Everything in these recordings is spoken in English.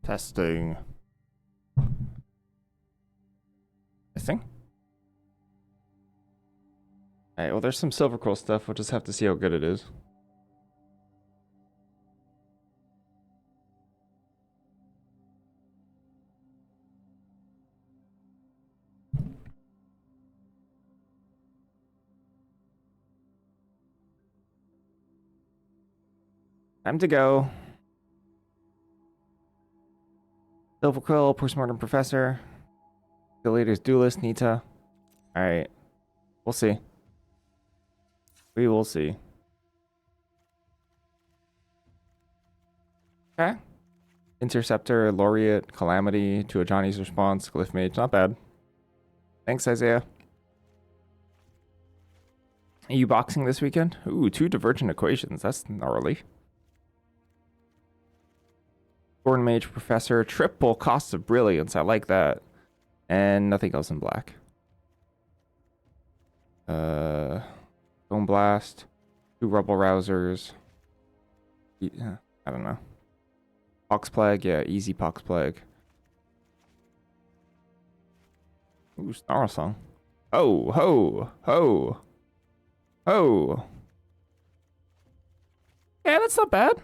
Testing. Testing? Alright, well there's some silver quill stuff. We'll just have to see how good it is. Time to go. Silver quill, postmortem professor. The leader's duelist, Nita. Alright. We'll see. We will see. Okay. Interceptor, Laureate, Calamity, to a Johnny's response, Glyph Mage. Not bad. Thanks, Isaiah. Are you boxing this weekend? Ooh, 2 divergent equations. That's gnarly. Thorn Mage, Professor, triple costs of brilliance. I like that. And nothing else in black. Bone Blast, 2 Rubble Rousers. Yeah, I don't know. Pox Plague, yeah, easy Pox Plague. Ooh, Snarl Song. Oh, ho, ho, ho. Yeah, that's not bad.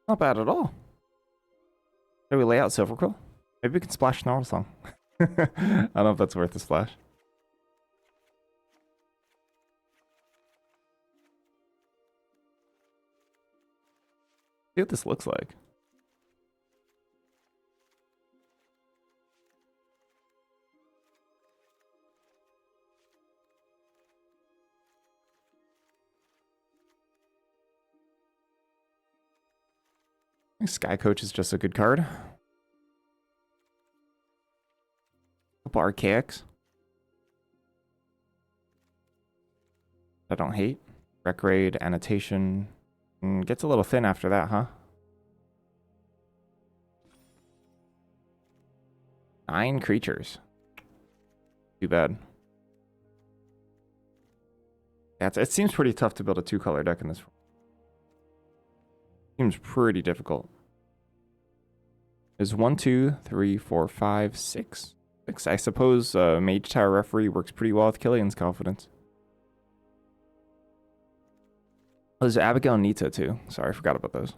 Not bad at all. Should we lay out Silver Quill? Maybe we can splash Snarl Song. I don't know if that's worth the splash. See what this looks like. I think Sky Coach is just a good card. Couple Archaics. I don't hate. Rec Raid, Annotation. Gets a little thin after that, huh? 9 creatures. Too bad. Yeah, it seems pretty tough to build a 2-color deck in this. Seems pretty difficult. There's 1, 2, 3, 4, 5, 6. 6. I suppose Mage Tower Referee works pretty well with Killian's Confidence. Oh, there's Abigail and Nita too. Sorry, I forgot about those.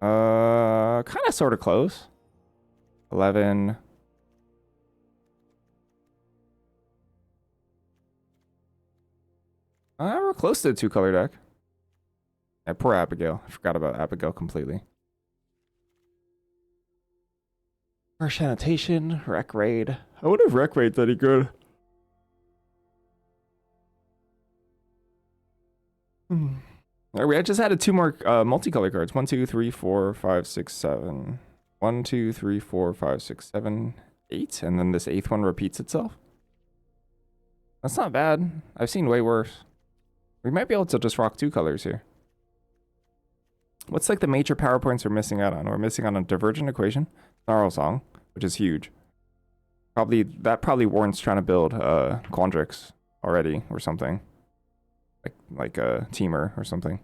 Kind of sort of close. 11. We're close to a 2-color deck. Yeah, poor Abigail. I forgot about Abigail completely. Harsh Annotation, Rec Raid. I wonder if Rec Raid's any good. I just added 2 more multicolor cards. 1, 2, 3, 4, 5, 6, 7. 1, 2, 3, 4, 5, 6, 7, 8. And then this 8th one repeats itself. That's not bad. I've seen way worse. We might be able to just rock 2 colors here. What's like the major power points we're missing out on? We're missing on a divergent equation, Snarl Song, which is huge. That probably warrants trying to build Quandrix already or something. Like a Teamer or something.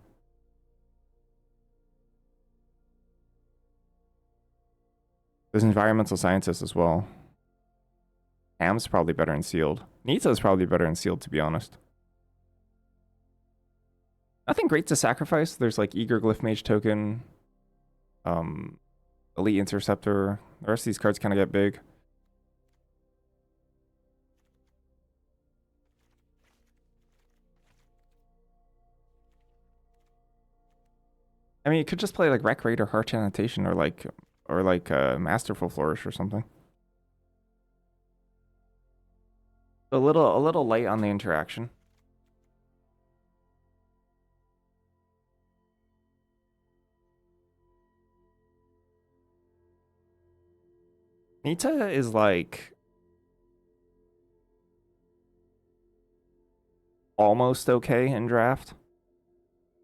There's environmental scientists as well. Ham's probably better in sealed. Nita's probably better in sealed, to be honest. Nothing great to sacrifice. There's like Eager Glyph Mage token, Elite Interceptor. The rest of these cards kind of get big. I mean, you could just play like Rec Raid or Harsh Annotation or like Masterful Flourish or something. A little light on the interaction. Nita is like almost okay in draft.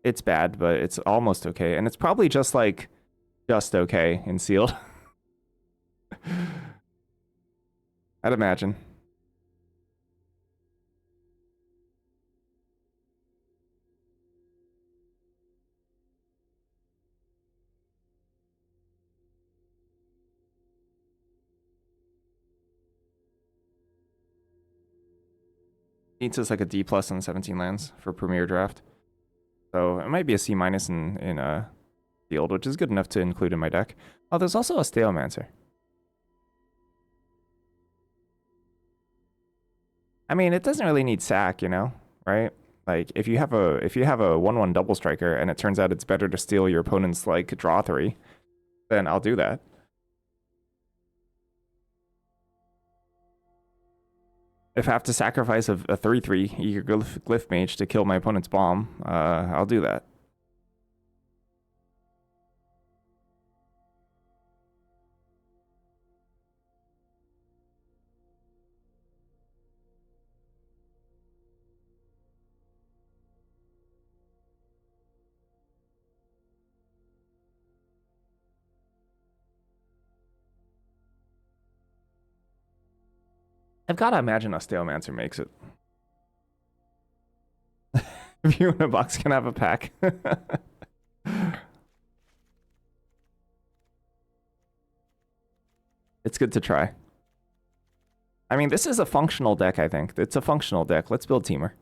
It's bad, but it's almost okay. And it's probably just like just okay in sealed. I'd imagine. Needs us like a D plus on 17 lands for Premier Draft. So it might be a C minus in Field, which is good enough to include in my deck. Oh, there's also a Stalemancer. I mean, it doesn't really need sack, you know, right? Like if you have a 1/1 double striker and it turns out it's better to steal your opponent's like draw 3, then I'll do that. If I have to sacrifice a 3/3 Eager Glyph Mage to kill my opponent's bomb, I'll do that. I've got to imagine a Stalemancer makes it. If you in a box can have a pack. It's good to try. I mean, this is a functional deck, I think. It's a functional deck. Let's build Teamer.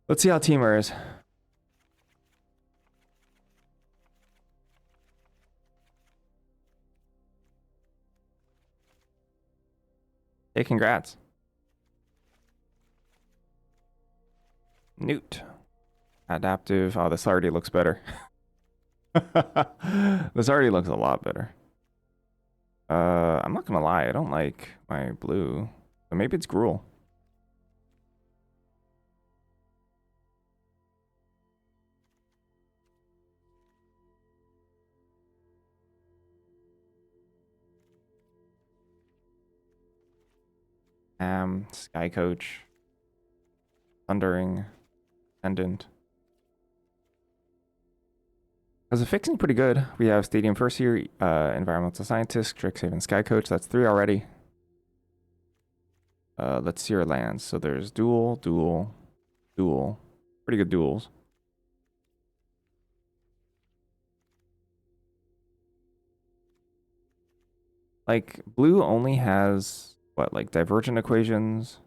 Let's see how Teamer is. Hey, congrats. Newt. Adaptive. Oh, this already looks better. This already looks a lot better. I'm not gonna lie, I don't like my blue. But maybe it's Gruul. Sky Coach. Thundering. Pendant. As a fixing pretty good. We have Stadium First Year, Environmental Scientist, Strixhaven, Sky Coach. That's 3 already. Let's see our lands. So there's dual. Pretty good duels. Like, blue only has, what, like divergent equations?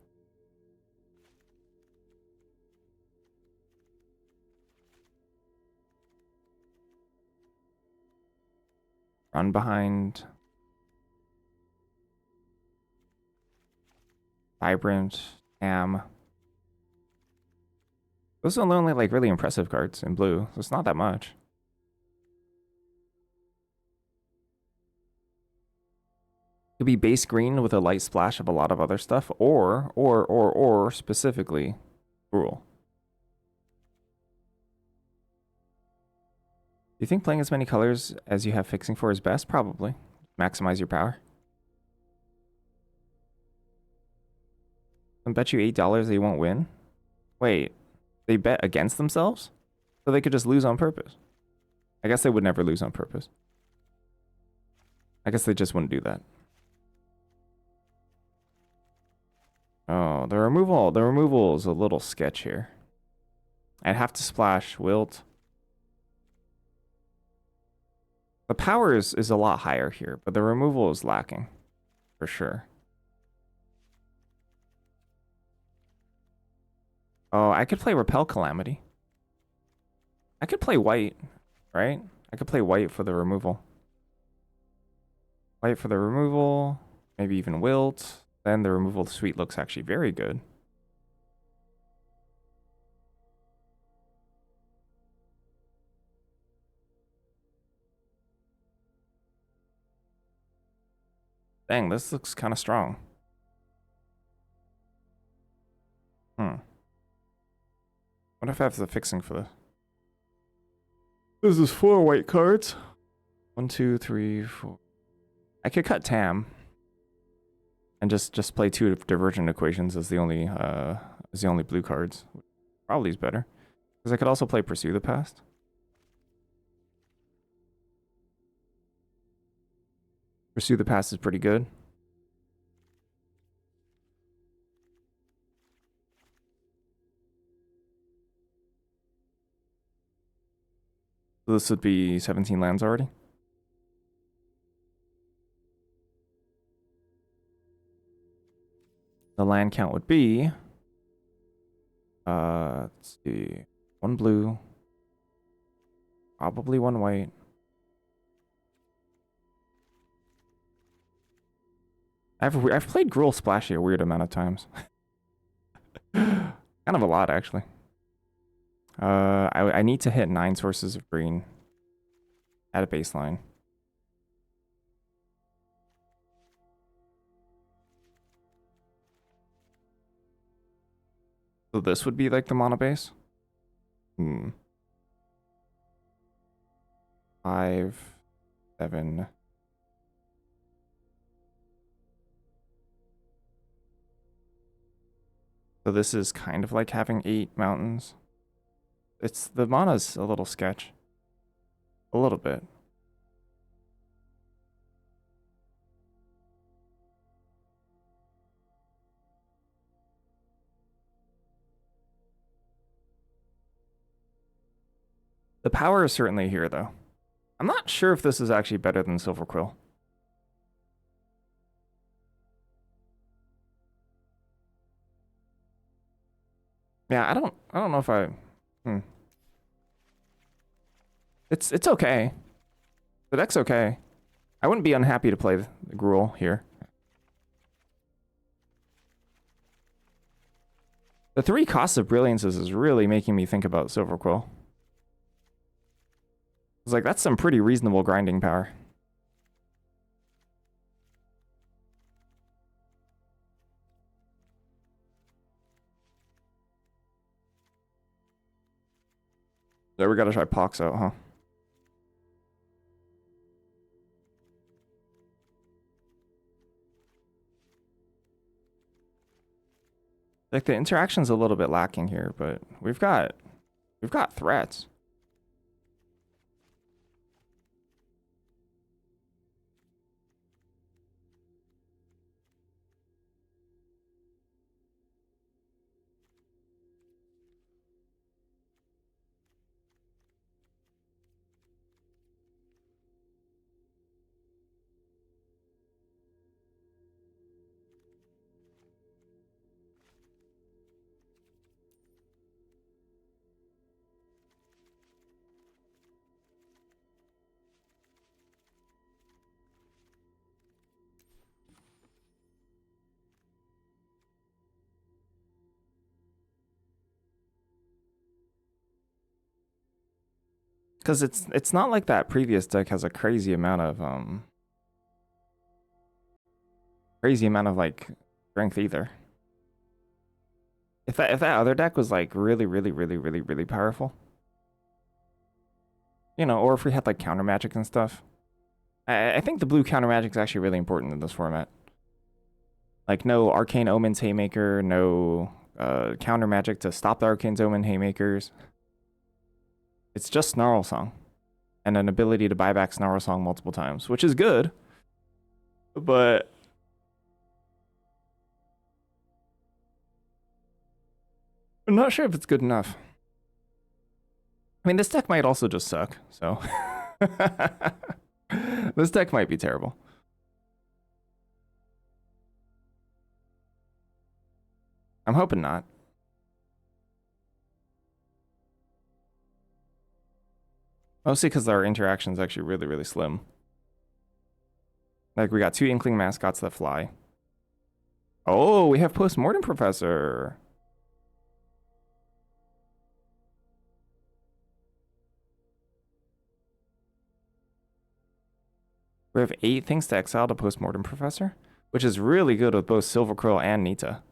Run behind. Vibrant. Am. Those are the only, like, really impressive cards in blue. So it's not that much. Could be base green with a light splash of a lot of other stuff, or specifically Gruul. Do you think playing as many colors as you have fixing for is best? Probably. Maximize your power. I bet you $8 they won't win. Wait, they bet against themselves? So they could just lose on purpose. I guess they would never lose on purpose. I guess they just wouldn't do that. Oh, the removal is a little sketch here. I'd have to splash Wilt. The power is a lot higher here, but the removal is lacking, for sure. Oh, I could play Repel Calamity. I could play white, right? I could play white for the removal. White for the removal, maybe even Wilt. Then the removal suite looks actually very good. Dang, this looks kind of strong. What if I have the fixing for this? This is 4 white cards. 1, 2, 3, 4. I could cut Tam. And just play 2 divergent equations as the only blue cards. Probably is better. Because I could also play Pursue the Past. Pursue the Past is pretty good. So this would be 17 lands already. the land count would be, let's see, 1 blue, probably 1 white. I've played Gruul Splashy a weird amount of times. Kind of a lot, actually. I need to hit 9 sources of green at a baseline. So this would be like the mono base? 5, 7. So this is kind of like having 8 mountains. The mana's a little sketch. A little bit. The power is certainly here, though. I'm not sure if this is actually better than Silver Quill. Yeah, I don't know if I... It's okay. The deck's okay. I wouldn't be unhappy to play the Gruul here. The 3 costs of brilliances is really making me think about Silver Quill. It's like, that's some pretty reasonable grinding power. There, we gotta try Pox out, huh? Like, the interaction's a little bit lacking here, but we've got threats. Because it's not like that previous deck has a crazy amount of like strength either. If that other deck was like really powerful, you know, or if we had like counter magic and stuff. I think the blue counter magic is actually really important in this format. Like, no Arcane Omen's Haymaker, no counter magic to stop the Arcane Omen Haymakers. It's just Snarl Song and an ability to buy back Snarl Song multiple times, which is good, but I'm not sure if it's good enough. I mean, this deck might also just suck, so this deck might be terrible. I'm hoping not. Mostly because our interaction's actually really slim. Like, we got 2 Inkling mascots that fly. Oh, we have Postmortem Professor. We have 8 things to exile to Postmortem Professor, which is really good with both Silver Quill and Nita.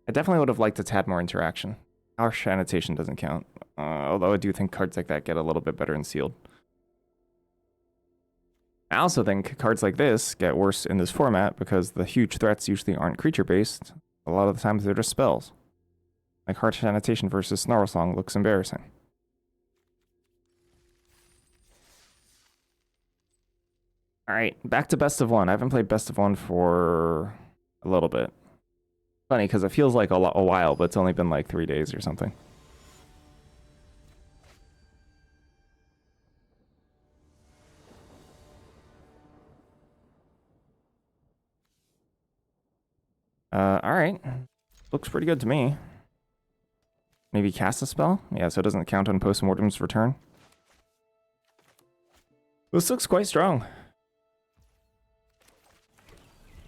I definitely would have liked a tad more interaction. Harsh Annotation doesn't count, although I do think cards like that get a little bit better in sealed. I also think cards like this get worse in this format because the huge threats usually aren't creature-based. A lot of the times they're just spells. Like Harsh Annotation versus Snarl Song looks embarrassing. Alright, back to best of 1. I haven't played best of 1 for a little bit. Funny, because it feels like a while, but it's only been like 3 days or something. Alright. Looks pretty good to me. Maybe cast a spell? Yeah, so it doesn't count on Postmortem's return. This looks quite strong.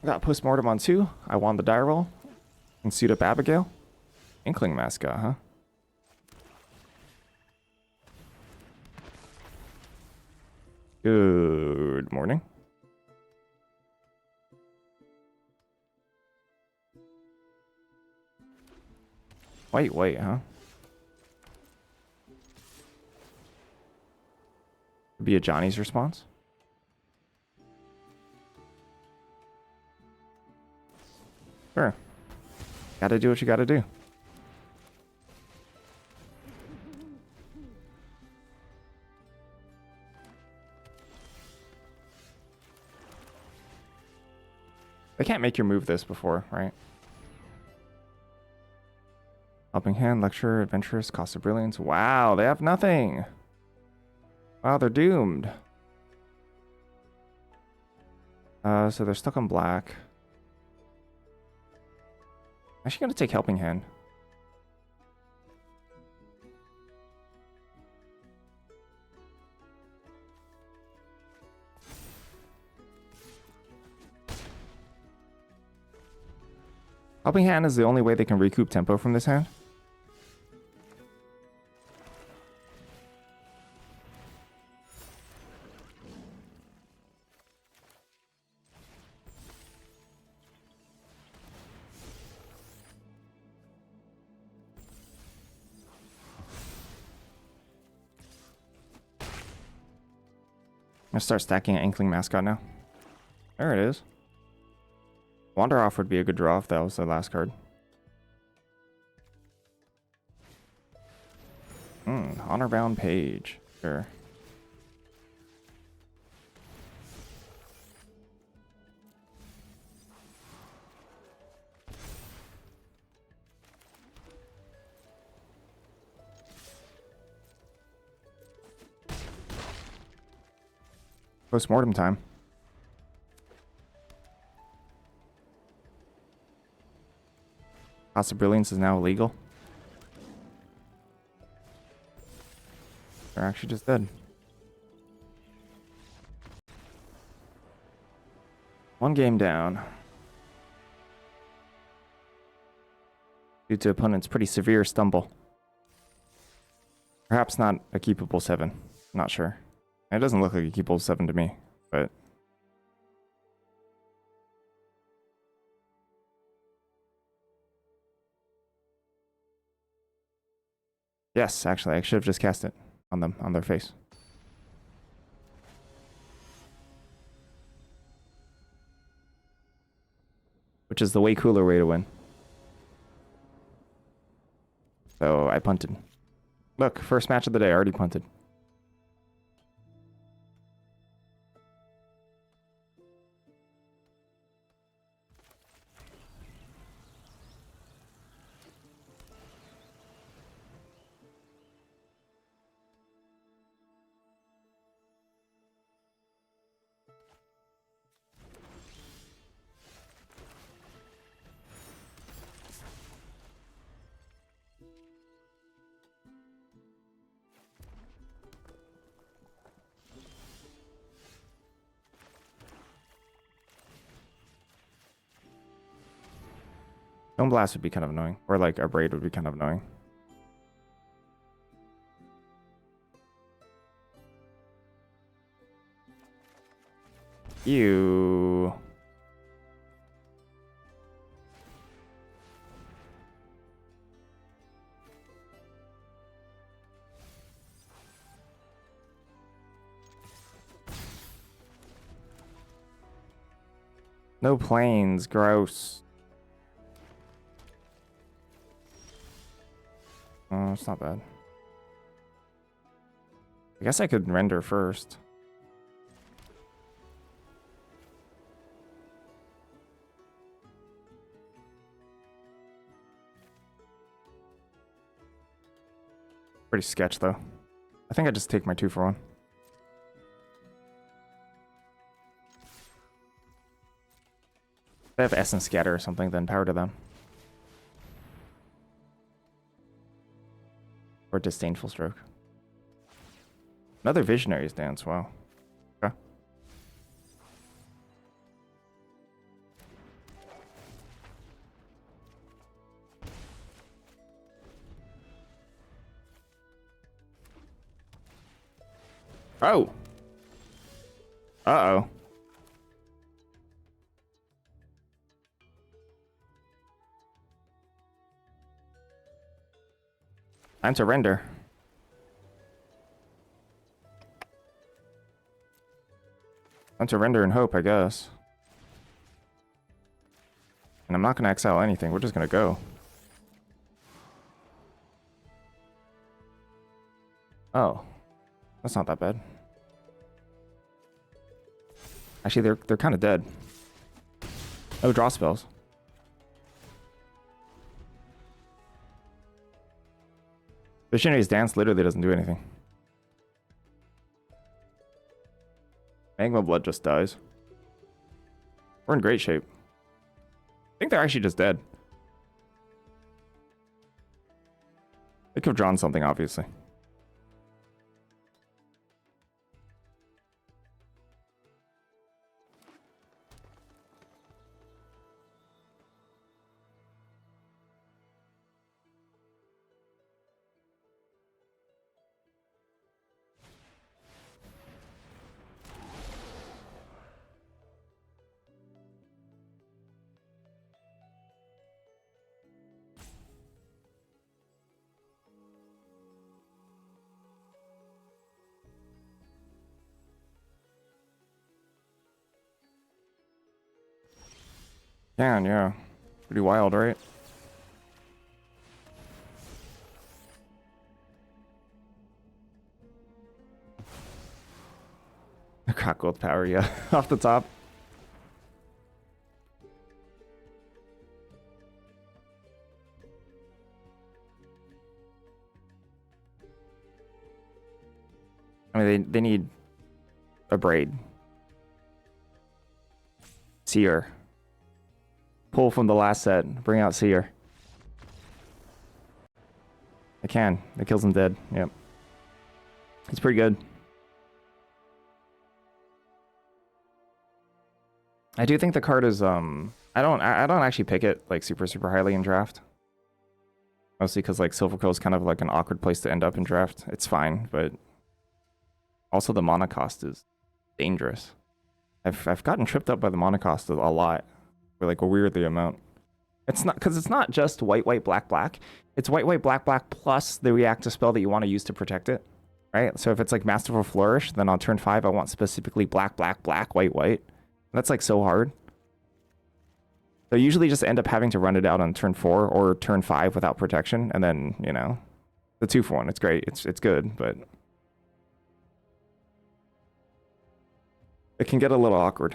I got Postmortem on 2. I won the die roll. And suit up Abigail. Inkling Mascot, huh? Good morning. Wait, huh? Could be a Johnny's response. Sure. Gotta do what you gotta do. They can't make you move this before, right? Helping Hand, Lecture, Adventurous, Cost of Brilliance. Wow, they have nothing. Wow, they're doomed. So they're stuck on black. Actually gonna take Helping Hand. Helping Hand is the only way they can recoup tempo from this hand. I'm gonna start stacking an Inkling Mascot now. There it is. Wander Off would be a good draw if that was the last card. Honor-bound Page. Sure. Postmortem time. Cost of Brilliance is now illegal. They're actually just dead. One game down. Due to opponent's pretty severe stumble. Perhaps not a keepable 7. Not sure. It doesn't look like a keepable 7 to me, but... Yes, actually, I should have just cast it on them, on their face. Which is the way cooler way to win. So I punted. Look, first match of the day, I already punted. Stone Blast would be kind of annoying. Or like a Braid would be kind of annoying. Ew. No planes, gross. Oh, it's not bad. I guess I could render first. Pretty sketch though. I think I just take my 2 for 1. They have Essence Scatter or something, then power to them. Or Disdainful Stroke. Another Visionary's Dance, wow. Okay. Oh! Uh-oh. Time to render. Time to render and hope, I guess. And I'm not going to exile anything. We're just going to go. Oh. That's not that bad. Actually, they're kind of dead. Oh, draw spells. Visionary's Dance literally doesn't do anything. Magma Blood just dies. We're in great shape. I think they're actually just dead. They could have drawn something, obviously. Yeah. Pretty wild, right? Crack gold power, yeah. Off the top. I mean, they need a braid. Seer. Pull from the last set. Bring out Seer. They can. That kills him dead. Yep. He's pretty good. I do think the card is I don't actually pick it like super highly in draft. Mostly because like Silverquill is kind of like an awkward place to end up in draft. It's fine, but also the mana cost is dangerous. I've gotten tripped up by the mana cost a lot. For like a weirdly amount. It's not because it's not just white black. It's white black plus the reactive spell that you want to use to protect it. Right? So if it's like Masterful Flourish, then on turn 5 I want specifically black, white. That's like so hard. So you usually just end up having to run it out on turn 4 or turn 5 without protection, and then, you know, the 2-for-1. It's great. It's good, but it can get a little awkward.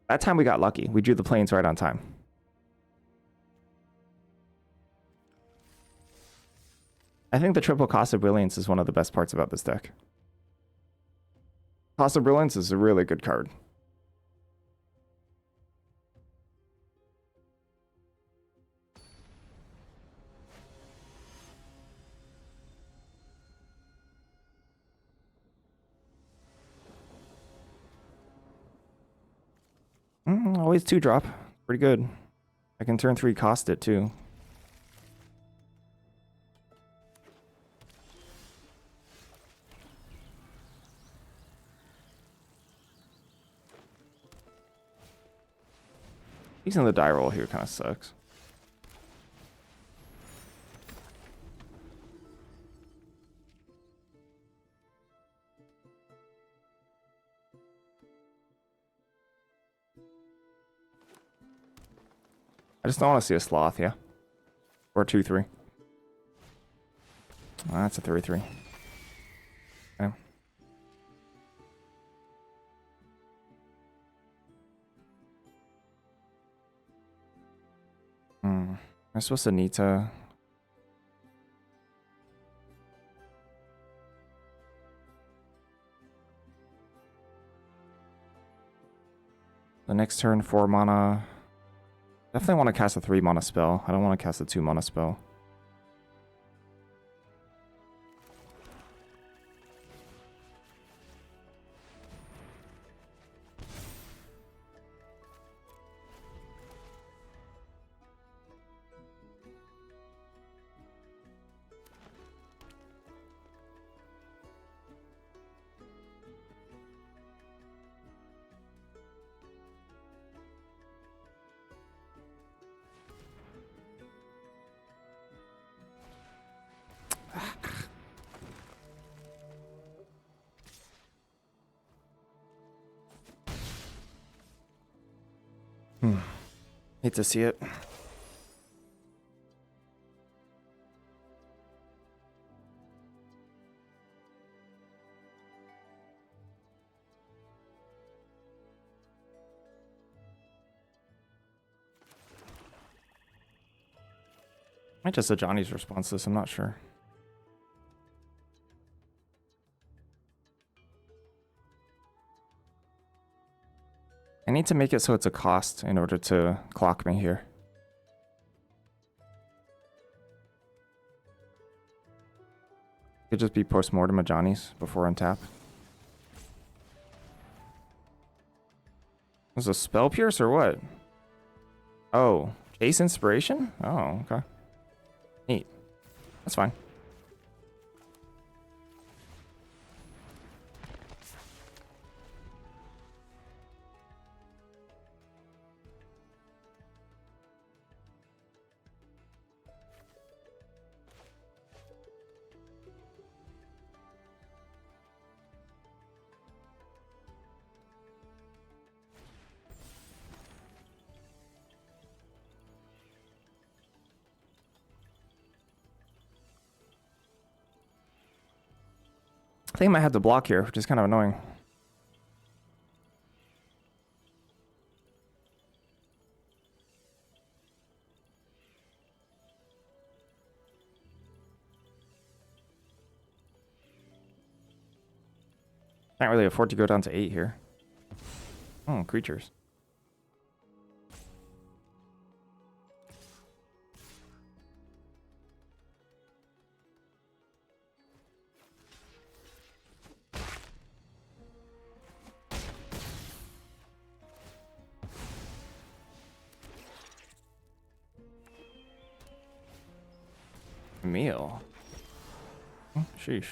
That time we got lucky. We drew the planes right on time. I think the triple Cost of Brilliance is one of the best parts about this deck. Cost of Brilliance is a really good card. Always 2-drop. Pretty good. I can turn 3 cost it too. Using the die roll here kind of sucks. I just don't want to see a sloth, yeah? Or 2-3. Oh, that's a 3-3. Okay. I'm supposed to need to... The next turn, 4 mana. Definitely want to cast a 3 mana spell. I don't want to cast a 2 mana spell. Hate to see it. Might just a Johnny's response to this, I'm not sure. I need to make it so it's a cost in order to clock me here. Could just be post-mortem of Johnny's before untap. Was a spell pierce or what? Oh, Chase Inspiration? Oh, okay. Neat. That's fine. I think I might have to block here, which is kind of annoying. Can't really afford to go down to 8 here. Oh, creatures. Meal. Sheesh.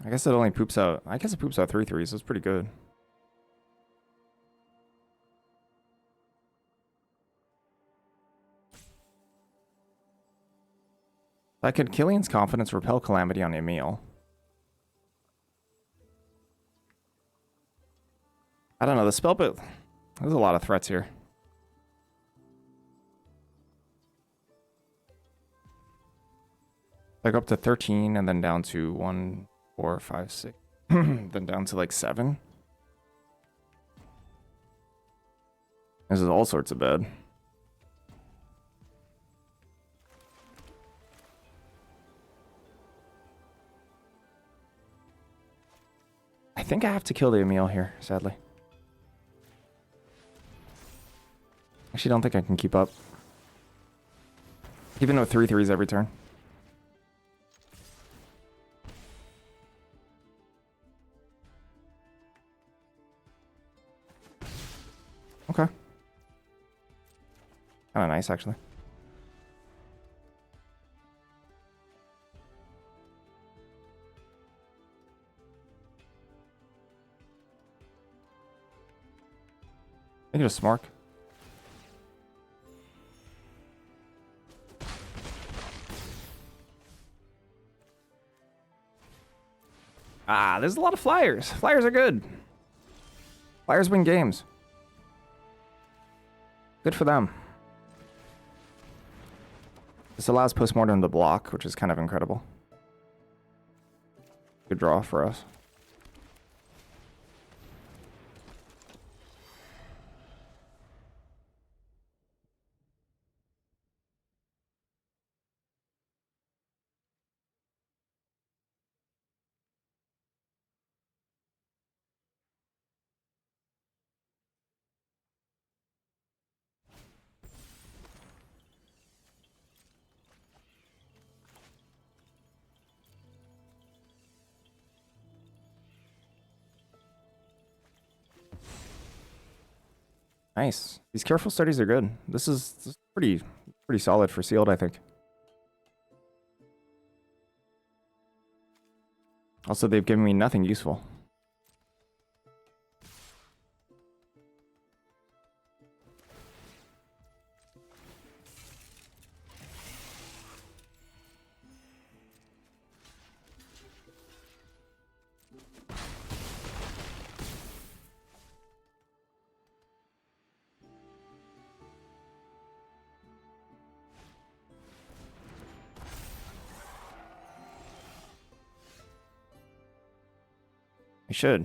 I guess it only poops out. I guess it poops out 3/3s. So it's pretty good. I could Killian's Confidence repel Calamity on Emil. I don't know the spell, but there's a lot of threats here. Like up to 13 and then down to 1, 4, 5, 6. Then down to like 7. This is all sorts of bad. I think I have to kill the Emil here, sadly. Actually, don't think I can keep up. Even with 3/3s every turn. Okay. Kind of nice, actually. I can just Smark. Ah, there's a lot of flyers. Flyers are good. Flyers win games. Good for them. This allows postmortem to block, which is kind of incredible. Good draw for us. Nice. These careful studies are good. This is pretty solid for sealed, I think. Also, they've given me nothing useful. I should.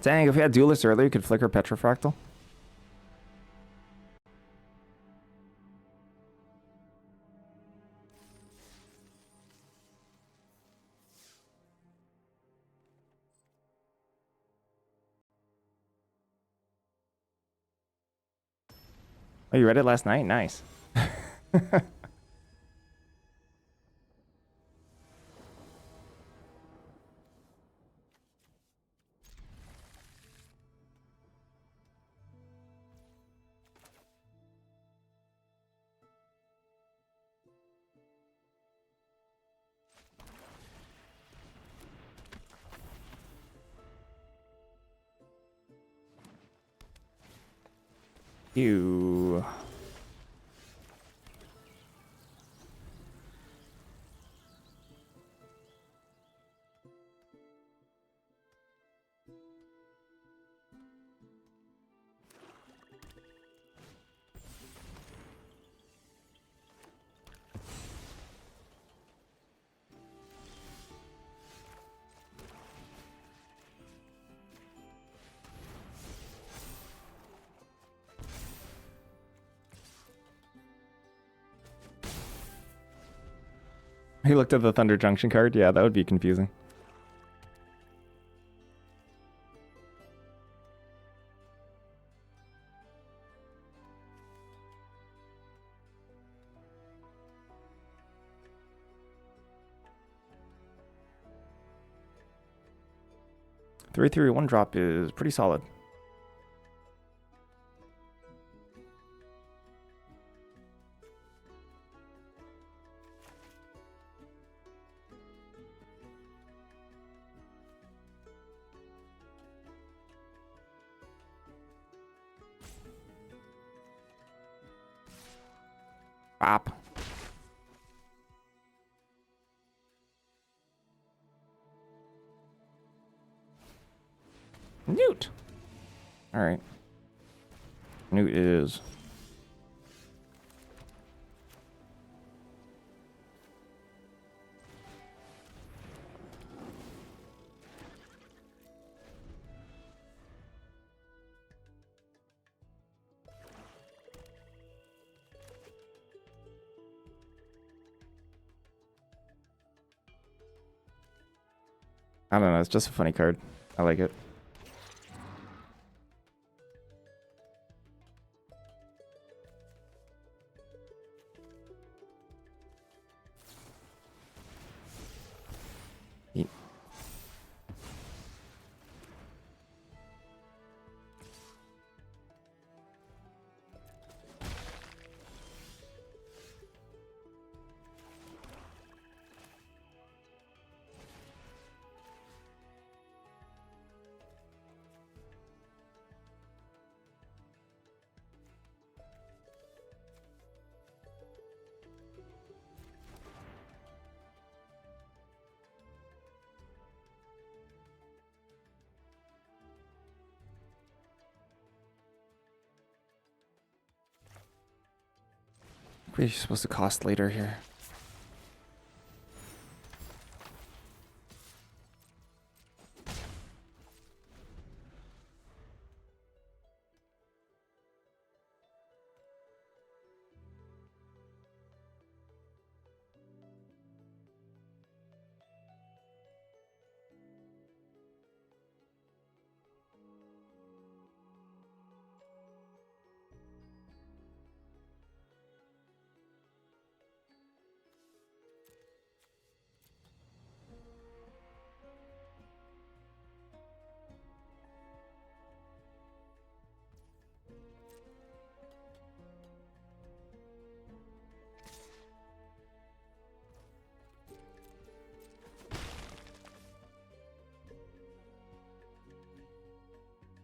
Dang, if we had Duelist earlier, you could flicker Petrofractal. Oh, you read it last night? Nice. You. He looked at the Thunder Junction card? Yeah, that would be confusing. Three, one drop is pretty solid. Bop. Newt. All right. Newt is. I don't know. It's just a funny card. I like it. What are you supposed to cost later here?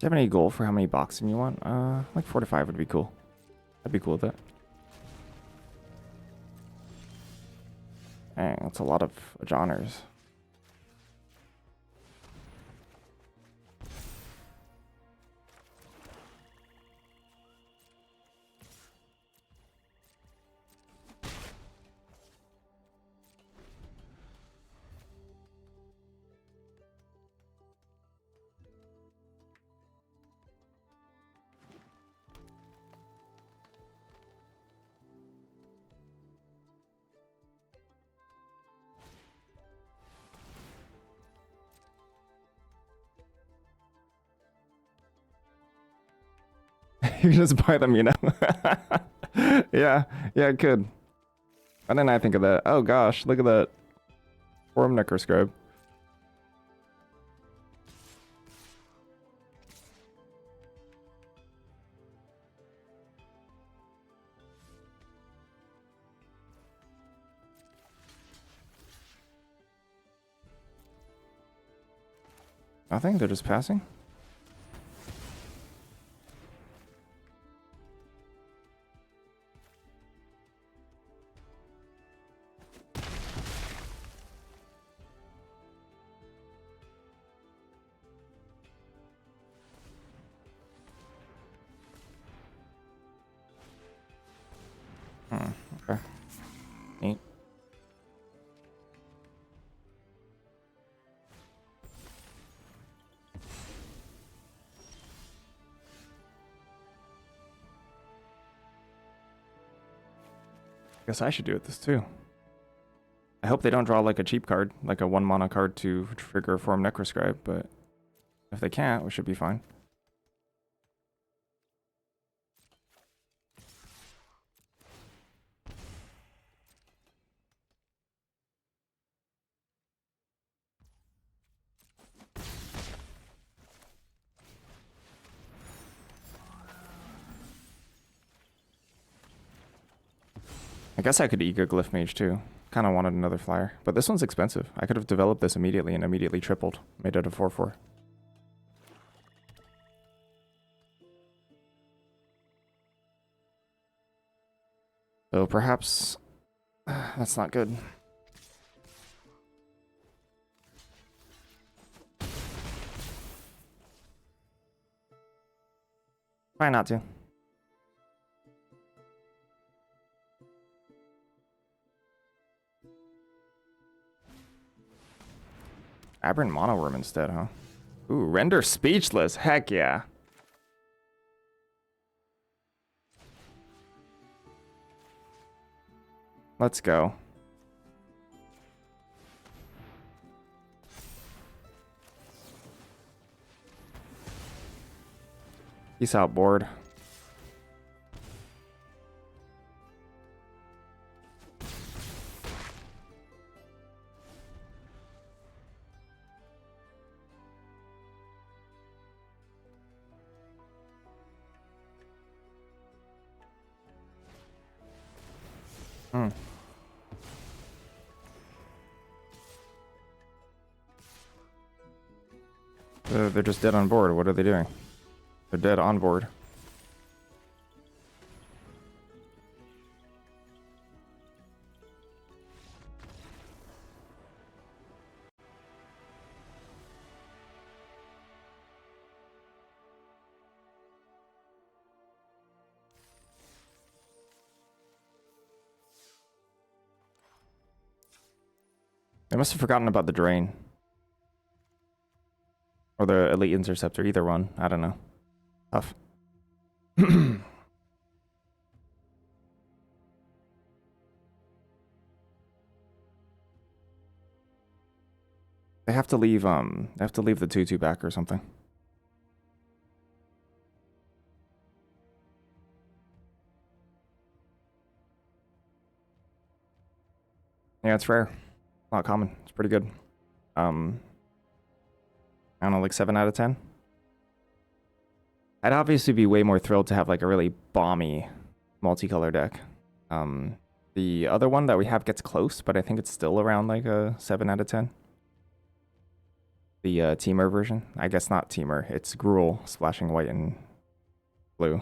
you have any goal for how many boxing you want? Like 4 to 5 would be cool. I'd be cool with that. Dang, that's a lot of genres. You can just buy them, you know? Yeah, yeah, it could. Why didn't I think of that? Oh gosh, look at that. Forum necroscribe. Nothing? They're just passing? Okay. Neat. Guess I should do it this too. I hope they don't draw like a cheap card, like a 1 mana card to trigger Forum Necroscribe, but if they can't, we should be fine. I guess I could Ego Glyph Mage too. Kind of wanted another flyer, but this one's expensive. I could have developed this immediately and immediately tripled, made it a 4/4. So perhaps that's not good. Try not to. Aberrant Mono Worm instead, huh? Ooh, Render Speechless. Heck yeah. Let's go. Peace out, board. They're just dead on board. What are they doing? They're dead on board. They must have forgotten about the drain. Or the Elite Interceptor, either one. I don't know. Tough. They have to leave the 2/2 back or something. Yeah, it's rare. Not common. It's pretty good. I don't know, like 7 out of 10. I'd obviously be way more thrilled to have like a really bomby multicolor deck. The other one that we have gets close, but I think it's still around like a 7 out of 10. The Teamer version. I guess not Teamer. It's Gruul splashing white and blue.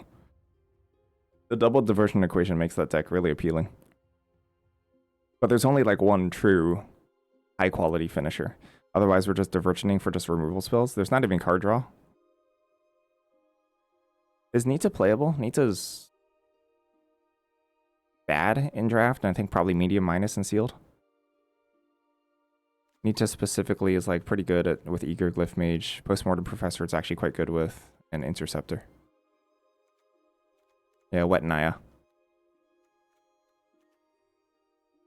The double diversion equation makes that deck really appealing. But there's only like one true high quality finisher. Otherwise, we're just diversioning for just removal spells. There's not even card draw. Is Nita playable? Nita's bad in draft, and I think probably medium minus in sealed. Nita specifically is like pretty good at with Eager Glyph Mage. Postmortem Professor it's actually quite good with an Interceptor. Yeah, Wet Naya.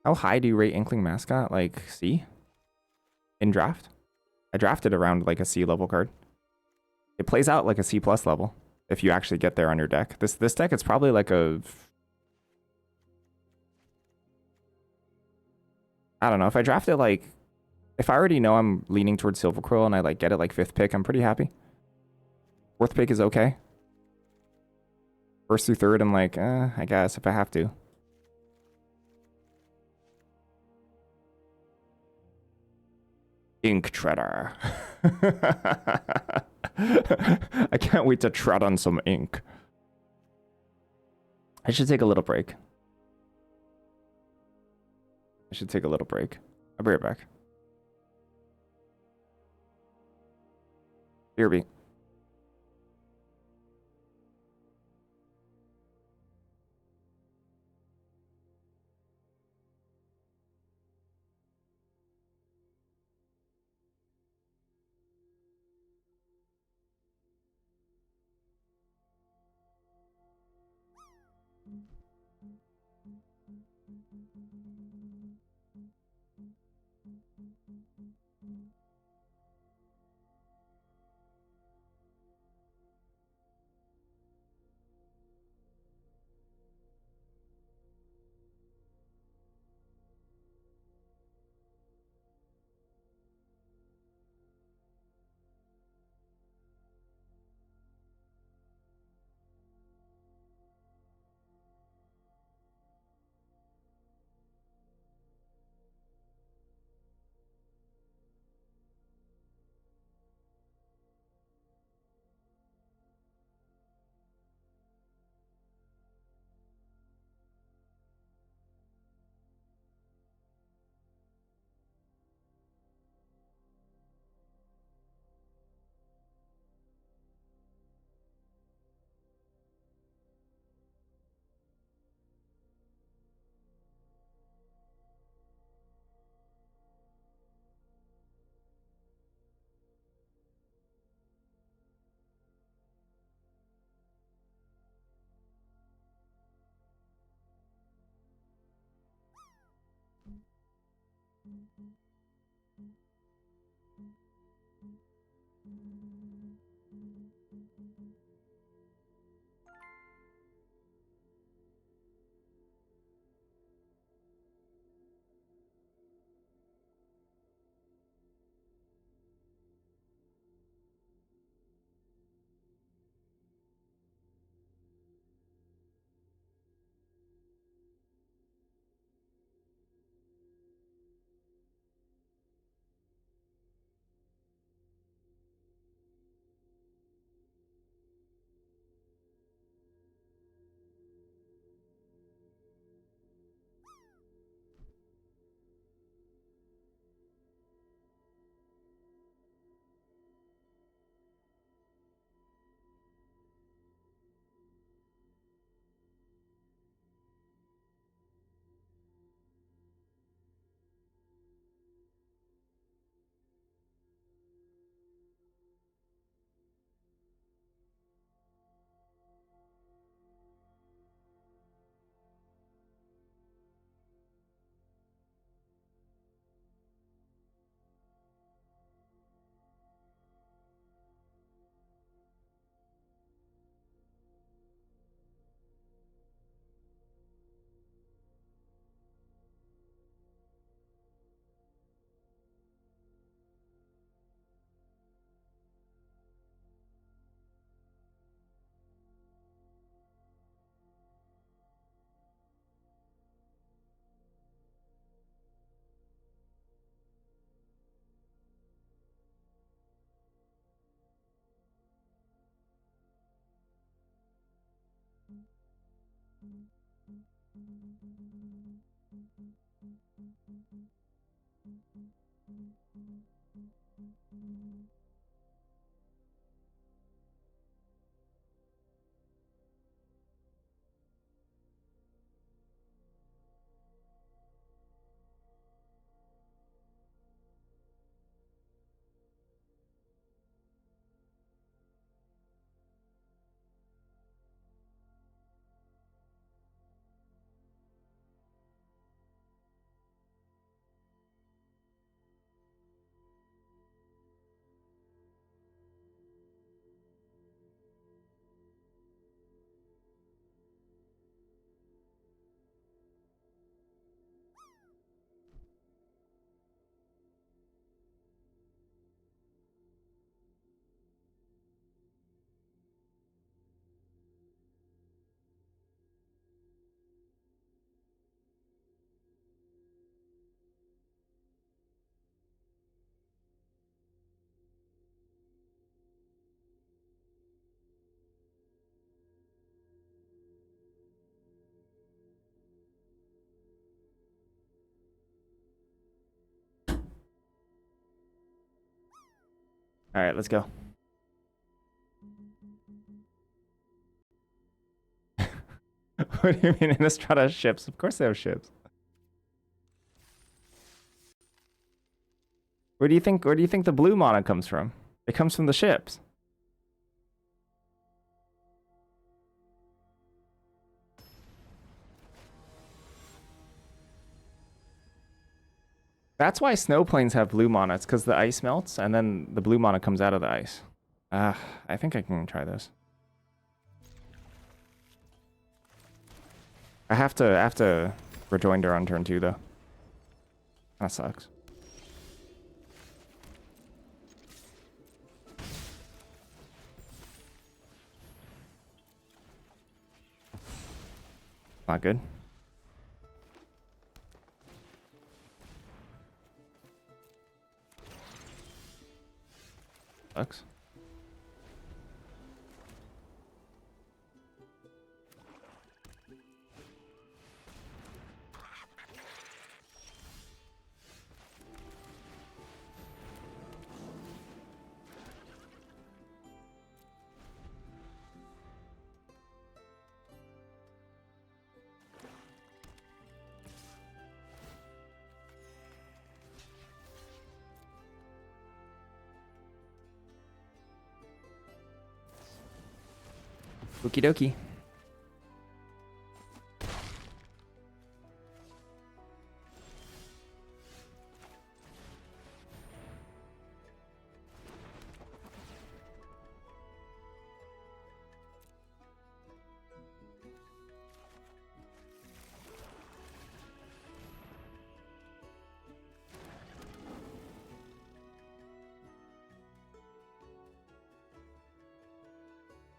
How high do you rate Inkling Mascot? Like C? In draft? I drafted around like a C level card. It plays out like a C plus level if you actually get there on your deck. This deck it's probably like a... I don't know, if I draft it like... If I already know I'm leaning towards Silver Quill and I like get it like 5th pick, I'm pretty happy. 4th pick is okay. 1st through 3rd, I'm like, I guess if I have to. Ink Treader. I can't wait to tread on some ink. I should take a little break. I'll be right back. BRB. All right, let's go. What do you mean Innistrad has ships? Of course they have ships. Where do you think the blue mana comes from? It comes from the ships. That's why snow plains have blue mana. It's because the ice melts and then the blue mana comes out of the ice. I think I can try this. I have to rejoinder on turn 2 though. That sucks. Not good. Sucks. Okie dokie.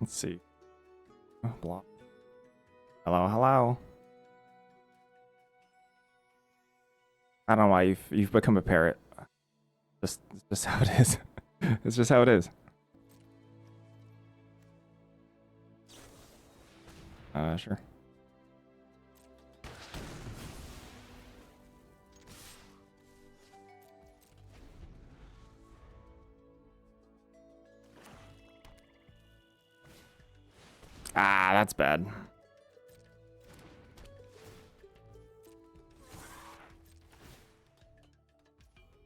Let's see. Oh, block. Hello, hello. I don't know why you've become a parrot. Just how it is. It's just how it is. Sure. Ah, that's bad.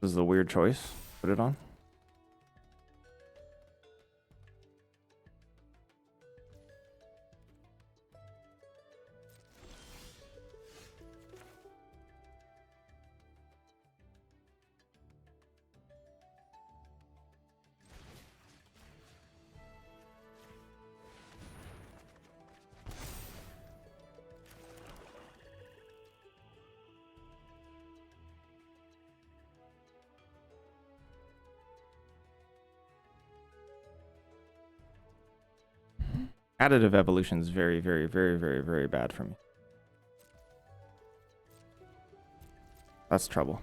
This is a weird choice. Put it on. Additive evolution is very, very, very, very, very bad for me. That's trouble.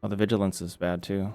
Oh, the vigilance is bad too.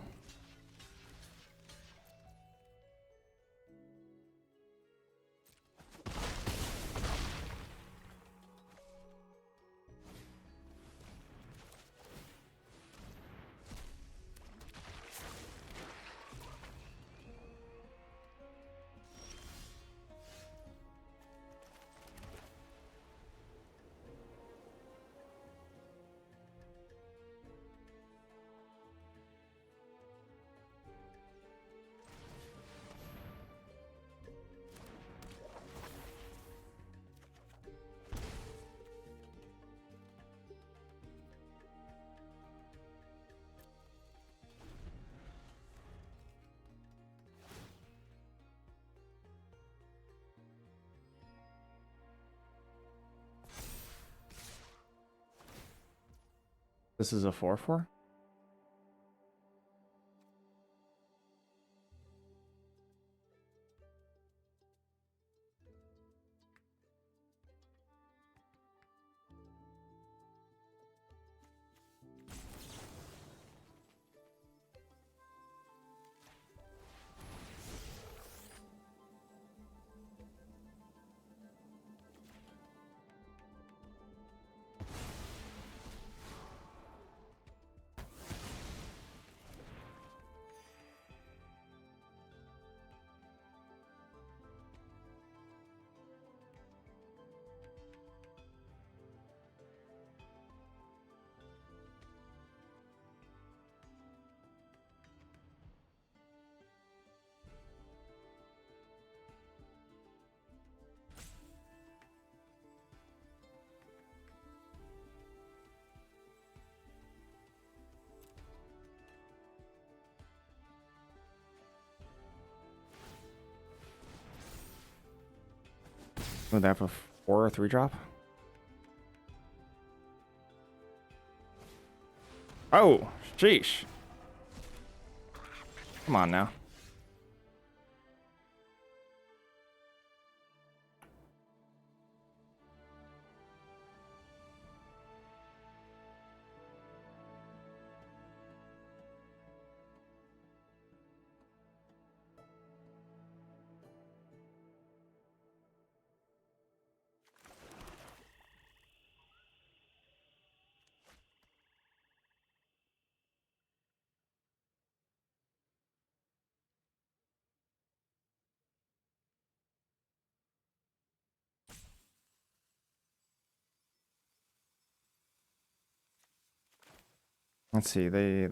This is a 4/4. Would they have a 4 or 3 drop? Oh, sheesh. Come on now. Let's see. They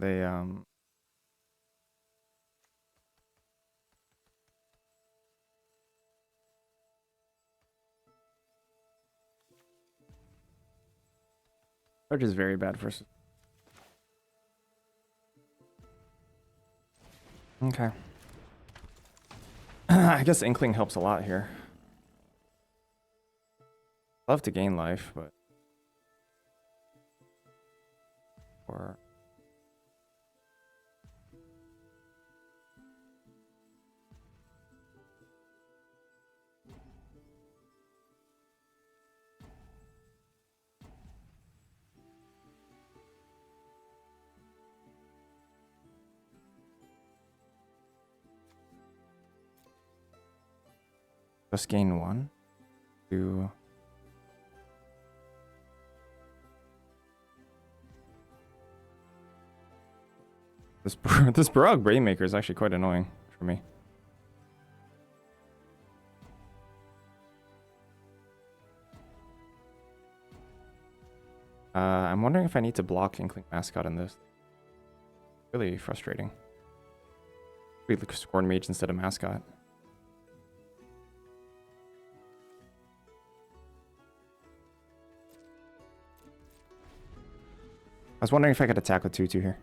Charge is very bad for. Okay. I guess Inkling helps a lot here. Love to gain life, but or just gain 1, 2. This Barog Brainmaker is actually quite annoying for me. I'm wondering if I need to block Inkling Mascot in this. Really frustrating. We look Scorn Mage instead of Mascot. I was wondering if I could attack with 2/2 here.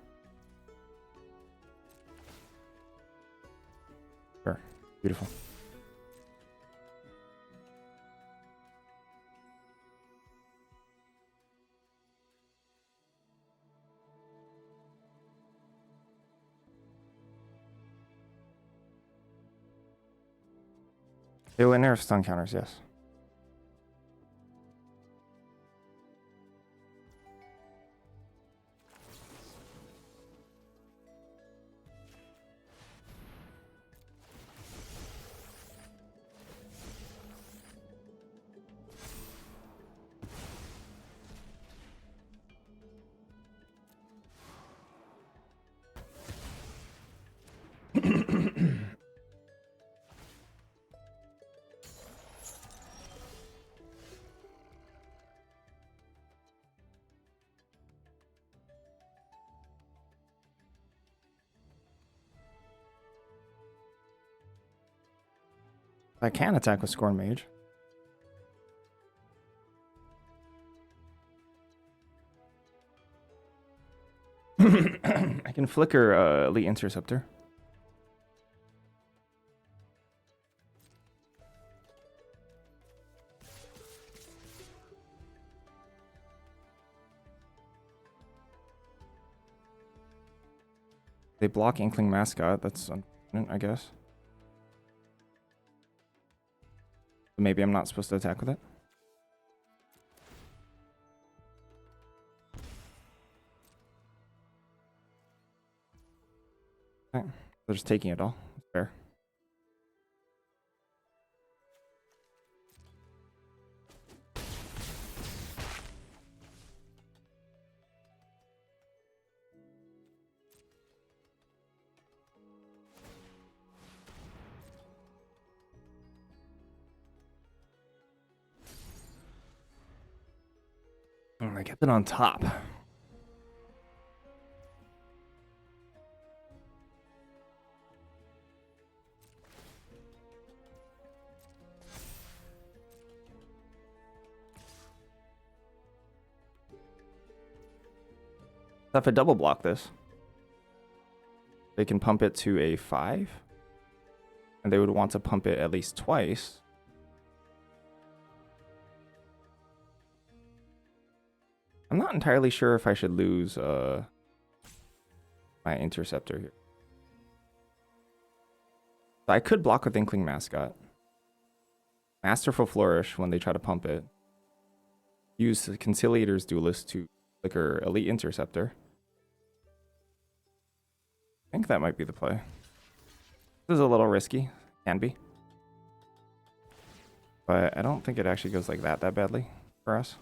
Sure. Beautiful. They will nerf stun counters, yes. I can attack with Scorn Mage. I can flicker Elite Interceptor. They block Inkling Mascot. That's unfortunate, I guess. Maybe I'm not supposed to attack with it. Okay. They're just taking it all. Fair. I kept it on top. So if I double block this, they can pump it to a 5. And they would want to pump it at least twice. I'm not entirely sure if I should lose my Interceptor here. I could block with Inkling Mascot. Masterful Flourish when they try to pump it. Use the Conciliator's Duelist to flicker Elite Interceptor. I think that might be the play. This is a little risky. Can be. But I don't think it actually goes like that badly for us.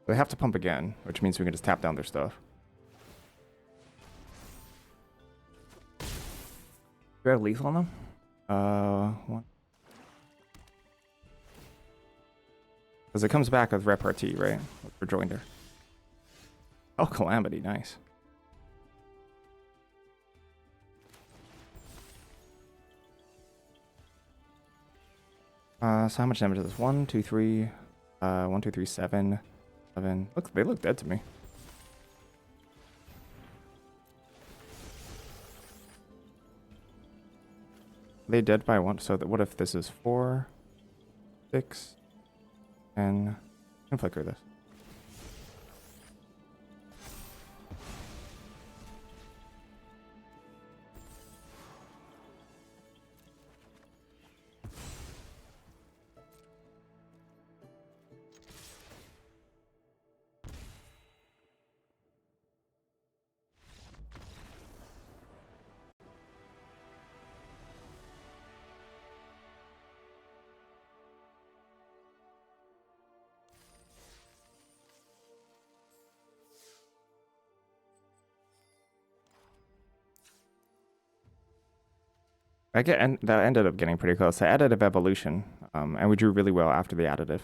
They have to pump again, which means we can just tap down their stuff. Do I have lethal on them? One. Because it comes back with repartee, right? With rejoinder. Oh, Calamity, nice. So how much damage is this? 1, 2, 3, 1, 2, 3, 7. Look, they look dead to me. They dead by 1. So what if this is 4, 6, and I can flicker this. And that ended up getting pretty close. The additive evolution, and we drew really well after the additive.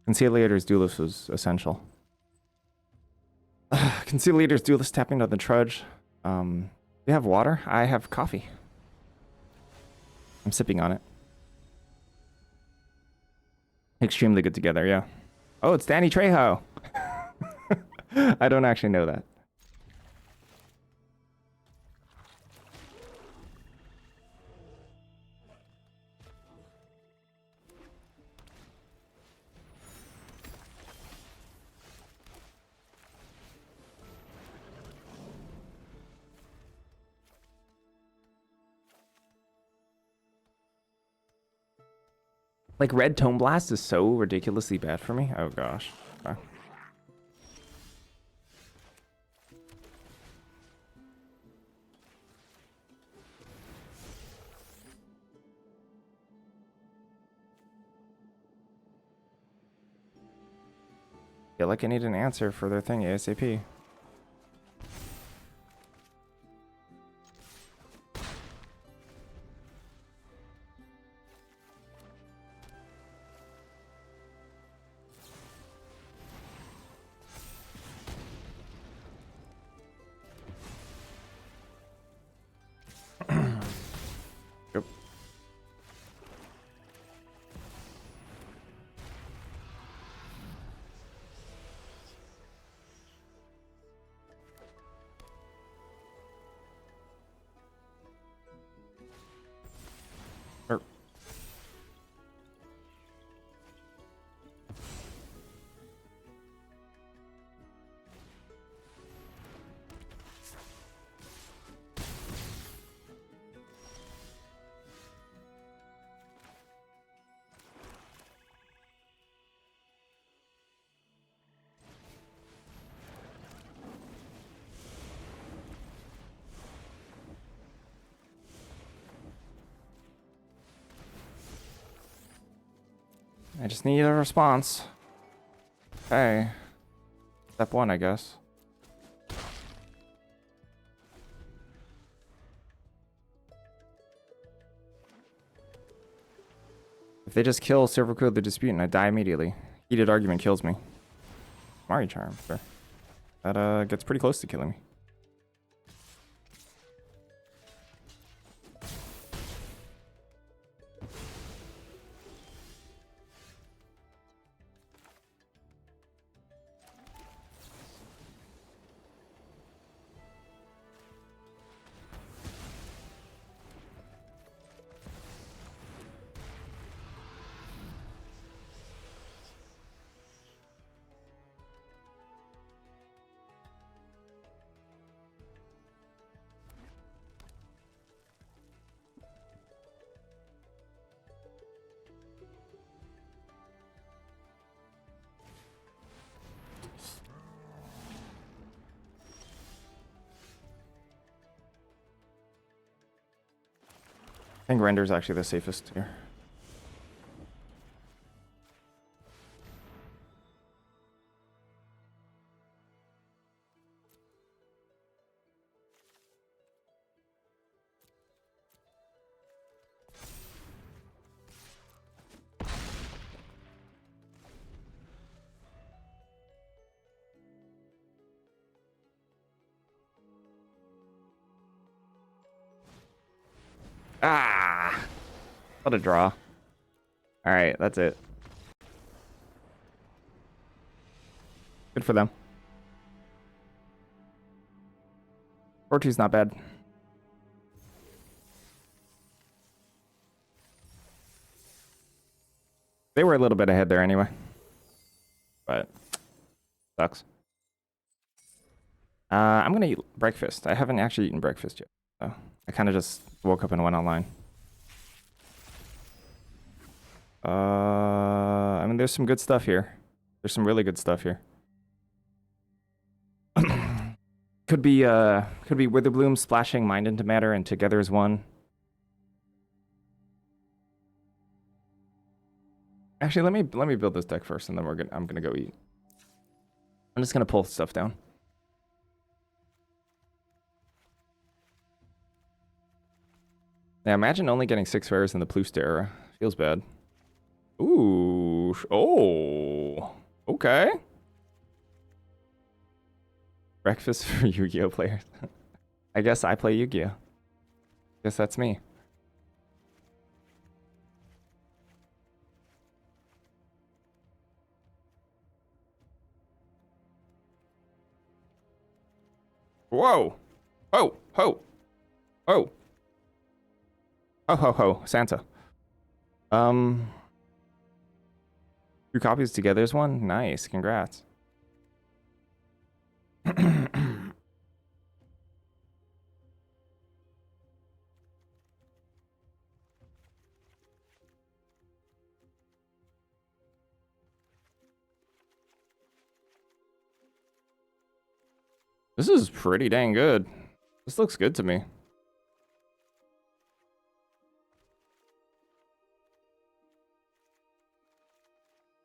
Conciliator's Duelist was essential. Conciliator's Duelist tapping on the Trudge. You have water? I have coffee. I'm sipping on it. Extremely good together, yeah. Oh, it's Danny Trejo. I don't actually know that. Like, Red Tome Blast is so ridiculously bad for me. Oh, gosh. Okay. Feel like I need an answer for their thing ASAP. Yep. I just need a response. Okay. Step 1, I guess. If they just kill Silver Code the Dispute and I die immediately, heated argument kills me. Mari Charm, sure. That gets pretty close to killing me. I think render's actually the safest here. Ah! What a draw. Alright, that's it. Good for them. 4-2's not bad. They were a little bit ahead there anyway. But sucks. I'm gonna eat breakfast. I haven't actually eaten breakfast yet. So I kind of just woke up and went online. I mean, there's some good stuff here. There's some really good stuff here. Could be Witherbloom splashing Mind into Matter and Together as One. Actually, let me build this deck first, and then I'm gonna go eat. I'm just gonna pull stuff down. Yeah, imagine only getting 6 rares in the Plooster era. Feels bad. Ooh, oh, okay. Breakfast for Yu-Gi-Oh players. I guess I play Yu-Gi-Oh. Guess that's me. Whoa! Oh! Ho! Oh! Ho ho ho! Santa. 2 copies together as one? Nice, congrats. This is pretty dang good. This looks good to me.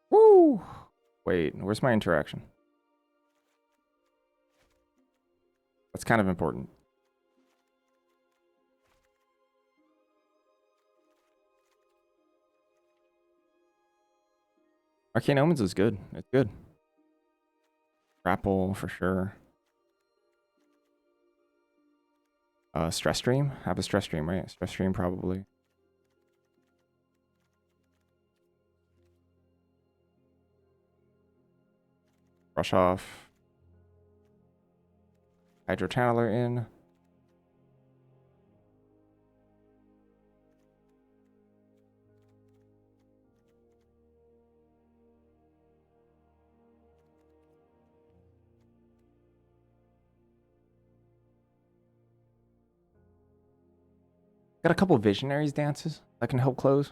Woo! Wait, where's my interaction? That's kind of important. Arcane Omens is good. It's good. Grapple for sure. Stress Stream? Have a Stress Stream, right? Stress Stream probably. Brush off. Hydro Channeler in. Got a couple Visionaries dances that can help close.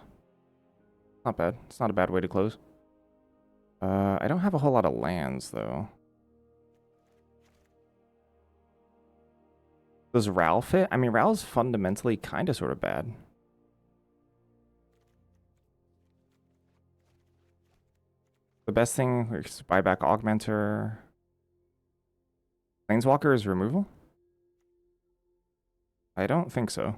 Not bad. It's not a bad way to close. I don't have a whole lot of lands, though. Does Ral fit? I mean, Ral's fundamentally kind of sort of bad. The best thing is buy back Augmenter. Planeswalker is removal? I don't think so.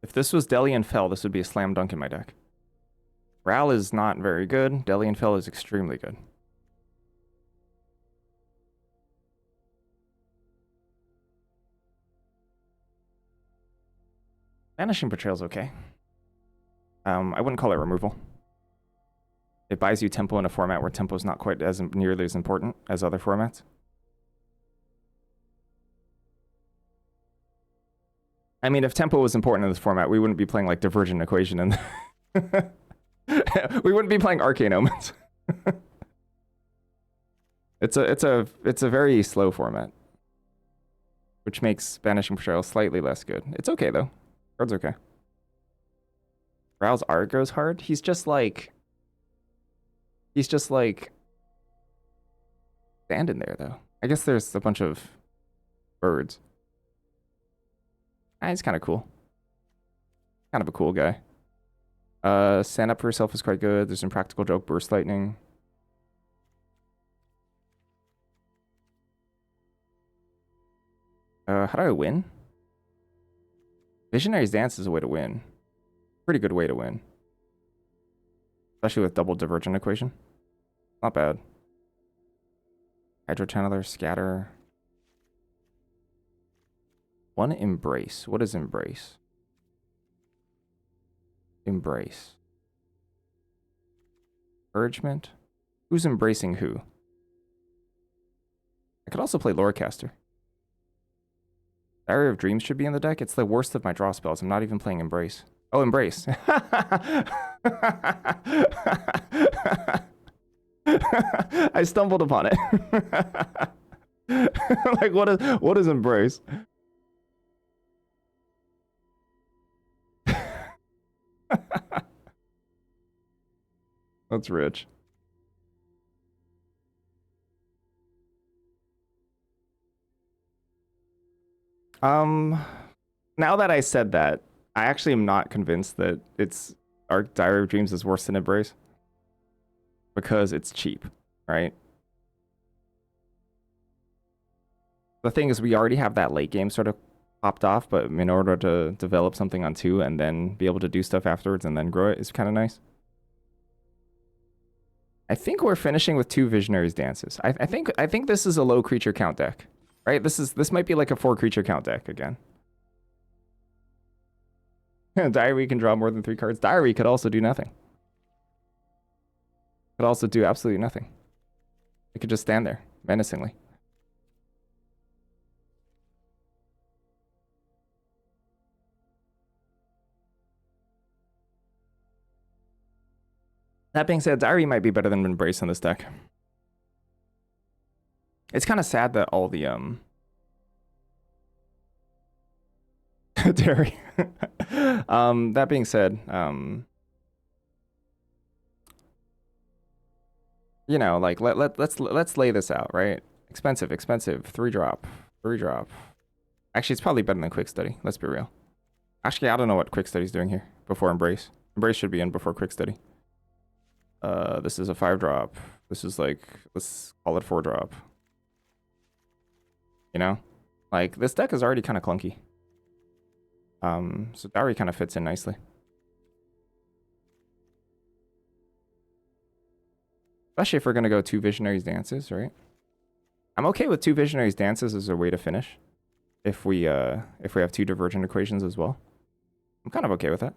If this was Delian Fell, this would be a slam dunk in my deck. Ral is not very good. Delian Fell is extremely good. Vanishing Betrayal's okay. I wouldn't call it removal. It buys you tempo in a format where tempo is not quite as nearly as important as other formats. I mean, if tempo was important in this format, we wouldn't be playing like Divergent Equation and we wouldn't be playing Arcane Omens. It's a very slow format, which makes Vanishing Betrayal slightly less good. It's okay though. Card's okay. Ral's art goes hard. He's just like standing there though. I guess there's a bunch of birds. He's kind of cool. Kind of a cool guy. Stand Up For Yourself is quite good. There's Impractical Joke, Burst Lightning. How do I win? Visionary's Dance is a way to win. Pretty good way to win. Especially with double Divergent Equation. Not bad. Hydro Channeler, Scatter. One Embrace. What is Embrace? Embrace. Encouragement? Who's embracing who? I could also play Lorecaster. Diary of Dreams should be in the deck. It's the worst of my draw spells. I'm not even playing Embrace. Oh, Embrace. I stumbled upon it. Like, what is Embrace? That's rich. Now that I said that, I actually am not convinced that our Diary of Dreams is worse than Embrace. Because it's cheap, right? The thing is, we already have that late game sort of popped off, but in order to develop something on 2 and then be able to do stuff afterwards and then grow it is kind of nice. I think we're finishing with 2 Visionaries Dances. I think this is a low creature count deck, right? This might be like a 4 creature count deck again. Diary can draw more than 3 cards. Diary could also do nothing. Could also do absolutely nothing. It could just stand there menacingly. That being said, Diary might be better than Embrace on this deck. It's kind of sad that all the Diary. That being said, You know, like let's lay this out, right? Expensive, expensive. 3-drop, 3-drop. Actually, it's probably better than quick study. Let's be real. Actually, I don't know what quick study's doing here before embrace. Embrace should be in before quick study. This is a 5-drop. This is like, let's call it 4-drop. You know, like this deck is already kind of clunky. So Dowry kind of fits in nicely. Especially if we're gonna go 2 Visionaries Dances, right? I'm okay with 2 Visionaries Dances as a way to finish. If we have 2 Divergent Equations as well. I'm kind of okay with that.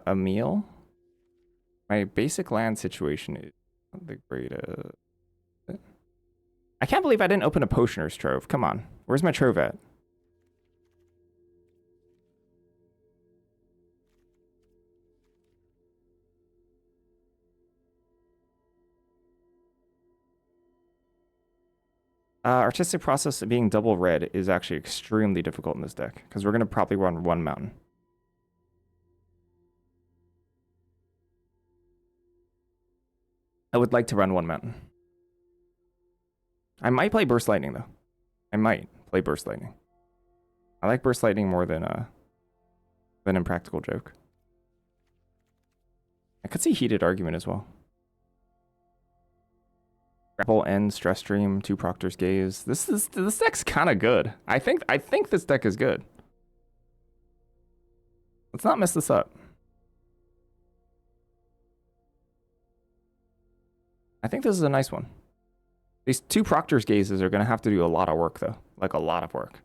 A meal. My basic land situation is not the greatest. I can't believe I didn't open a Potioner's Trove. Come on. Where's my Trove at? Artistic Process being double red is actually extremely difficult in this deck, because we're going to probably run 1 mountain. I would like to run 1 mountain. I might play Burst Lightning, though. I might play Burst Lightning. I like Burst Lightning more than Impractical Joke. I could see Heated Argument as well. Grapple End, Stress Stream, 2 Proctor's Gaze. This deck's kind of good. I think this deck is good. Let's not mess this up. I think this is a nice one. These 2 Proctor's Gazes are going to have to do a lot of work, though. Like, a lot of work.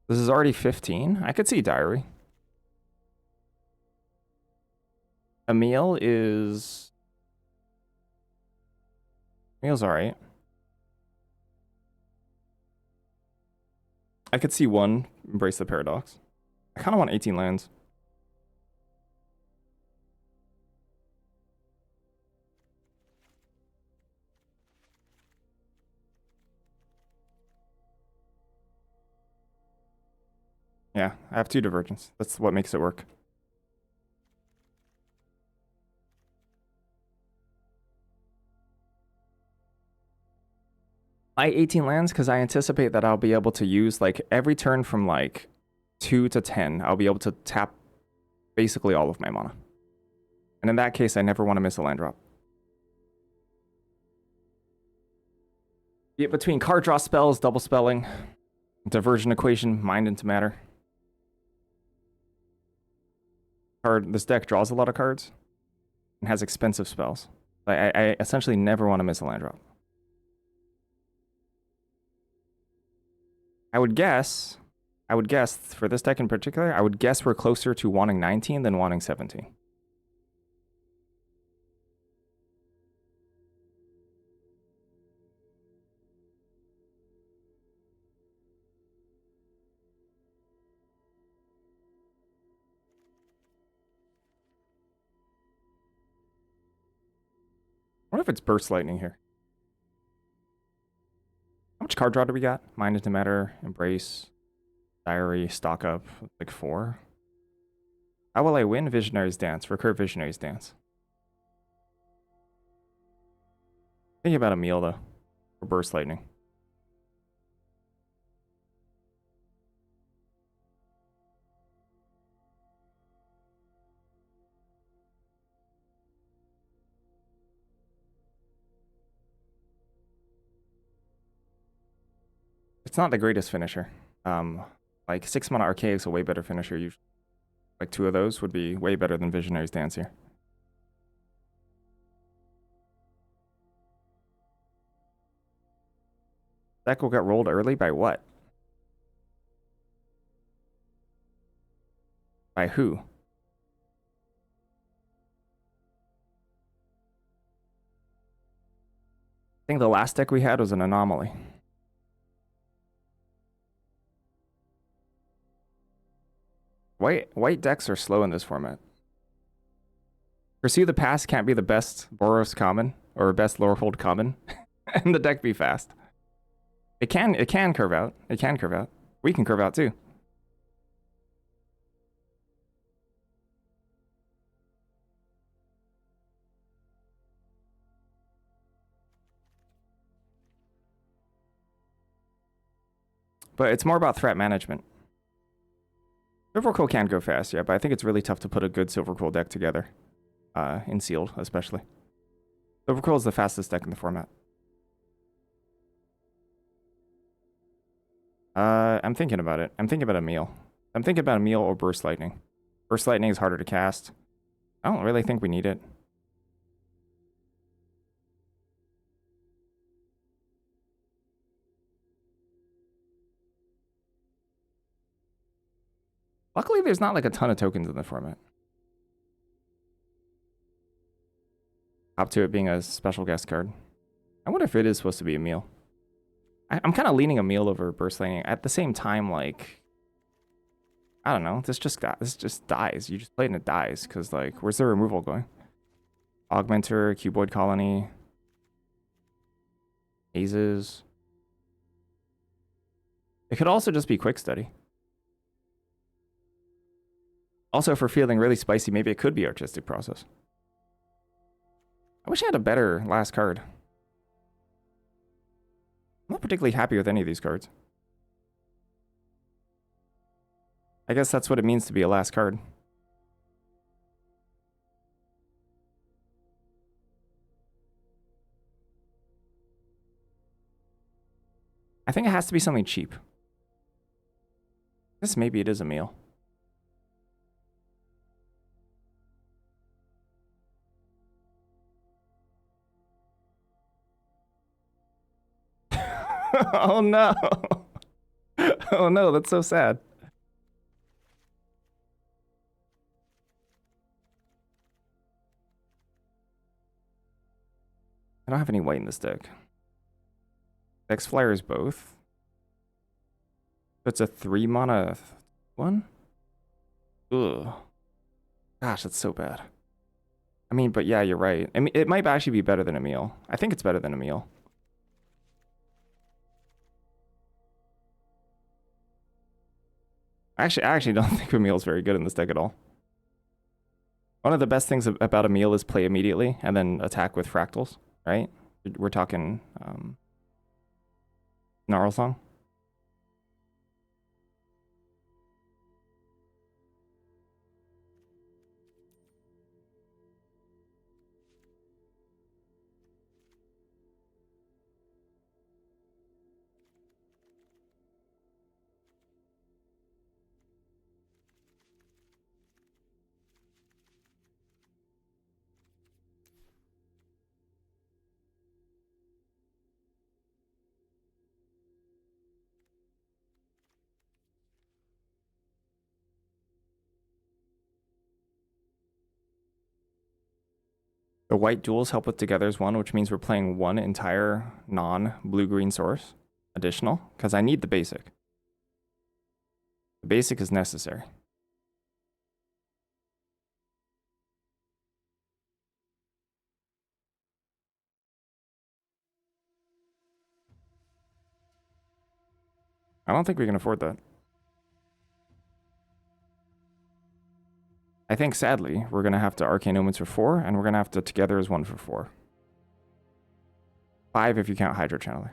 This is already 15. I could see Diary. Emil is... Emil's alright. I could see 1 Embrace the Paradox. I kind of want 18 lands. Yeah, I have 2 Divergence. That's what makes it work. I 18 lands because I anticipate that I'll be able to use, like, every turn from, like, 2 to 10, I'll be able to tap basically all of my mana. And in that case, I never want to miss a land drop. Be it between card draw spells, double spelling, Divergent Equation, Mind into Matter. This deck draws a lot of cards and has expensive spells. I essentially never want to miss a land drop. I would guess for this deck in particular, I would guess we're closer to wanting 19 than wanting 17. What if it's Burst Lightning here? How much card draw do we got? Mind into Matter, Embrace, Diary, Stock Up, like 4. How will I win? Visionary's Dance, Recurve Visionary's Dance. Thinking about Emil though, or Burst Lightning. It's not the greatest finisher. Like 6 mana Archaic's a way better finisher usually. Like 2 of those would be way better than Visionary's Dance here. Deck will get rolled early by what? By who? I think the last deck we had was an anomaly. White decks are slow in this format. Pursue the Past can't be the best Boros common or best Lorehold common, and the deck be fast. It can curve out. It can curve out. We can curve out too. But it's more about threat management. Silver Quill can go fast, yeah, but I think it's really tough to put a good Silver Quill deck together. In sealed, especially. Silver Quill is the fastest deck in the format. I'm thinking about it. I'm thinking about Emil. I'm thinking about Emil or Burst Lightning. Burst Lightning is harder to cast. I don't really think we need it. Luckily, there's not like a ton of tokens in the format. Up to it being a special guest card. I wonder if it is supposed to be Emil. I'm kind of leaning Emil over Burst Lightning. At the same time, like, I don't know. This just dies. You just play it and it dies. Because, like, where's the removal going? Augmenter, Cuboid Colony, Hazes. It could also just be Quick Study. Also, for feeling really spicy, maybe it could be Artistic Process. I wish I had a better last card. I'm not particularly happy with any of these cards. I guess that's what it means to be a last card. I think it has to be something cheap. This maybe it is a meal. Oh no. Oh no, that's so sad. I don't have any white in this deck. X Flyers both. It's a 3 mana one? Ugh. Gosh, that's so bad. I mean, but yeah, you're right. I mean, it might actually be better than Emil. I think it's better than Emil. I actually don't think Emil's very good in this deck at all. One of the best things about Emil is play immediately and then attack with fractals, right? We're talking Gnarl Song. The white duals help with Together's one, which means we're playing one entire non-blue-green source additional, because I need the basic. The basic is necessary. I don't think we can afford that. I think, sadly, we're going to have to Arcane Omens for 4, and we're going to have to Together as 1 for 4. 5 if you count Hydro Channeler.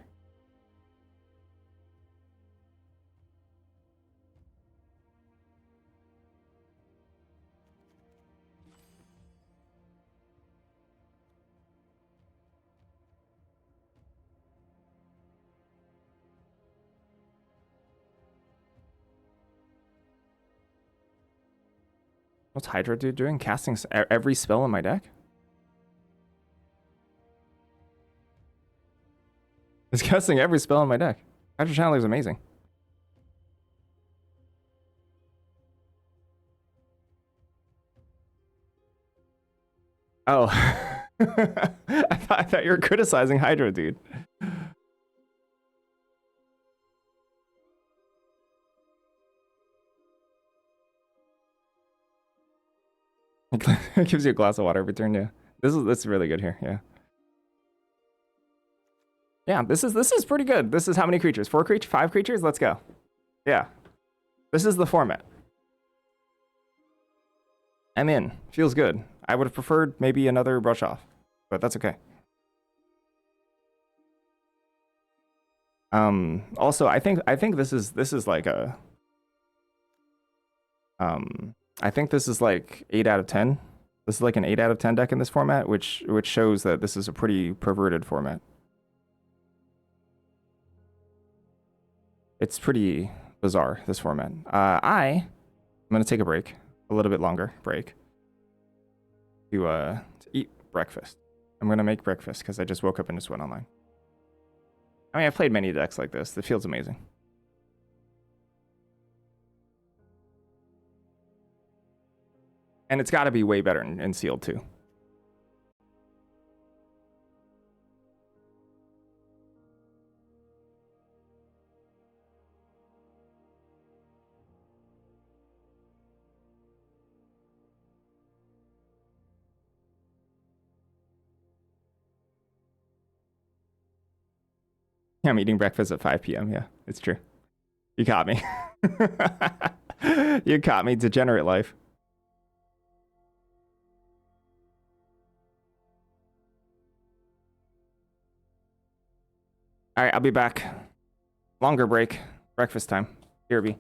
What's Hydro Dude doing? Casting every spell in my deck? It's casting every spell in my deck. Hydro Channeler is amazing. Oh. I thought you were criticizing Hydro Dude. It gives you a glass of water every turn, yeah. This is really good here, yeah. Yeah, this is pretty good. This is how many creatures? 4 creatures? 5 creatures? Let's go. Yeah. This is the format. I'm in. Feels good. I would have preferred maybe another brush off, but that's okay. Also, I think this is like a I think this is like 8 out of 10. This is like an 8 out of 10 deck in this format, which shows that this is a pretty perverted format. It's pretty bizarre, this format. I'm gonna take a break, a little bit longer break, to eat breakfast. I'm gonna make breakfast because I just woke up and just went online. I mean, I've played many decks like this. It feels amazing. And it's got to be way better in sealed too. Yeah, I'm eating breakfast at 5 p.m. Yeah, it's true. You caught me. You caught me, degenerate life. All right, I'll be back. Longer break. Breakfast time. Here be.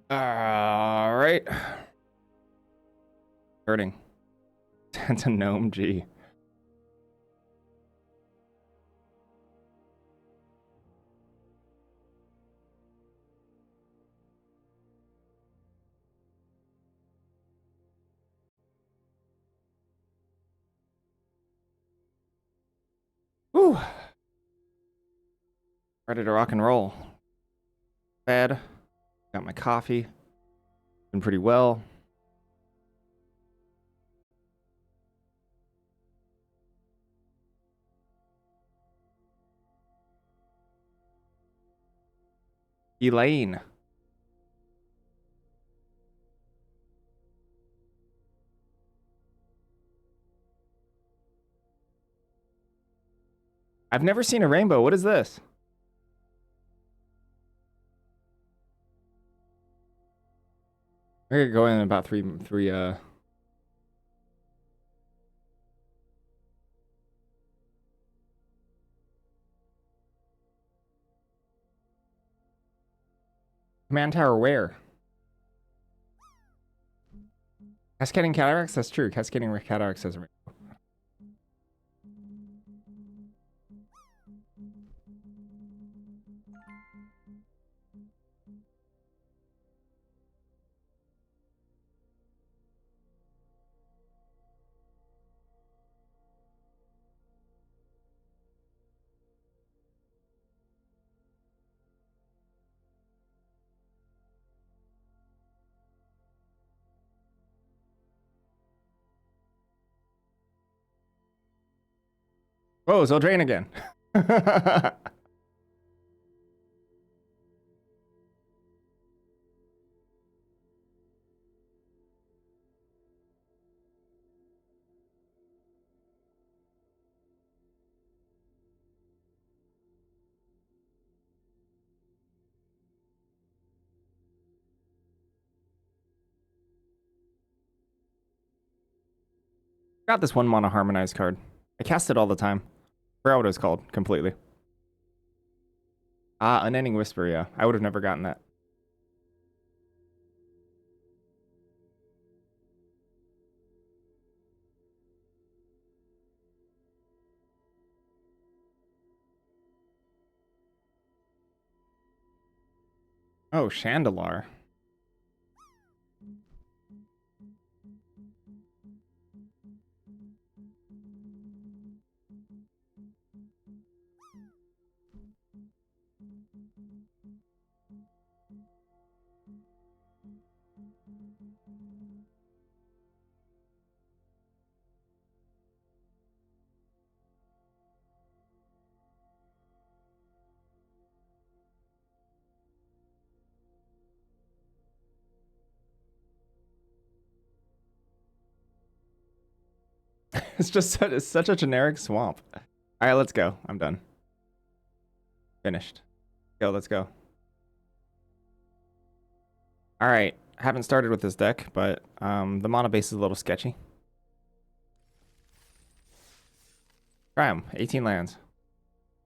All right. Hurting. That's a gnome G. Whew. Ready to rock and roll. Bed. Got my coffee. Been pretty well. Elaine. I've never seen a rainbow. What is this? We're gonna go in about three command tower where? Cascading cataracts? That's true. Cascading cataracts has a rainbow. Whoa, Zoldrain again. Got this one mono harmonized card. I cast it all the time. Forgot what it was called completely. Ah, Unending Whisper, yeah. I would have never gotten that. Oh, Chandelar. It's such a generic swamp. All right, let's go. I'm done. Finished. Go, let's go. All right. I haven't started with this deck, but the mono base is a little sketchy. Try 'em. 18 lands.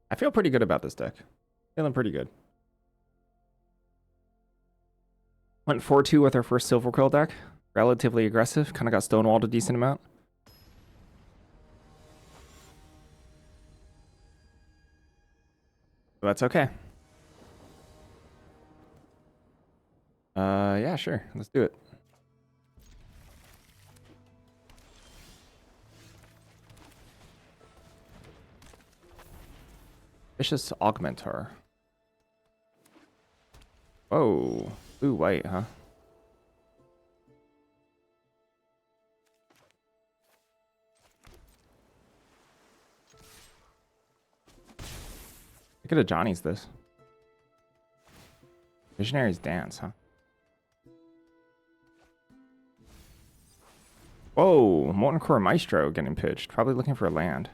I feel pretty good about this deck. Feeling pretty good. Went 4-2 with our first Silver Quill deck. Relatively aggressive. Kind of got stonewalled a decent amount. But that's okay. Yeah, sure. Let's do it. Vicious Augmentar. Whoa. Blue white, huh? I could have Johnny's this. Visionaries dance, huh? Whoa, Molten Core Maestro getting pitched. Probably looking for a land.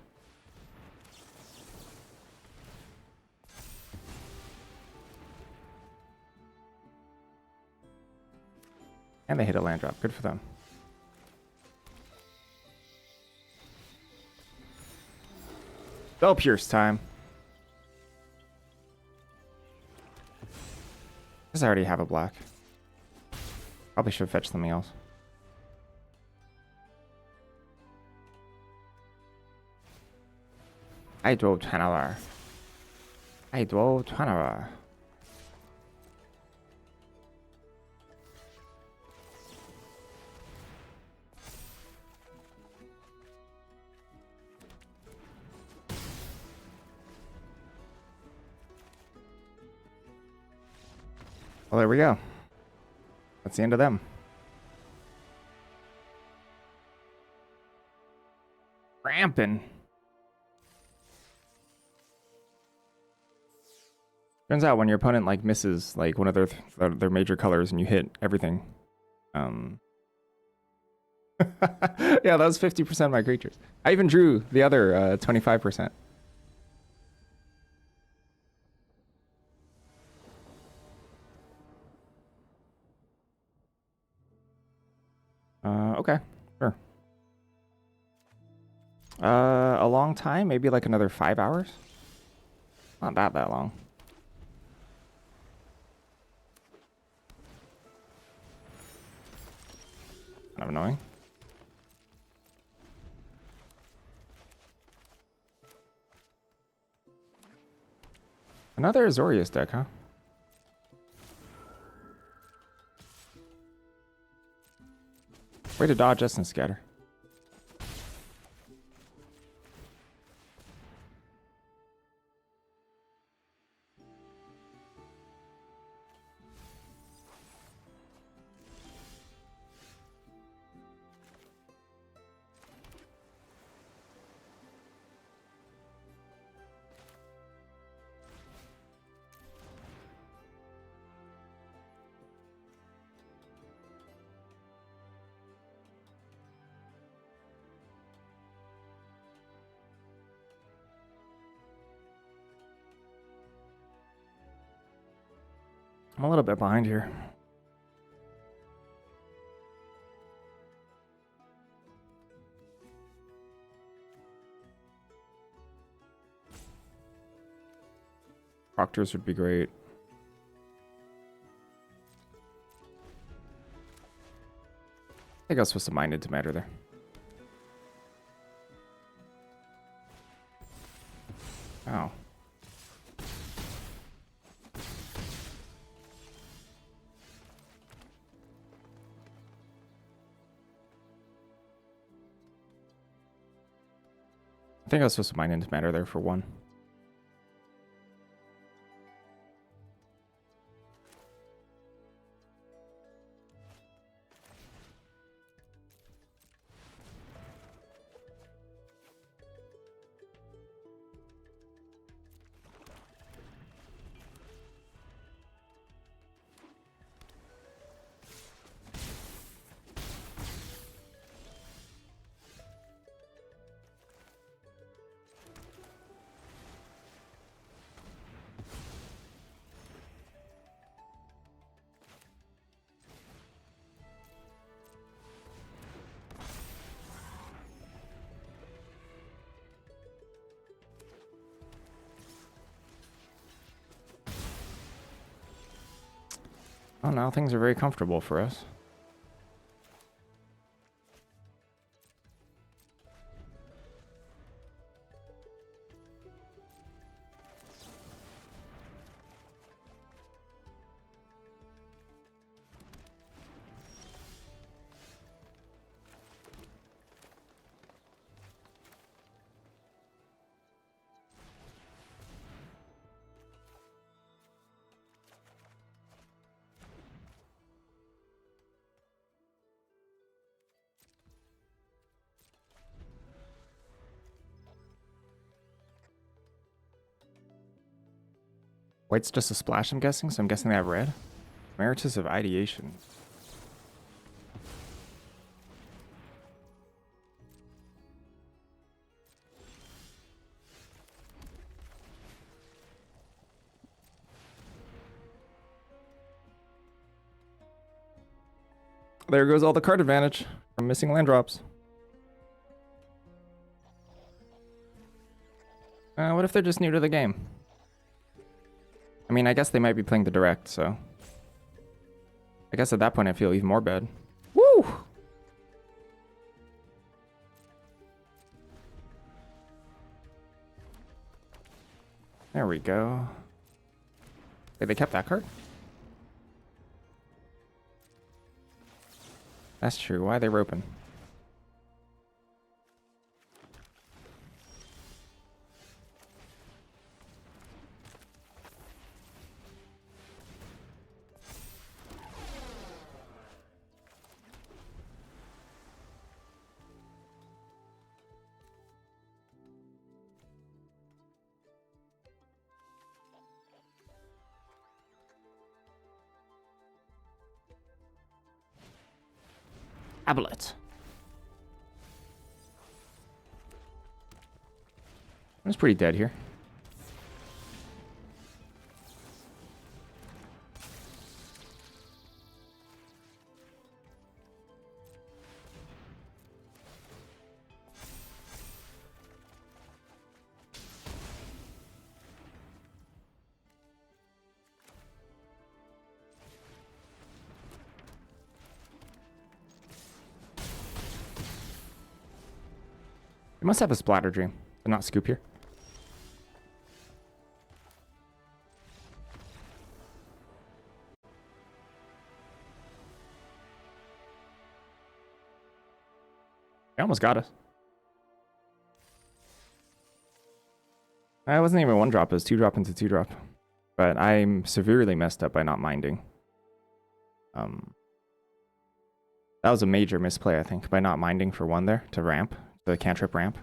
And they hit a land drop. Good for them. Spell Pierce time. Because I already have a black. Probably should fetch something else. Hydro Tanavar. Hydro Tanavar. Well, there we go. That's the end of them. Ramping. Turns out when your opponent like misses like one of their major colors and you hit everything. Yeah, that was 50% of my creatures. I even drew the other 25%. Okay, sure. A long time, maybe like another 5 hours. Not that long. Kind of annoying. Another Azorius deck, huh? Way to dodge us and scatter. I'm a little bit behind here. Proctors would be great. I think I was supposed to mine into matter there. Oh. I think I was supposed to mine into matter there for 1. Oh, now things are very comfortable for us. White's just a splash, I'm guessing, so I'm guessing they have red. Emeritus of Ideation. There goes all the card advantage from missing land drops. What if they're just new to the game? I mean, I guess they might be playing the direct, so... I guess at that point I feel even more bad. Woo! There we go. Wait, they kept that card? That's true. Why are they roping? Tablet. I'm pretty dead here. You must have a splatter dream, but not scoop here. They almost got us. It wasn't even one drop, it was 2-drop into 2-drop. But I'm severely messed up by not minding. That was a major misplay, I think, by not minding for one there to ramp, the cantrip ramp.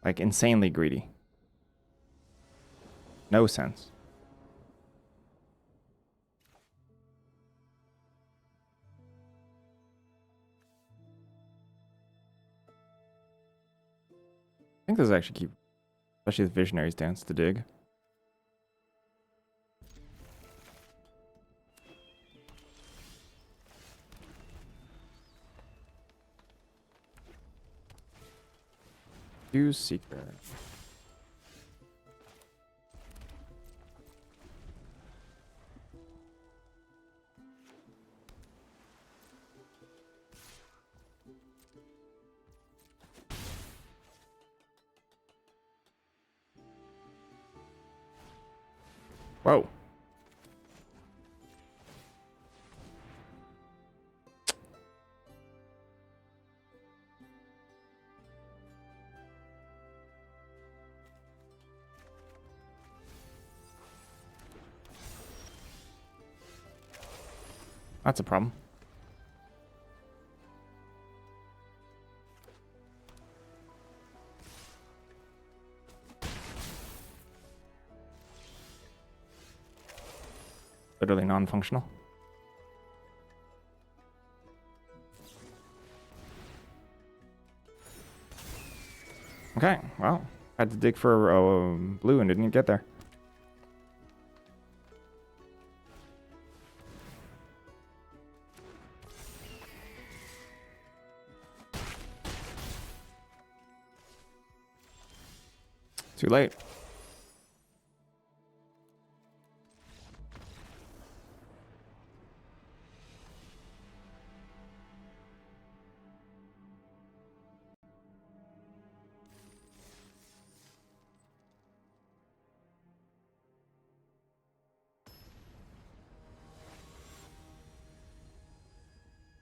Like, insanely greedy. No sense. I think this is actually keep, especially the Visionary's Dance to dig. Use Seeker. Whoa. That's a problem. Literally non-functional. Okay, well, had to dig for blue and didn't get there. Too late.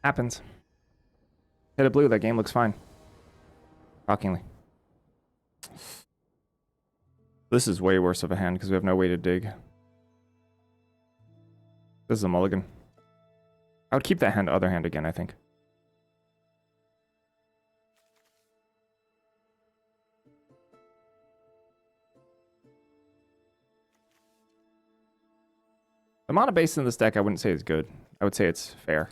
Happens. Hit a blue, that game looks fine. Shockingly. This is way worse of a hand because we have no way to dig. This is a mulligan. I would keep that hand, other hand again, I think. mana base in this deck I wouldn't say is good. I would say it's fair.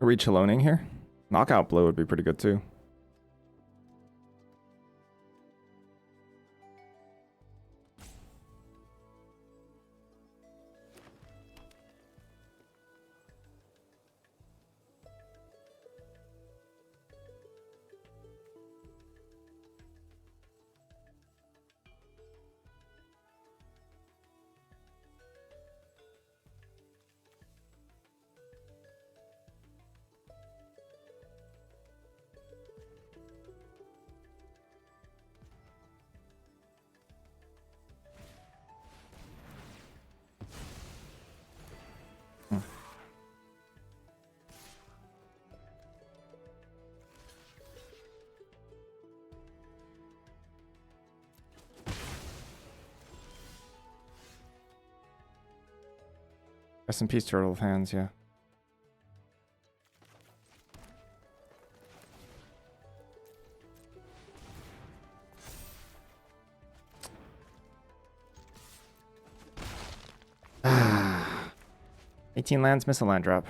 Reach aloning here. Knockout blow would be pretty good too. Rest in peace, Turtle of Hands, yeah. Ah. 18 lands, miss a land drop.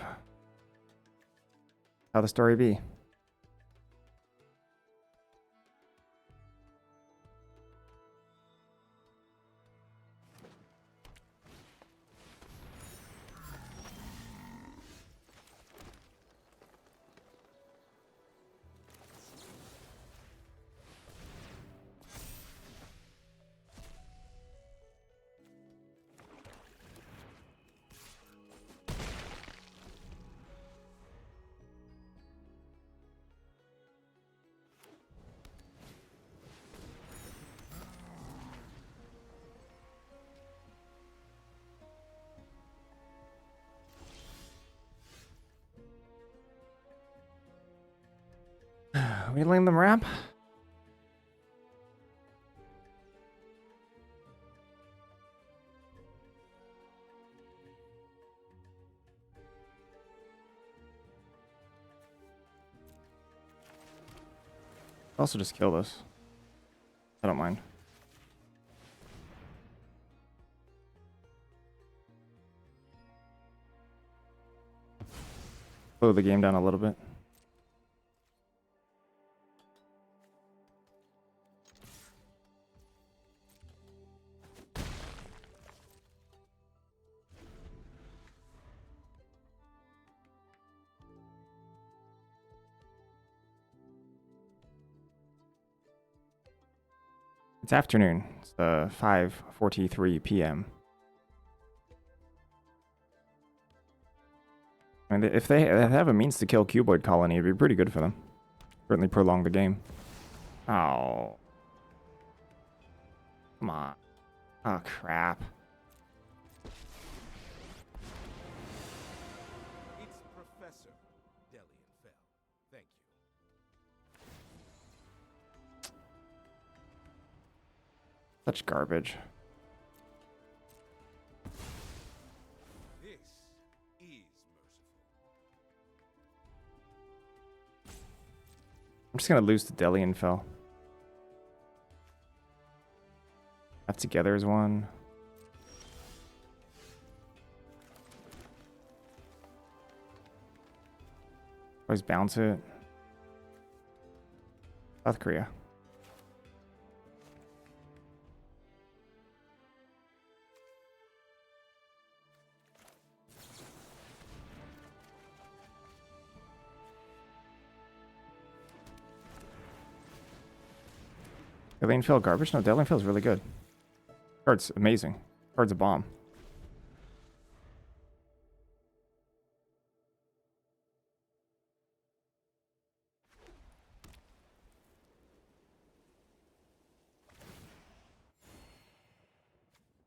How the story be? Are we letting them ramp? Also just kill this. I don't mind. Slow the game down a little bit. It's afternoon. It's 5:43 p.m. And if they have a means to kill Cuboid Colony, it'd be pretty good for them. Certainly prolong the game. Oh. Come on. Oh, crap. It's Professor Delian Fell. Thank you. Such garbage. This is merciful. I'm just gonna lose to Delian Fell. That together is one. Always bounce it. South Korea. Delian Fell garbage? No, Delian Fell is really good. Card's amazing. Card's a bomb.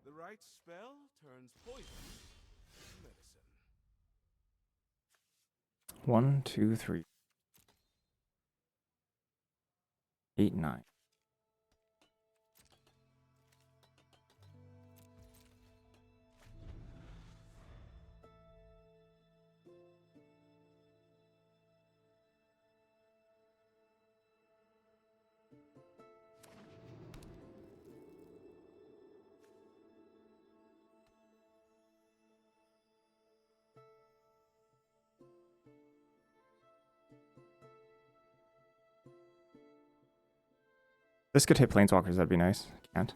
The right spell turns poison to medicine. 1, 2, 3. 8, 9. This could hit Planeswalkers, that'd be nice. Can't.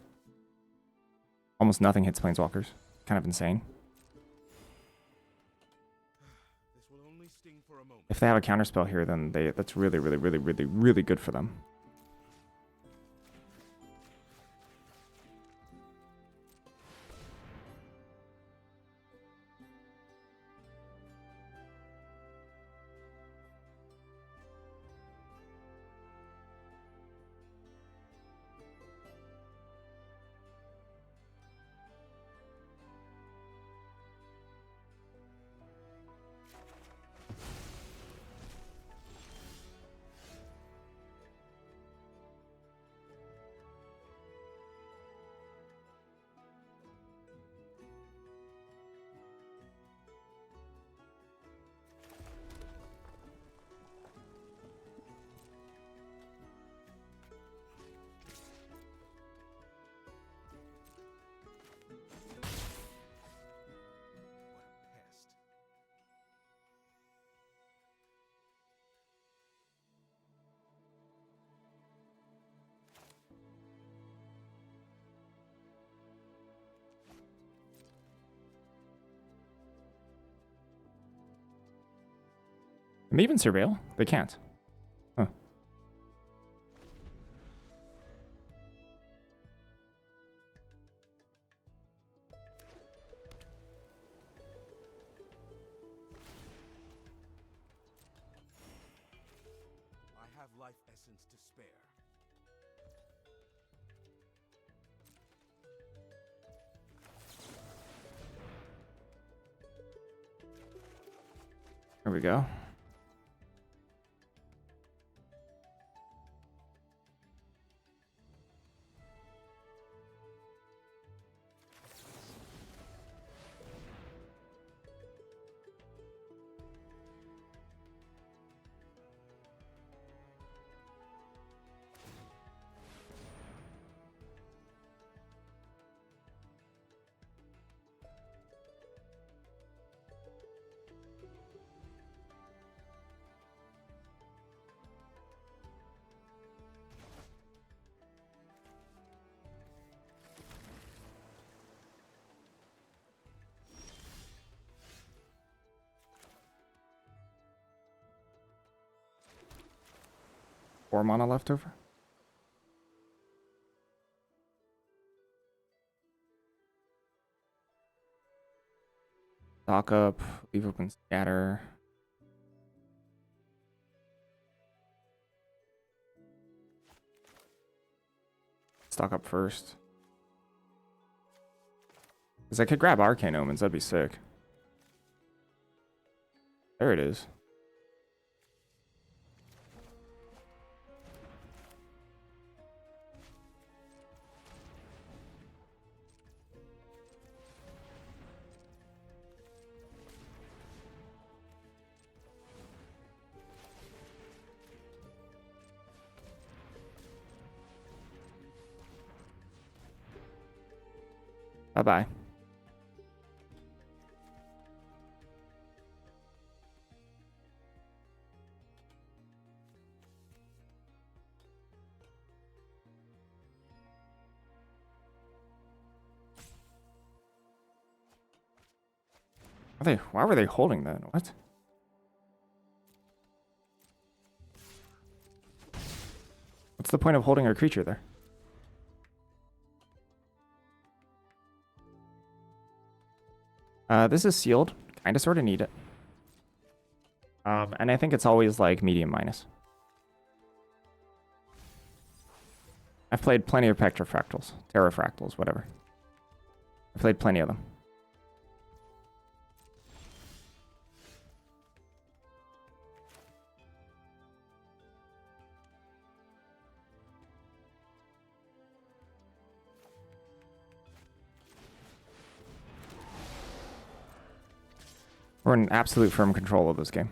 Almost nothing hits Planeswalkers. Kind of insane. This will only sting for a moment. If they have a counterspell here, then that's really, really, really, really, really good for them. What a pest. Can they even surveil? They can't. Huh. I have life essence to spare. There we go. Four mana left over. Stock up, leave open scatter. Stock up first. Because I could grab Arcane Omens, that'd be sick. There it is. Bye-bye. Why were they holding that? What? What's the point of holding a creature there? This is sealed. Kinda sorta need it. And I think it's always like medium minus. I've played plenty of Petrofractals, Terrafractals, whatever. I've played plenty of them. We're in absolute firm control of this game.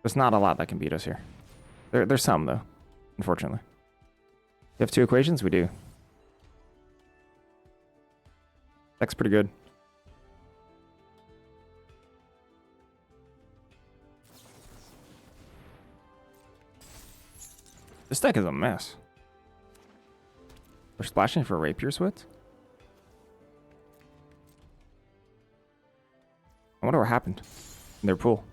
There's not a lot that can beat us here. There's some, though, unfortunately. You have 2 equations? We do. Deck's pretty good. This deck is a mess. We're splashing for Rapier Switch? I wonder what happened in their pool.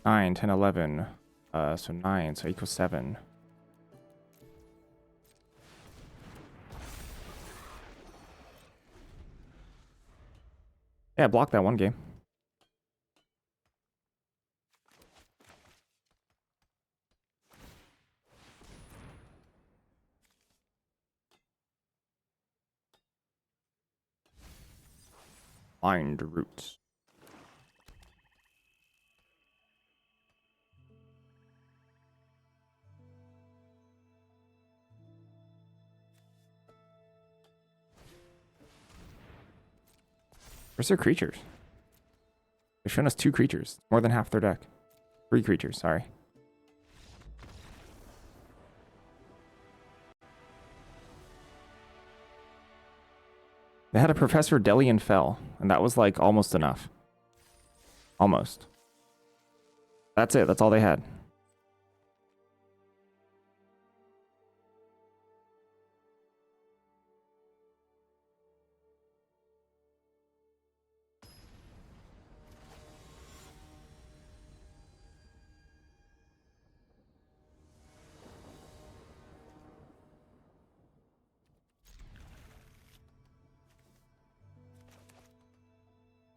Nine, 10, 11. So 9, so equals 7. Yeah, block that one game. Mind roots. Where's their creatures? They've shown us 2 creatures. More than half their deck. 3 creatures, sorry. They had a Professor Delian Fell, and that was like almost enough. Almost. That's it, that's all they had.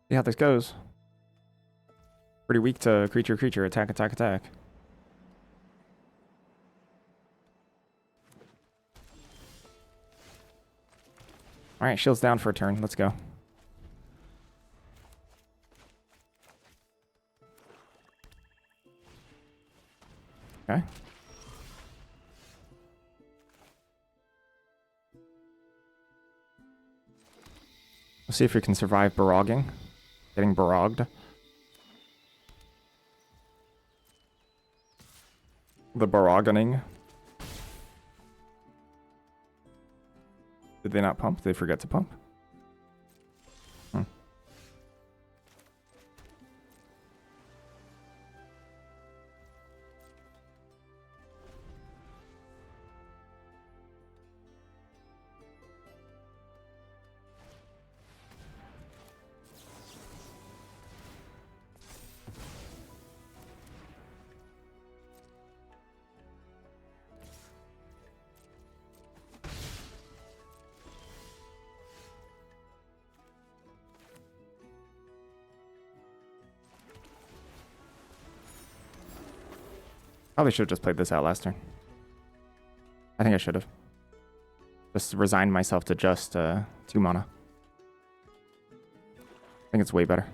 See how this goes. Pretty weak to creature, creature, attack, attack, attack. Alright, shield's down for a turn. Let's go. Okay. Let's see if we can survive barogging. Getting barogged. The baroggening. Did they not pump? Did they forget to pump? Probably should have just played this out last turn. I think I should have. Just resigned myself to just 2 mana. I think it's way better.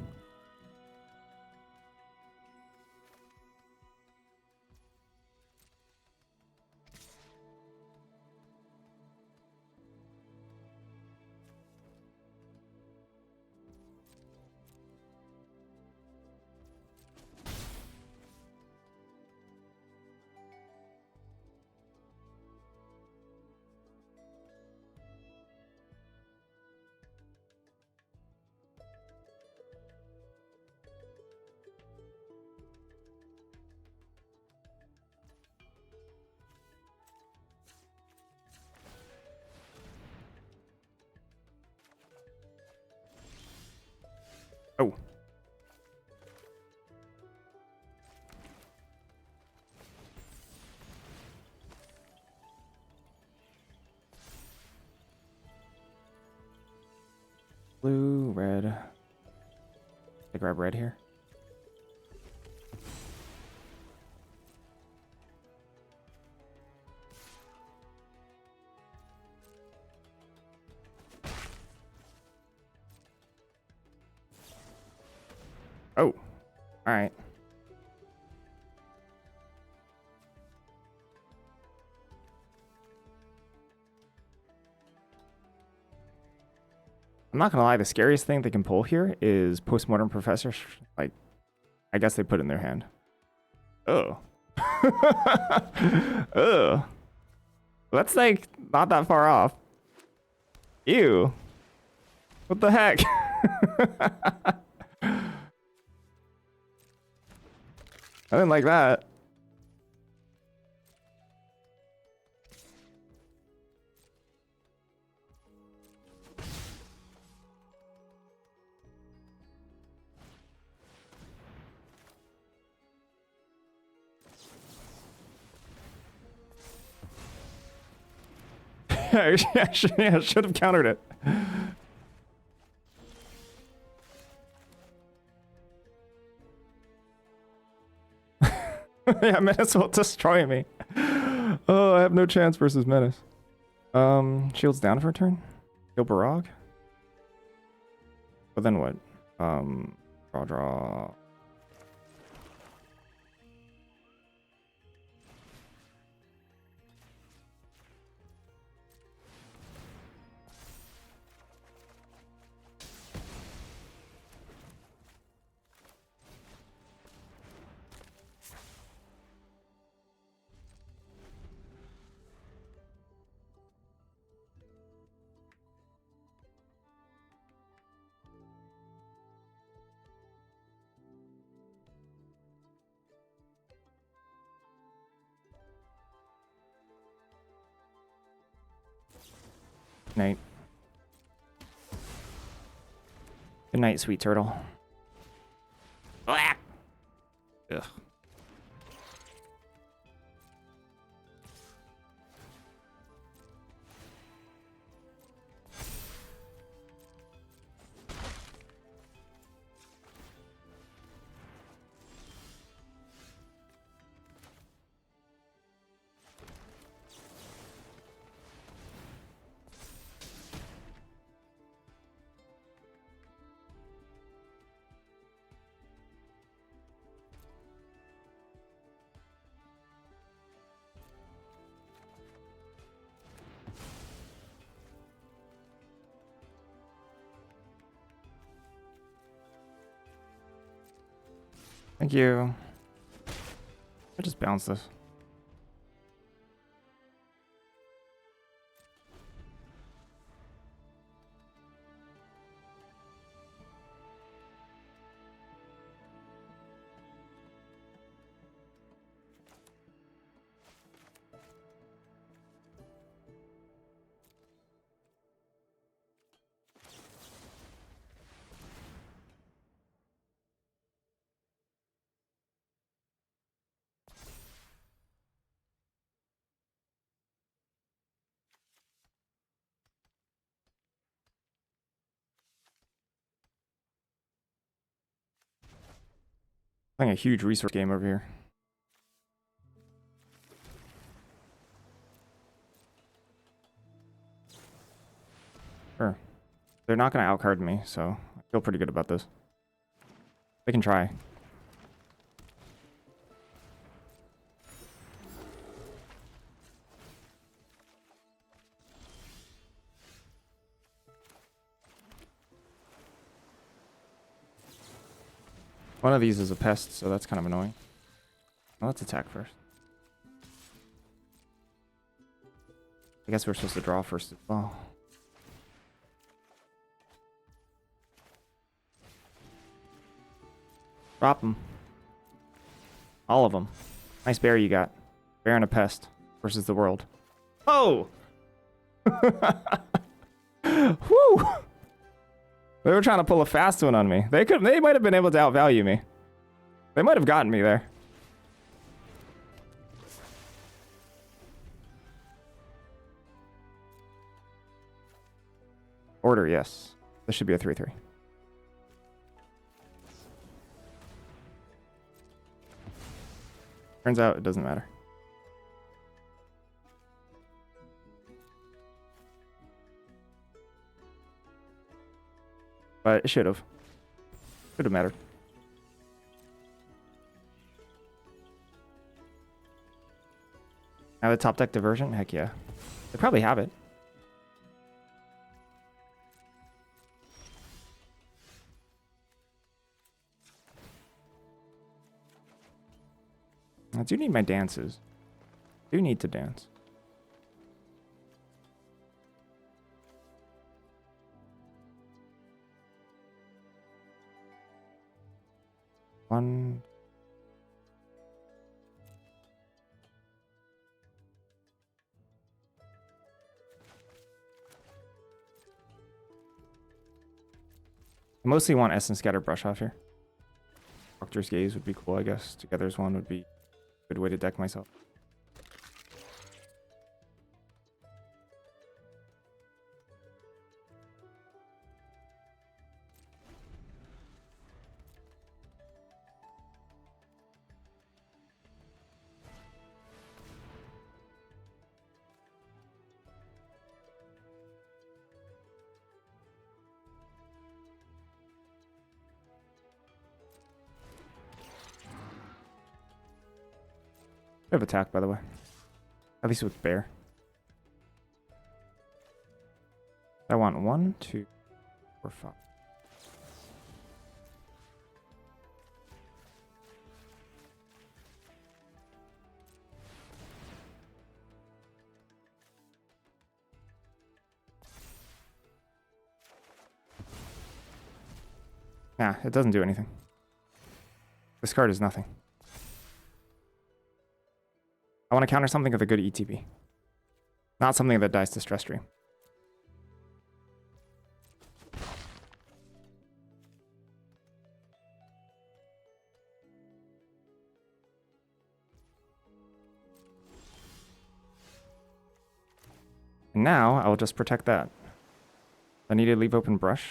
red. I grab red here. Oh, all right. I'm not gonna lie, the scariest thing they can pull here is Postmodern Professor. Like, I guess they put it in their hand. Oh. Ugh. That's like not that far off. Ew. What the heck? I didn't like that. I should have countered it. Yeah, Menace will destroy me. Oh, I have no chance versus Menace. Shields down for a turn. Kill Barag. But then what? Draw. Night. Good night, sweet turtle. Ugh. Thank you. I just bounce this. Playing a huge resource game over here. Sure. They're not going to outcard me, so I feel pretty good about this. They can try. One of these is a pest, so that's kind of annoying. Well, let's attack first. I guess we're supposed to draw first as well. Drop them. All of them. Nice bear you got. Bear and a pest versus the world. Oh! Whew! They were trying to pull a fast one on me. They might have been able to outvalue me. They might have gotten me there. Order, yes. This should be a 3-3. Turns out it doesn't matter. But it should have. Should have mattered. Now the top deck diversion? Heck yeah. They probably have it. I do need my dances. I do need to dance. One. I mostly want Essence Scatter Brush off here. Doctor's Gaze would be cool, I guess. Together as one would be a good way to deck myself. Bit of attack, by the way. At least with Bear. I want 1, 2, 4, 5. Nah, it doesn't do anything. This card is nothing. I want to counter something with a good ETB. Not something that dies to Stress Stream. And now I will just protect that. I need to leave open brush.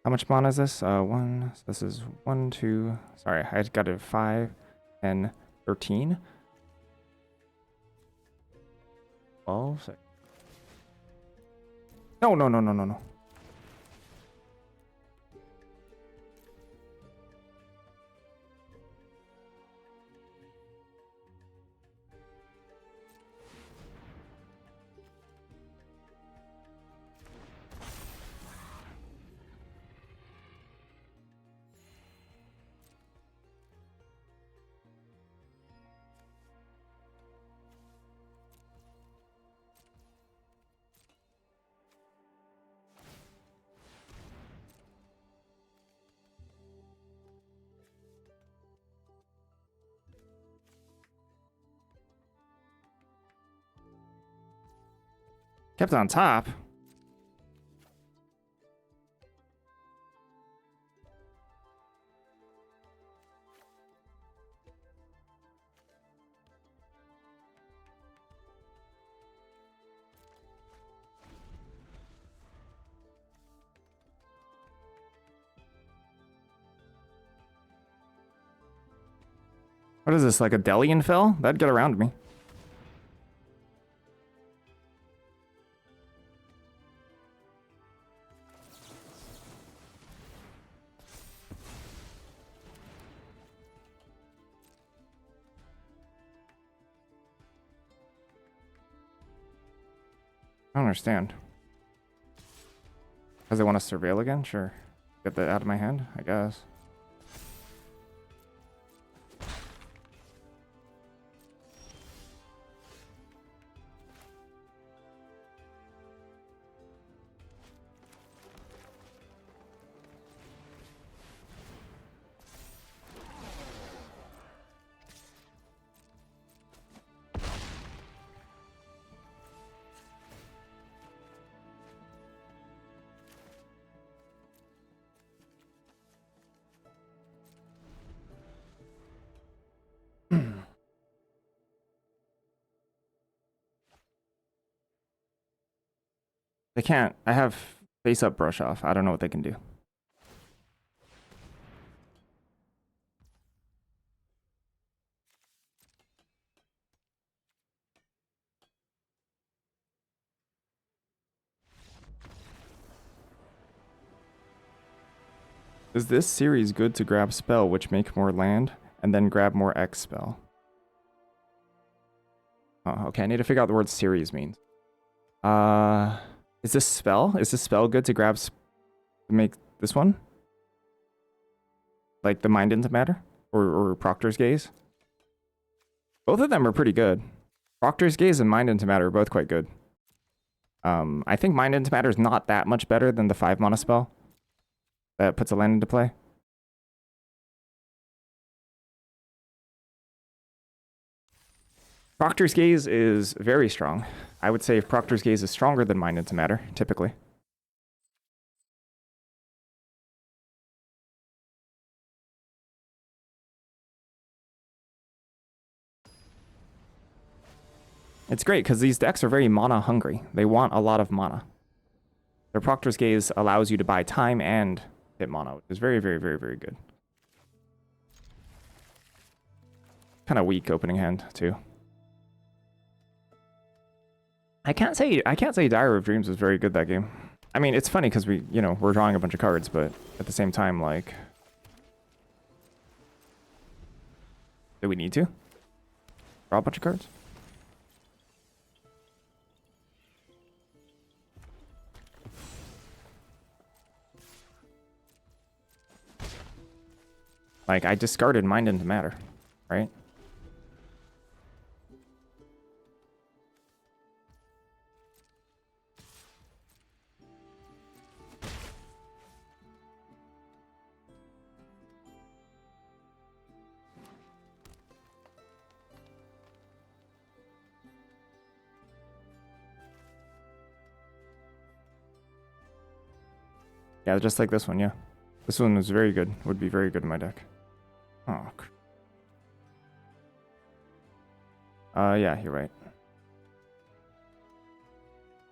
How much mana is this? One. So this is 1, 2. Sorry, I got it 5, 10, 13. 12. Sorry. No, no, no, no, no, no. Kept on top. What is this, like a Delian fell? That'd get around me. I don't understand. Because they want to surveil again? Sure. Get that out of my hand, I guess. They can't. I have face up brush off. I don't know what they can do. Is this series good to grab spell, which make more land, and then grab more X spell? Oh, okay, I need to figure out the word series means. Is this spell? Is this spell good to grab to make this one? Like the Mind into Matter? Or Proctor's Gaze? Both of them are pretty good. Proctor's Gaze and Mind into Matter are both quite good. I think Mind into Matter is not that much better than the 5 mana spell that puts a land into play. Proctor's Gaze is very strong. I would say if Proctor's Gaze is stronger than Mind into Matter, typically. It's great because these decks are very mana hungry. They want a lot of mana. Their Proctor's Gaze allows you to buy time and hit mana, which is very, very, very, very good. Kind of weak opening hand too. I can't say Diary of Dreams was very good that game. I mean, it's funny because we're drawing a bunch of cards, but at the same time, like, do we need to draw a bunch of cards? Like, I discarded Mind into Matter, right? Yeah, just like this one, yeah. This one is very good. Would be very good in my deck. Oh. Yeah, you're right.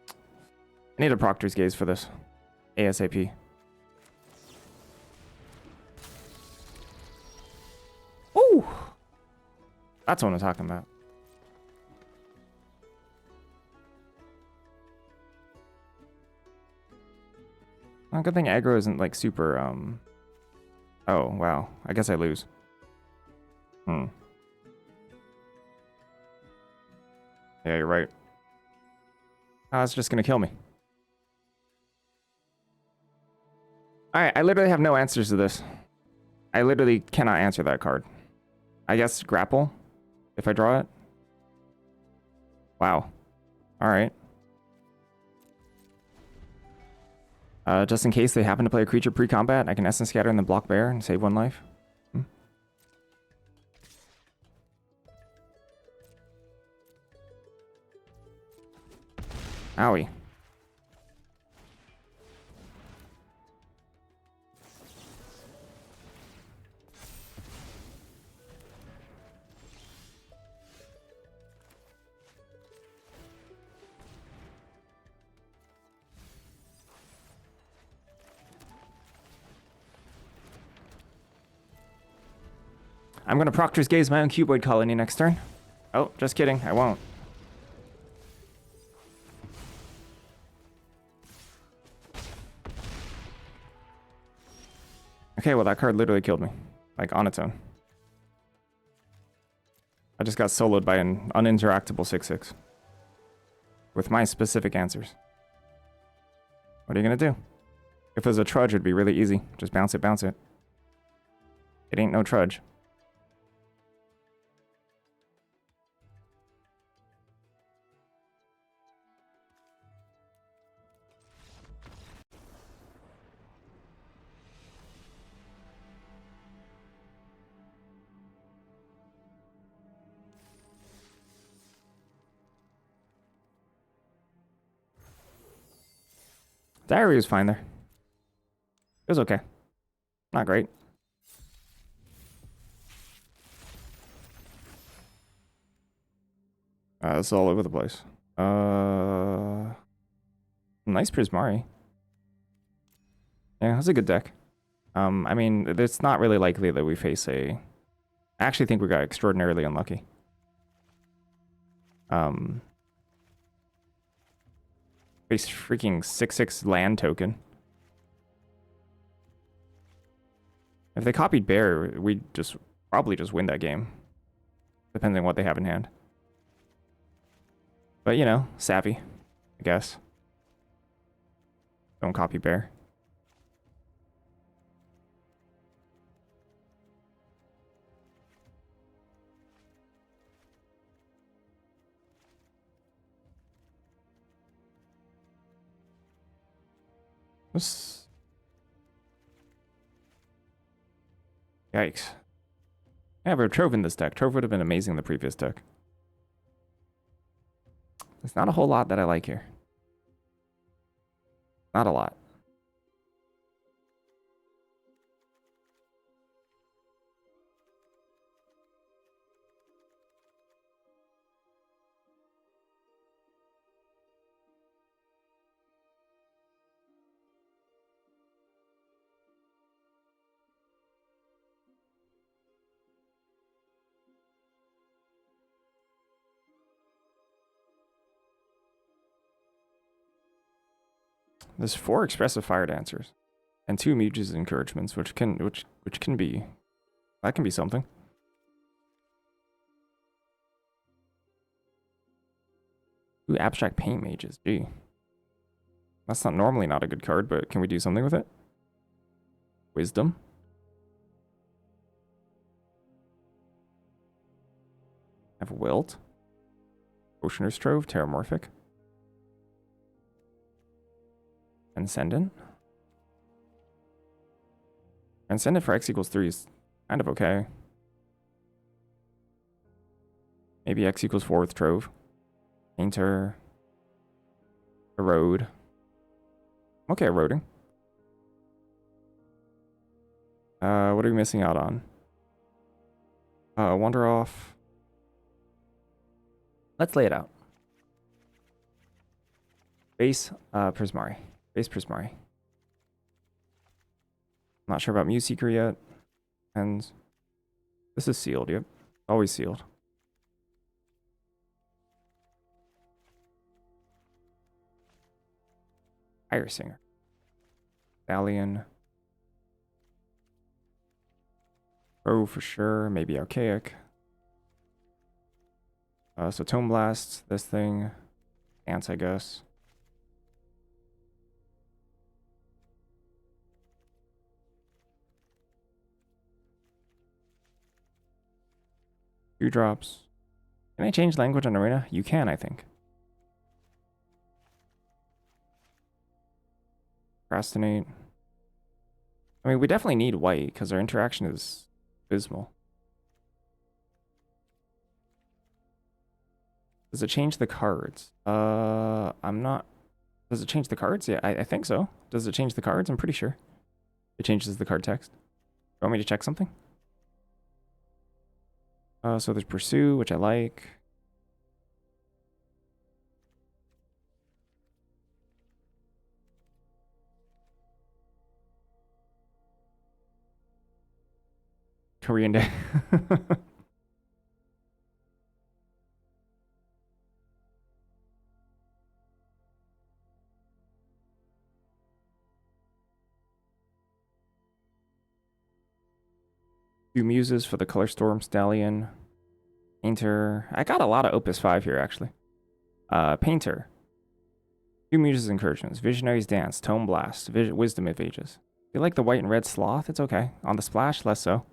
I need a Proctor's Gaze for this. ASAP. Ooh! That's what I'm talking about. Well, good thing aggro isn't like super, Oh, wow. I guess I lose. Yeah, you're right. Oh, it's just gonna kill me. Alright, I literally have no answers to this. I literally cannot answer that card. I guess grapple, if I draw it. Wow. Alright. Just in case they happen to play a creature pre-combat, I can Essence Scatter and then block Bear and save 1 life. Owie. I'm gonna Proctor's Gaze my own Cuboid Colony next turn. Oh, just kidding. I won't. Okay, well that card literally killed me. Like, on its own. I just got soloed by an uninteractable 6/6. With my specific answers. What are you gonna do? If it was a Trudge, it'd be really easy. Just bounce it, bounce it. It ain't no Trudge. Diary was fine there. It was okay. Not great. It's all over the place. Nice Prismari. Yeah, that's a good deck. I mean, it's not really likely that we face a... I actually think we got extraordinarily unlucky. Face freaking 6/6 land token. If they copied Bear, we'd just probably just win that game, depending on what they have in hand. But, you know, savvy, I guess. Don't copy Bear. This... Yikes. Yeah, but Trove in this deck. Trove would have been amazing in the previous deck. There's not a whole lot that I like here. Not a lot. There's 4 expressive fire dancers and 2 Muge's encouragements, which can be, that can be something. Ooh, abstract paint mages. Gee, that's not normally not a good card, but can we do something with it? Wisdom. Have Wilt. Oceaner's Trove. Terramorphic. Transcendent. Transcendent for X equals 3 is kind of okay. Maybe X equals 4 with Trove. Painter. Erode. Okay, eroding. What are we missing out on? Wander off. Let's lay it out. Base Prismari. Base Prismari. Not sure about Muse Seeker yet. And this is sealed, yep. Always sealed. Fire Singer. Stallion. Oh, for sure. Maybe Archaic. So Tome Blast, this thing. Ants, I guess. Drops. Can I change language on Arena? You can, I think. Procrastinate. I mean, we definitely need white because our interaction is abysmal. Does it change the cards? I'm not... Does it change the cards? Yeah, I think so. Does it change the cards? I'm pretty sure. It changes the card text. You want me to check something? So there's Pursue, which I like. Korean Day. Two Muses for the Color Storm Stallion. Painter. I got a lot of Opus 5 here, actually. Painter. Two Muses Encouragements. Visionary's Dance. Tome Blast. Wisdom of Ages. You like the white and red Sloth? It's okay. On the splash, less so.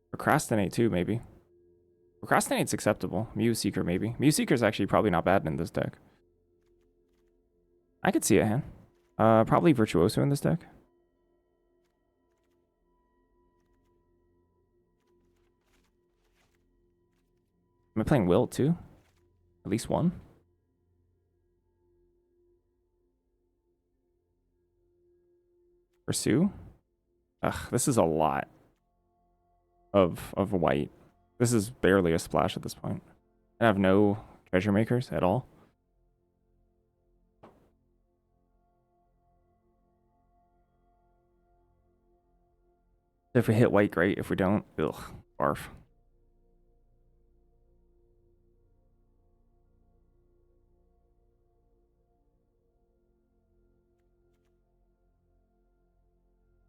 Procrastinate too, maybe. Procrastinate's acceptable. Muse Seeker, maybe. Muse Seeker's actually probably not bad in this deck. I could see it, Han. Probably Virtuoso in this deck. Am I playing Wilt too? At least one? Pursue? Ugh, this is a lot of white. This is barely a splash at this point. I have no treasure makers at all. If we hit white, great. If we don't, ugh, barf.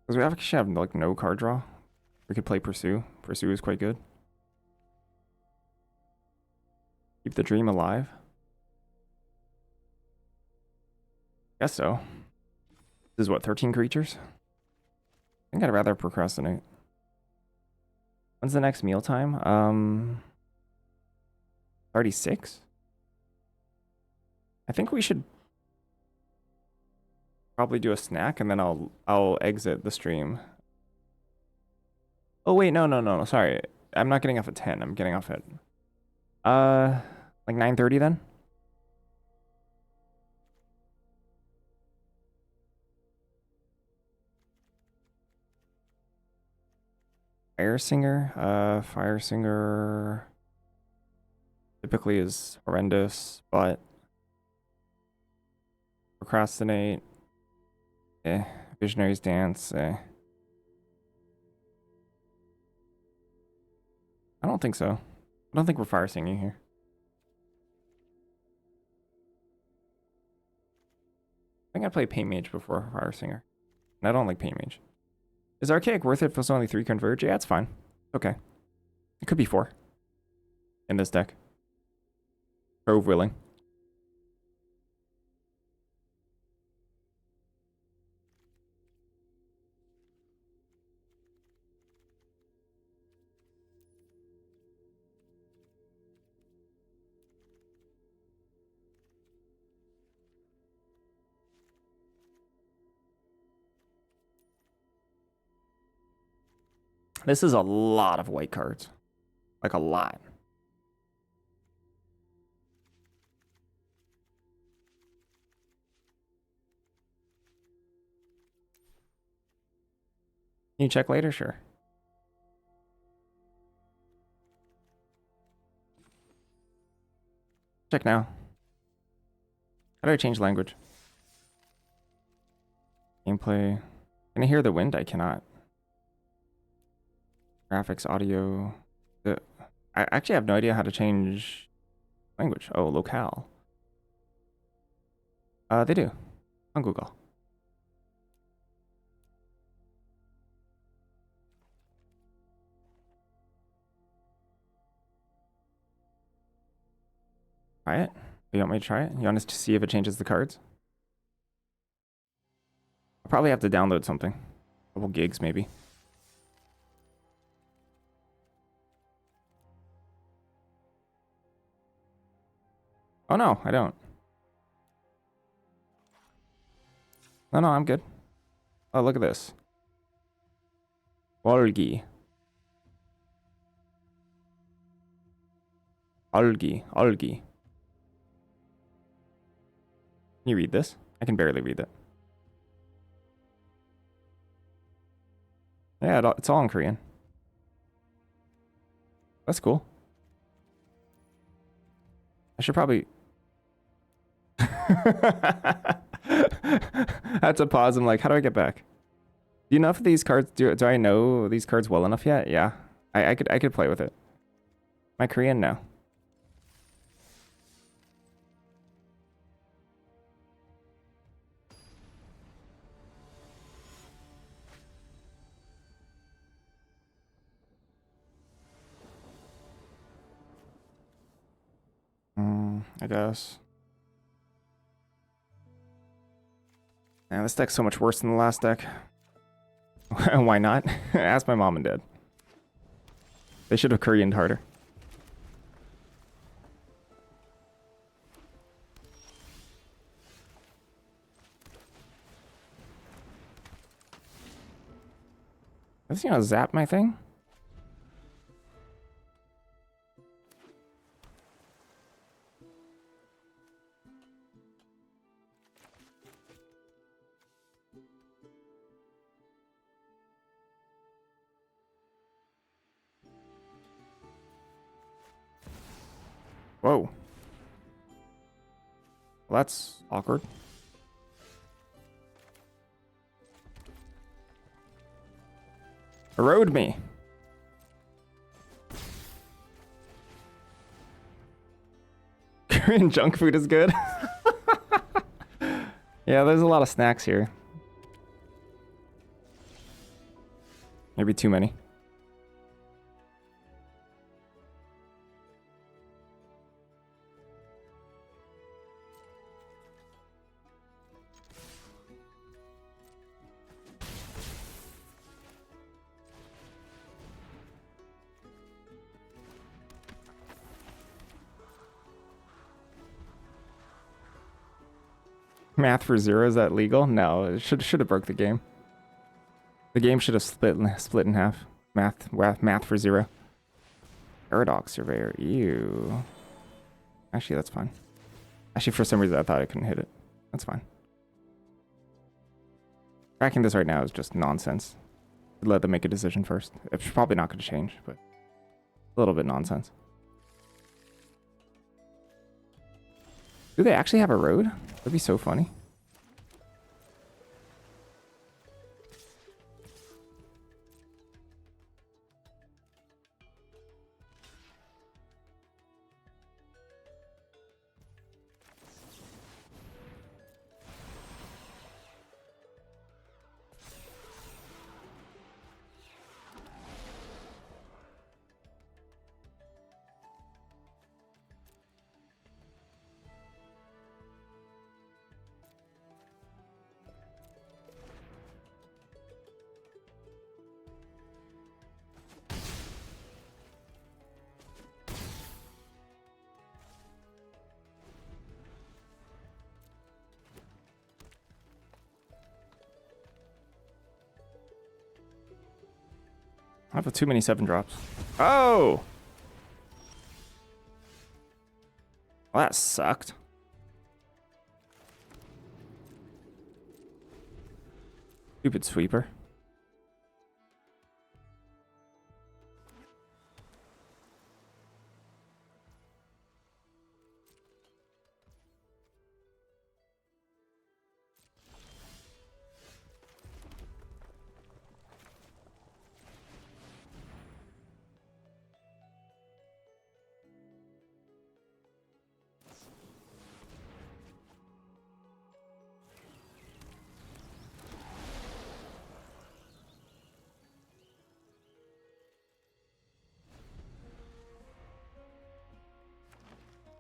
Because we actually have like no card draw. We could play Pursue. Pursue is quite good. Keep the dream alive. Guess so. This is what, 13 creatures? I think I'd rather procrastinate. When's the next mealtime? 36? I think we should probably do a snack and then I'll exit the stream. Oh wait, no, sorry. I'm not getting off at 10. I'm getting off at like 9:30 then? Fire Singer typically is horrendous, but procrastinate. Visionary's Dance. I don't think so. I don't think we're fire singing here. I think I played Paint Mage before Fire Singer. And I don't like Paint Mage. Is Archaic worth it if it's only 3 Converge? Yeah, it's fine. Okay. It could be 4. In this deck. Trove willing. This is a lot of white cards. Like a lot. Can you check later? Sure. Check now. How do I change language? Gameplay. Can I hear the wind? I cannot. Graphics, audio. I actually have no idea how to change language. Oh, locale. They do. On Google. Try it? You want me to try it? You want us to see if it changes the cards? I'll probably have to download something. A couple gigs, maybe. Oh, no, I don't. No, I'm good. Oh, look at this. Olgi. Can you read this? I can barely read it. Yeah, it's all in Korean. That's cool. I should probably... That's a pause. I'm like, how do I get back? Do you know if these cards... Do I know these cards well enough yet? Yeah. I could play with it. My Korean? No. I guess. Man, this deck's so much worse than the last deck. Why not? Ask my mom and dad. They should have Koreaned harder. Is he gonna zap my thing? Whoa. Well, that's awkward. Erode me. Korean junk food is good. Yeah, there's a lot of snacks here. Maybe too many. Math for zero, is that legal? No, it should have broke the game. The game should have split in half. Math for zero. Paradox Surveyor. Ew. Actually, that's fine. Actually, for some reason, I thought I couldn't hit it. That's fine. Tracking this right now is just nonsense. Let them make a decision first. It's probably not going to change, but a little bit nonsense. Do they actually have a road? That'd be so funny. I have too many 7 drops. Oh! Well, that sucked. Stupid sweeper.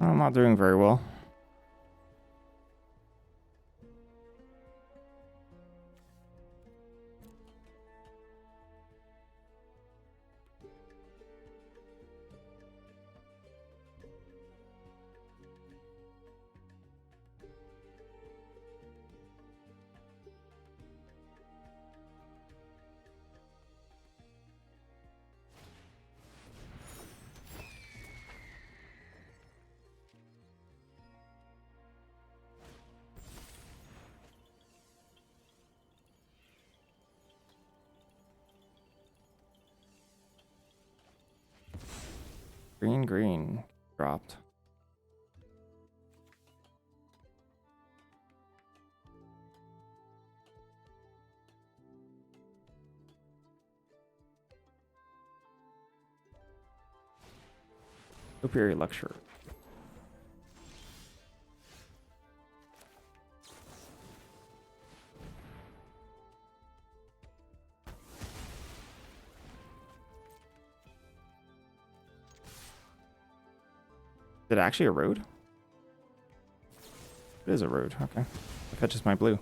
I'm not doing very well. Green dropped. Superior lecture. Is it actually a road? It is a road. Okay. It fetches my blue.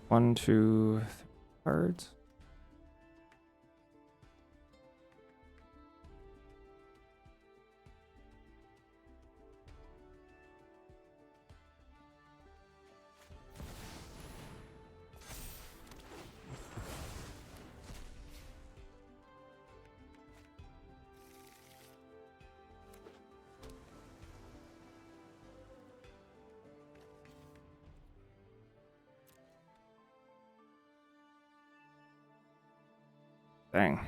One, two, three cards. Dang.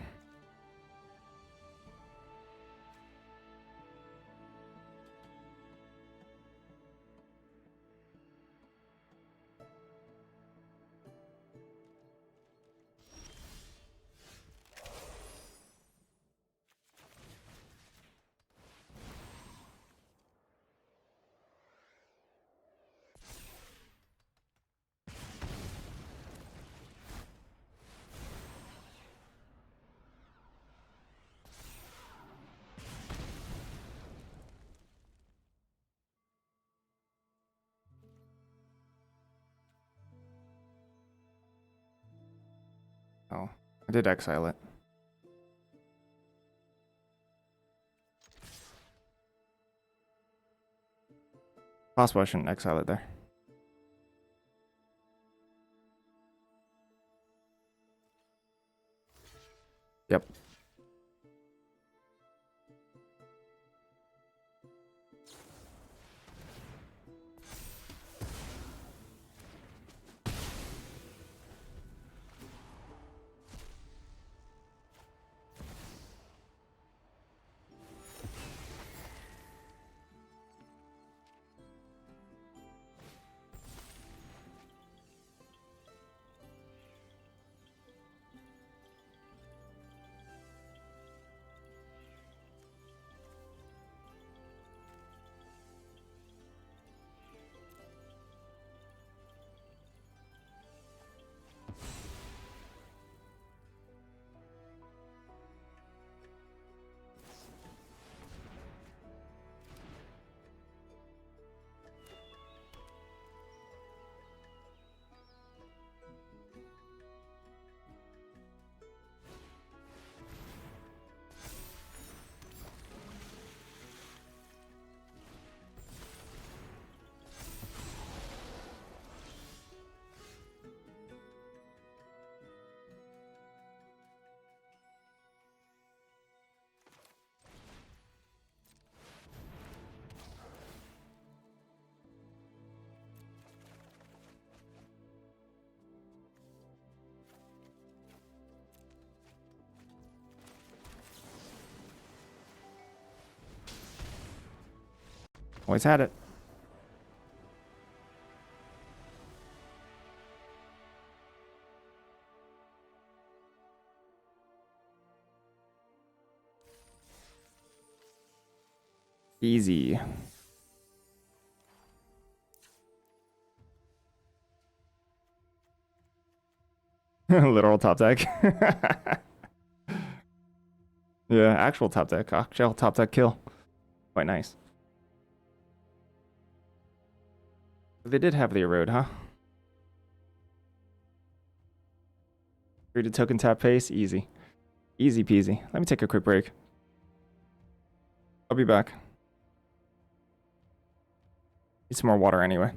Oh, I did exile it. Possible I shouldn't exile it there. Yep. Always had it. Easy. Literal top deck. Yeah, actual top deck. Actual top deck kill. Quite nice. They did have the erode, huh? Created token tap face. Easy. Easy peasy. Let me take a quick break. I'll be back. Need some more water anyway.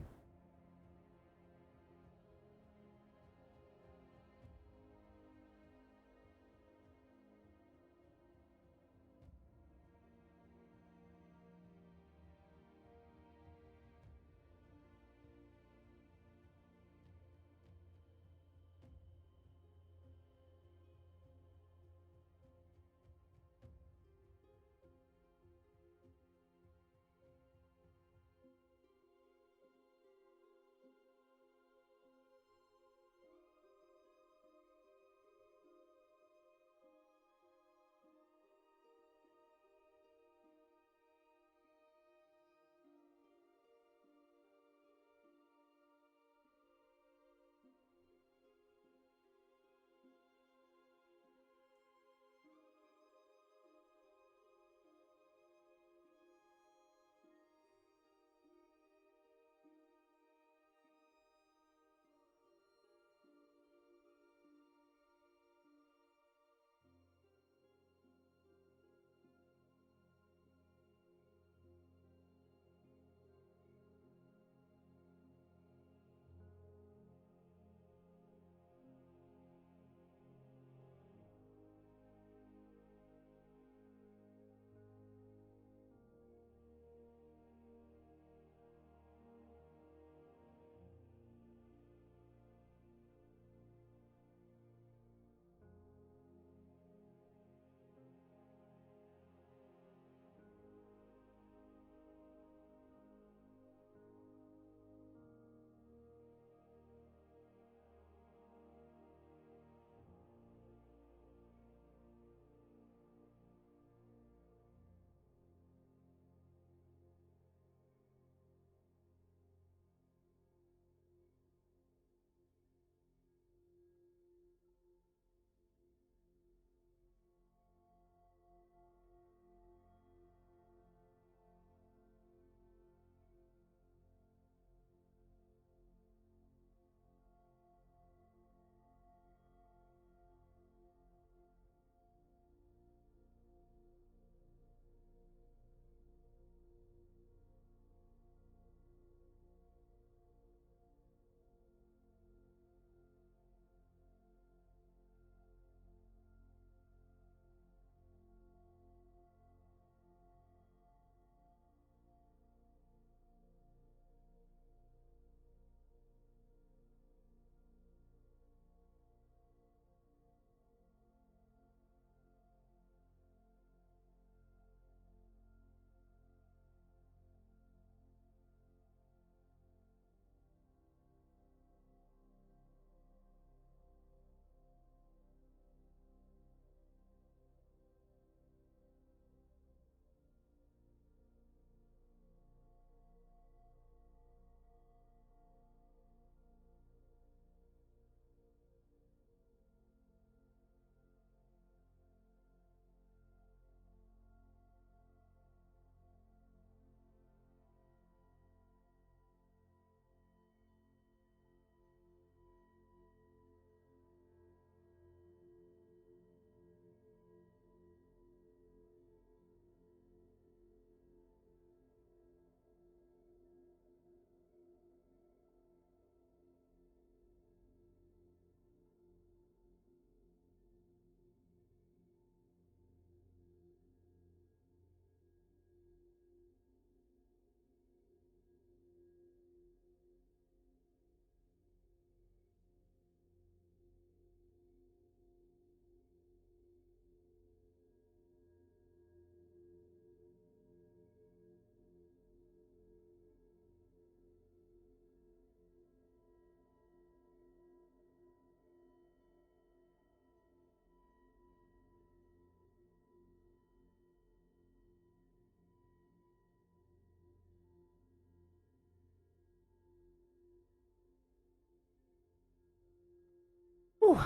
Whew.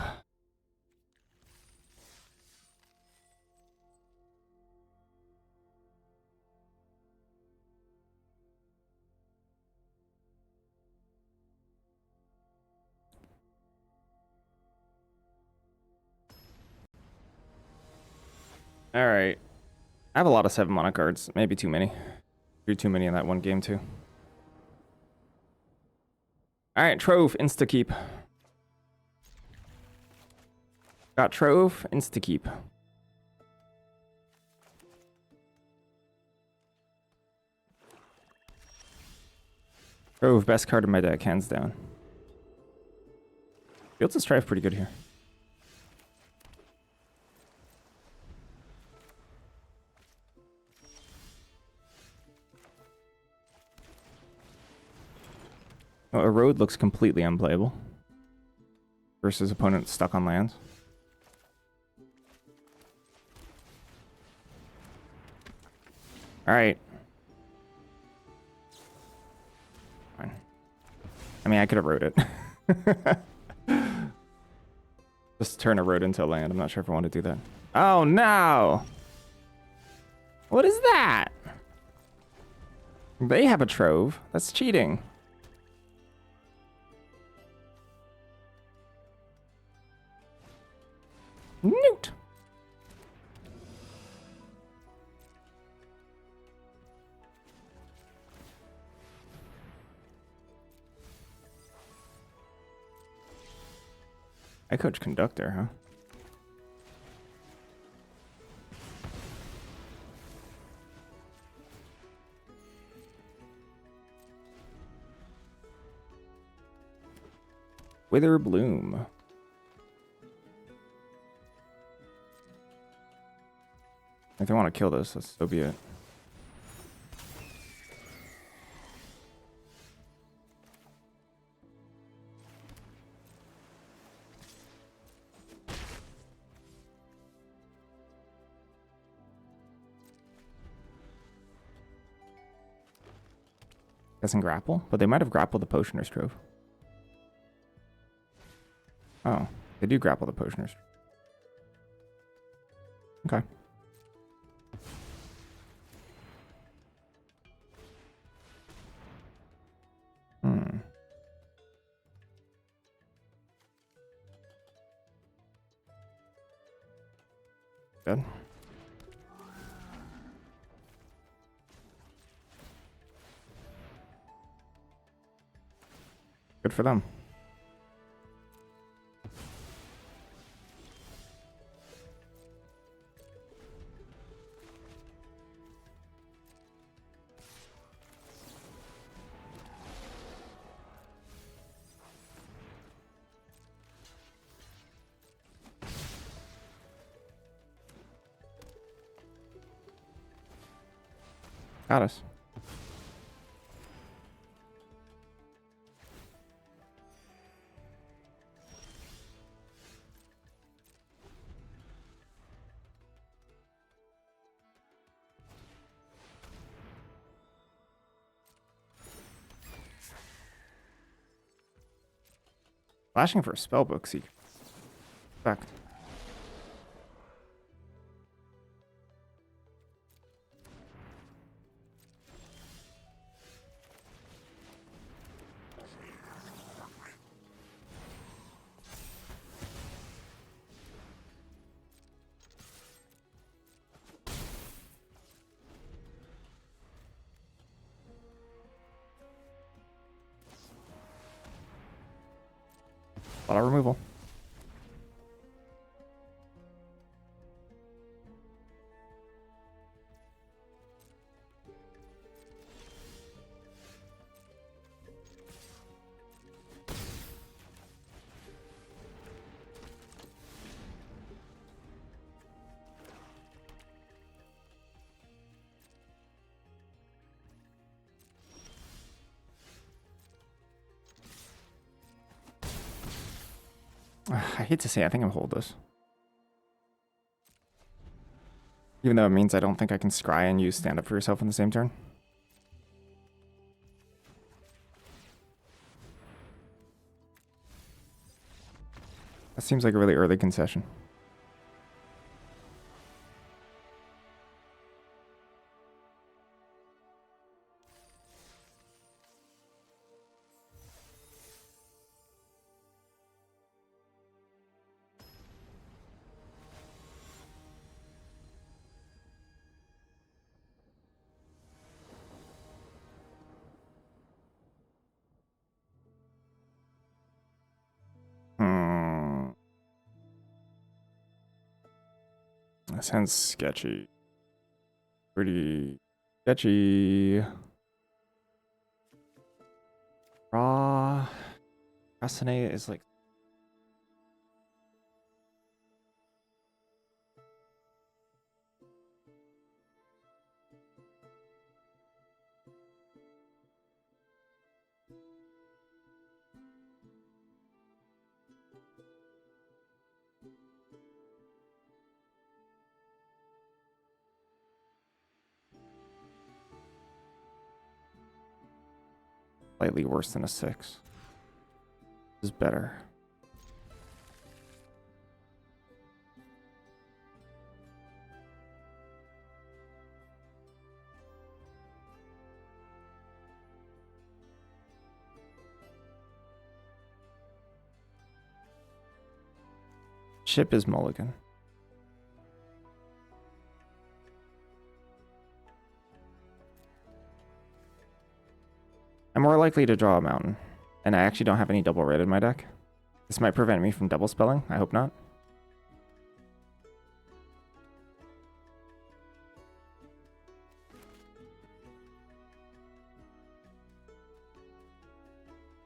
All right. I have a lot of 7 mana cards. Maybe too many. Drew too many in that one game, too. All right, Trove, insta-keep. Got Trove, insta-keep. Trove, best card in my deck, hands down. Fields of Strife pretty good here. Oh, a road looks completely unplayable. Versus opponent stuck on lands. Alright. Fine. I mean, I could have wrote it. Just turn a road into a land. I'm not sure if I want to do that. Oh, no! What is that? They have a Trove. That's cheating. Newt. I coach Conductor, huh? Wither Bloom. If they want to kill this, so be it. Doesn't grapple, but they might have grappled the Potioner's Trove. Oh, they do grapple the Potioner's. Okay. Good. Good for them. Got us. Flashing for a spellbook seeker. Back. A lot of removal. I hate to say it, I think I'll hold this. Even though it means I don't think I can scry and use stand up for yourself in the same turn. That seems like a really early concession. That sounds sketchy. Pretty sketchy. Raw. Procrastinate is like. Slightly worse than a 6. This is better. Ship is mulligan. I'm more likely to draw a mountain. And I actually don't have any double red in my deck. This might prevent me from double spelling. I hope not.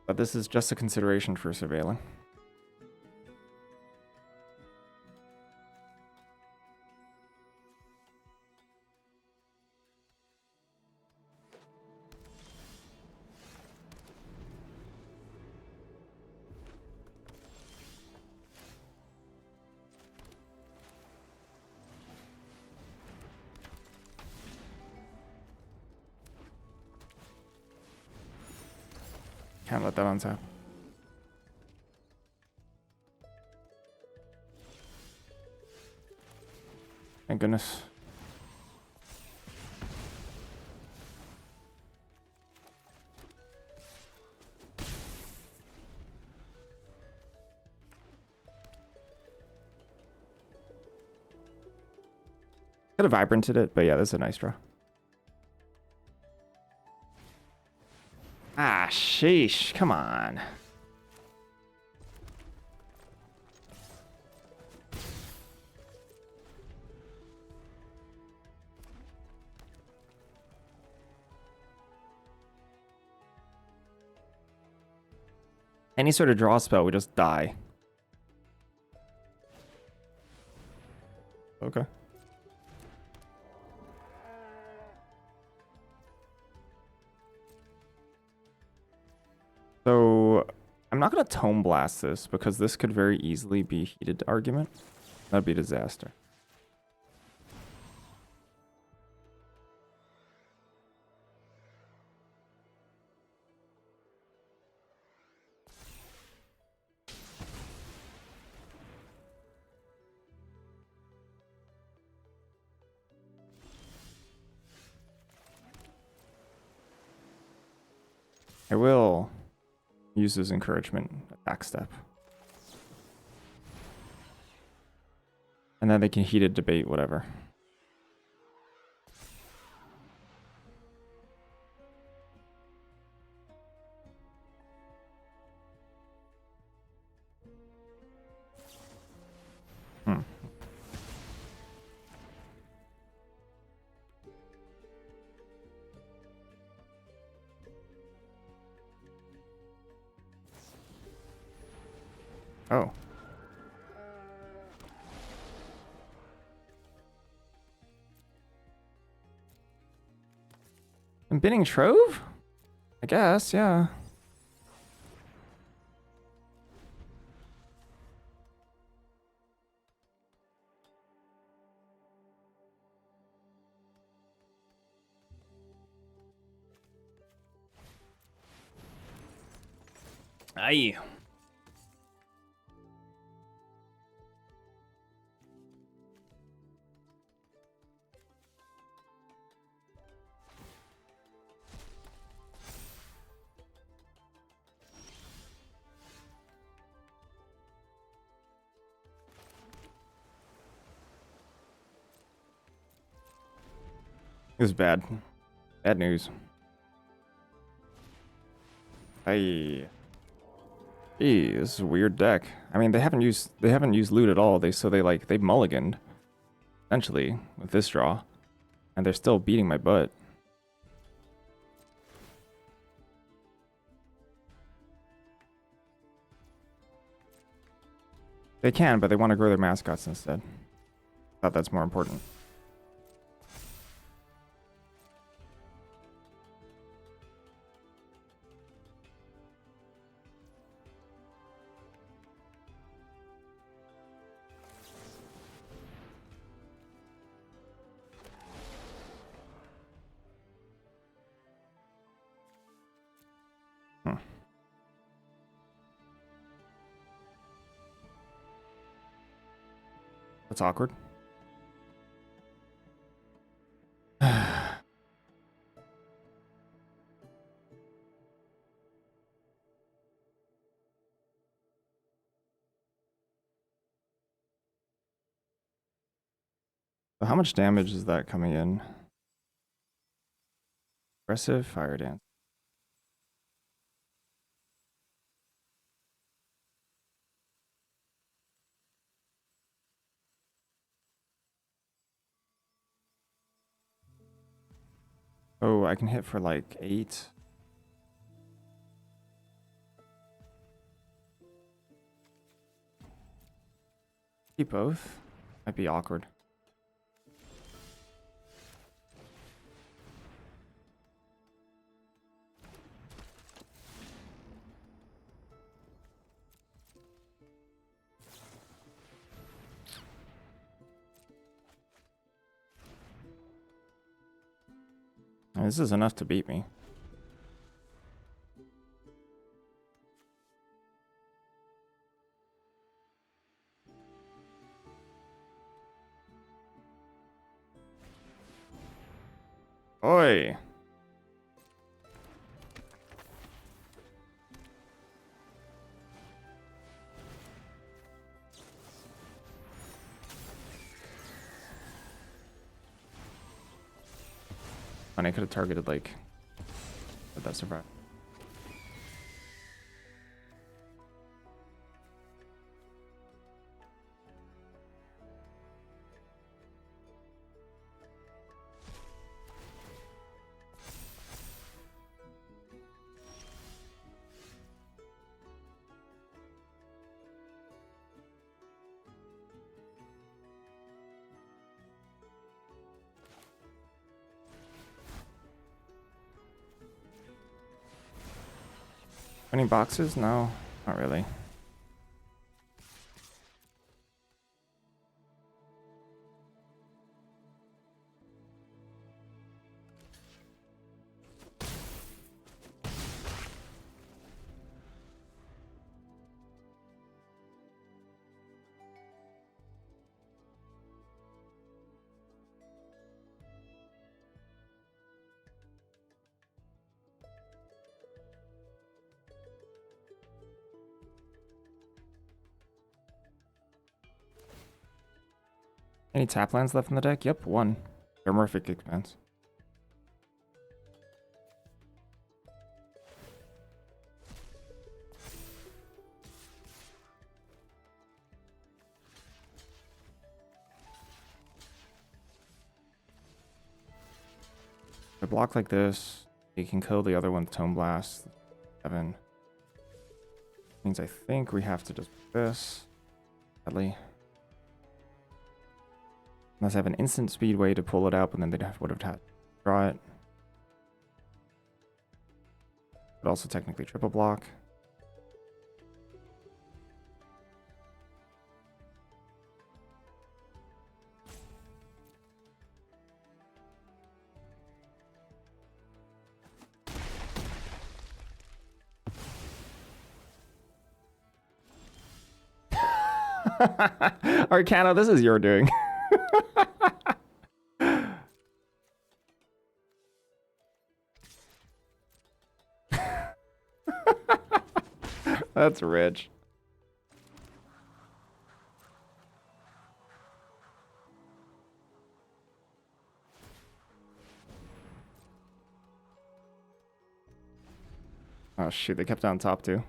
But this is just a consideration for surveilling. Can't let that untap. Thank goodness. Could have vibranted it, but yeah, this is a nice draw. Ah, sheesh. Come on. Any sort of draw spell would just die. Okay. So I'm not going to Tome Blast this because this could very easily be heated argument. That'd be a disaster. I will use his encouragement attack step. And then they can heated debate whatever. Oh. I'm bidding Trove? I guess, yeah. Aye. It was bad. Bad news. Hey. Gee, this is a weird deck. I mean, they haven't used loot at all. They mulliganed essentially with this draw, and they're still beating my butt. They can, but they want to grow their mascots instead. Thought that's more important. That's awkward. So how much damage is that coming in? Aggressive fire dance. Oh, I can hit for like 8. Keep both. Might be awkward. This is enough to beat me. Oi! And I could have targeted like, but that survived. Any boxes? No, not really. Any tap lands left in the deck? Yep, 1. Dermorphic Expanse. If I block like this, you can kill the other one with Tome Blast. 7. Means I think we have to just do this. Sadly. Unless I have an instant speed way to pull it out, and then they would have had to draw it. But also technically triple block. Arcano, this is your doing. That's rich. Oh shoot, they kept on top too.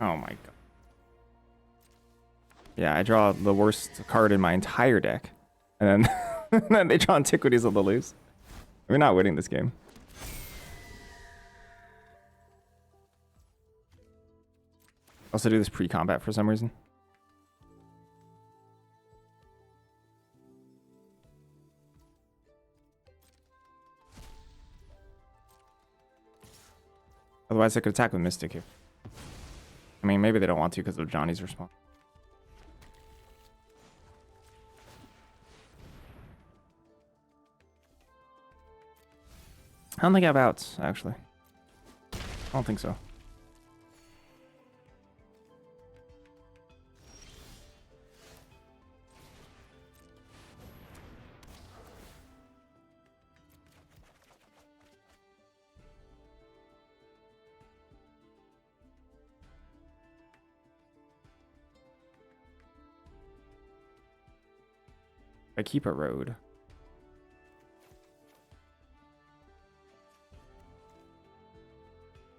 Oh my god. Yeah, I draw the worst card in my entire deck. And then, and then they draw Antiquities on the loose. We're not winning this game. Also do this pre-combat for some reason. Otherwise I could attack with Mystic here. I mean, maybe they don't want to because of Johnny's response. I don't think I have outs, actually. I don't think so. I keep a road.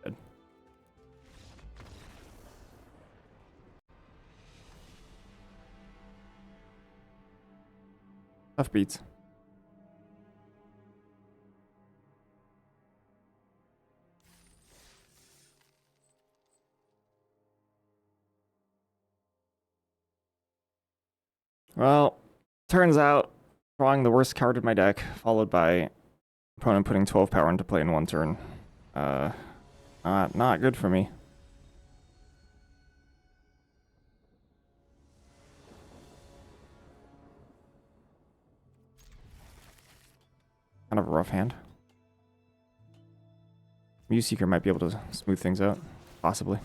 Good. Tough beats. Well, turns out drawing the worst card in my deck, followed by opponent putting 12 power into play in one turn. Not good for me. Kind of a rough hand. Muse Seeker might be able to smooth things out, possibly.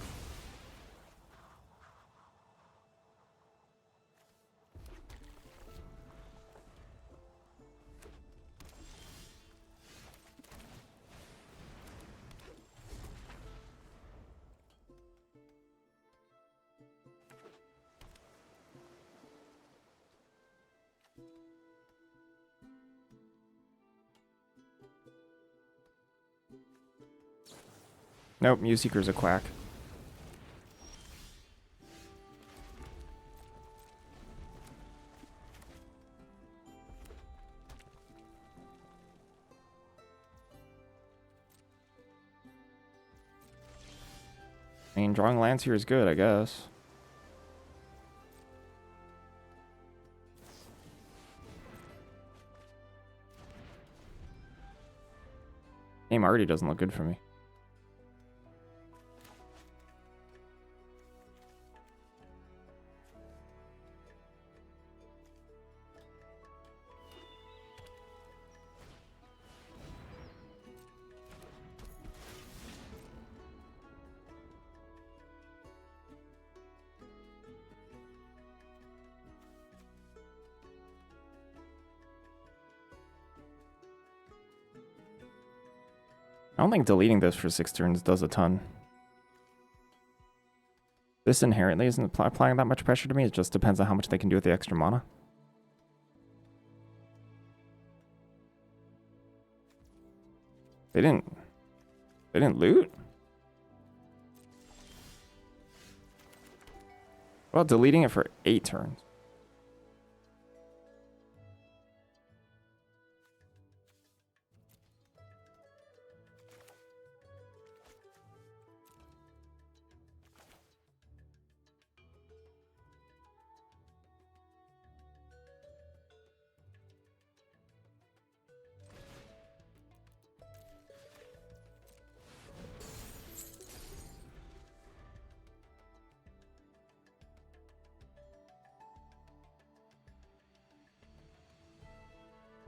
Nope, Muse Seeker's a quack. I mean, drawing lands here is good, I guess. Game already doesn't look good for me. I don't think deleting this for 6 turns does a ton. This inherently isn't applying that much pressure to me. It just depends on how much they can do with the extra mana. They didn't loot? Well, deleting it for 8 turns.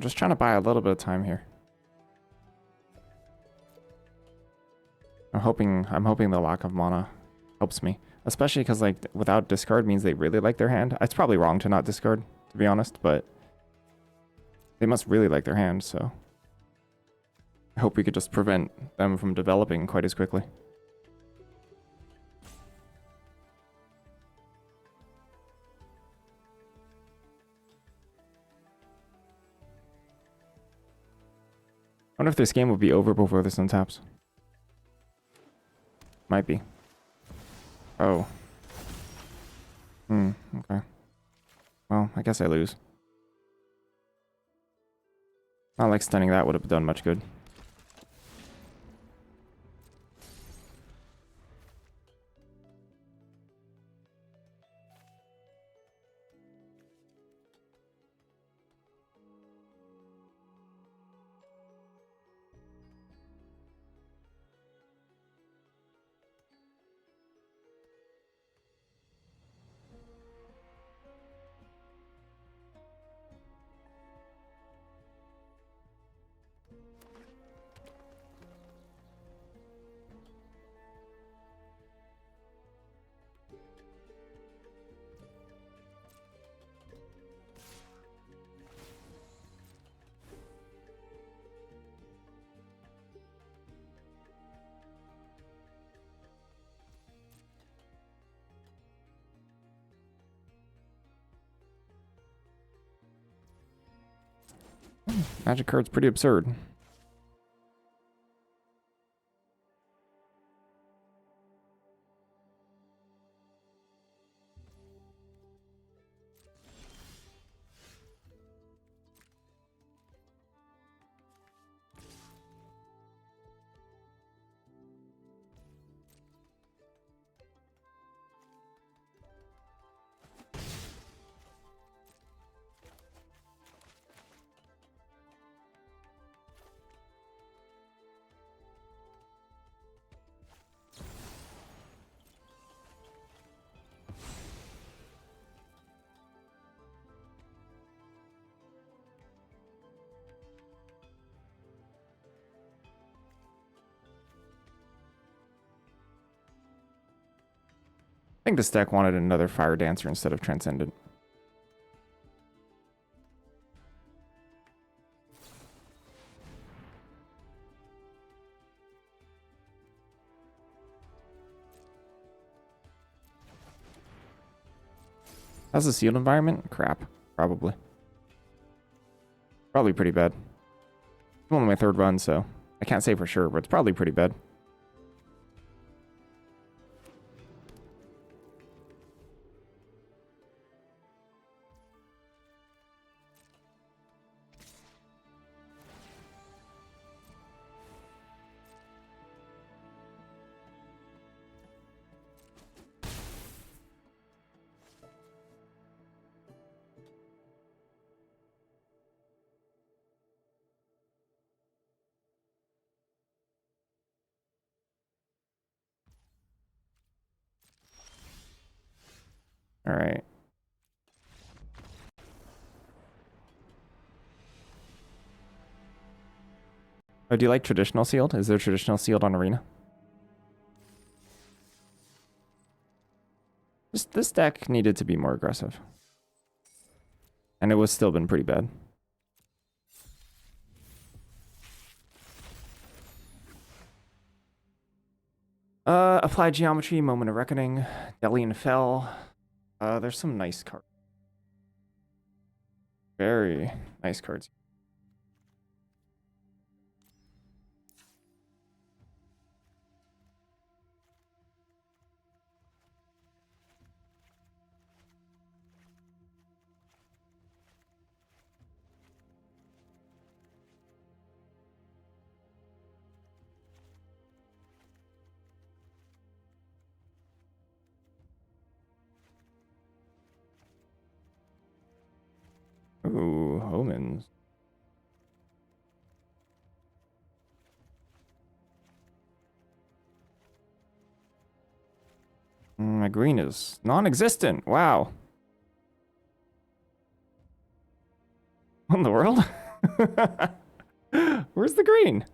just trying to buy a little bit of time here. I'm hoping the lack of mana helps me. Especially because, like, without discard means they really like their hand. It's probably wrong to not discard, to be honest, but they must really like their hand, so I hope we could just prevent them from developing quite as quickly. I wonder if this game would be over before this untaps. Might be. Oh. Okay. Well, I guess I lose. Not like stunning that would have done much good. Magic card's pretty absurd. I think this deck wanted another Fire Dancer instead of Transcendent. How's the sealed environment? Crap. Probably. Probably pretty bad. It's only my third run, so I can't say for sure, but it's probably pretty bad. All right. Oh, do you like traditional sealed? Is there traditional sealed on Arena? This deck needed to be more aggressive. And it was still been pretty bad. Applied Geometry, Moment of Reckoning, Delian Fell. There's some nice cards. Very nice cards. Ooh, Omens. My green is non-existent. Wow. What in the world? Where's the green?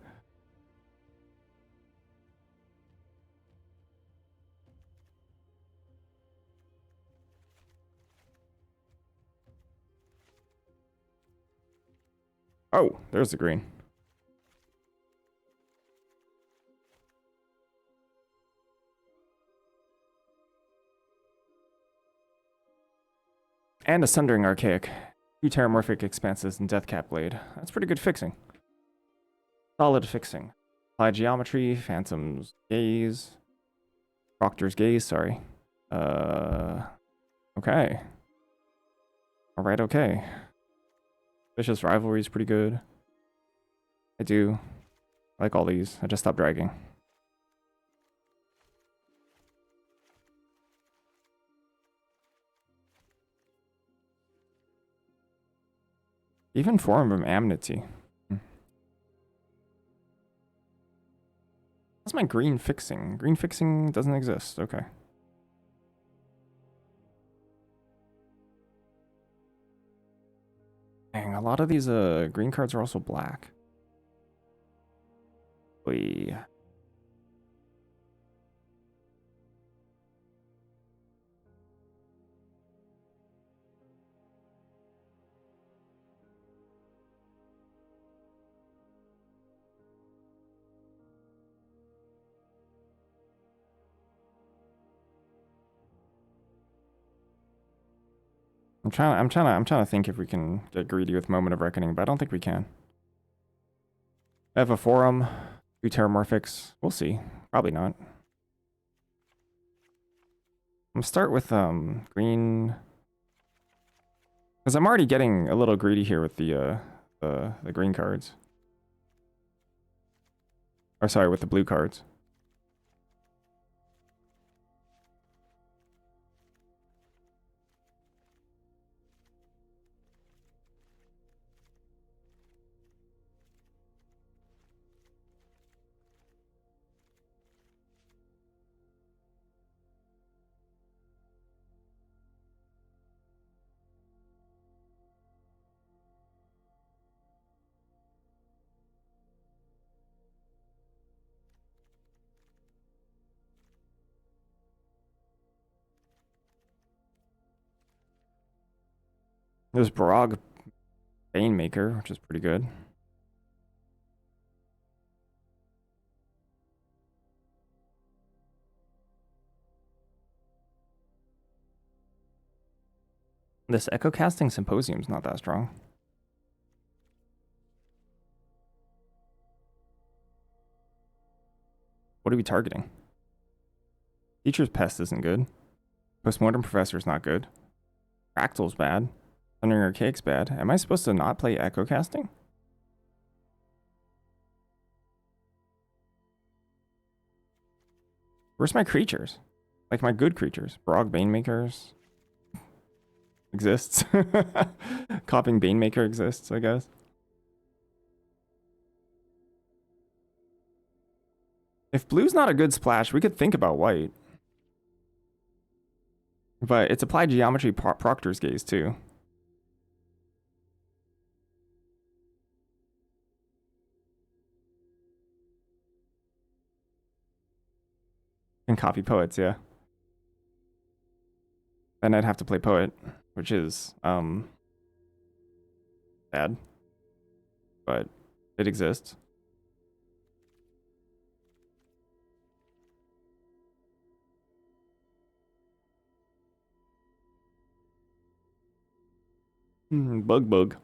Oh, there's the green. And a Sundering Archaic. 2 Terramorphic Expanses and Deathcap Blade. That's pretty good fixing. Solid fixing. Applied Geometry, Phantom's Gaze. Proctor's Gaze, sorry. Okay. Alright, okay. Vicious Rivalry is pretty good. I do. I like all these. I just stopped dragging. Even Forum of Amnesty. What's my green fixing? Green fixing doesn't exist. Okay. Dang, a lot of these green cards are also black. Wee. I'm trying to think if we can get greedy with Moment of Reckoning, but I don't think we can. I have a Forum, 2 Terramorphics. We'll see. Probably not. I'm gonna start with green, because I'm already getting a little greedy here with the green cards. Or sorry, with the blue cards. There's Barog Banemaker, which is pretty good. This Echo Casting Symposium's not that strong. What are we targeting? Teacher's Pest isn't good. Postmortem Professor's not good. Fractal's bad. Thundering Archaic's bad. Am I supposed to not play Echo Casting? Where's my creatures? Like my good creatures. Barog Banemakers exists. Copying Banemaker exists, I guess. If blue's not a good splash, we could think about white. But it's Applied Geometry Proctor's Gaze too. And copy Poets, yeah. Then I'd have to play Poet, which is bad. But it exists. Bug.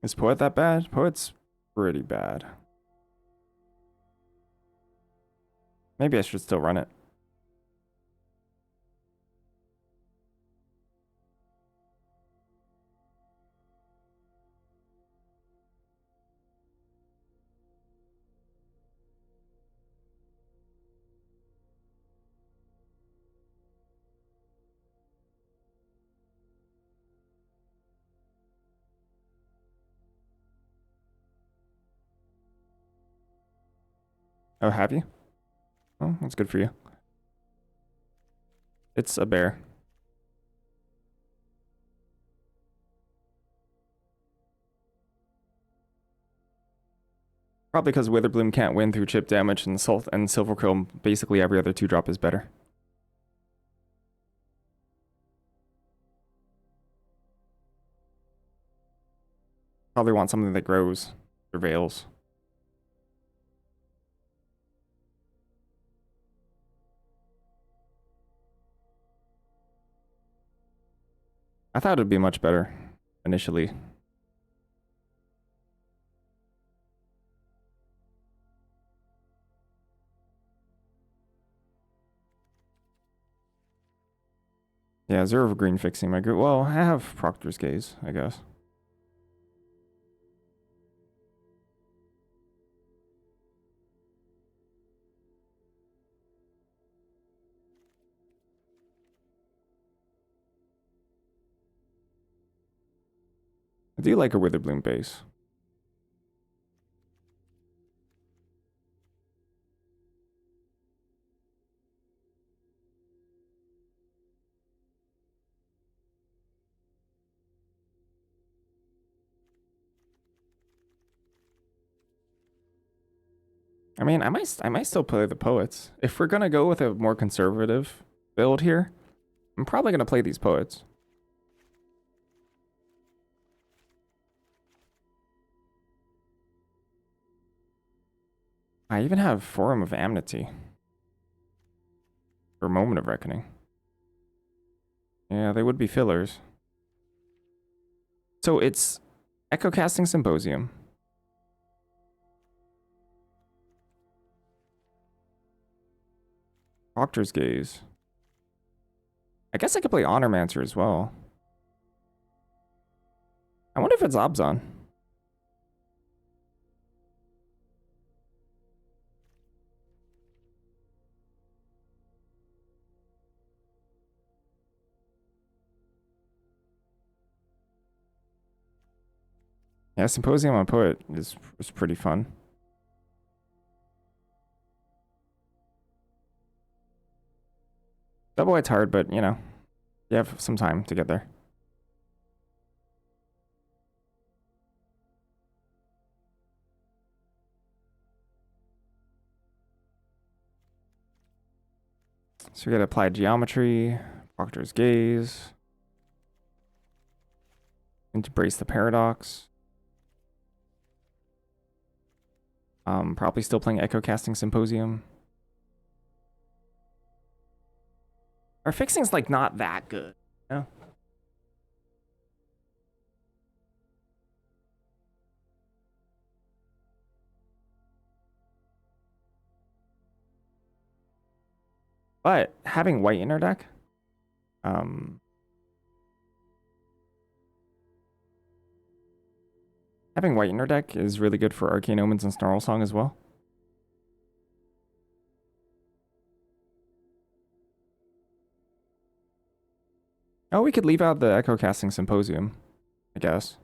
Is Poet that bad? Poet's pretty bad. Maybe I should still run it. Oh, have you? Oh. Oh, that's good for you. It's a bear. Probably because Witherbloom can't win through chip damage, and Salt and Silverquill, basically every other 2-drop is better. Probably want something that grows, prevails. I thought it'd be much better initially. Yeah, 0 of green fixing my good. Well, I have Proctor's Gaze, I guess. I do like a Witherbloom base. I mean, I might still play the Poets. If we're gonna go with a more conservative build here, I'm probably gonna play these Poets. I even have Forum of Amnesty. For Moment of Reckoning. Yeah, they would be fillers. So it's Echo Casting Symposium. Proctor's Gaze. I guess I could play Honormancer as well. I wonder if it's Abzan. Yeah, Symposium on Poet is pretty fun. Double White's hard, but you know, you have some time to get there. So we get Applied Geometry, Proctor's Gaze, Embrace the Paradox. Probably still playing Echo Casting Symposium. Our fixing's like not that good, you know? But having white in our deck, having white in our deck is really good for Arcane Omens and Snarl Song as well. Oh, we could leave out the Echo Casting Symposium, I guess.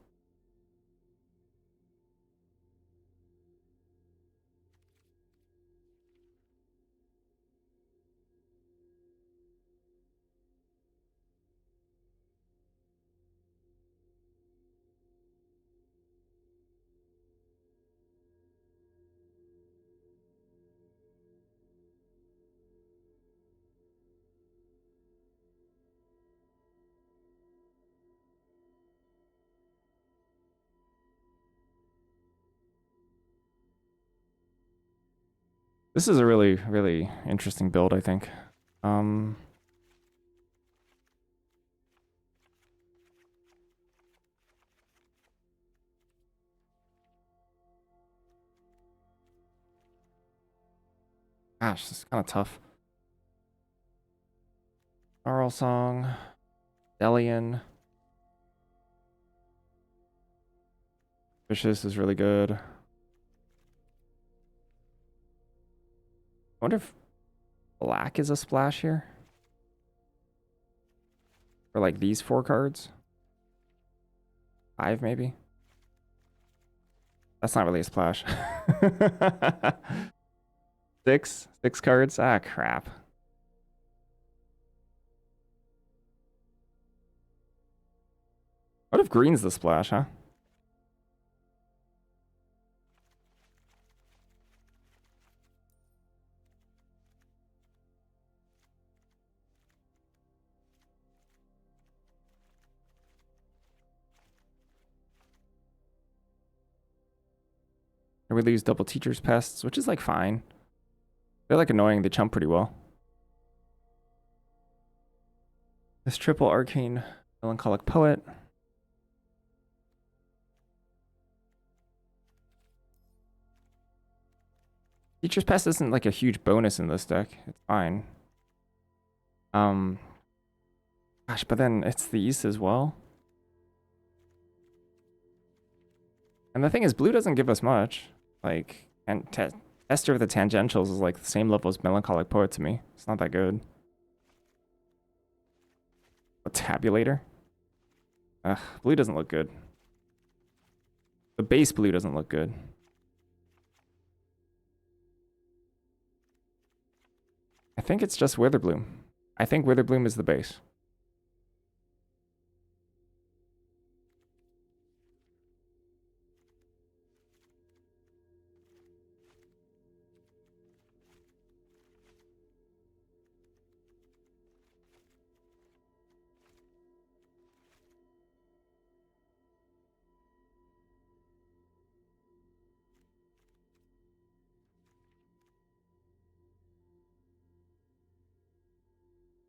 This is a really, really interesting build, I think. Gosh, this is kind of tough. Snarl Song, Delian. Vicious is really good. I wonder if black is a splash here. For like these 4 cards. 5 maybe. That's not really a splash. Six cards? Ah, crap. What if green's the splash, huh? Or we lose double teacher's pests, which is like fine. They're like annoying, they chump pretty well. This triple arcane melancholic poet. Teacher's pest isn't like a huge bonus in this deck. It's fine. Gosh, but then it's these as well. And the thing is, blue doesn't give us much. Like, and Tester of the Tangentials is like the same level as Melancholic Poet to me. It's not that good. A Tabulator? Ugh, blue doesn't look good. The base blue doesn't look good. I think it's just Witherbloom. I think Witherbloom is the base.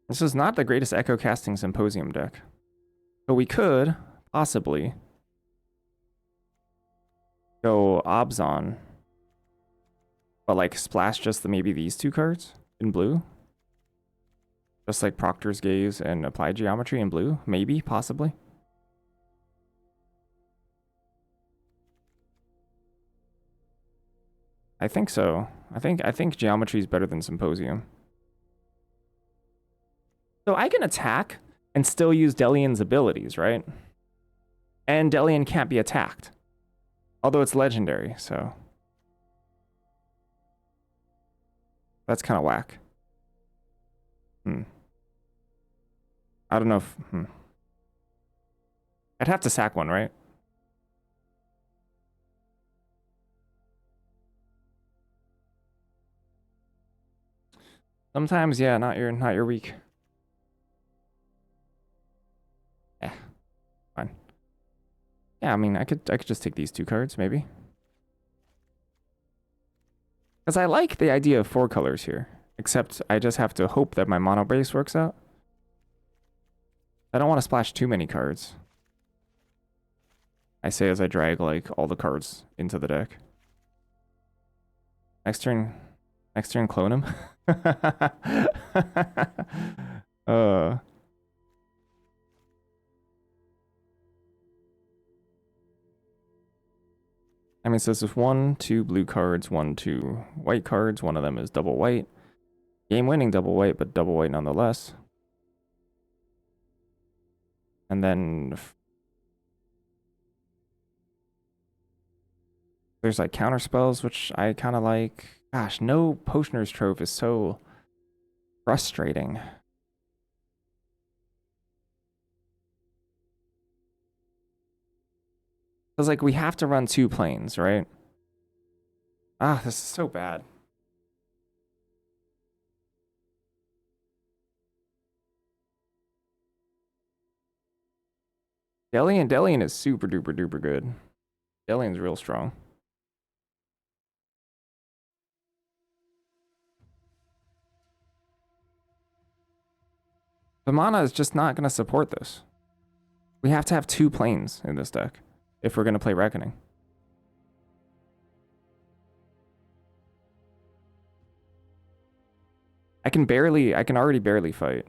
This is not the greatest Echo Casting Symposium deck. But we could, possibly, go Obzon. But like splash just maybe these two cards in blue. Just like Proctor's Gaze and Applied Geometry in blue. Maybe, possibly. I think so. I think Geometry is better than Symposium. So I can attack and still use Delian's abilities, right? And Delian can't be attacked. Although it's legendary, so. That's kind of whack. I don't know if... I'd have to sack one, right? Sometimes, yeah, not your week. Yeah, fine. Yeah, I mean, I could just take these two cards, maybe. Because I like the idea of 4 colors here. Except I just have to hope that my mono base works out. I don't want to splash too many cards. I say as I drag, like, all the cards into the deck. Next turn, clone him. I mean, so this is 1, 2 blue cards, 1, 2 white cards. One of them is double white. Game-winning double white, but double white nonetheless. And then there's like counter spells, which I kind of like. Gosh, no Potioner's Trove is so frustrating. Because like we have to run 2 planes, right? Ah, this is so bad. Delian is super duper duper good. Delian's real strong. The mana is just not going to support this. We have to have 2 planes in this deck if we're going to play Reckoning. I can already barely fight.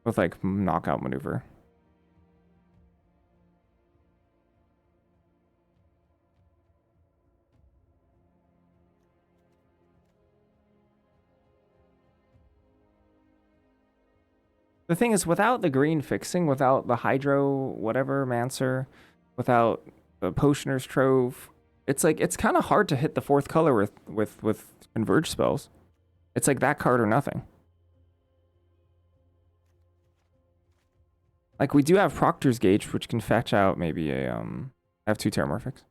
With like knockout maneuver. The thing is, without the green fixing, without the Hydro, whatever, Mancer, without the Potioner's Trove, It's like it's kind of hard to hit the fourth color with converge spells. It's like that card or nothing. Like we do have Proctor's Gauge, which can fetch out maybe a I have 2 Terramorphics.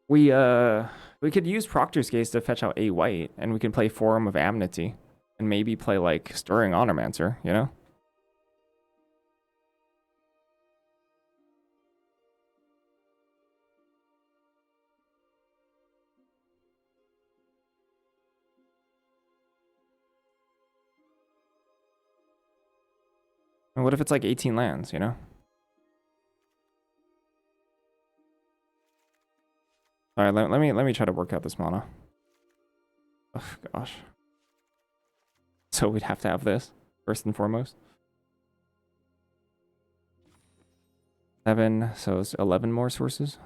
We could use Proctor's Gauge to fetch out a white, and we can play Forum of Amnesty, and maybe play like Stirring Onomancer, you know? And what if it's like 18 lands, you know? All right, let me try to work out this mana. Oh gosh. So we'd have to have this first and foremost. 7, so it's 11 more sources.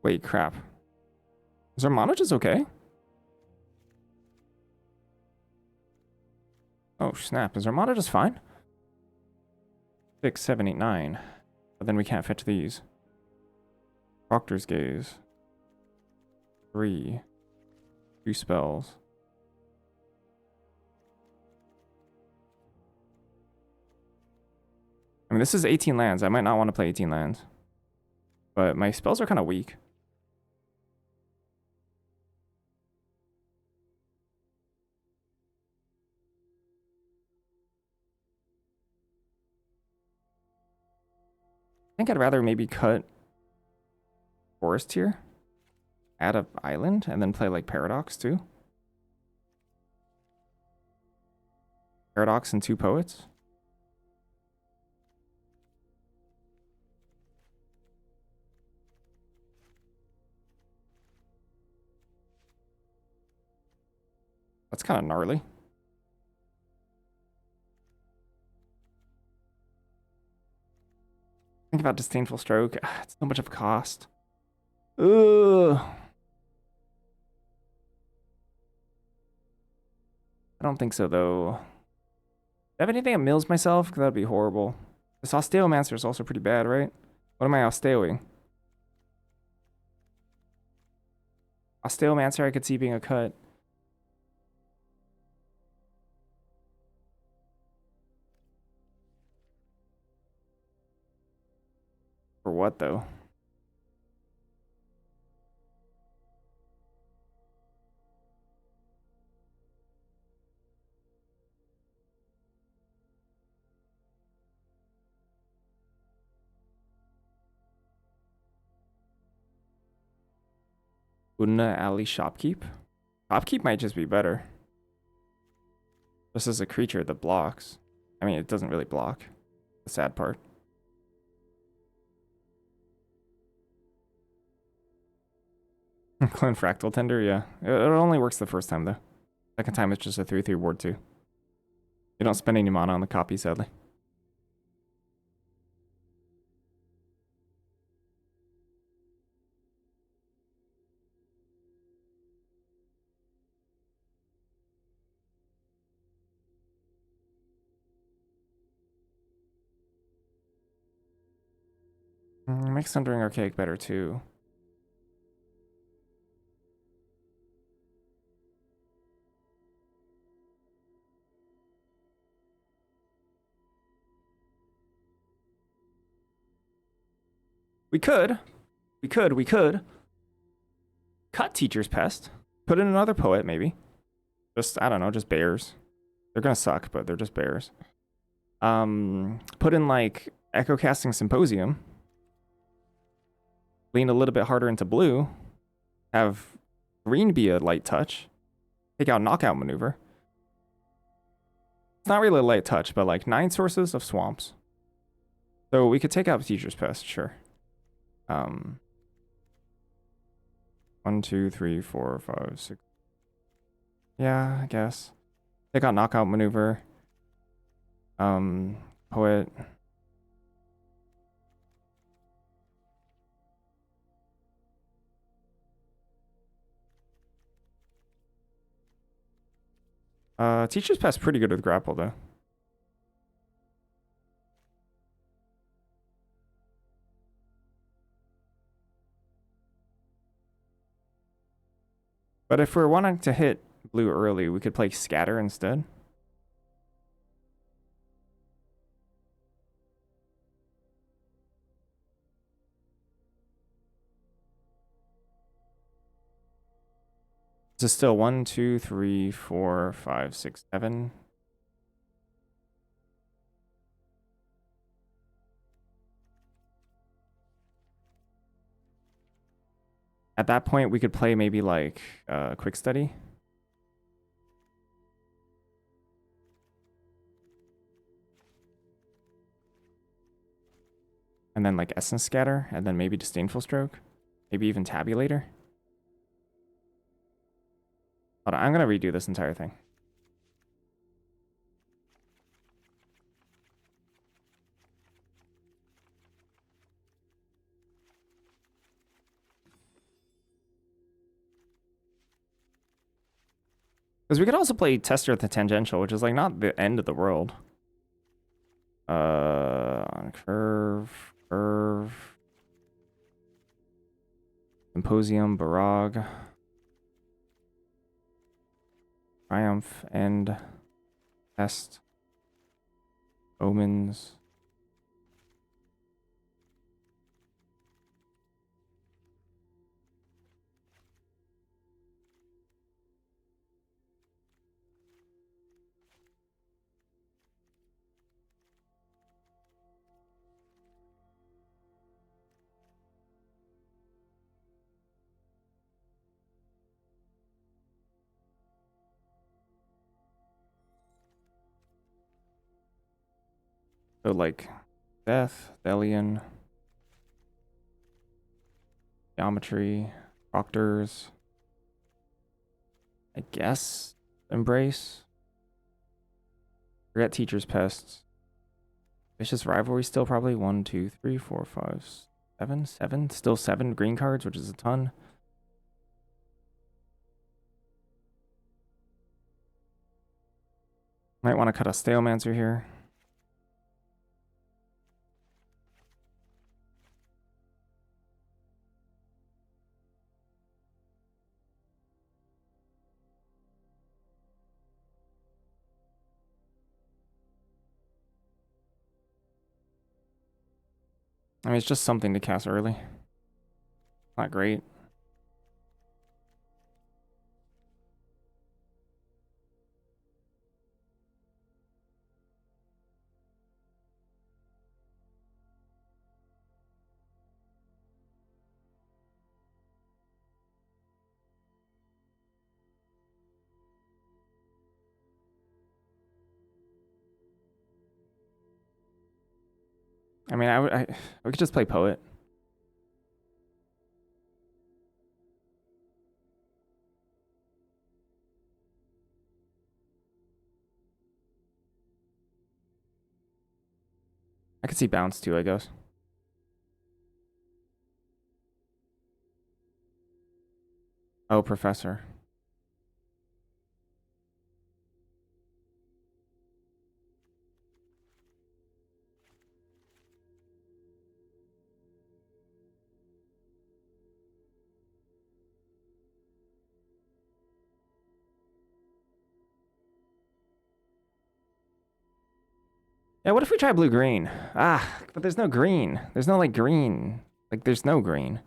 Wait, crap. Is our mana just okay? Oh, snap. Is Armada just fine? 6, 7, 8, 9. But then we can't fetch these. Proctor's Gaze. 3. 2 spells. I mean, this is 18 lands. I might not want to play 18 lands. But my spells are kind of weak. I think I'd rather maybe cut Forest here, add a island, and then play like Paradox too. Paradox and 2 poets. That's kind of gnarly. Think about Disdainful Stroke. It's so much of a cost. Ugh. I don't think so, though. Do I have anything that mills myself? Because that'd be horrible. This Osteomancer is also pretty bad, right? What am I Osteoing? Osteomancer I could see being a cut. For what, though? Unna Alley Shopkeep? Shopkeep might just be better. This is a creature that blocks. I mean, it doesn't really block. The sad part. Clone Fractal Tender, yeah. It only works the first time, though. Second time, it's just a 3/3 ward, too. You don't spend any mana on the copy, sadly. Makes Sundering Archaic better, too. We could cut Teacher's Pest. Put in another poet, maybe. Just, I don't know, just bears. They're gonna suck, but they're just bears. Put in, like, Echo Casting Symposium. Lean a little bit harder into blue. Have green be a light touch. Take out Knockout Maneuver. It's not really a light touch, but like 9 sources of swamps. So we could take out Teacher's Pest, sure. 1, 2, 3, 4, 5, 6. Yeah, I guess. Take out Knockout Maneuver. Poet. Teacher's Pest pretty good with grapple though. But if we're wanting to hit blue early, we could play Scatter instead. This is still 1, 2, 3, 4, 5, 6, 7. At that point, we could play maybe like Quick Study. And then like Essence Scatter, and then maybe Disdainful Stroke. Maybe even Tabulator. Hold on, I'm gonna redo this entire thing. Because we could also play Tester at the Tangential, which is like not the end of the world. On Curve, Curve. Symposium, Barrage. Triumph, End. Test. Omens. So like Death, Delian, Geometry, Proctors. I guess Embrace. Forget Teacher's Pests. Vicious Rivalry still probably 1, 2, 3, 4, 5, 7, 7. Still 7 green cards, which is a ton. Might want to cut a Stalemancer here. I mean, it's just something to cast early. Not great. I mean, we could just play Poet. I could see Bounce too, I guess. Oh, Professor. Yeah, what if we try blue-green? Ah, but there's no green. There's no, like, green. Like, there's no green.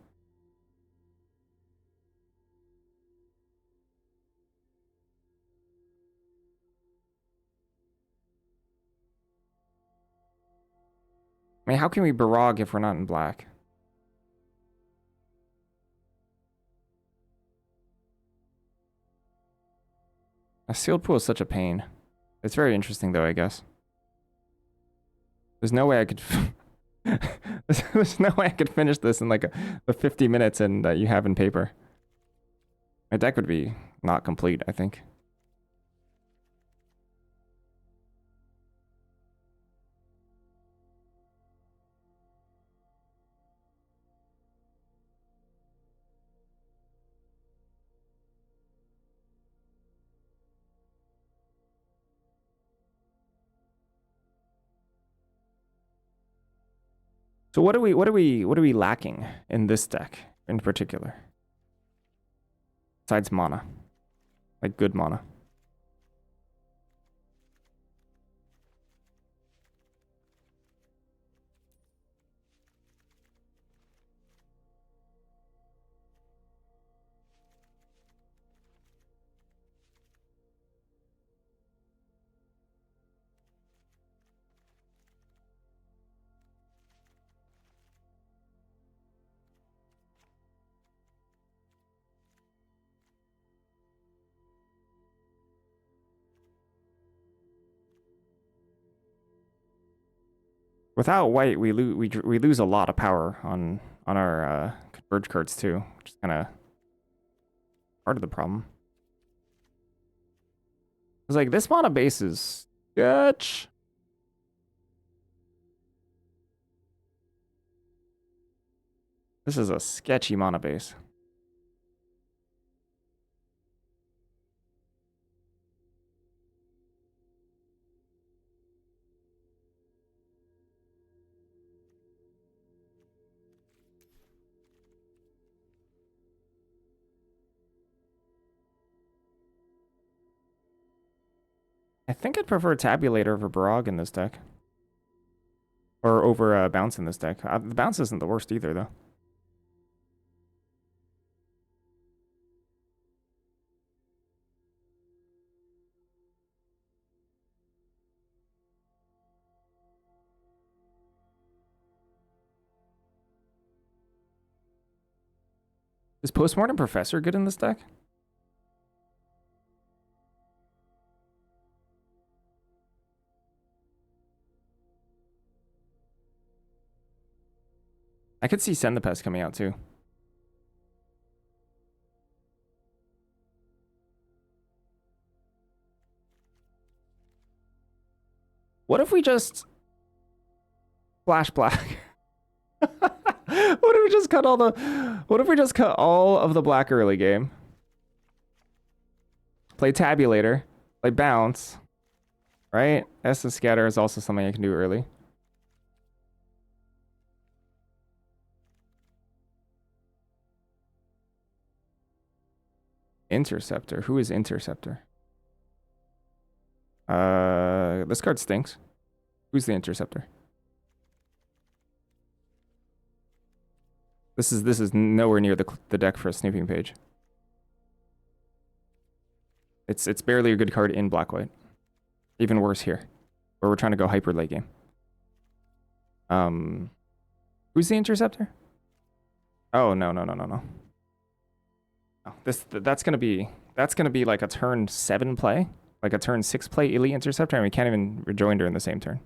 I mean, how can we Barrage if we're not in black? A sealed pool is such a pain. It's very interesting, though, I guess. There's no way I could... there's no way I could finish this in, like, the 50 minutes and you have in paper. My deck would be not complete, I think. So what are we lacking in this deck in particular? Besides mana. Like good mana. Without white, we lose a lot of power on our converge cards too, which is kind of part of the problem. It's like this mana base is sketch. This is a sketchy mana base. I think I'd prefer Tabulator over Barrage in this deck. Or over Bounce in this deck. The Bounce isn't the worst either, though. Is Postmortem Professor good in this deck? I could see Send the Pest coming out too. What if we just flash black? What if we just cut all the what if we just cut all of the black early game? Play Tabulator, play Bounce, right? Essence Scatter is also something I can do early. Interceptor. Who is Interceptor? This card stinks. Who's the Interceptor? This is nowhere near the deck for a snooping page. It's barely a good card in black white. Even worse here, where we're trying to go hyper late game. Who's the Interceptor? Oh no. Oh, that's gonna be like a turn 7 play, like a turn 6 play Elite Interceptor, and we can't even rejoinder in the same turn.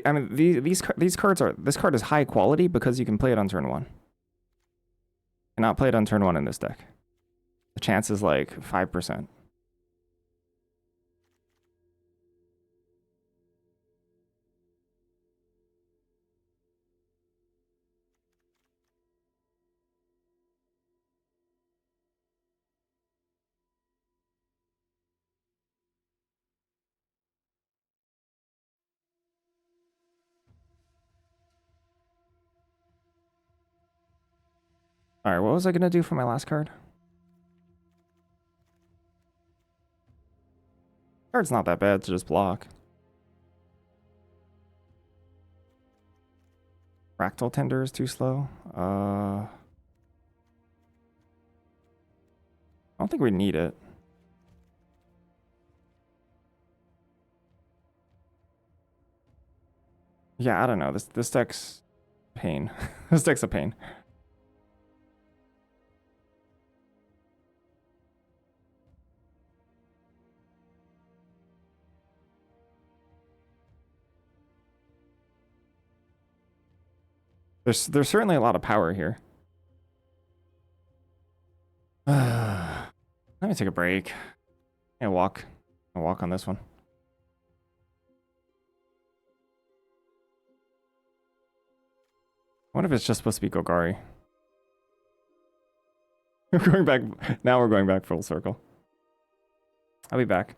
I mean, these cards are this card is high quality because you can play it on turn 1. Cannot play it on turn 1 in this deck. The chance is like 5%. All right, what was I gonna do for my last card? Card's not that bad to just block. Fractal Tender is too slow. I don't think we need it. Yeah, I don't know. This deck's pain. This deck's a pain. There's certainly a lot of power here. Let me take a break. And walk on this one. What if it's just supposed to be Golgari? We're going back. Now we're going back full circle. I'll be back.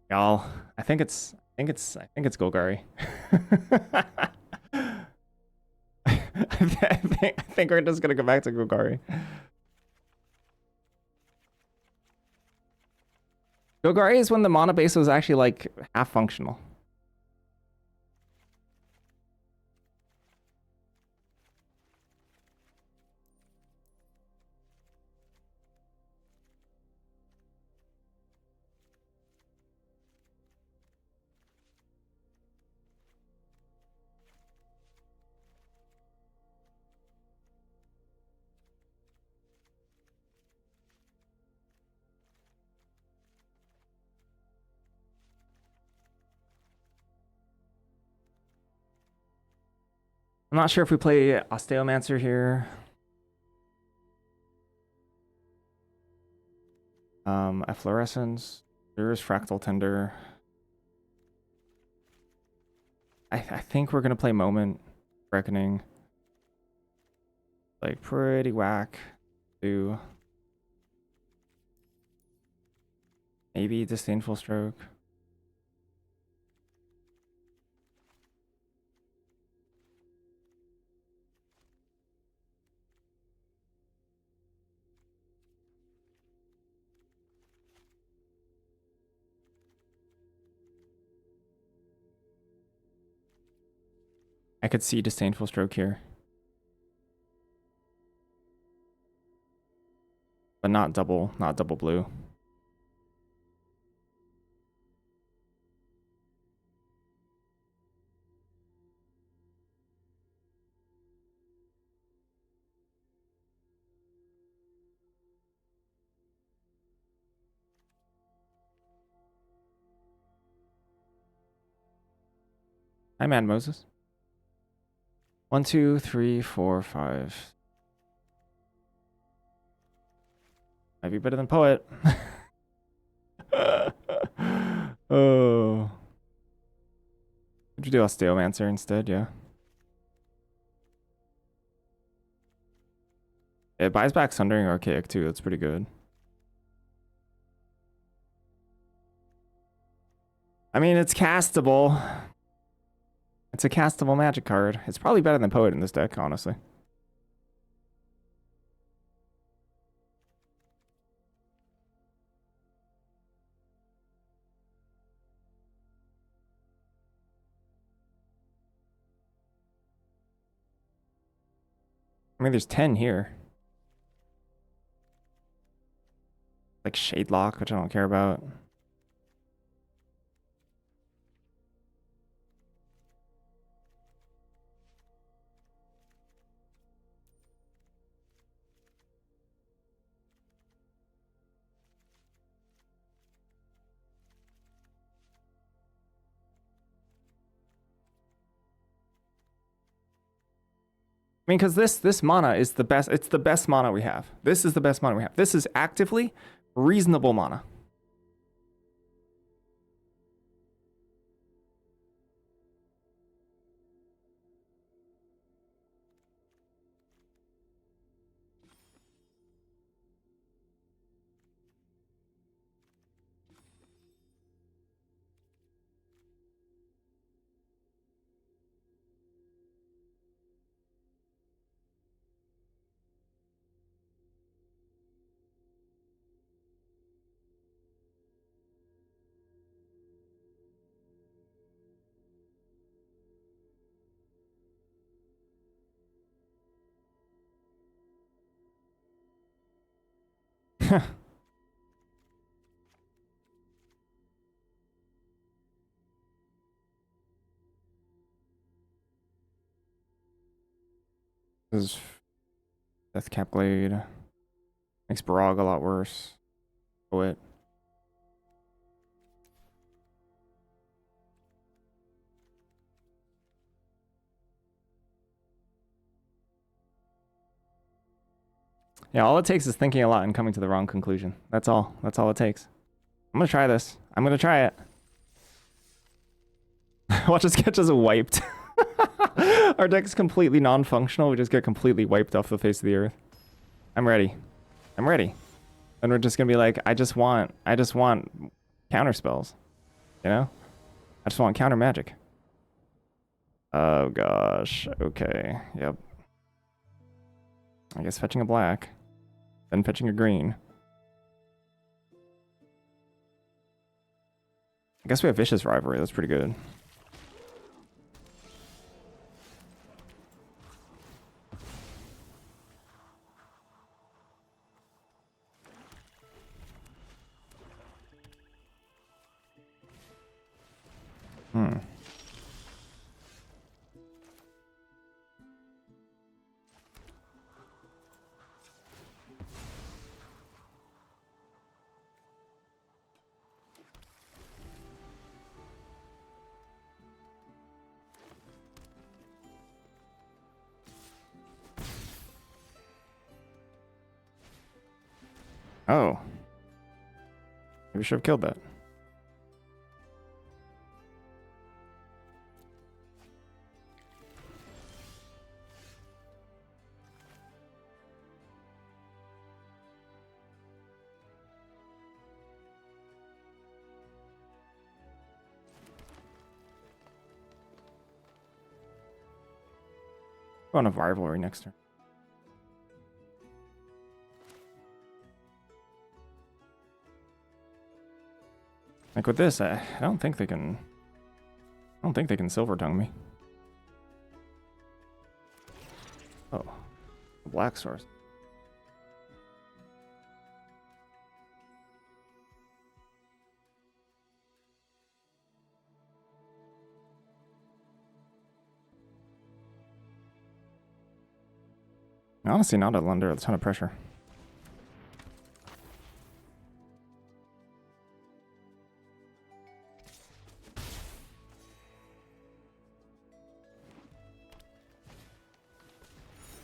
Y'all, I think it's Golgari. I think we're just gonna go back to Golgari. Golgari is when the mana base was actually like half functional. I'm not sure if we play Osteomancer here. Efflorescence. There is Fractal Tender. I think we're gonna play Moment Reckoning. Like pretty whack. Do maybe Disdainful Stroke. I could see Disdainful Stroke here. But not double blue. Hi, Mad Moses. 1, 2, 3, 4, 5. Might be better than Poet. Oh. Could you do Osteomancer instead? Yeah. It buys back Sundering Archaic too. That's pretty good. I mean, it's castable. It's a castable magic card. It's probably better than Poet in this deck, honestly. I mean, there's 10 here. Like Shade Lock, which I don't care about. I mean, because this mana is the best. It's the best mana we have. This is the best mana we have. This is actively reasonable mana. This is Deathcap Glade. Makes Barog a lot worse. Poet. Yeah, all it takes is thinking a lot and coming to the wrong conclusion. That's all. That's all it takes. I'm gonna try this. I'm gonna try it. Watch us get just wiped. Our deck is completely non-functional. We just get completely wiped off the face of the earth. I'm ready. I'm ready. And we're just gonna be like, I just want counter spells. You know? I just want counter magic. Oh gosh. Okay. Yep. I guess fetching a black. Then fetching a green. I guess we have Vicious Rivalry. That's pretty good. Hmm. Oh. Maybe we should have killed that. Go on a rivalry next turn. Like with this, I don't think they can. I don't think they can silver tongue me. Oh, black source. Honestly, not under a ton of pressure.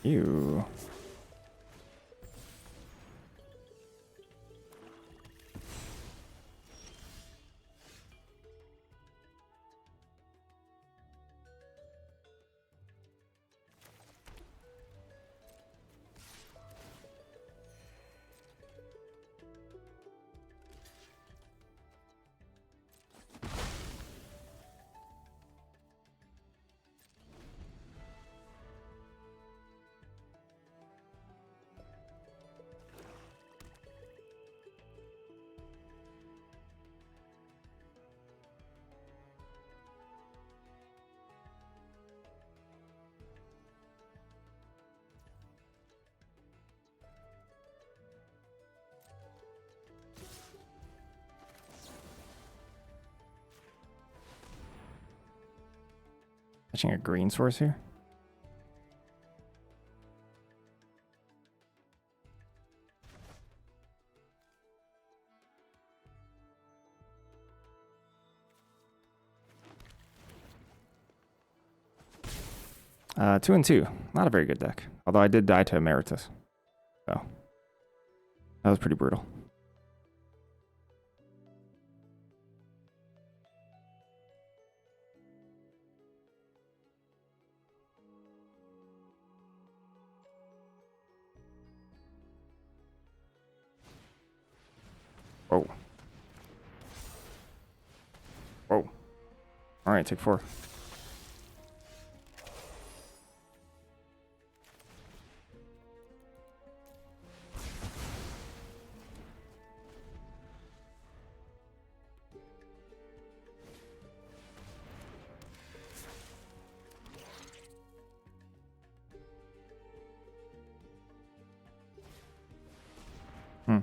Ew. Catching a green source here. Two and two. Not a very good deck. Although I did die to Emeritus. So that was pretty brutal. Whoa. Whoa. Alright, take 4. Hmm.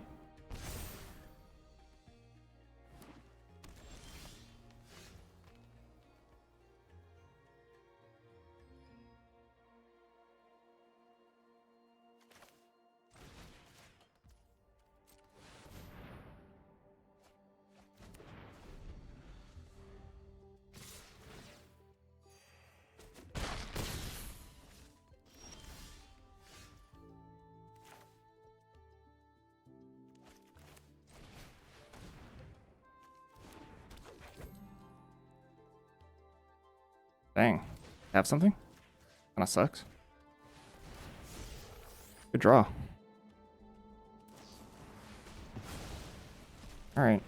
Dang. Have something? Kinda sucks. Good draw. Alright.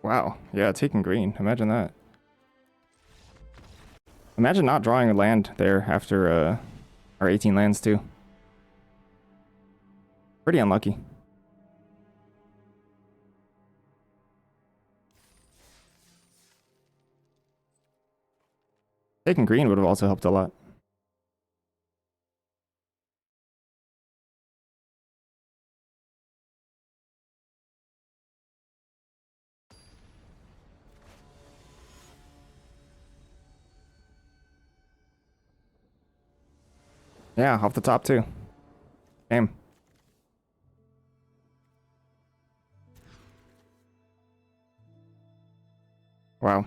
Wow. Yeah, taking green. Imagine that. Imagine not drawing a land there after our 18 lands too. Pretty unlucky. Taking green would have also helped a lot. Yeah, off the top too. Damn. Wow.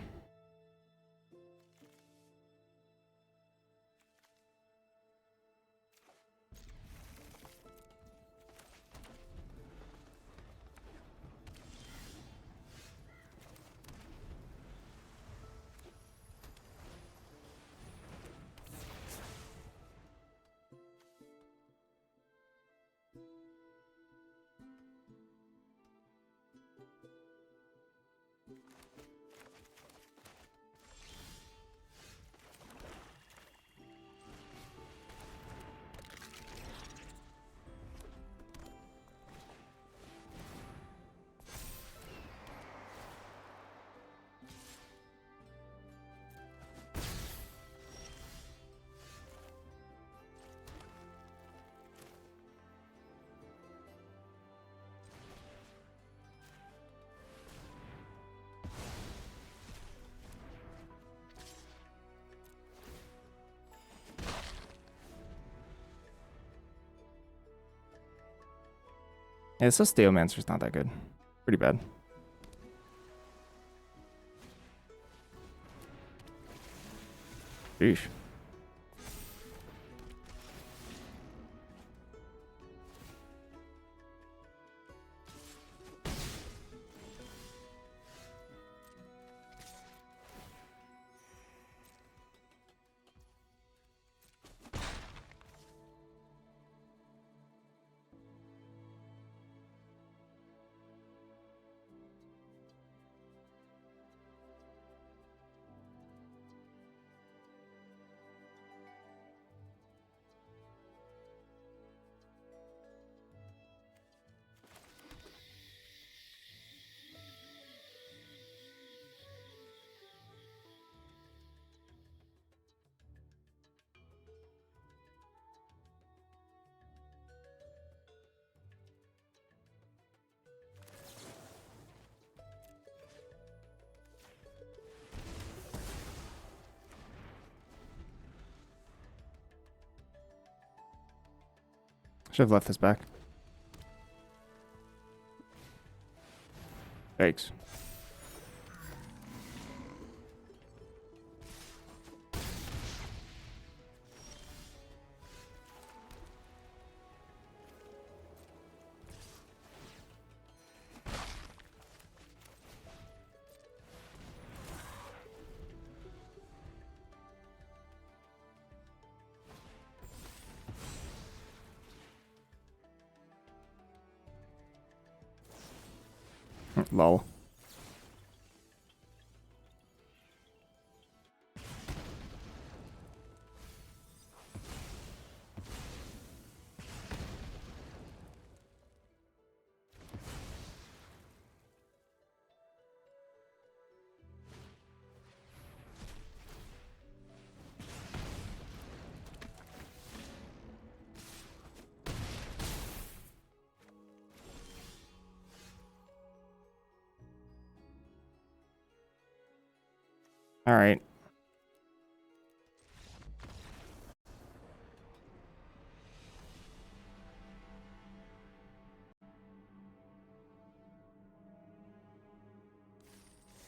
Yeah, so Steomancer's not that good. Pretty bad. Sheesh. Should have left this back. Thanks. Lol. All right.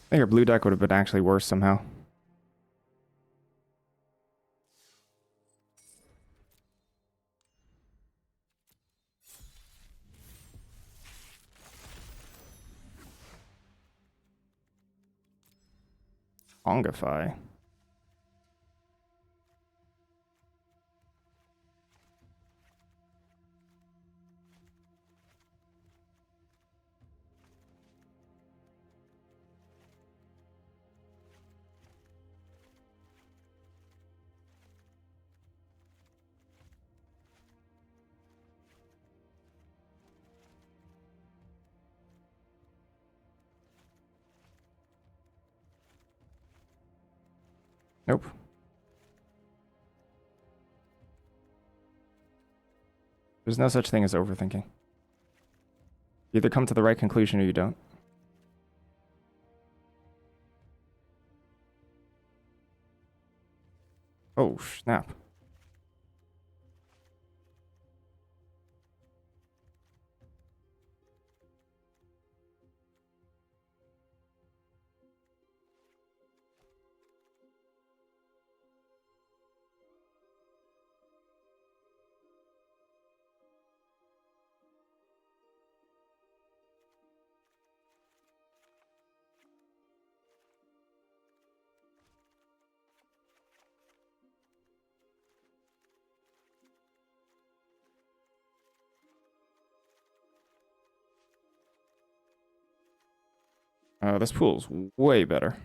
I think your blue deck would have been actually worse somehow. Ongify. Nope. There's no such thing as overthinking. You either come to the right conclusion or you don't. Oh, snap. This pool's way better.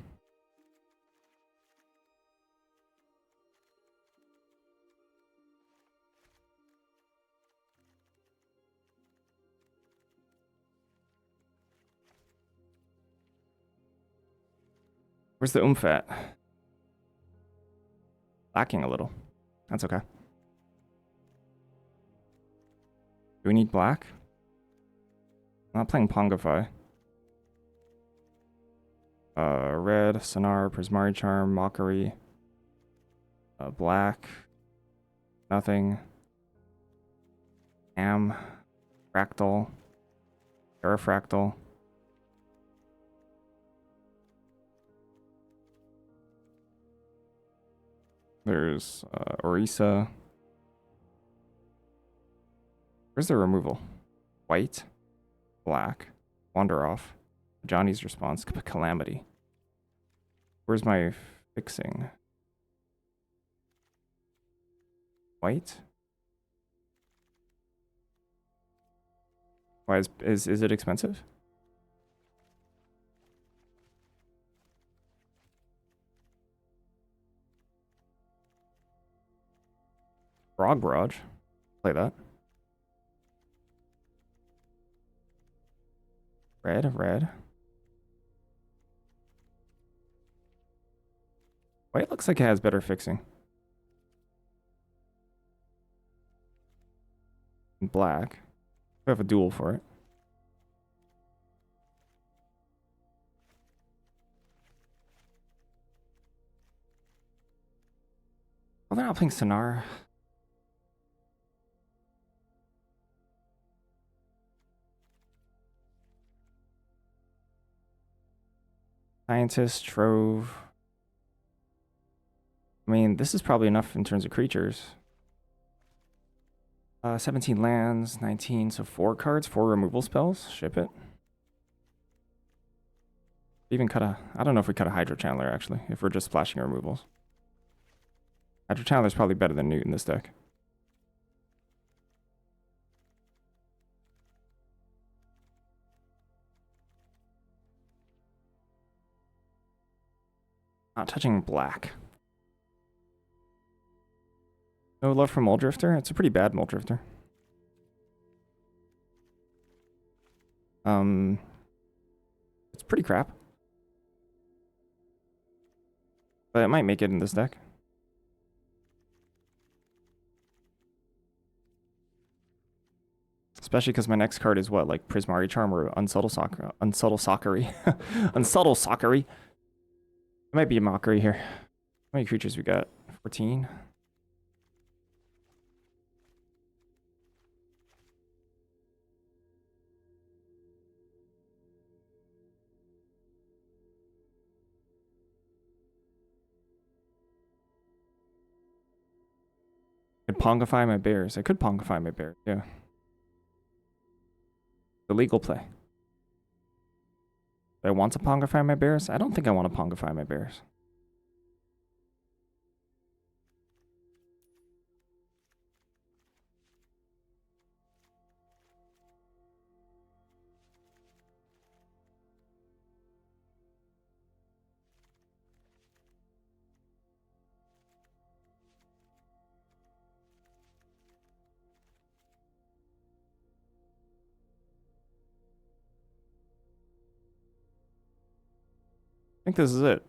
Where's the oomph at? Lacking a little. That's okay. Do we need black? I'm not playing Pongify. Red, Sonar, Prismari Charm, Mockery. Black. Nothing. Am. Fractal. Parafractal. There's Orisa. Where's the removal? White. Black. Wander off. Johnny's response. Calamity. Where's my fixing? White? Why is it expensive? Frog Barrage. Play that. Red. White looks like it has better fixing. And black. We have a duel for it. Oh, they're not playing Sonar. Scientist, Trove. I mean, this is probably enough in terms of creatures. 17 lands, 19, so 4 cards, 4 removal spells. Ship it. Even cut a... I don't know if we cut a Hydro Channeler, actually, if we're just splashing removals. Hydro Channeler's probably better than Newt in this deck. Not touching black. No love for Muldrifter? It's a pretty bad Muldrifter. It's pretty crap. But it might make it in this deck. Especially because my next card is what, like Prismari Charm or Unsubtle Soccery? Unsubtle Soccery. It might be a Mockery here. How many creatures we got? 14? I could Pongify my bears. I could Pongify my bears, yeah. The legal play. Do I want to Pongify my bears? I don't think I want to Pongify my bears. I think this is it.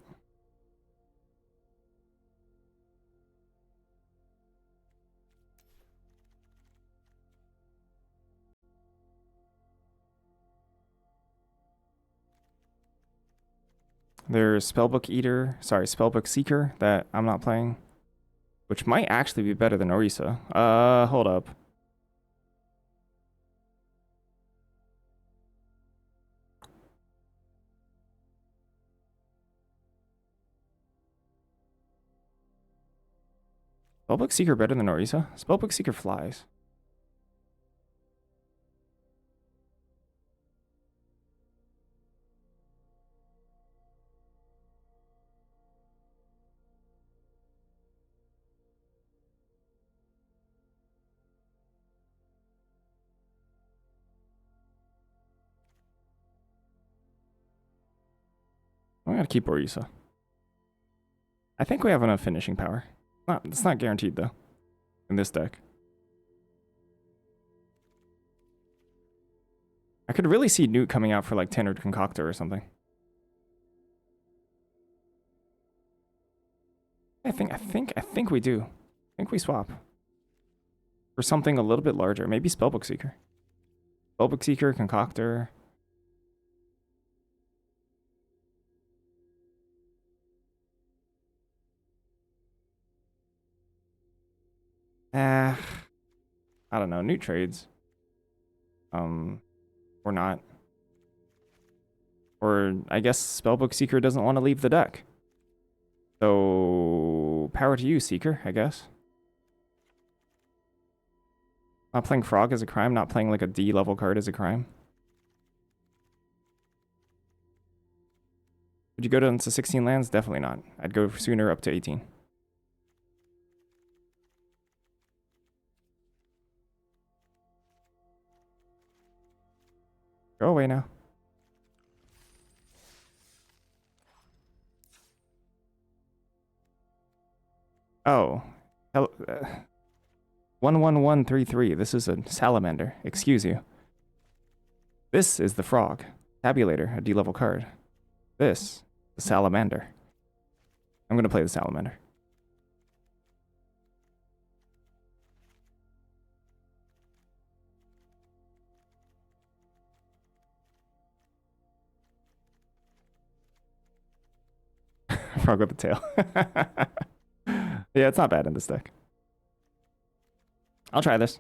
There's Spellbook Eater, sorry, Spellbook Seeker that I'm not playing, which might actually be better than Orisa. Hold up. Spellbook Seeker better than Orisa? Spellbook Seeker flies. I gotta keep Orisa. I think we have enough finishing power. It's not guaranteed though. In this deck. I could really see Newt coming out for like Tenured Concoctor or something. I think we do. I think we swap. For something a little bit larger. Maybe Spellbook Seeker. Spellbook Seeker, Concoctor. I don't know. New trades. Or not. Or I guess Spellbook Seeker doesn't want to leave the deck. So power to you, Seeker, I guess. Not playing Frog is a crime, not playing like a D level card is a crime. Would you go down to 16 lands? Definitely not. I'd go sooner up to 18. Go away now. Oh. 11133. This is a salamander. Excuse you. This is the frog. Tabulator, a D-level card. This, the salamander. I'm gonna play the salamander. Frog with the tail. Yeah, it's not bad in this deck. I'll try this.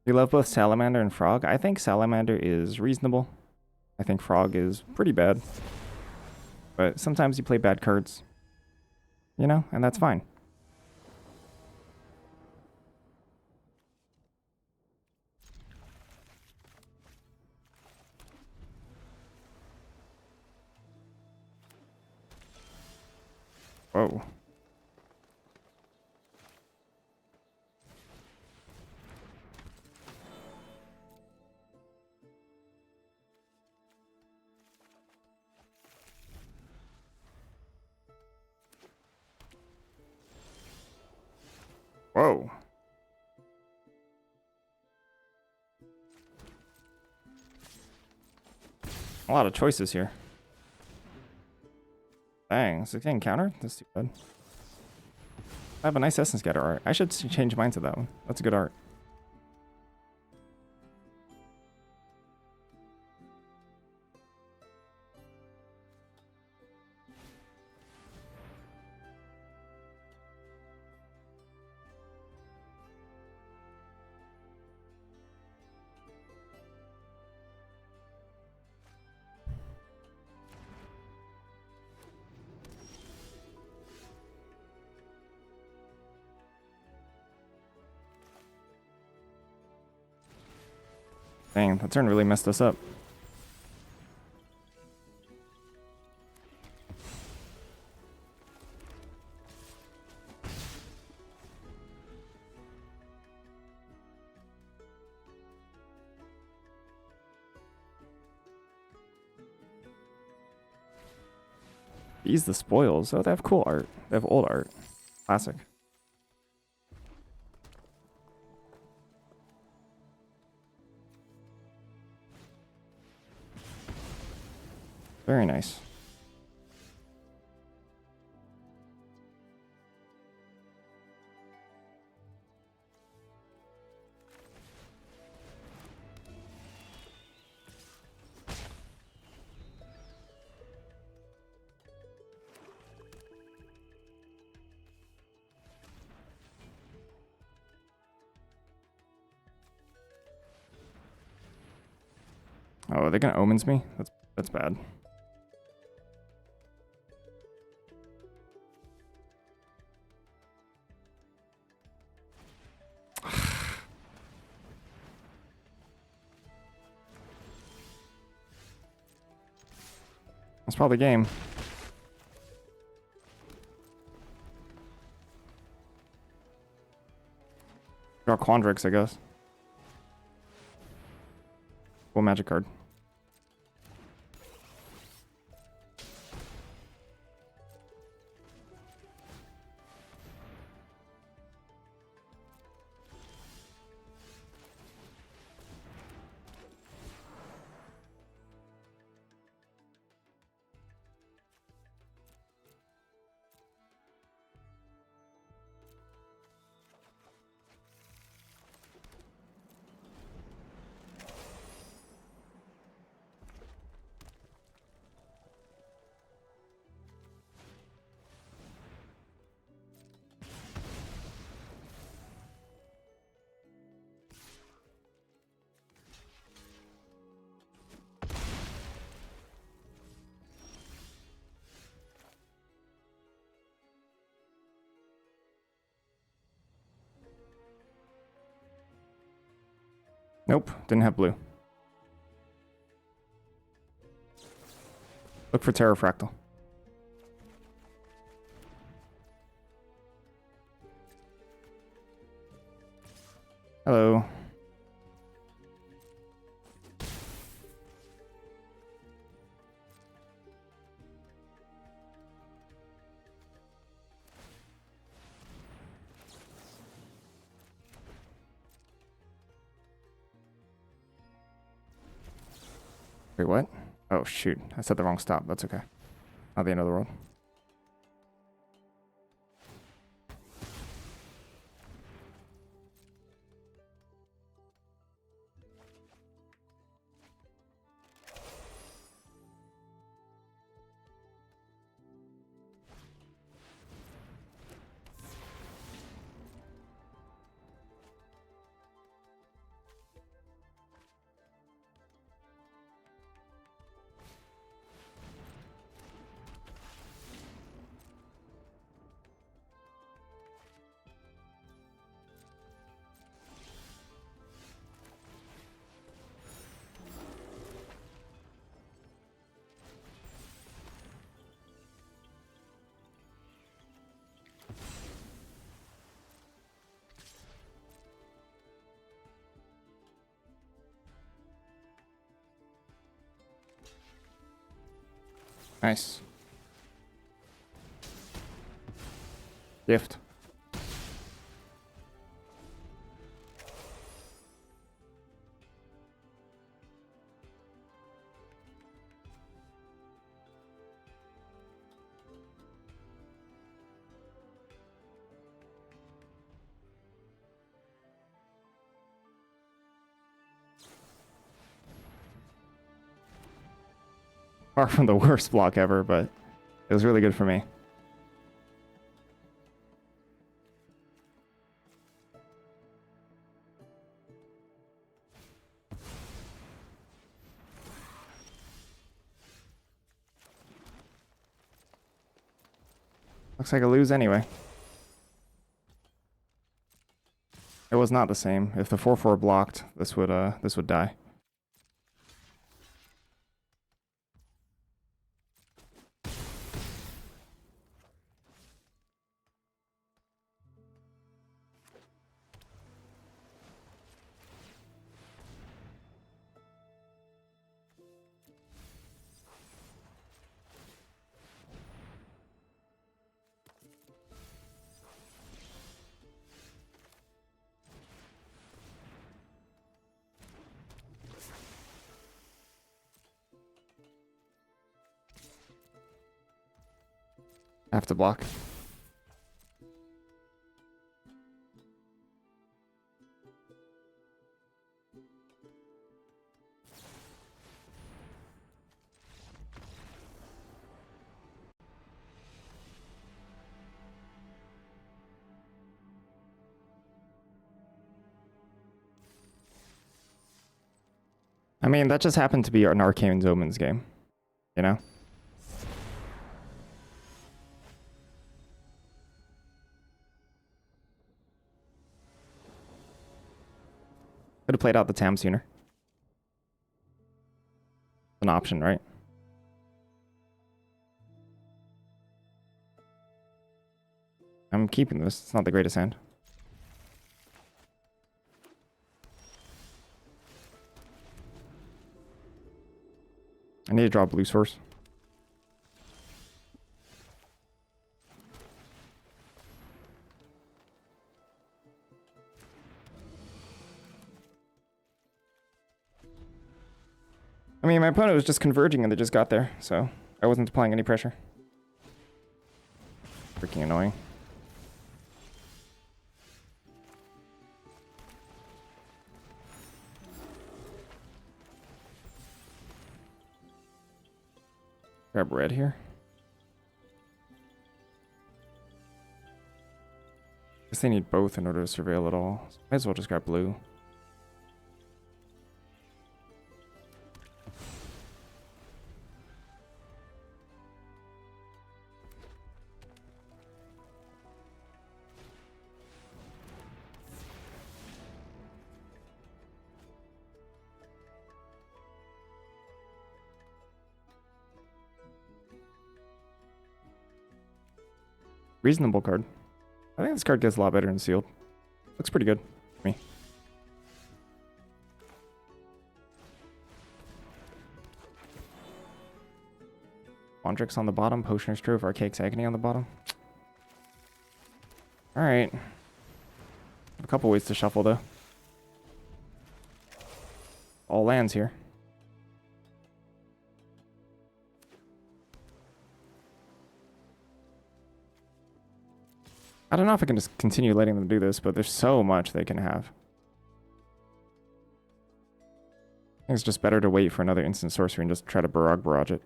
You love both Salamander and Frog? I think Salamander is reasonable. I think Frog is pretty bad. But sometimes you play bad cards. You know, and that's fine. Whoa. Whoa. A lot of choices here. Dang, is it getting countered? That's too bad. I have a nice Essence Getter art. I should change mine to that one. That's a good art. Dang, that turn really messed us up. These the spoils. Oh, they have cool art. They have old art. Classic. Very nice. Oh, are they gonna omens me? That's bad. That's probably game. Draw Quandrix, I guess. Full magic card. Nope, didn't have blue. Look for Terrafractal. Hello. Wait, what? Oh, shoot. I said the wrong stop. That's okay. Not the end of the world. Nice. Gift. Far from the worst block ever, but it was really good for me. Looks like I lose anyway. It was not the same. If the 4/4 blocked, this would die. I have to block. I mean, that just happened to be an Arcane Omens game, you know? Could have played out the Tam sooner. An option, right? I'm keeping this. It's not the greatest hand. I need to draw blue source. I mean, my opponent was just converging and they just got there, so I wasn't applying any pressure. Freaking annoying. Grab red here. Guess they need both in order to surveil it all. So might as well just grab blue. Reasonable card. I think this card gets a lot better in sealed. Looks pretty good to me. Wandrix on the bottom, Potioner's Trove, Archaic's Agony on the bottom. Alright. A couple ways to shuffle though. All lands here. I don't know if I can just continue letting them do this, but there's so much they can have. I think it's just better to wait for another instant sorcery and just try to barrage it.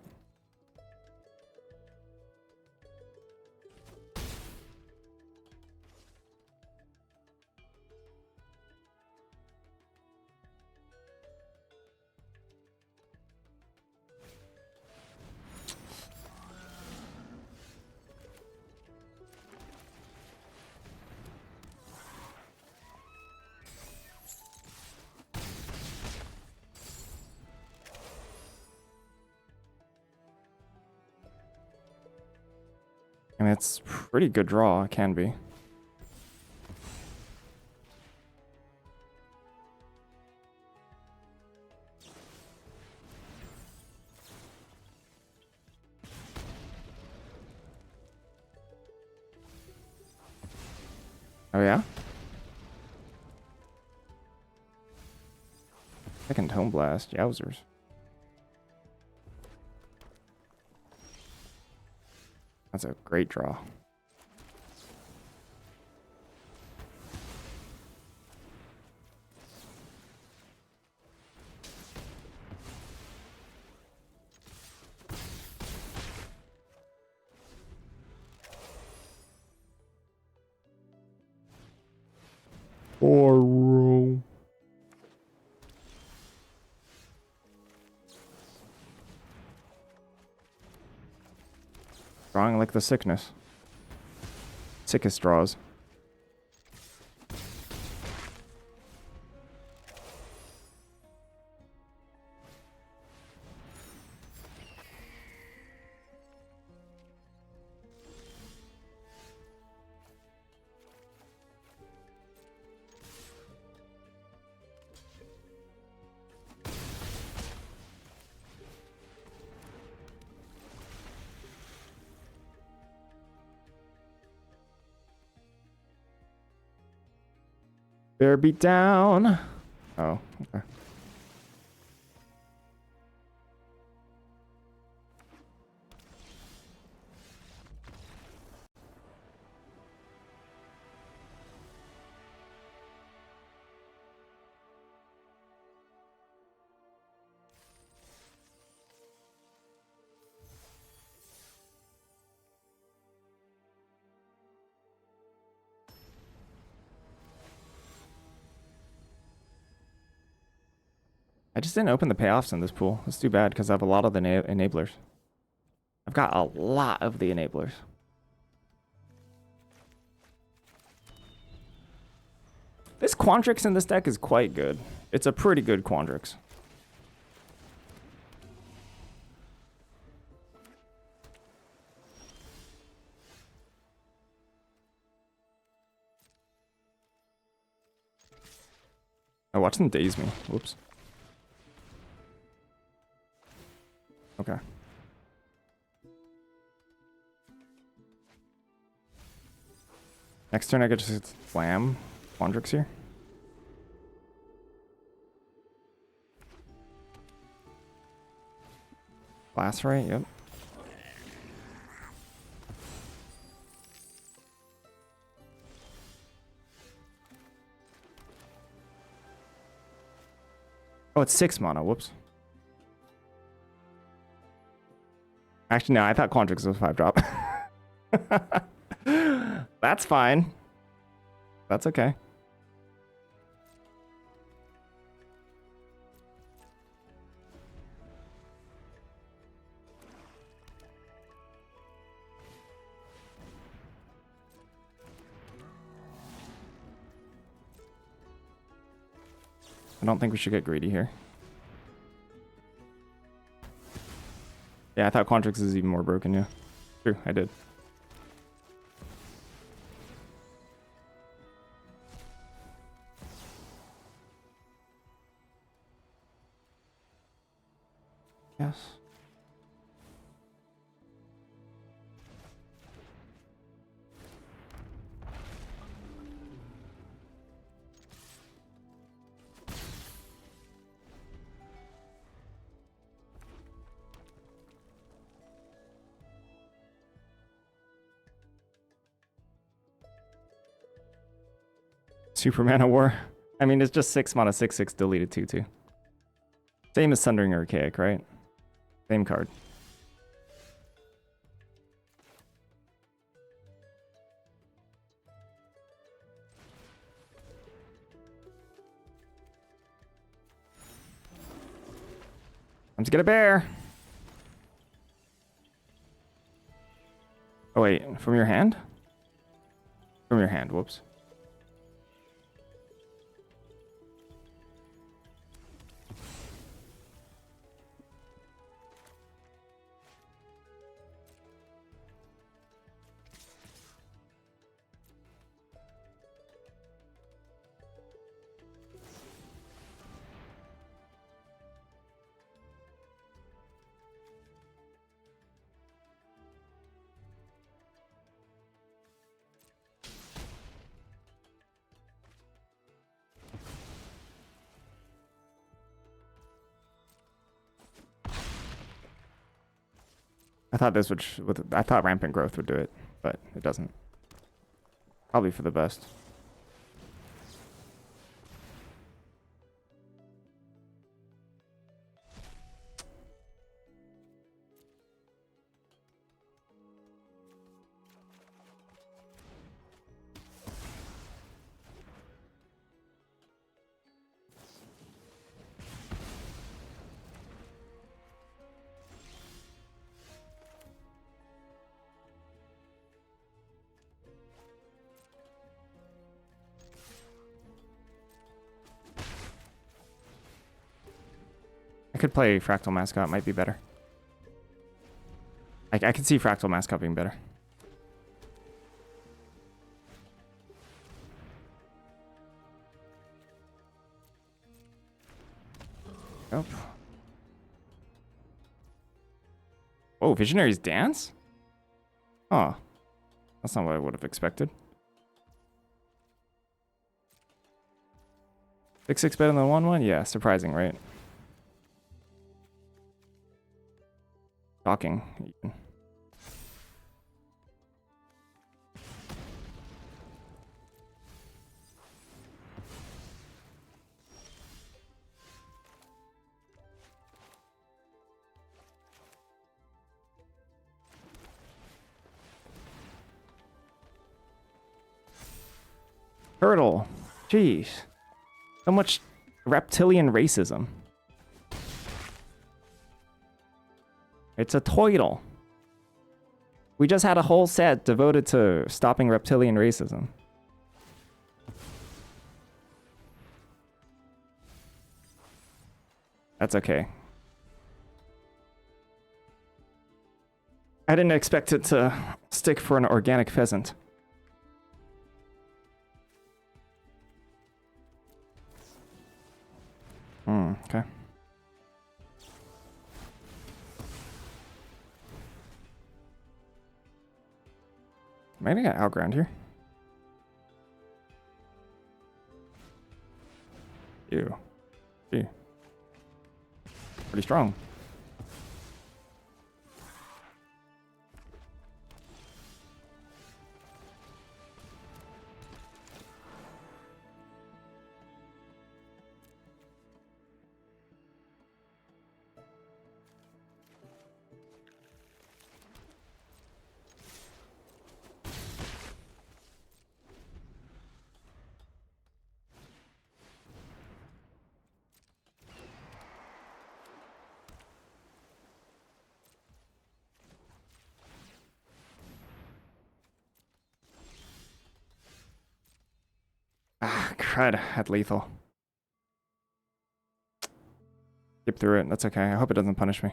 I mean, it's pretty good draw, it can be. Oh yeah? Second Tome Blast, yowzers. That's a great draw. Oro. Drawing like the sickness. Sickest draws. Bear beat down. Oh, okay. I just didn't open the payoffs in this pool. That's too bad because I have a lot of the enablers. I've got a lot of the enablers. This Quandrix in this deck is quite good. It's a pretty good Quandrix. Oh, watch them daze me. Whoops. Okay. Next turn I could just slam Quandrix here. Blast right, yep. Oh, it's 6 mana, whoops. Actually, no, I thought Quandrix was 5-drop. That's fine. That's okay. I don't think we should get greedy here. Yeah, I thought Quandrix is even more broken, yeah. True, I did. Yes. Super Mana War. I mean, it's just 6 mana, 6/6 deleted 2/2. Same as Sundering Archaic, right? Same card. Time to get a bear. Oh wait, from your hand? From your hand, whoops. I thought this would, I thought Rampant Growth would do it, but it doesn't. Probably for the best. I could play Fractal Mascot, might be better. I could see Fractal Mascot being better. Nope. Oh, Visionary's Dance? Oh. That's not what I would have expected. 6/6 better than 1/1? Yeah, surprising, right? Shocking, even. Turtle. Jeez. So much reptilian racism. It's a toidle. We just had a whole set devoted to stopping reptilian racism. That's okay. I didn't expect it to stick for an organic pheasant. Okay. Am I gonna get outground here? Ew. Ew. Pretty strong. Ah, crud. Had lethal. Skip through it. That's okay. I hope it doesn't punish me.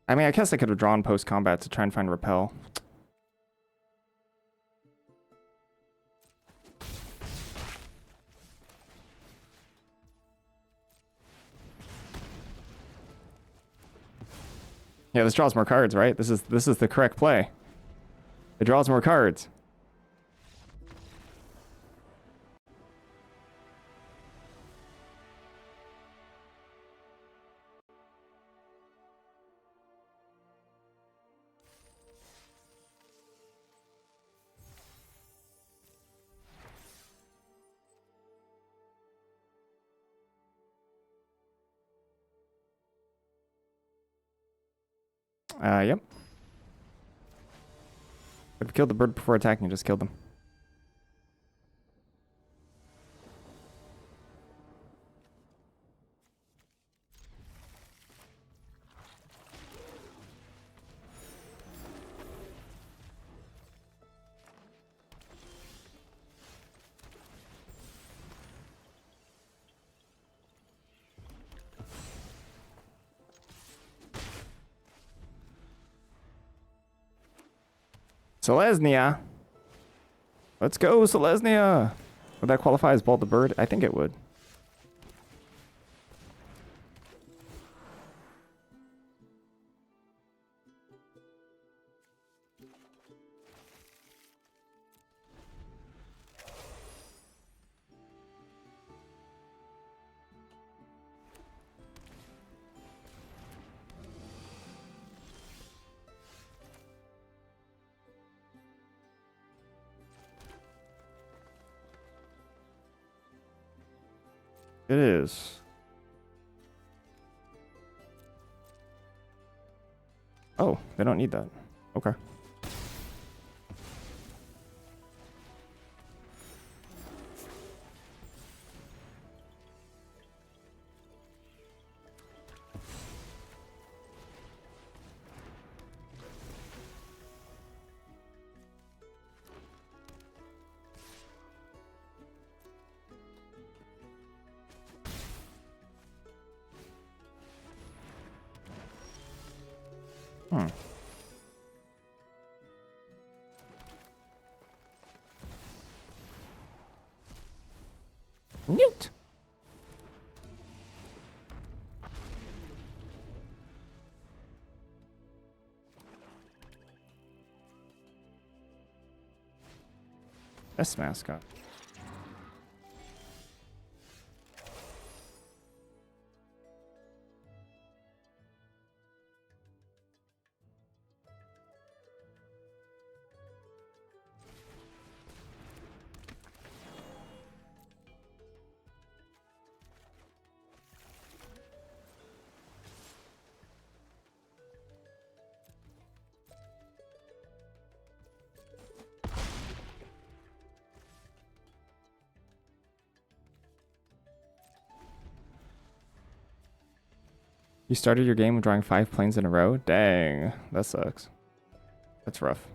I mean, I guess I could have drawn post-combat to try and find repel. Yeah, this draws more cards, right? This is the correct play. It draws more cards. Yep. If you killed the bird before attacking, you just killed them. Selesnya. Let's go, Selesnya. Would that qualify as Bolt the Bird? I think it would. It is. Oh, they don't need that. Okay. Newt. Best mascot. You started your game with drawing 5 planes in a row? Dang, that sucks. That's rough.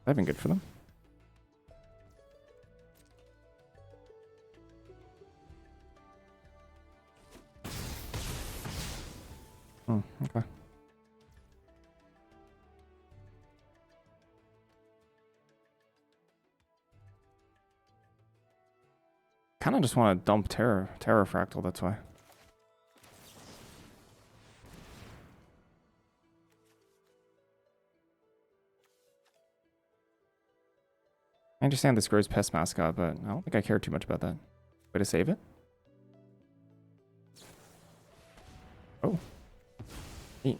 That'd been good for them. Okay. Kind of just want to dump Terra Fractal, that's why. I understand this grows pest mascot, but I don't think I care too much about that. Way to save it? Oh. Neat.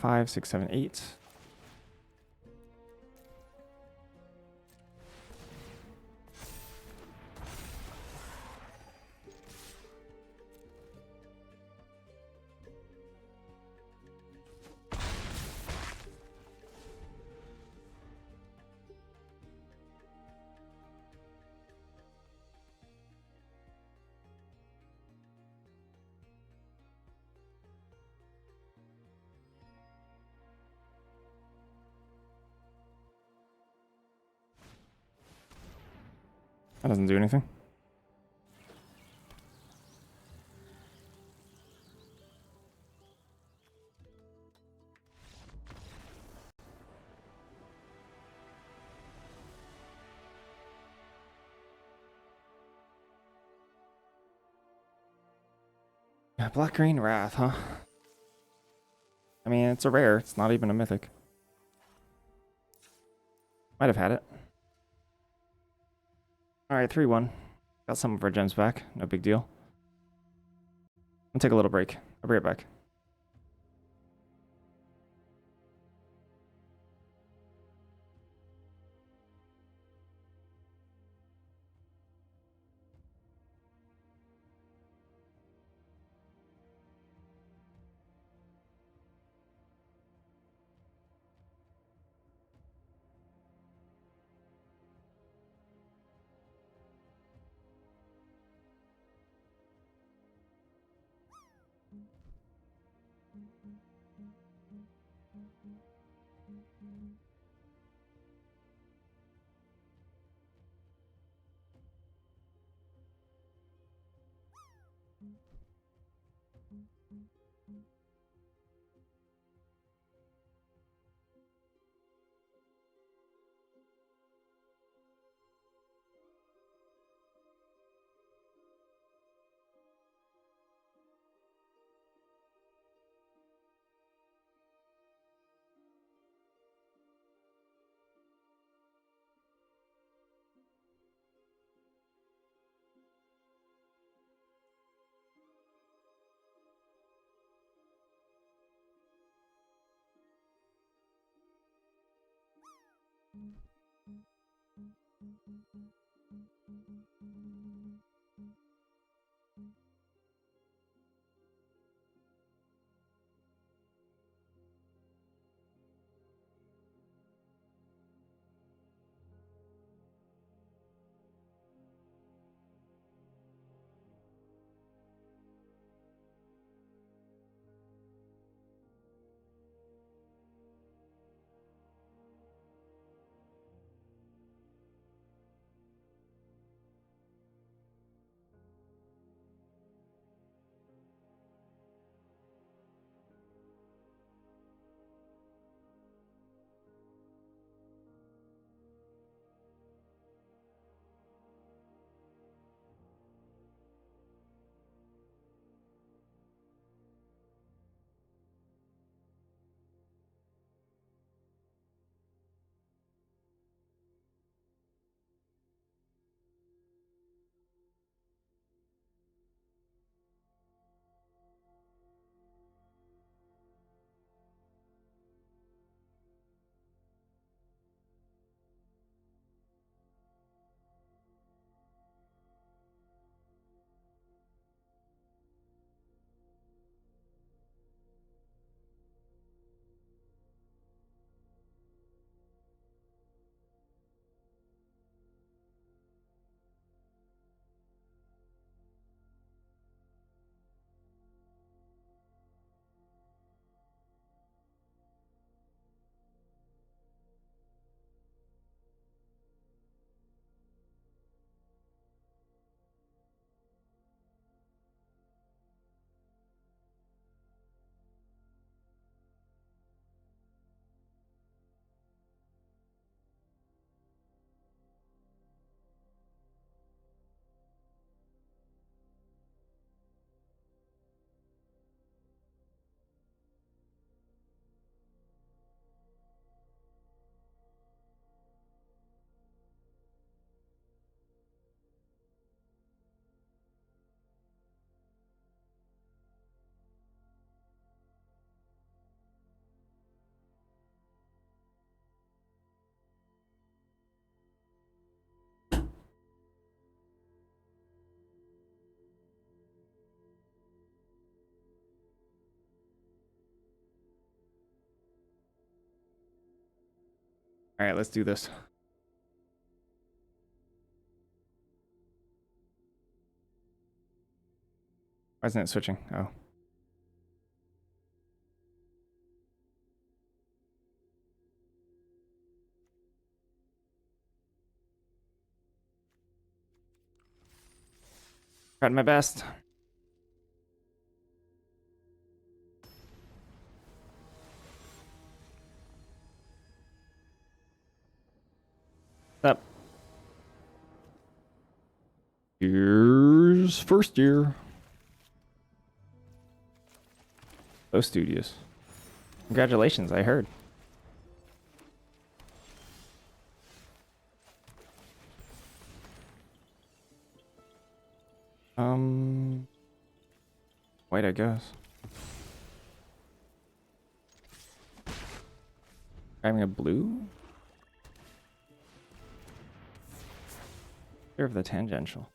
Five, six, seven, eight. That doesn't do anything. Yeah, Black-Green Wrath, huh? I mean, it's a rare. It's not even a mythic. Might have had it. Alright, 3-1. Got some of our gems back. No big deal. I'll take a little break. I'll be right back. All right, let's do this. Why isn't it switching? Oh. Tried my best. Up. Here's first year. So studious. Congratulations, I heard. White, I guess. Having a blue? Fear of the tangential.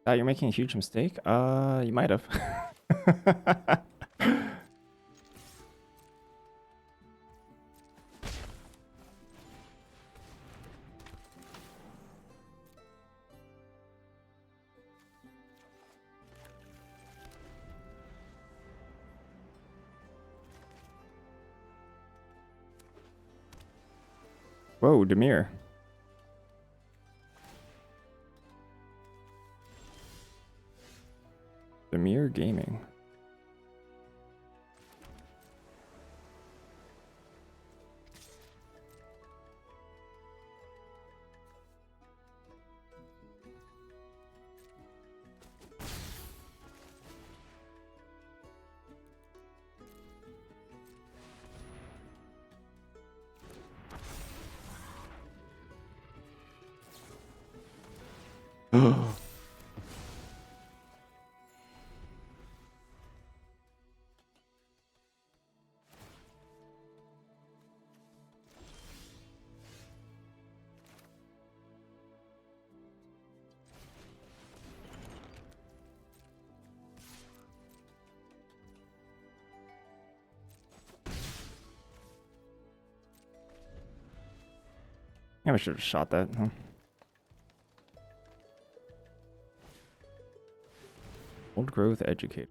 You're making a huge mistake? You might have. Whoa, Demir. Demir Gaming. Yeah, we should have shot that, huh? Old growth educator.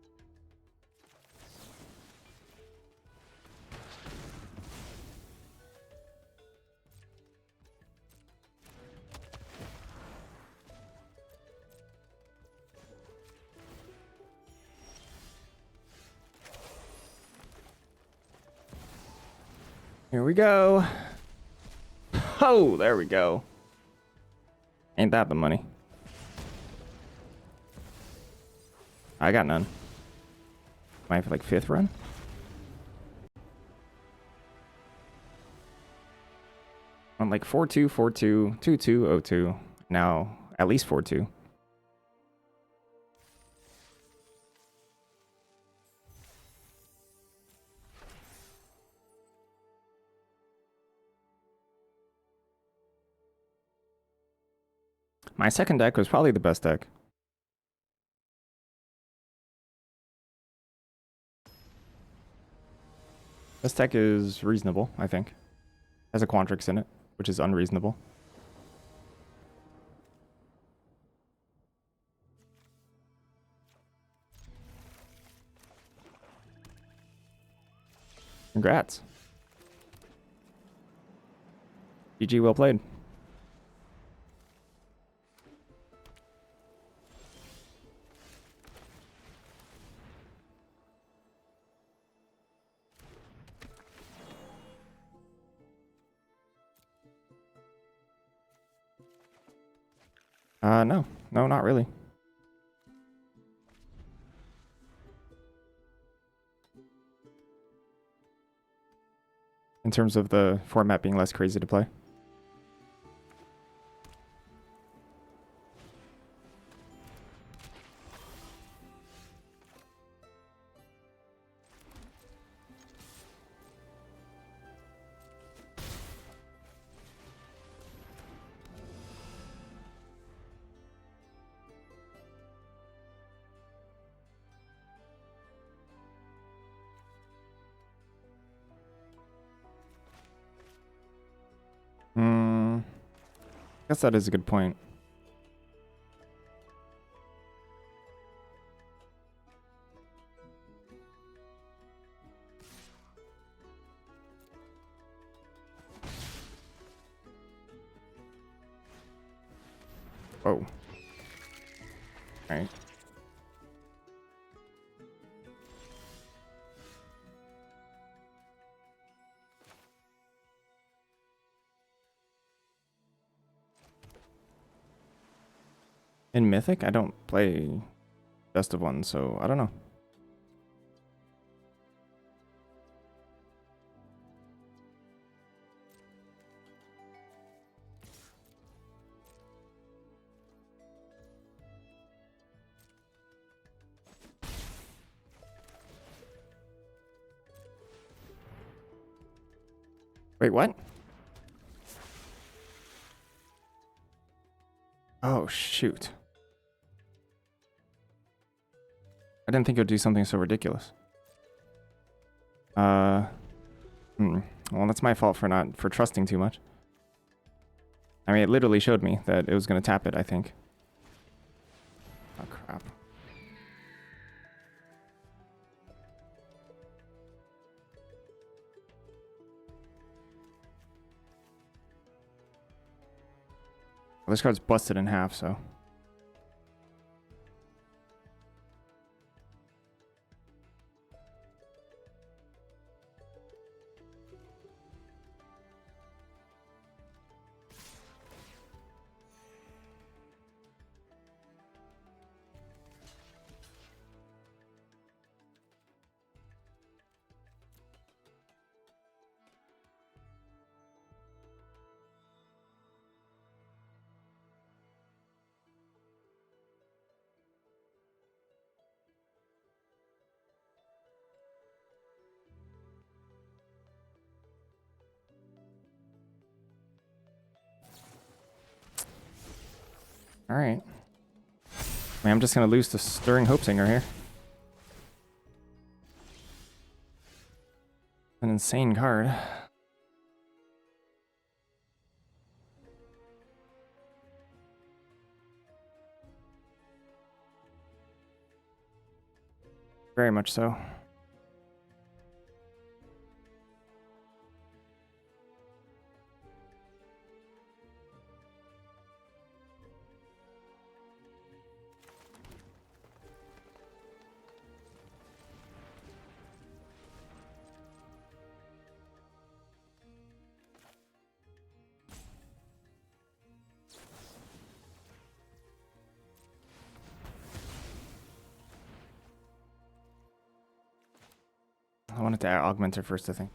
Here we go. Oh, there we go. Ain't that the money? I got none. Am I for like 5th run? I'm like 4-2, 4-2, 2-2, 0-2. Now at least 4-2. My second deck was probably the best deck. This deck is reasonable, I think. Has a Quandrix in it, which is unreasonable. Congrats. GG, well played. No, not really. In terms of the format being less crazy to play. Guess that is a good point. Whoa. Alright. In Mythic, I don't play Best of One, so I don't know. Wait, what? Oh, shoot. I didn't think it would do something so ridiculous. Well, that's my fault for trusting too much. I mean, it literally showed me that it was going to tap it, I think. Oh, crap. Well, this card's busted in half, so... Alright. I mean, I'm just going to lose to Stirring Hope Singer here. An insane card. Very much so. I wanted to augment her first, I think.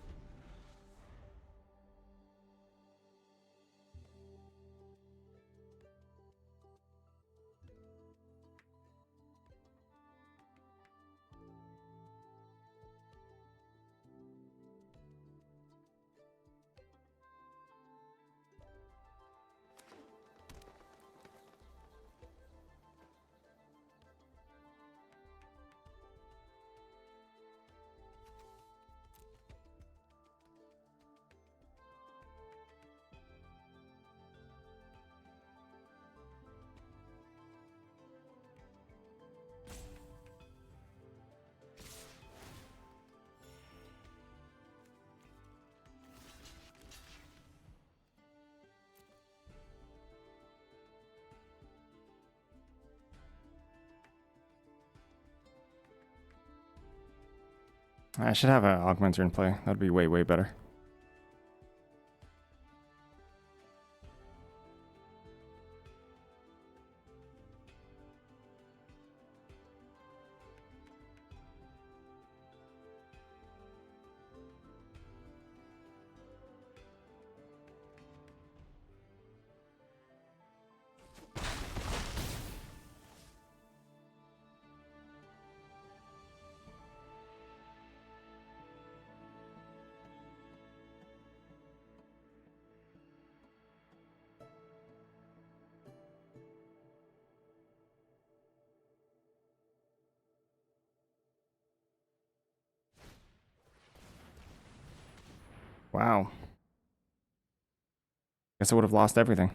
I should have an augmenter in play. That'd be way, way better. Wow. Guess I would have lost everything.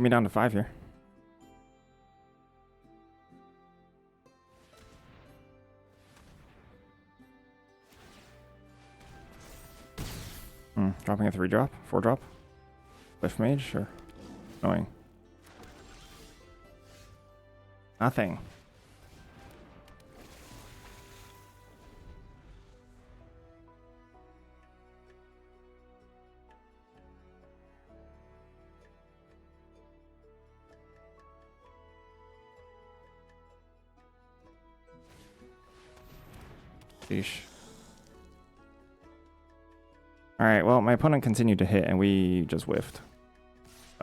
Put me down to 5 here. Dropping a 3-drop, 4-drop. Lift mage, sure. Annoying. Nothing. Sheesh. Alright, well, my opponent continued to hit and we just whiffed.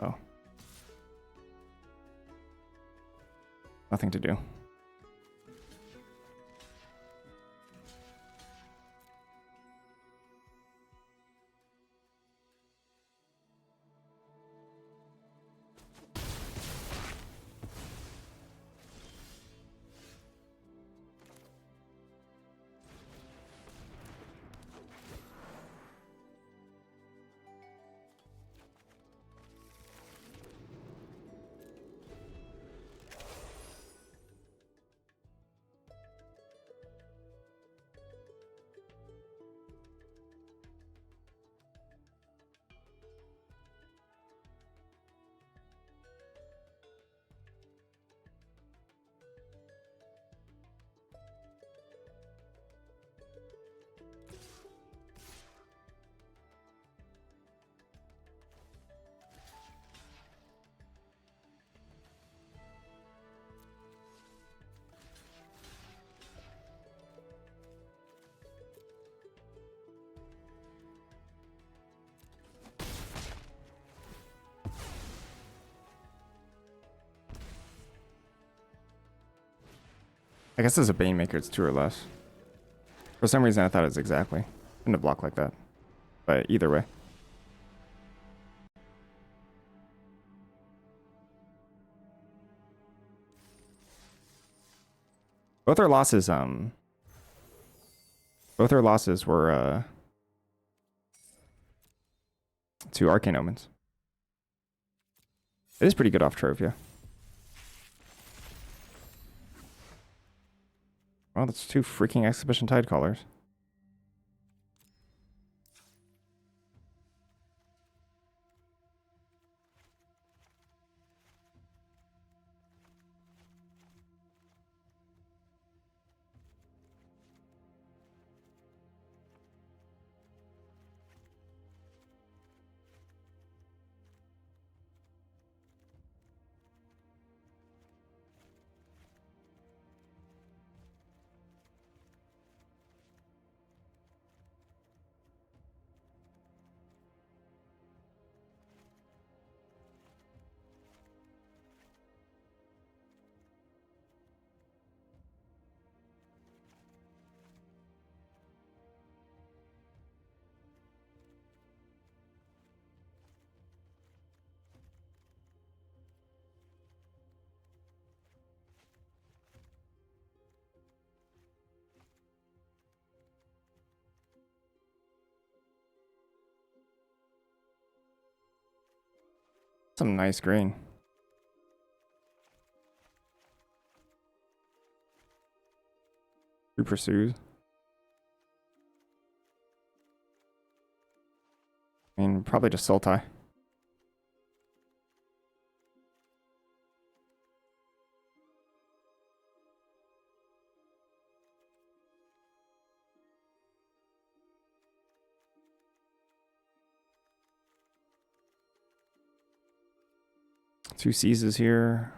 Oh. Nothing to do. I guess as a Banemaker, it's 2 or less. For some reason, I thought it was exactly. Shouldn't have blocked like that. But either way. Both our losses, were, to Arcane Omens. It is pretty good off Trove, yeah. Well, that's 2 freaking Exhibition Tidecallers. Some nice green. Who pursues? I mean, probably just Sultai. Two seizes here.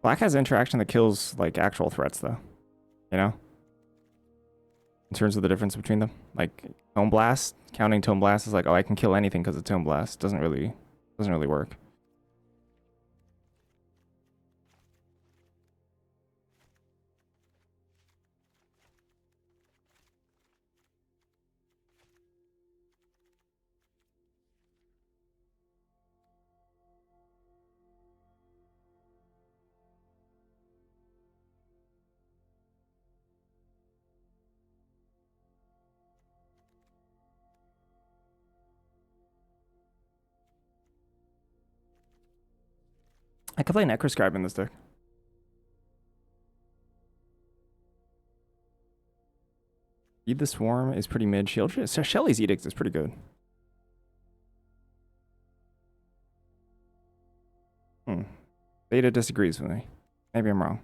Black has interaction that kills like actual threats though. You know? in terms of the difference between them. Like Tome Blast, counting Tome Blast is like, oh, I can kill anything because of Tome Blast. Doesn't really work. I could play Necroscribe in this deck. Feed the Swarm is pretty mid. Shelly's Edict is pretty good. Beta disagrees with me. Maybe I'm wrong.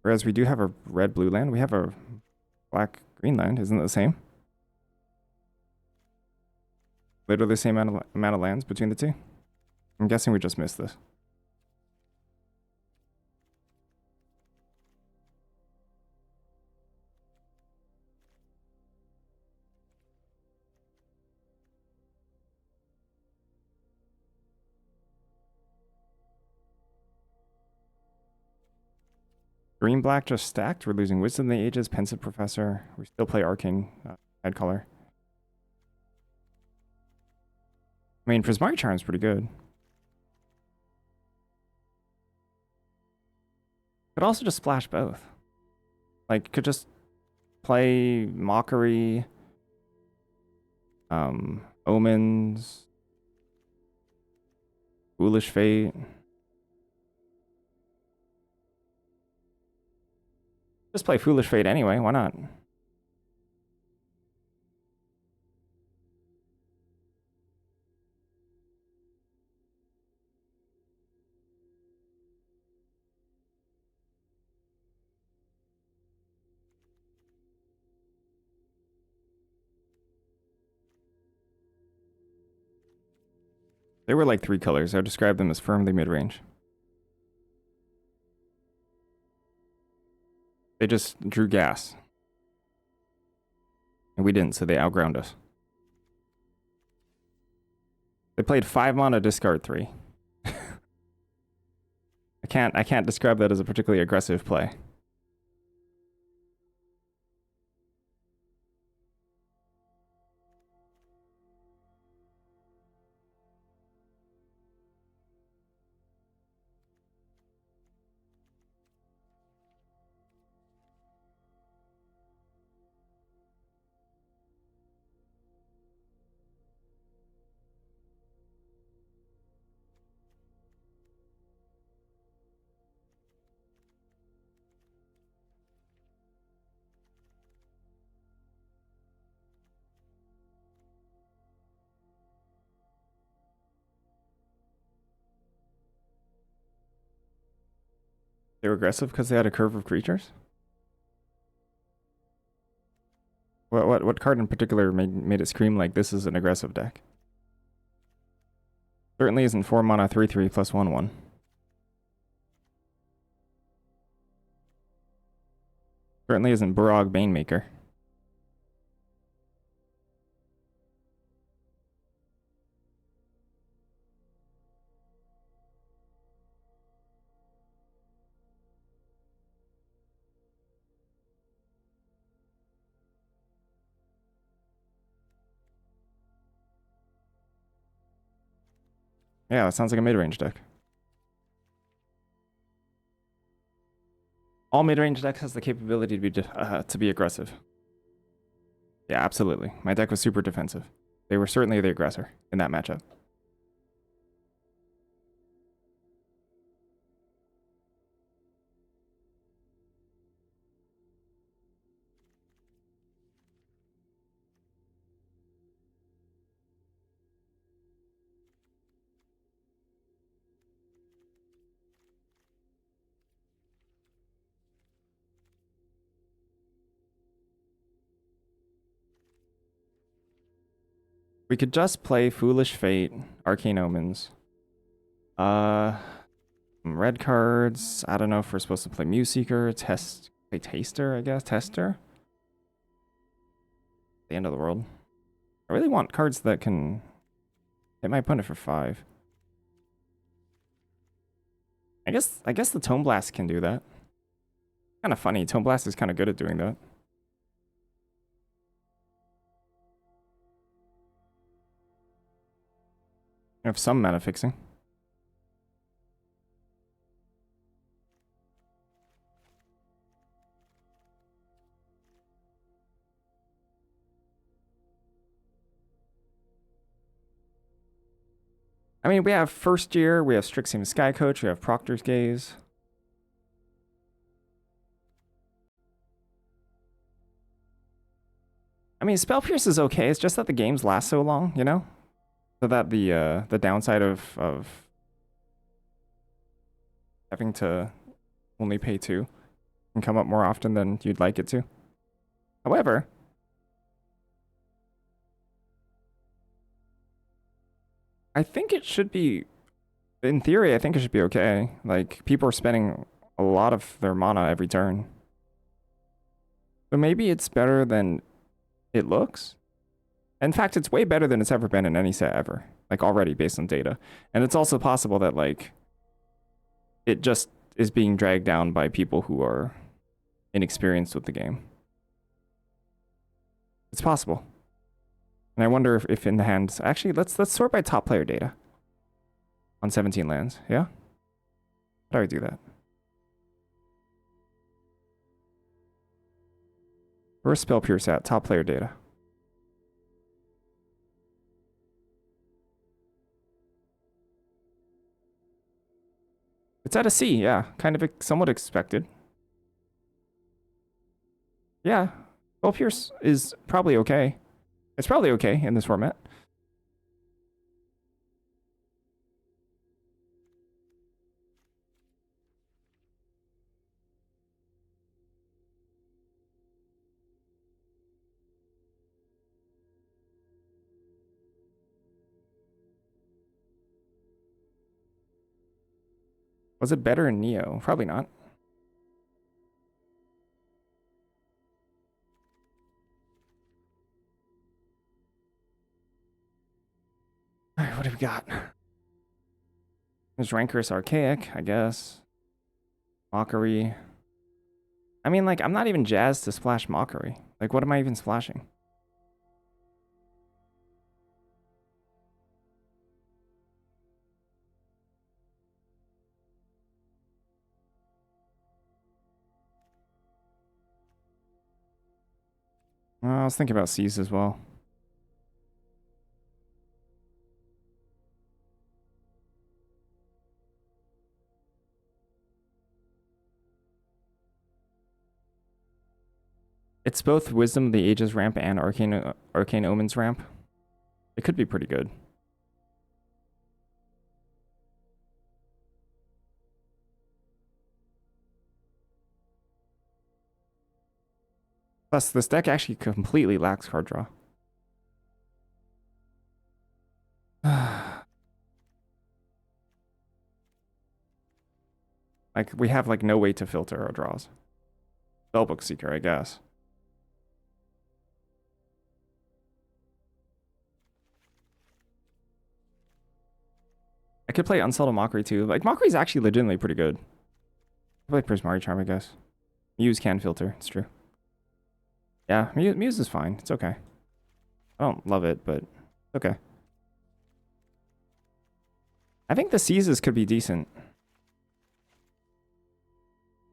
Whereas we do have a red-blue land. We have a black-green land. Isn't it the same? Literally the same amount of lands between the two? I'm guessing we just missed this. Green black just stacked. We're losing Wisdom of the Ages, Pensive Professor. We still play Arcane head color. I mean, Prismatic Charm's pretty good. Could also just splash both. Like, could just play Mockery, Omens, Foolish Fate. Just play Foolish Fate anyway, why not? They were like 3 colors. I would describe them as firmly mid-range. They just drew gas. And we didn't, so they outground us. They played 5 mana, discard 3. I can't describe that as a particularly aggressive play. They were aggressive because they had a curve of creatures? What card in particular made it scream like this is an aggressive deck? Certainly isn't 4 mana 3/3 plus 1/1. Certainly isn't Barog Banemaker. Yeah, that sounds like a mid-range deck. All mid-range decks has the capability to be aggressive. Yeah, absolutely. My deck was super defensive. They were certainly the aggressor in that matchup. We could just play Foolish Fate, Arcane Omens. Some red cards. I don't know if we're supposed to play Muse Seeker, play Taster, I guess. Tester. The end of the world. I really want cards that can hit my opponent for 5. I guess the Tome Blast can do that. Kind of funny. Tome Blast is kind of good at doing that. I have some mana fixing. I mean, we have First Year, we have Strixhaven Sky Coach, we have Proctor's Gaze. I mean, Spell Pierce is okay. It's just that the games last so long, you know? So that the downside of having to only pay 2 can come up more often than you'd like it to. However, I think it should be, in theory, I think it should be okay. Like, people are spending a lot of their mana every turn. So maybe it's better than it looks. In fact, it's way better than it's ever been in any set ever. Like, already, based on data. And it's also possible that, like, it just is being dragged down by people who are inexperienced with the game. It's possible. And I wonder if in the hands... Actually, let's sort by top player data. On 17 lands, yeah? How do I do that? Where's Spell Pierce at? Top player data. It's at a C, yeah. Kind of somewhat expected. Yeah. Spell Pierce is probably okay. It's probably okay in this format. Was it better in Neo? Probably not. Alright, what do we got? There's Rancorous Archaic, I guess. Mockery. I mean, like, I'm not even jazzed to splash Mockery. Like, what am I even splashing? I was thinking about Seize as well. It's both Wisdom of the Ages ramp and Arcane Omens ramp. It could be pretty good. Plus, this deck actually completely lacks card draw. Like, we have, like, no way to filter our draws. Spellbook Seeker, I guess. I could play Unsettled Mockery, too. Like, Mockery's actually legitimately pretty good. I play Prismari Charm, I guess. Muse can filter, it's true. Yeah, Muse is fine. It's okay. I don't love it, but okay. I think the Seizes could be decent.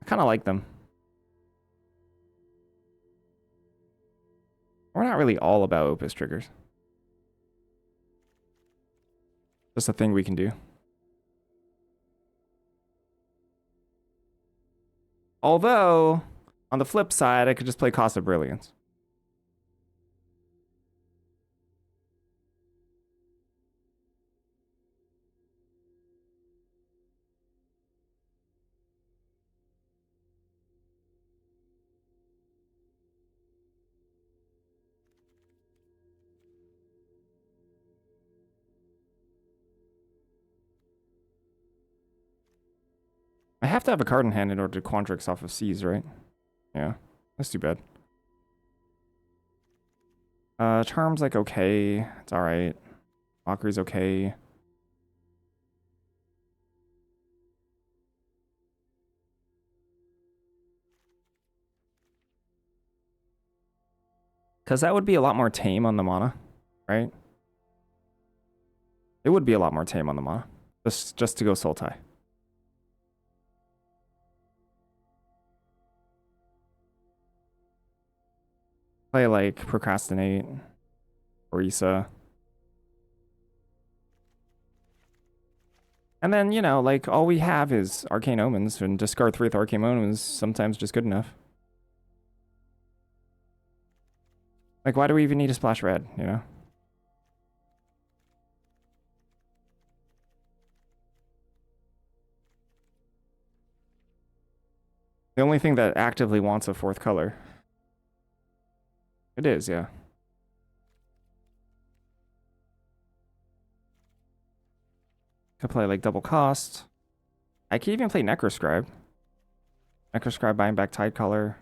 I kind of like them. We're not really all about Opus triggers. Just a thing we can do. Although, on the flip side, I could just play Cost of Brilliance. I have to have a card in hand in order to Quandrix off of C's, right? Yeah, that's too bad. Charm's like okay. It's alright. Mockery's okay. Because that would be a lot more tame on the mana, right? It would be a lot more tame on the mana. Just to go Sultai. Play like Procrastinate, Orisa. And then, you know, like all we have is Arcane Omens, and discard 3 with Arcane Omens is sometimes just good enough. Like, why do we even need a splash red, you know? The only thing that actively wants a 4th color. It is, yeah. Could play like double cost. I could even play Necroscribe. Necroscribe buying back Tide Color.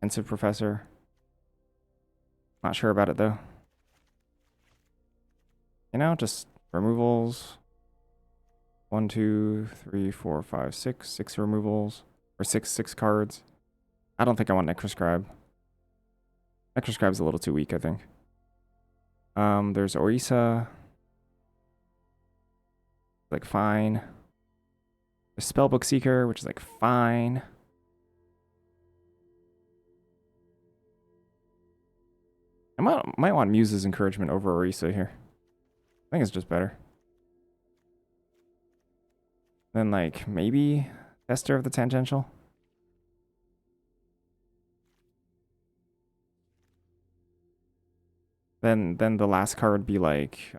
Pensive Professor. Not sure about it though. You know, just removals. 1, 2, 3, 4, 5, 6. 6 removals. Or 6 cards. I don't think I want Necroscribe. Necroscribe's a little too weak, I think. There's Orisa. Like, fine. There's Spellbook Seeker, which is like, fine. I might want Muse's Encouragement over Orisa here. I think it's just better. Then, like, maybe Tester of the Tangential. Then the last card would be like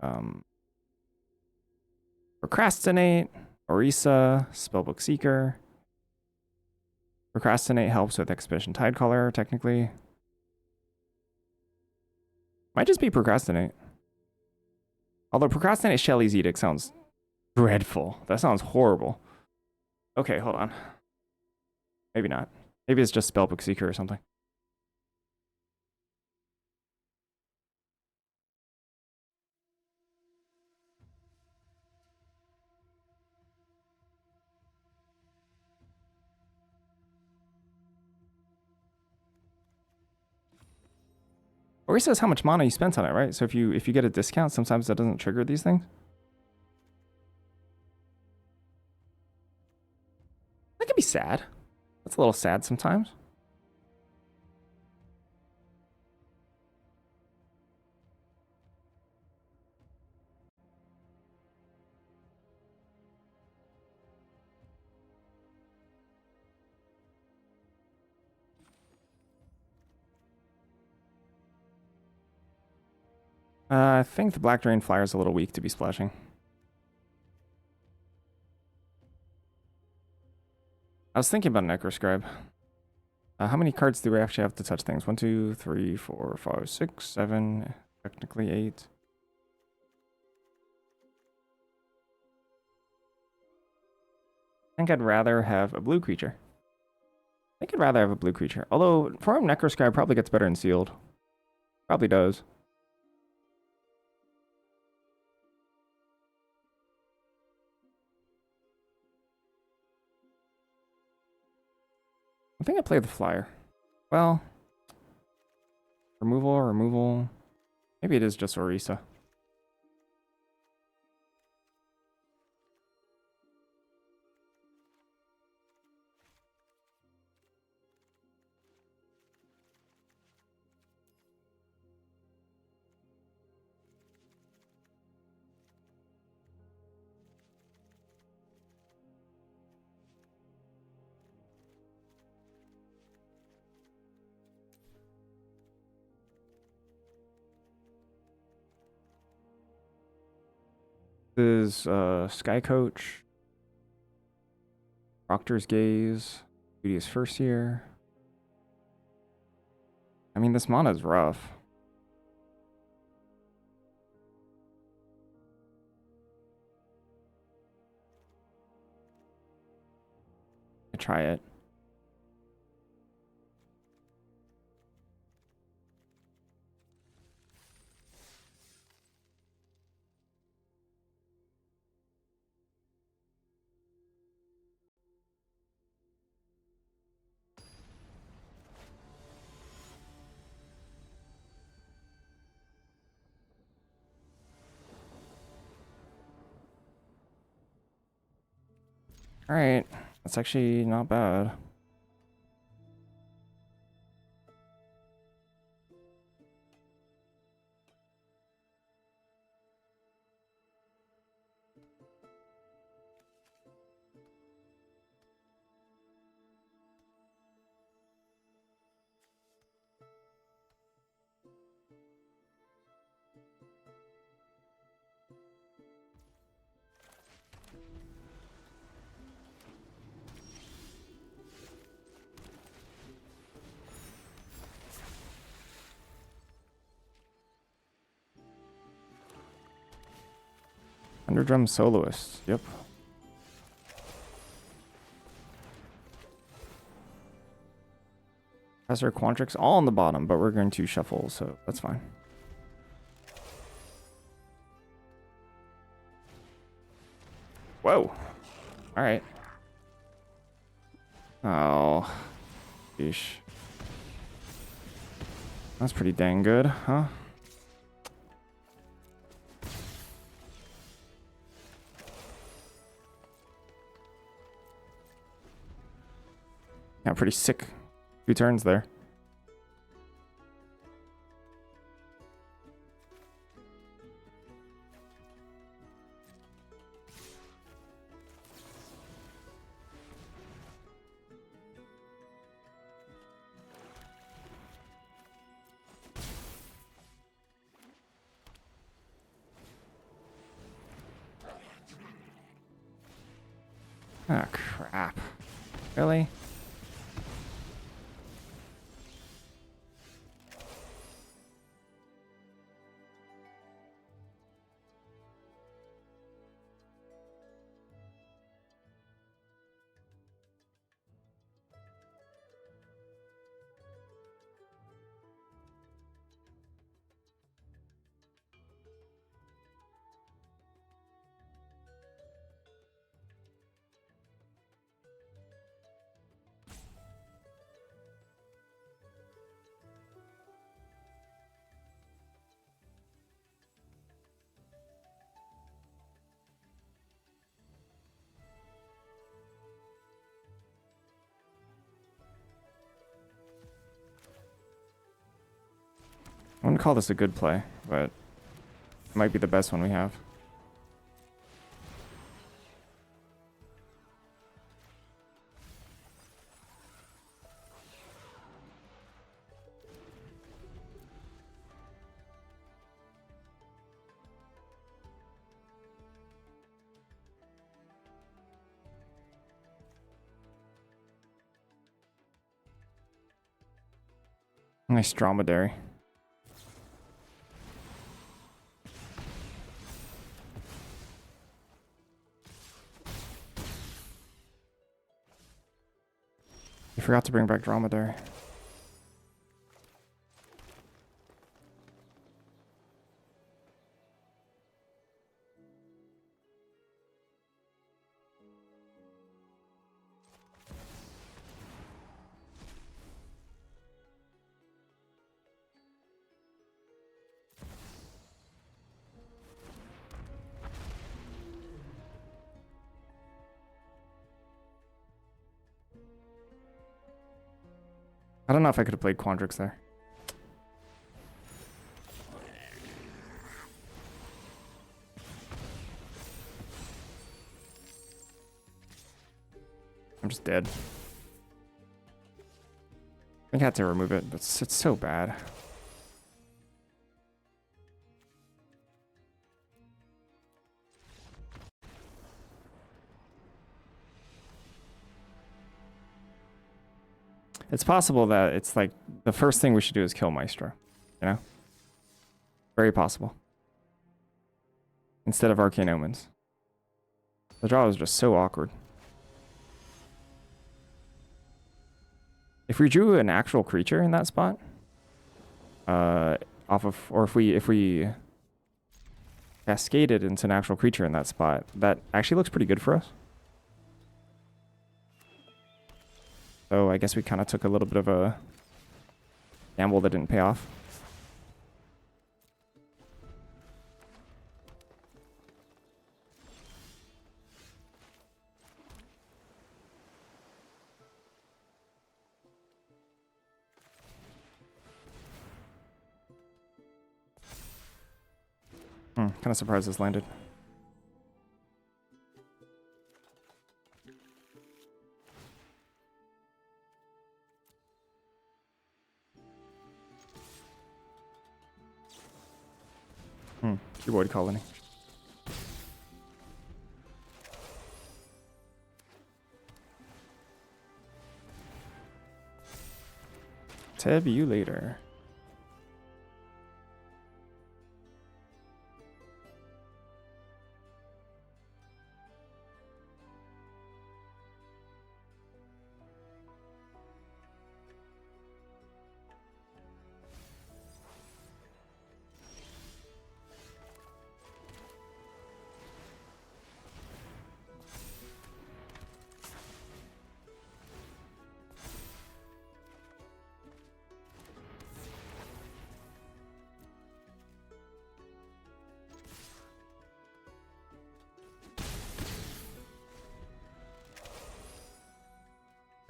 Procrastinate, Orisa, Spellbook Seeker. Procrastinate helps with Expedition Tidecaller, technically. Might just be Procrastinate. Although Procrastinate Shelly's Edict sounds dreadful. That sounds horrible. Okay, hold on. Maybe not. Maybe it's just Spellbook Seeker or something. Or he says how much mana you spent on it, right? So if you get a discount, sometimes that doesn't trigger these things. That could be sad. That's a little sad sometimes. I think the Black Drain Flyer is a little weak to be splashing. I was thinking about Necroscribe. How many cards do we actually have to touch things? 1, 2, 3, 4, 5, 6, 7, technically 8. I think I'd rather have a blue creature. I think I'd rather have a blue creature. Although, for him, Necroscribe probably gets better in sealed. Probably does. I think I play the flyer. Well, removal. Maybe it is just Orisa. This is Sky Coach, Proctor's Gaze, Duty's First Year. I mean, this mana is rough. try it. All right, that's actually not bad. Underdrum soloist. Yep. Professor Quantrix all on the bottom, but we're going to shuffle, so that's fine. Whoa. All right. Oh. Yeesh. That's pretty dang good, huh? Yeah, pretty sick. 2 turns there. Ah, crap. Really? I wouldn't call this a good play, but it might be the best one we have. Nice dromedary. You forgot to bring back dromedary. I don't know if I could have played Quandrix there. I'm just dead. I think I had to remove it, but it's so bad. It's possible that it's like the first thing we should do is kill Maestro, you know? Very possible. Instead of Arcane Omens. The draw was just so awkward. If we drew an actual creature in that spot, or if we cascaded into an actual creature in that spot, that actually looks pretty good for us. So I guess we kind of took a little bit of a gamble that didn't pay off. Kind of surprised this landed. Cuboid colony. Tab you later.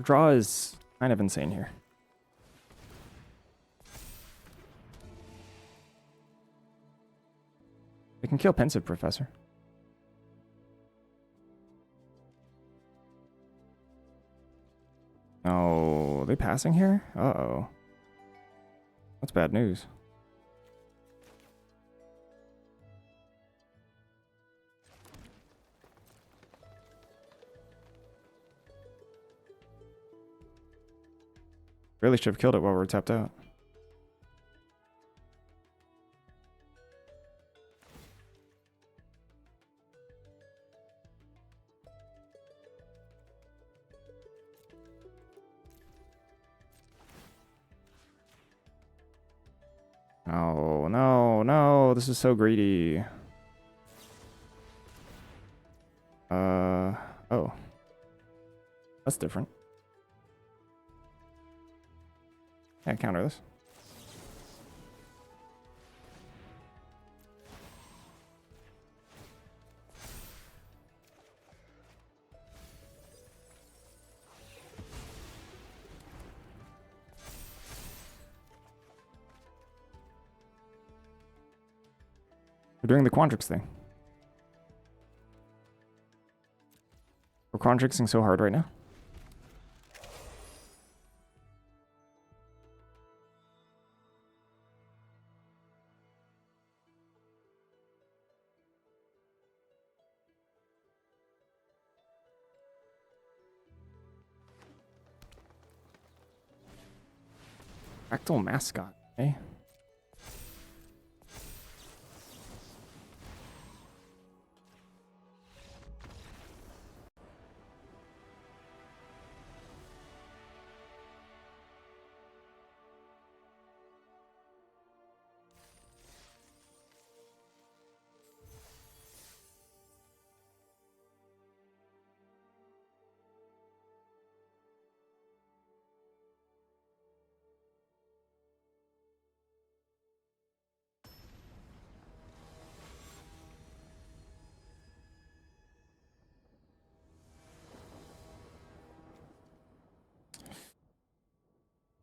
Draw is kind of insane here. We can kill Pensive Professor. Oh, are they passing here? Uh-oh. That's bad news. Really should have killed it while we were tapped out. Oh, no, no, this is so greedy. Oh. That's different. Can't counter this. We're doing the Quandrix thing. We're Quandrixing so hard right now. Fractal Mascot, eh?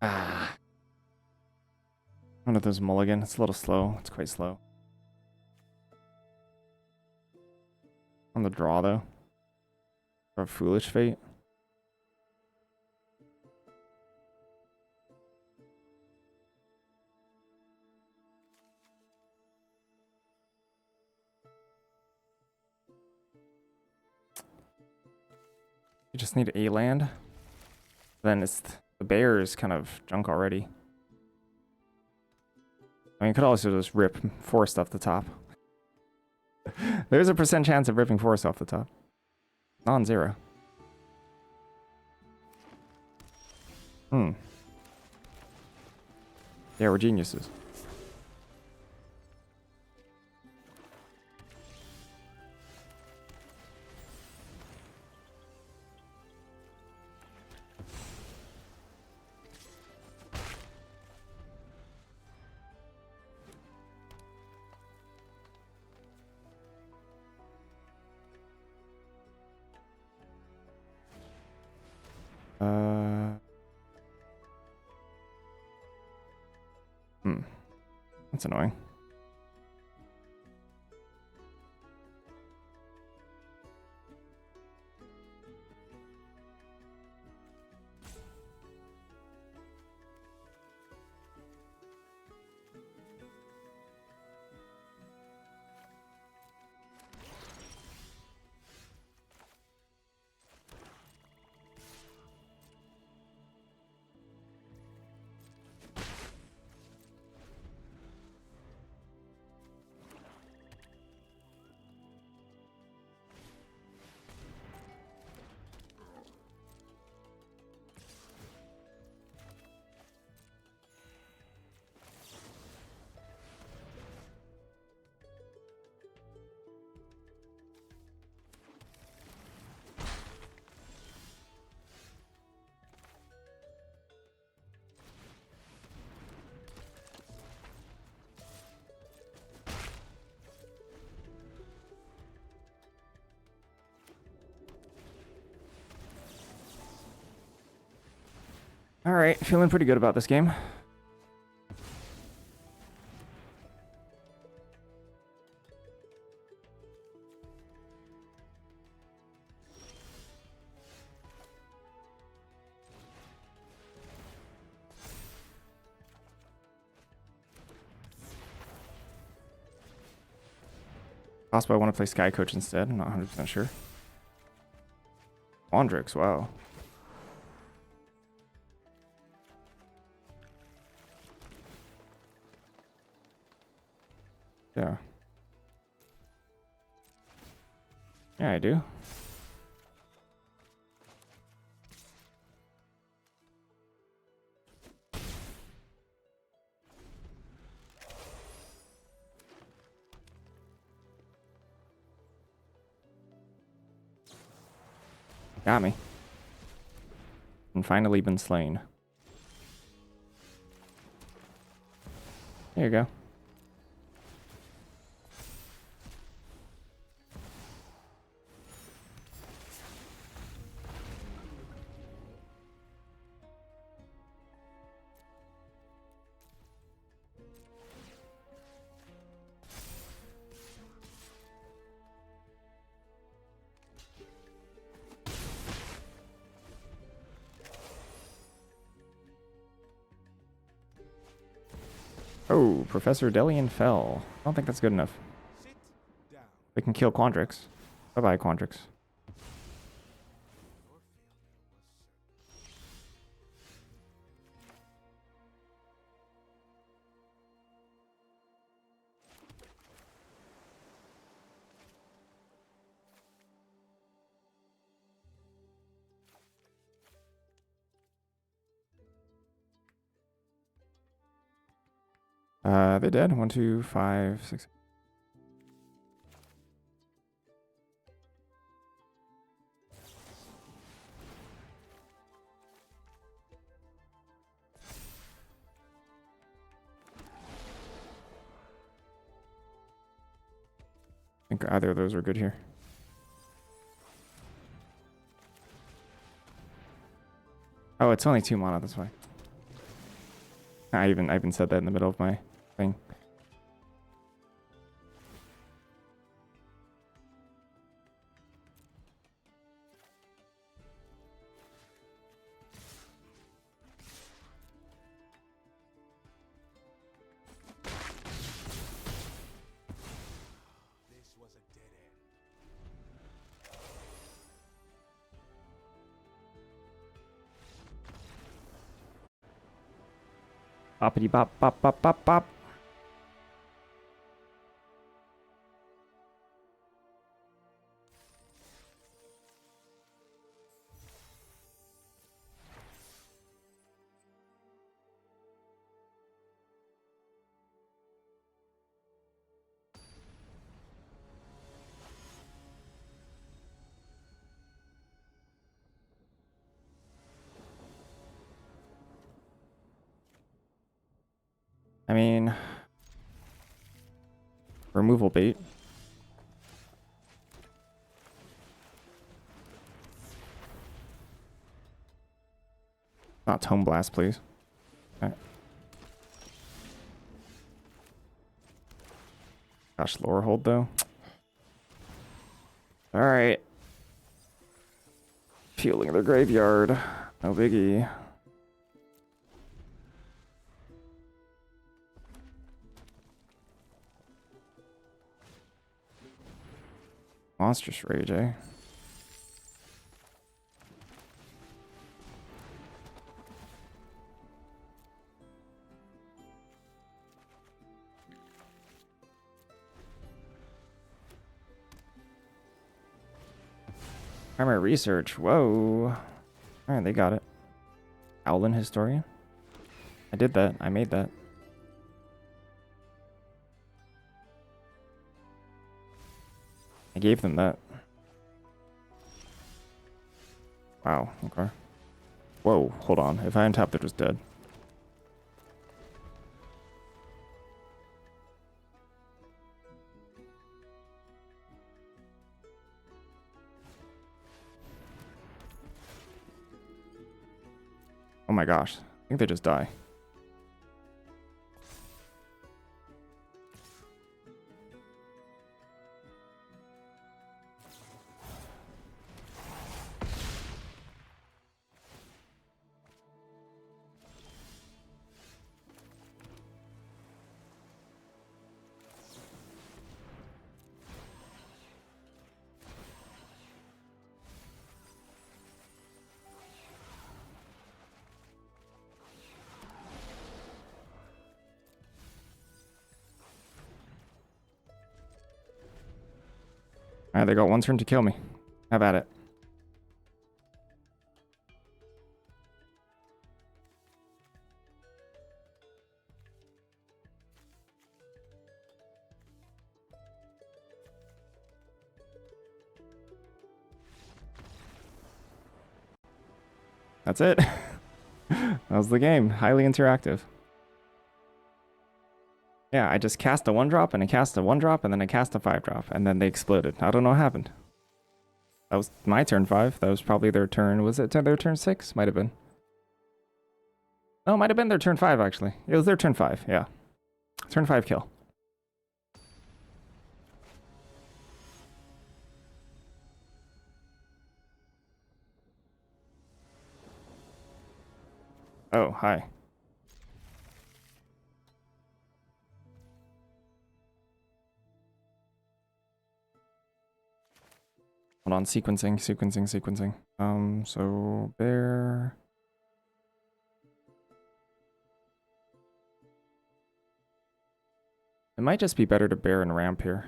Ah. One of those mulligan. It's a little slow. It's quite slow. On the draw, though. Or Foolish Fate. You just need a land. Then it's the bear is kind of junk already. I mean, you could also just rip forest off the top. There's a % chance of ripping forest off the top. Non-zero. Hmm. Yeah, we're geniuses. Hmm. That's annoying. All right, feeling pretty good about this game. Possibly I want to play Sky Coach instead. I'm not 100% sure. Wandrix, wow. Yeah. Yeah, I do. Got me. And finally been slain. There you go. Oh, Professor Delian fell. I don't think that's good enough. Sit down. We can kill Quandrix. Bye-bye, Quandrix. Your failure was certain. They're dead. 1, 2, 5, 6. I think either of those are good here. Oh, it's only 2 mana, that's why. I even said that in the middle of my thing. This was a dead end. Boppity bop bop bop bop bop. I mean, removal bait. Not Tome Blast, please. Okay. Gosh, Lore Hold, though. Alright. Fueling their graveyard. No biggie. Monstrous Rage, eh? Primary research. Whoa. Alright, they got it. Owlin Historian. I did that. I made that. I gave them that. Wow, okay. Whoa, hold on. If I untapped it, was dead. Oh my gosh. I think they just die. Alright, they got one turn to kill me. Have at it. That's it. That was the game. Highly interactive. Yeah, I just cast a 1-drop and I cast a 1-drop and then I cast a 5-drop and then they exploded. I don't know what happened. That was my turn 5. That was probably their turn. Was it their turn 6? Might have been. No, might have been their turn 5 actually. It was their turn 5. Yeah. Turn 5 kill. Oh, hi. Hold on, sequencing. So bear. It might just be better to bear and ramp here.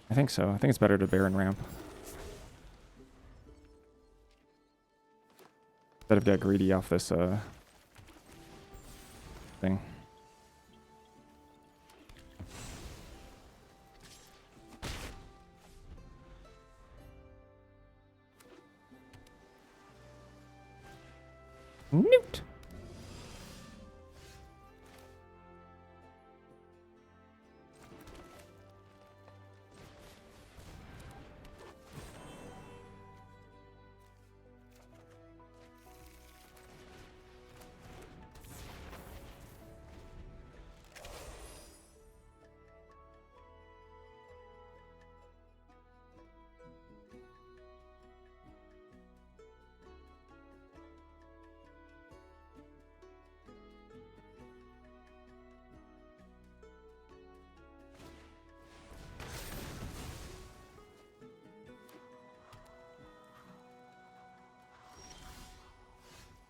I think so. I think it's better to bear and ramp. Instead of get greedy off this thing. Newt.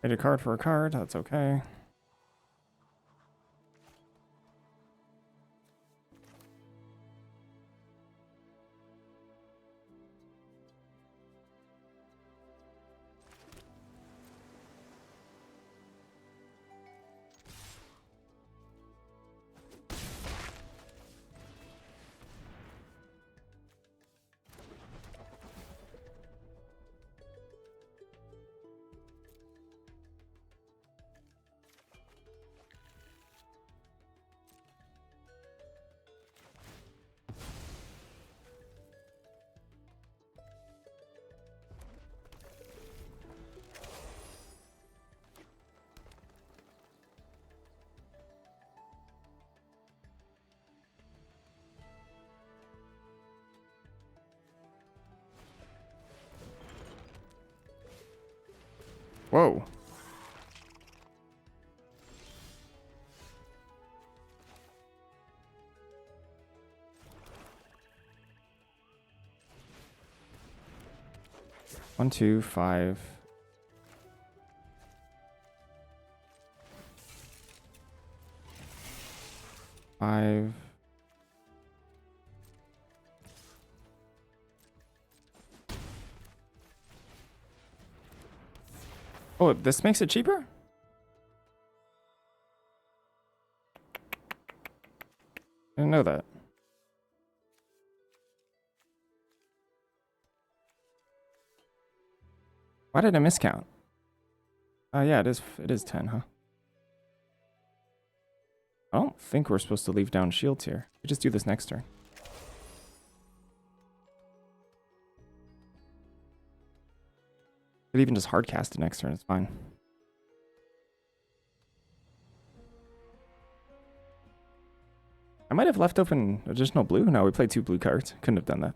Trade a card for a card. That's okay. Whoa. One, two, five. Five. Oh, this makes it cheaper? I didn't know that. Why did I miscount? Oh yeah, it is 10, huh? I don't think we're supposed to leave down shields here. We just do this next turn. Could even just hard cast it next turn, it's fine. I might have left open additional blue. No, we played 2 blue cards. Couldn't have done that.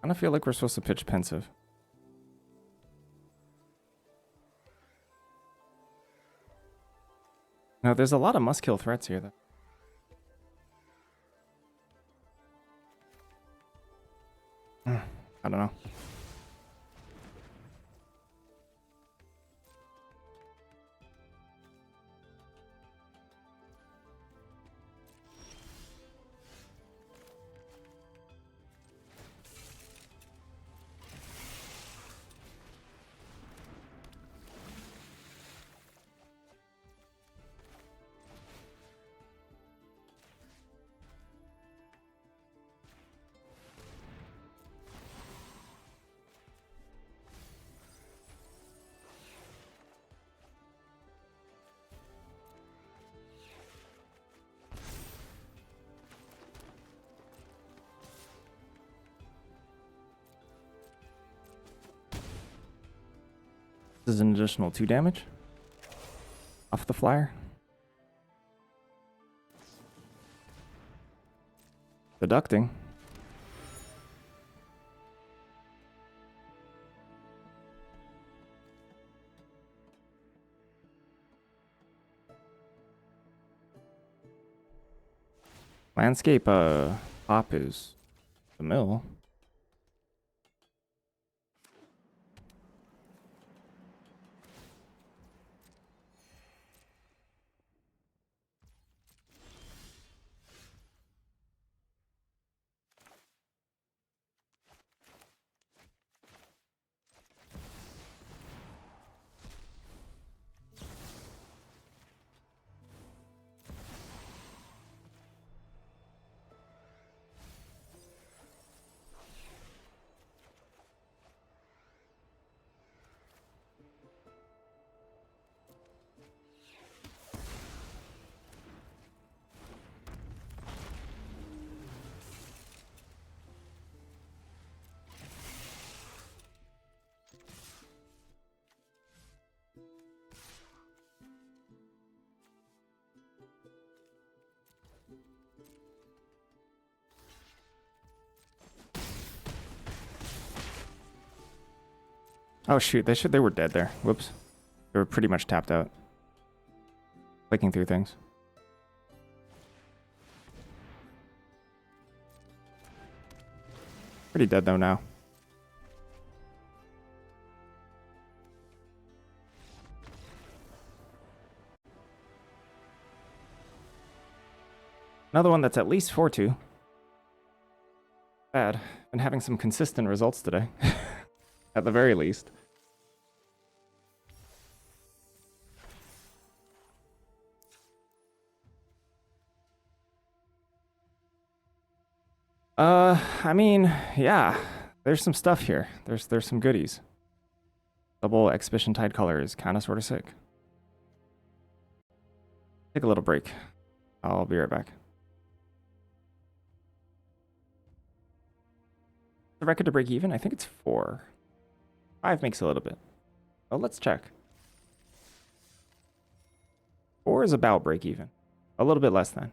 I don't feel like we're supposed to pitch pensive. No, there's a lot of must-kill threats here, though. I don't know. This is an additional 2 damage off the flyer. Deducting. Landscape pop is the mill. Oh shoot, they were dead there. Whoops. They were pretty much tapped out. Clicking through things. Pretty dead though now. Another one that's at least 4-2. Bad. Been having some consistent results today. At the very least. I mean, yeah, there's some stuff here. There's some goodies. Double Exhibition Tide color is kind of sort of sick. Take a little break. I'll be right back. The record to break even? I think it's 4. 5 makes a little bit. Oh, let's check. 4 is about break even. A little bit less than.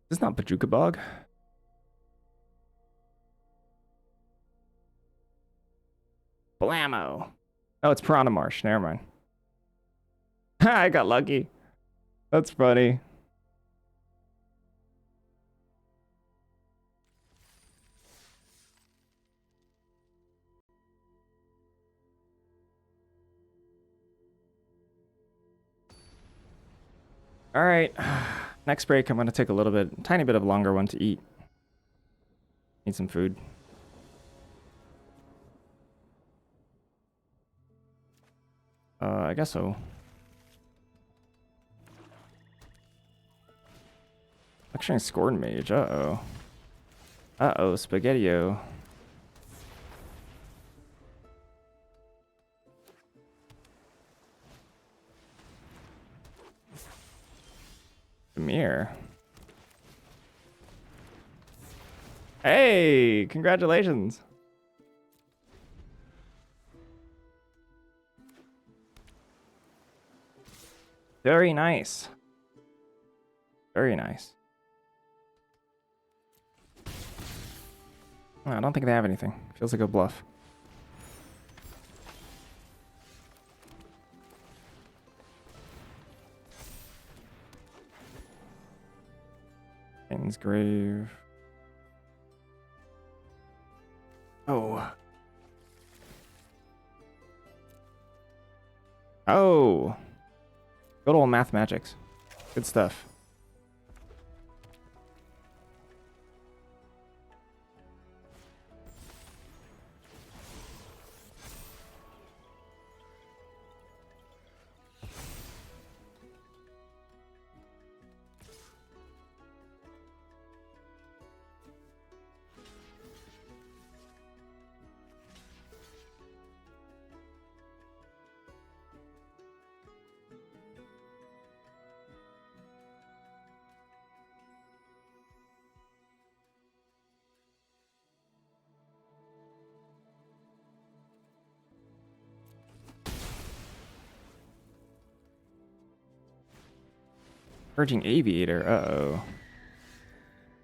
This is not Bajuka Bog. Blammo. Oh, it's Piranha Marsh. Never mind. I got lucky. That's funny. All right. Next break, I'm going to take a little bit, tiny bit of longer one to eat. Need some food. I guess so. Lecturing Scorn Mage. Uh-oh. Uh-oh, Spaghetti-O. Amir. Hey, congratulations. Very nice. Very nice. Oh, I don't think they have anything. Feels like a bluff. Titan's Grave. Oh. Oh. Good old math magics. Good stuff. Purging Aviator. Uh-oh.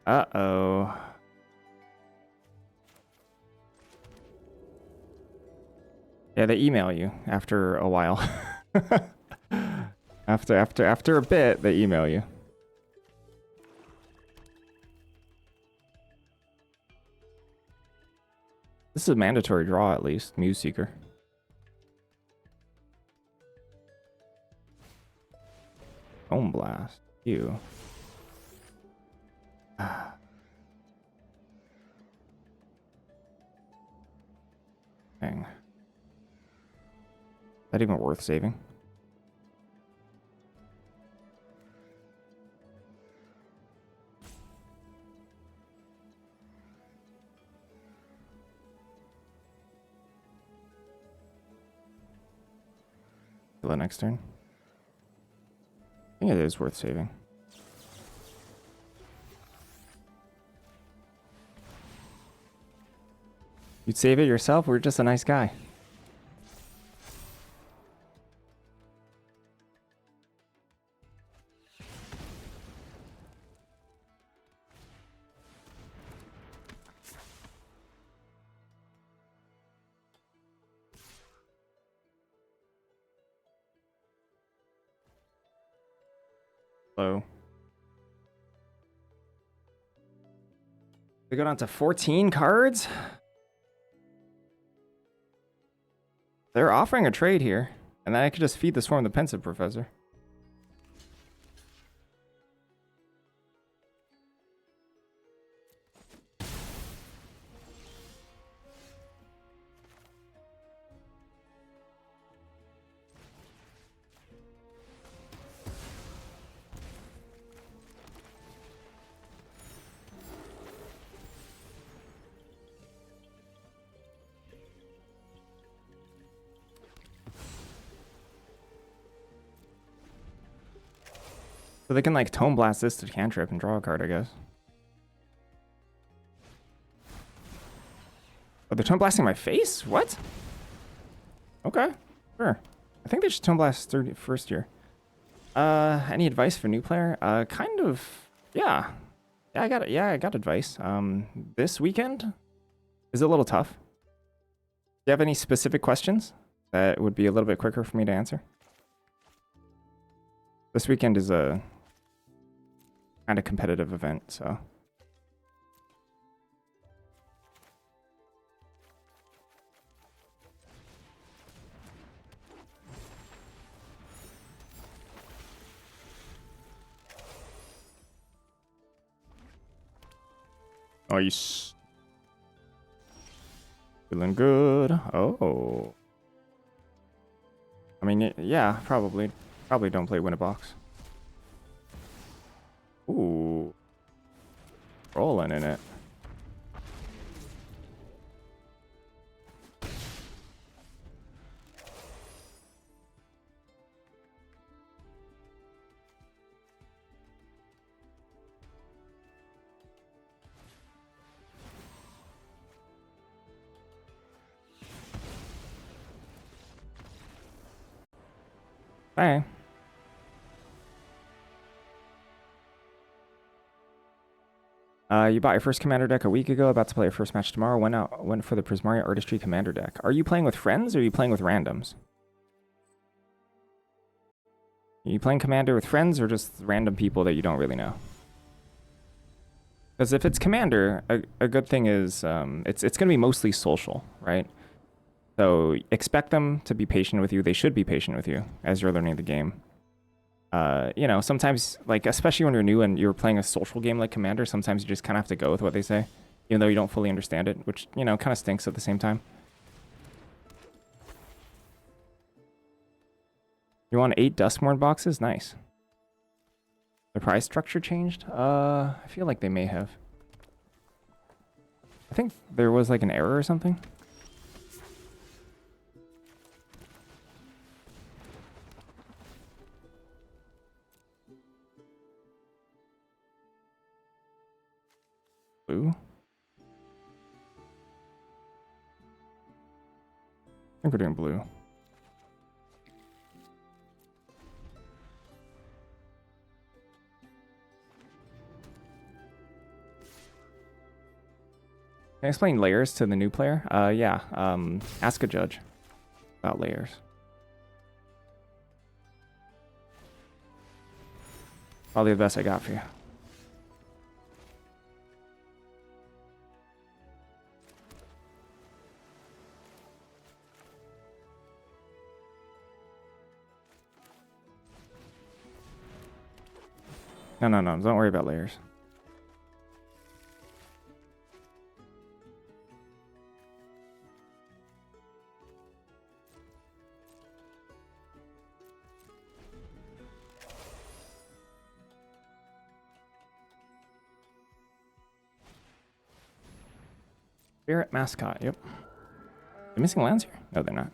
Uh-oh. Yeah, they email you after a while. After a bit, they email you. This is a mandatory draw at least. Muse Seeker. Home Blast. You. Dang. That even worth saving? Till the next turn. I think it is worth saving. You'd save it yourself? We're just a nice guy. Hello. We go down to 14 cards? They're offering a trade here. And then I could just feed the Swarm the Pensive Professor. So they can like Tome Blast this to cantrip and draw a card, I guess. Oh, they're Tome Blasting my face? What? Okay, sure. I think they should Tome Blast first year. Any advice for new player? Kind of, yeah. Yeah, I got advice. This weekend is a little tough. Do you have any specific questions that would be a little bit quicker for me to answer? This weekend is a kind of competitive event, so. Nice. Feeling good. Oh. I mean, yeah, probably. Probably don't play win a box. Ooh. Rolling in it. Bye. You bought your first commander deck a week ago, about to play your first match tomorrow. Went for the Prismaria Artistry commander deck. Are you playing with friends or are you playing with randoms? Are you playing commander with friends or just random people that you don't really know? Because if it's commander, a good thing is it's going to be mostly social, right? So expect them to be patient with you. They should be patient with you as you're learning the game. You know, sometimes, like, especially when you're new and you're playing a social game like Commander, sometimes you just kind of have to go with what they say, even though you don't fully understand it, which, you know, kind of stinks at the same time. You want 8 Duskmourn boxes? Nice. The prize structure changed? I feel like they may have. I think there was, like, an error or something. Blue? I think we're doing blue. Can I explain layers to the new player? Yeah. Ask a judge about layers. Probably the best I got for you. No, don't worry about layers. Spirit mascot, yep. Are they missing lands here? No, they're not.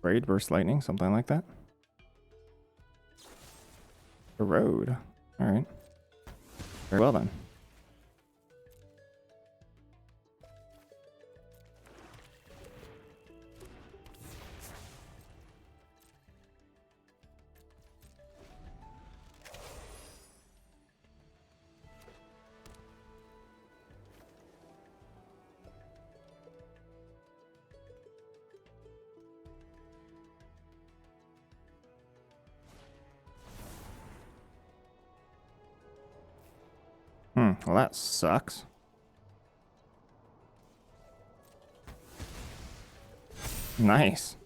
Braid, burst lightning, something like that. The road. All right. Very well then. Well, that sucks. Nice.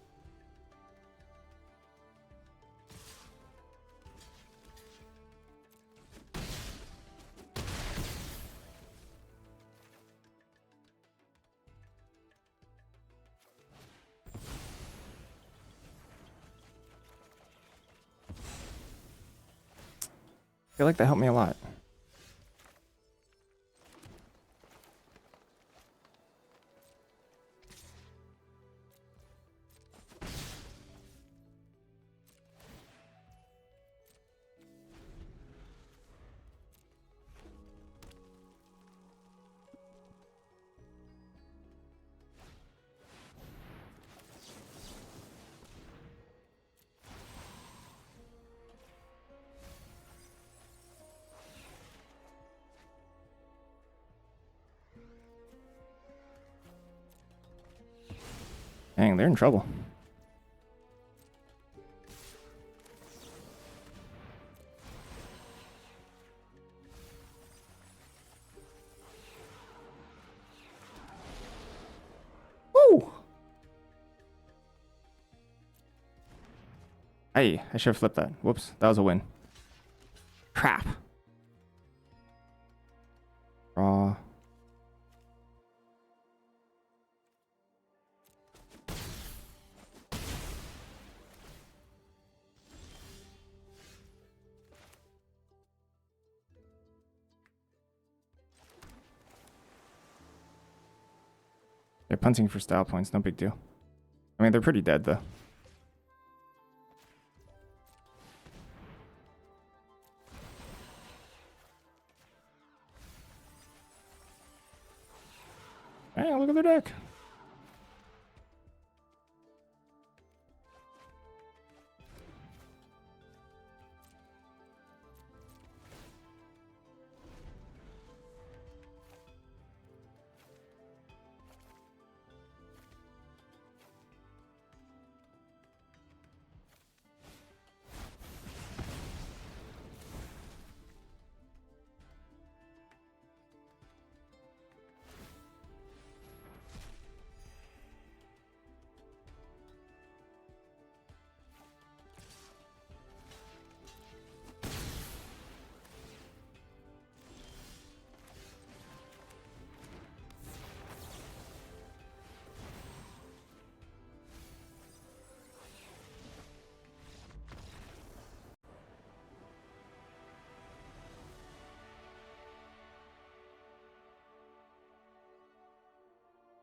I feel like that helped me a lot. Dang, they're in trouble. Woo! Hey, I should have flipped that. Whoops, that was a win. Crap. Draw. They're punting for style points, no big deal. I mean, they're pretty dead, though. Hey, look at their deck.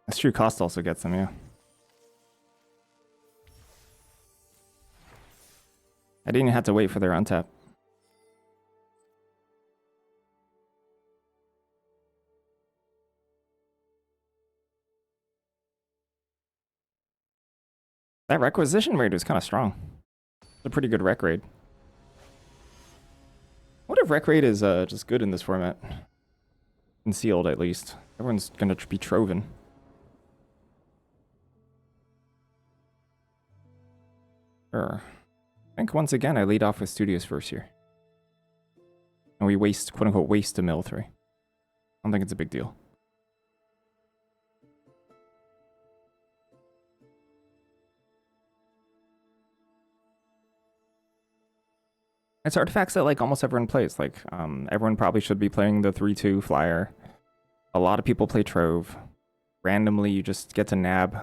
That's true. Cost also gets them, yeah. I didn't have to wait for their untap. That requisition rate was kind of strong. It's a pretty good rec rate. What if rec rate is just good in this format? Concealed, at least. Everyone's gonna be Troven. Sure. I think once again I lead off with Studios first here. And we waste, quote unquote, waste a mill 3. I don't think it's a big deal. It's artifacts that like almost everyone plays. Like everyone probably should be playing the 3/2 flyer. A lot of people play Trove. Randomly you just get to nab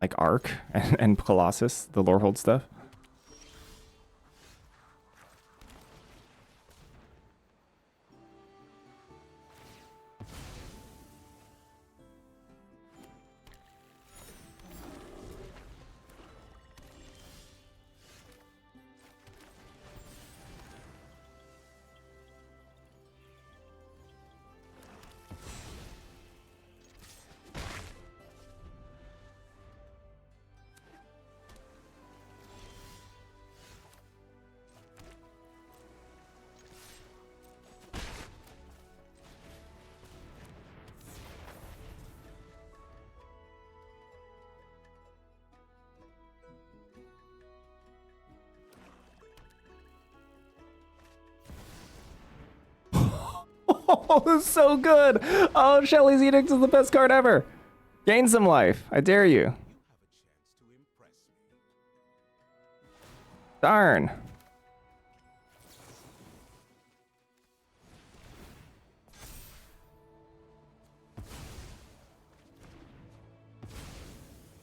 like Arc and Colossus, the Lorehold stuff. Oh, this is so good. Oh, Shelly's Edict is the best card ever. Gain some life. I dare you. Darn.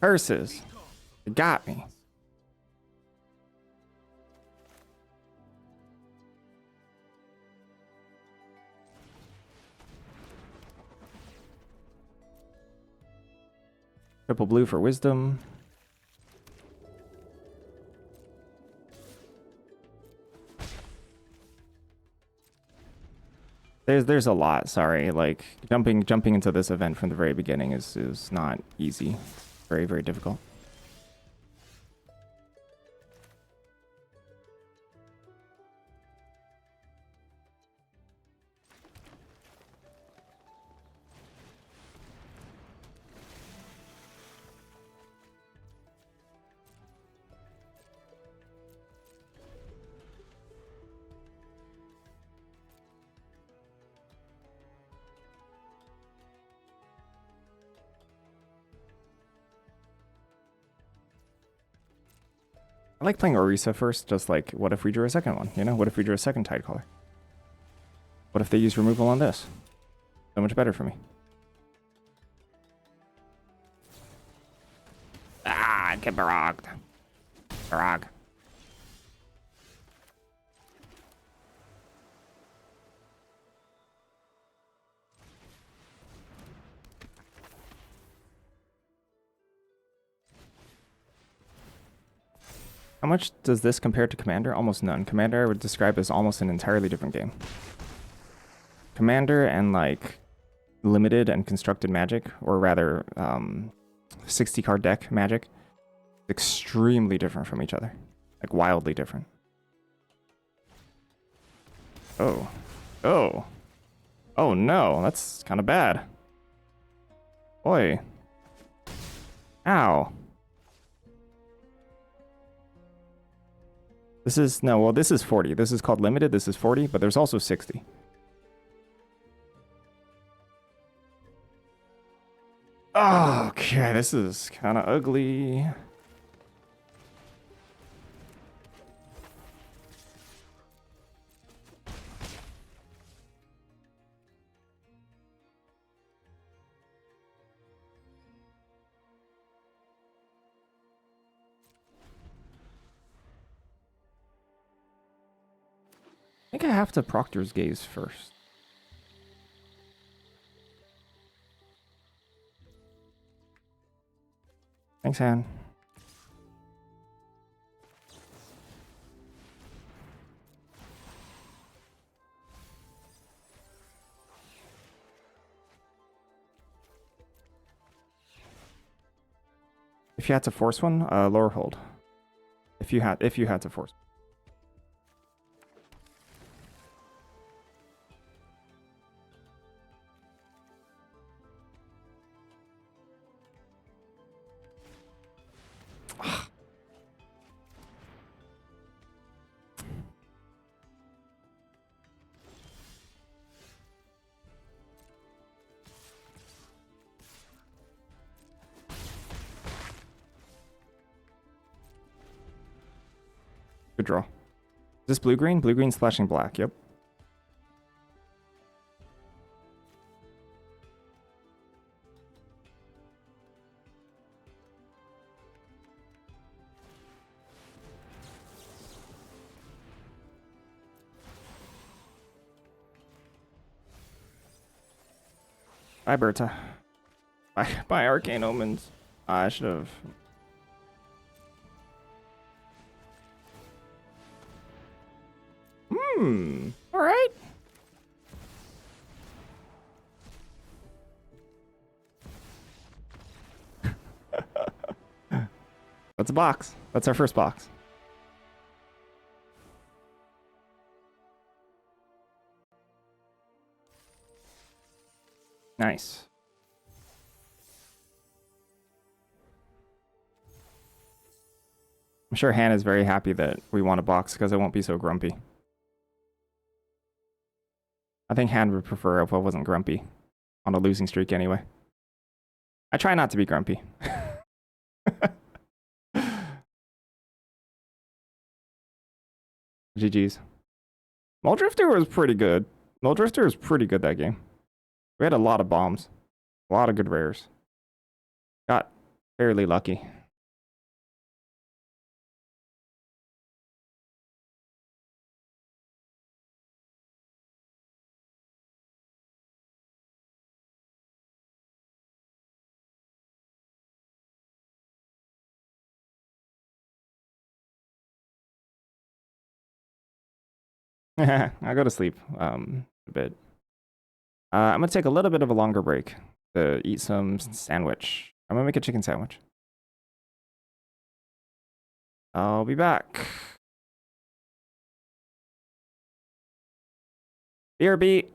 Curses. It got me. Triple blue for wisdom. There's a lot, sorry. Like jumping into this event from the very beginning is not easy. Very, very difficult. I like playing Orisa first, just like, what if we drew a second one, you know? What if we drew a second Tidecaller? What if they use removal on this? So much better for me. Ah, get barogged. Barog. How much does this compare to Commander? Almost none. Commander I would describe as almost an entirely different game. Commander and like limited and constructed Magic, or rather 60 card deck Magic, extremely different from each other. Like wildly different. Oh. Oh. Oh no, that's kind of bad. Oi. Ow. This is, no, well, this is 40. This is called limited. This is 40, but there's also 60. Oh, okay, this is kind of ugly. I think I have to Proctor's Gaze first. Thanks, Han. If you had to force one, lower hold. If you had to force. Good draw. Is this blue-green? Blue-green splashing black, yep. Bye, Berta. Bye, Arcane Omens. I should have... Alright. That's a box. That's our first box. Nice. I'm sure Hannah's very happy that we want a box because I won't be so grumpy. I think Han would prefer if I wasn't grumpy. On a losing streak anyway. I try not to be grumpy. GG's. Muldrifter was pretty good. Muldrifter was pretty good that game. We had a lot of bombs. A lot of good rares. Got fairly lucky. I'll go to sleep a bit. I'm gonna take a little bit of a longer break to eat some sandwich. I'm gonna make a chicken sandwich. I'll be back. BRB.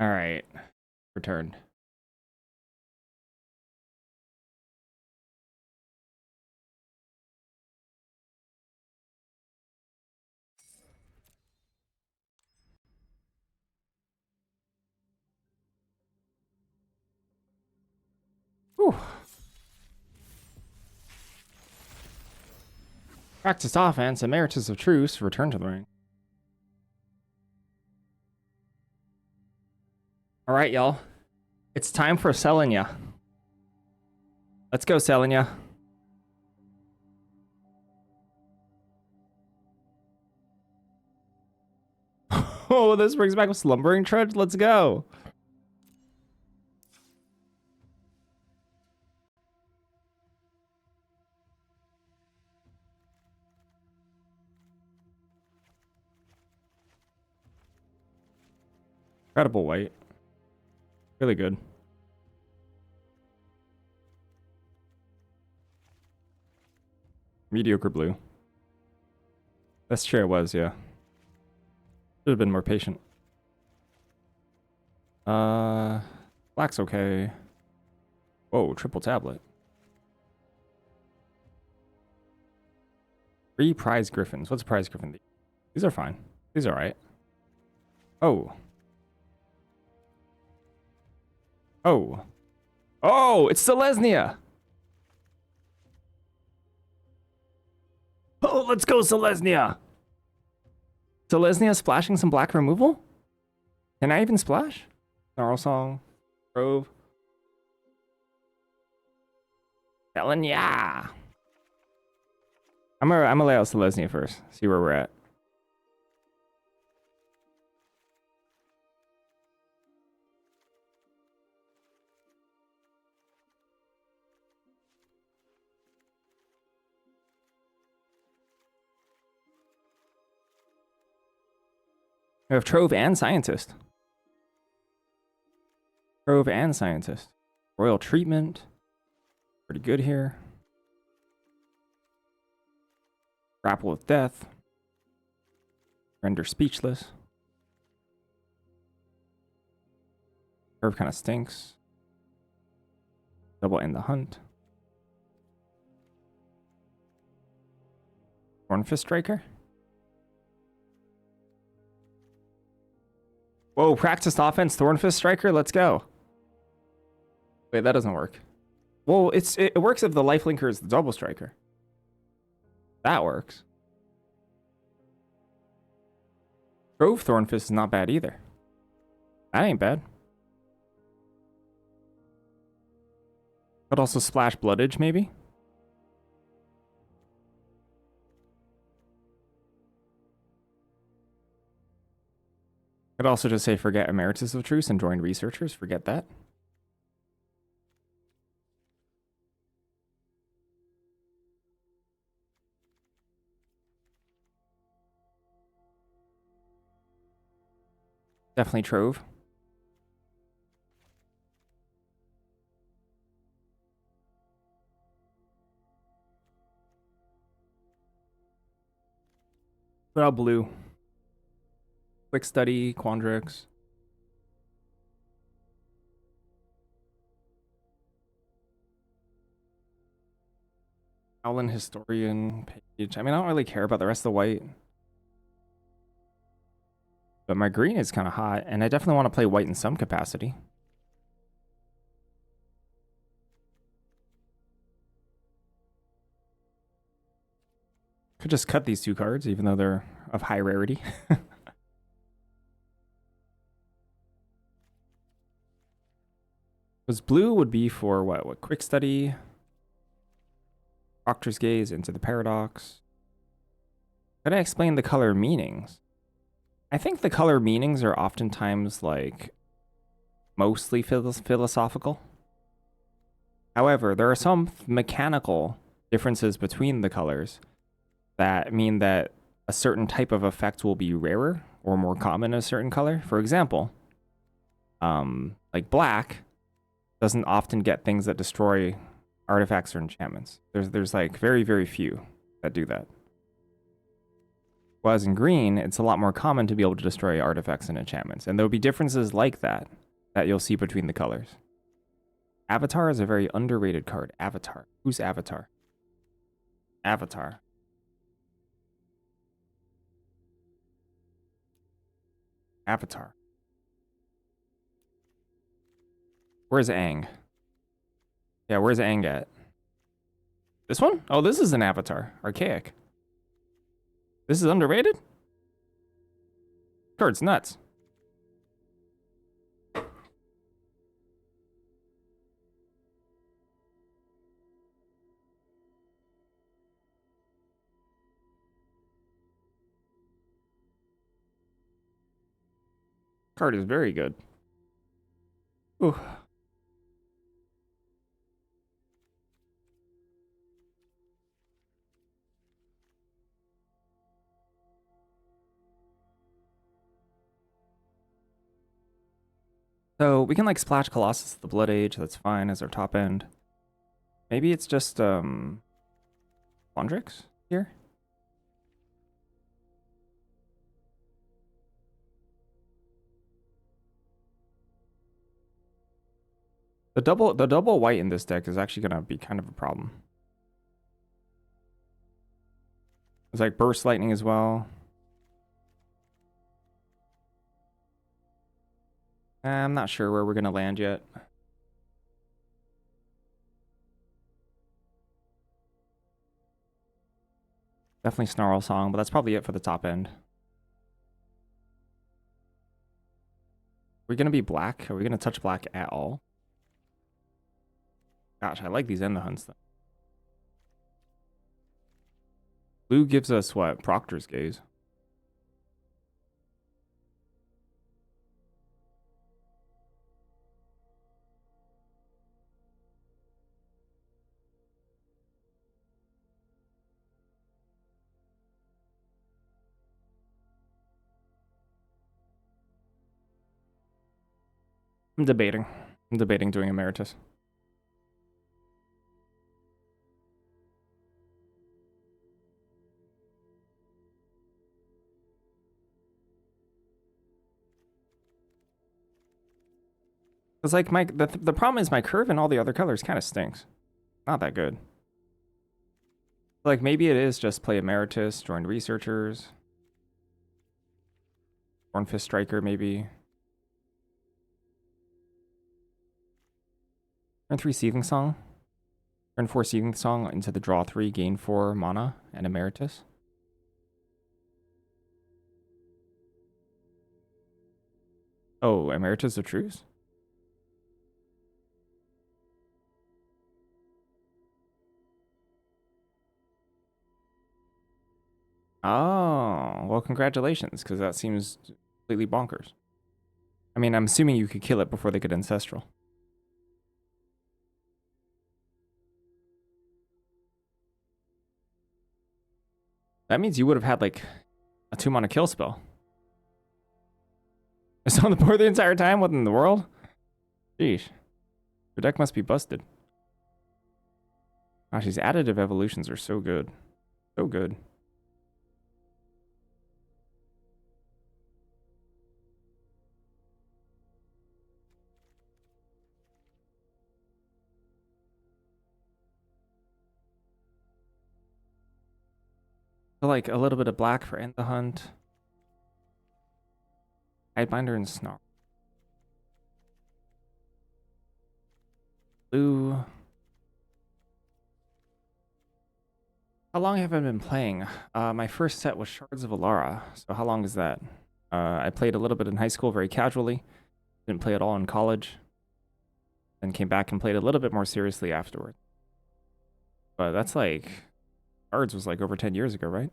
All right. Returned. Whew. Practiced offense, Emeritus of Truce, return to the ring. All right, y'all. It's time for Selenia. Let's go, Selenia. Oh, this brings back a slumbering trudge. Let's go. Incredible white. Really good. Mediocre blue. That's true, it was, yeah. Should have been more patient. Black's okay. Whoa, triple tablet. 3 prize griffins. What's a prize griffin? These are fine. These are alright. Oh. Oh. Oh, it's Selesnya! Oh, let's go, Selesnya! Selesnya splashing some black removal? Can I even splash? Snarl Song. Grove. Selesnya! I'm gonna lay out Selesnya first. See where we're at. We have Trove and Scientist. Trove and Scientist. Royal Treatment. Pretty good here. Grapple with Death. Render Speechless. Trove kind of stinks. Double End the Hunt. Thornfist Striker. Whoa, practiced offense, Thornfist Striker, let's go. Wait, that doesn't work. Well, it works if the lifelinker is the double striker. That works. Grove Thornfist is not bad either. That ain't bad. Could also splash Bloodage, maybe? Could also just say forget Emeritus of Truce and join Researchers. Forget that. Definitely Trove. What about blue? Quick Study, Quandrix. Howlin Historian page. I mean, I don't really care about the rest of the white. But my green is kind of hot, and I definitely want to play white in some capacity. Could just cut these 2 cards, even though they're of high rarity. Because blue would be for what? What? Quick Study, Doctor's Gaze, Into the Paradox. Could I explain the color meanings? I think the color meanings are oftentimes like mostly philosophical. However, there are some mechanical differences between the colors that mean that a certain type of effect will be rarer or more common in a certain color. For example, like black doesn't often get things that destroy artifacts or enchantments. There's like very, very few that do that. Whereas in green, it's a lot more common to be able to destroy artifacts and enchantments. And there'll be differences like that you'll see between the colors. Avatar is a very underrated card. Avatar. Who's Avatar? Avatar. Avatar. Where's Aang? Yeah, where's Aang at? This one? Oh, this is an Avatar. Archaic. This is underrated? Card's nuts. Card is very good. Ooh. So we can like splash Colossus the Blood Age, that's fine as our top end. Maybe it's just Fondrix here? The double white in this deck is actually gonna be kind of a problem. It's like Burst Lightning as well. I'm not sure where we're gonna land yet. Definitely Snarl Song, but that's probably it for the top end. Are we gonna be black? Are we gonna touch black at all? Gosh, I like these End the Hunts though. Blue gives us what? Proctor's Gaze. I'm debating. I'm debating doing Emeritus. It's like the problem is my curve and all the other colors kind of stinks. Not that good. Like maybe it is just play Emeritus, join Researchers. Hornfist Striker maybe. Turn 3 Seething Song. Turn 4 Seething Song into the draw 3, gain 4 mana, and Emeritus. Oh, Emeritus of Truce? Oh, well, congratulations, because that seems completely bonkers. I mean, I'm assuming you could kill it before they get Ancestral. That means you would have had, like, a 2-mana kill spell. It's on the board the entire time? What in the world? Sheesh. Your deck must be busted. Gosh, these additive evolutions are so good. So good. So like a little bit of black for End the Hunt. Hidebinder and Snarl. Blue. How long have I been playing? My first set was Shards of Alara. So how long is that? I played a little bit in high school very casually. Didn't play at all in college. Then came back and played a little bit more seriously afterward. But that's like... Shards was like over 10 years ago, right?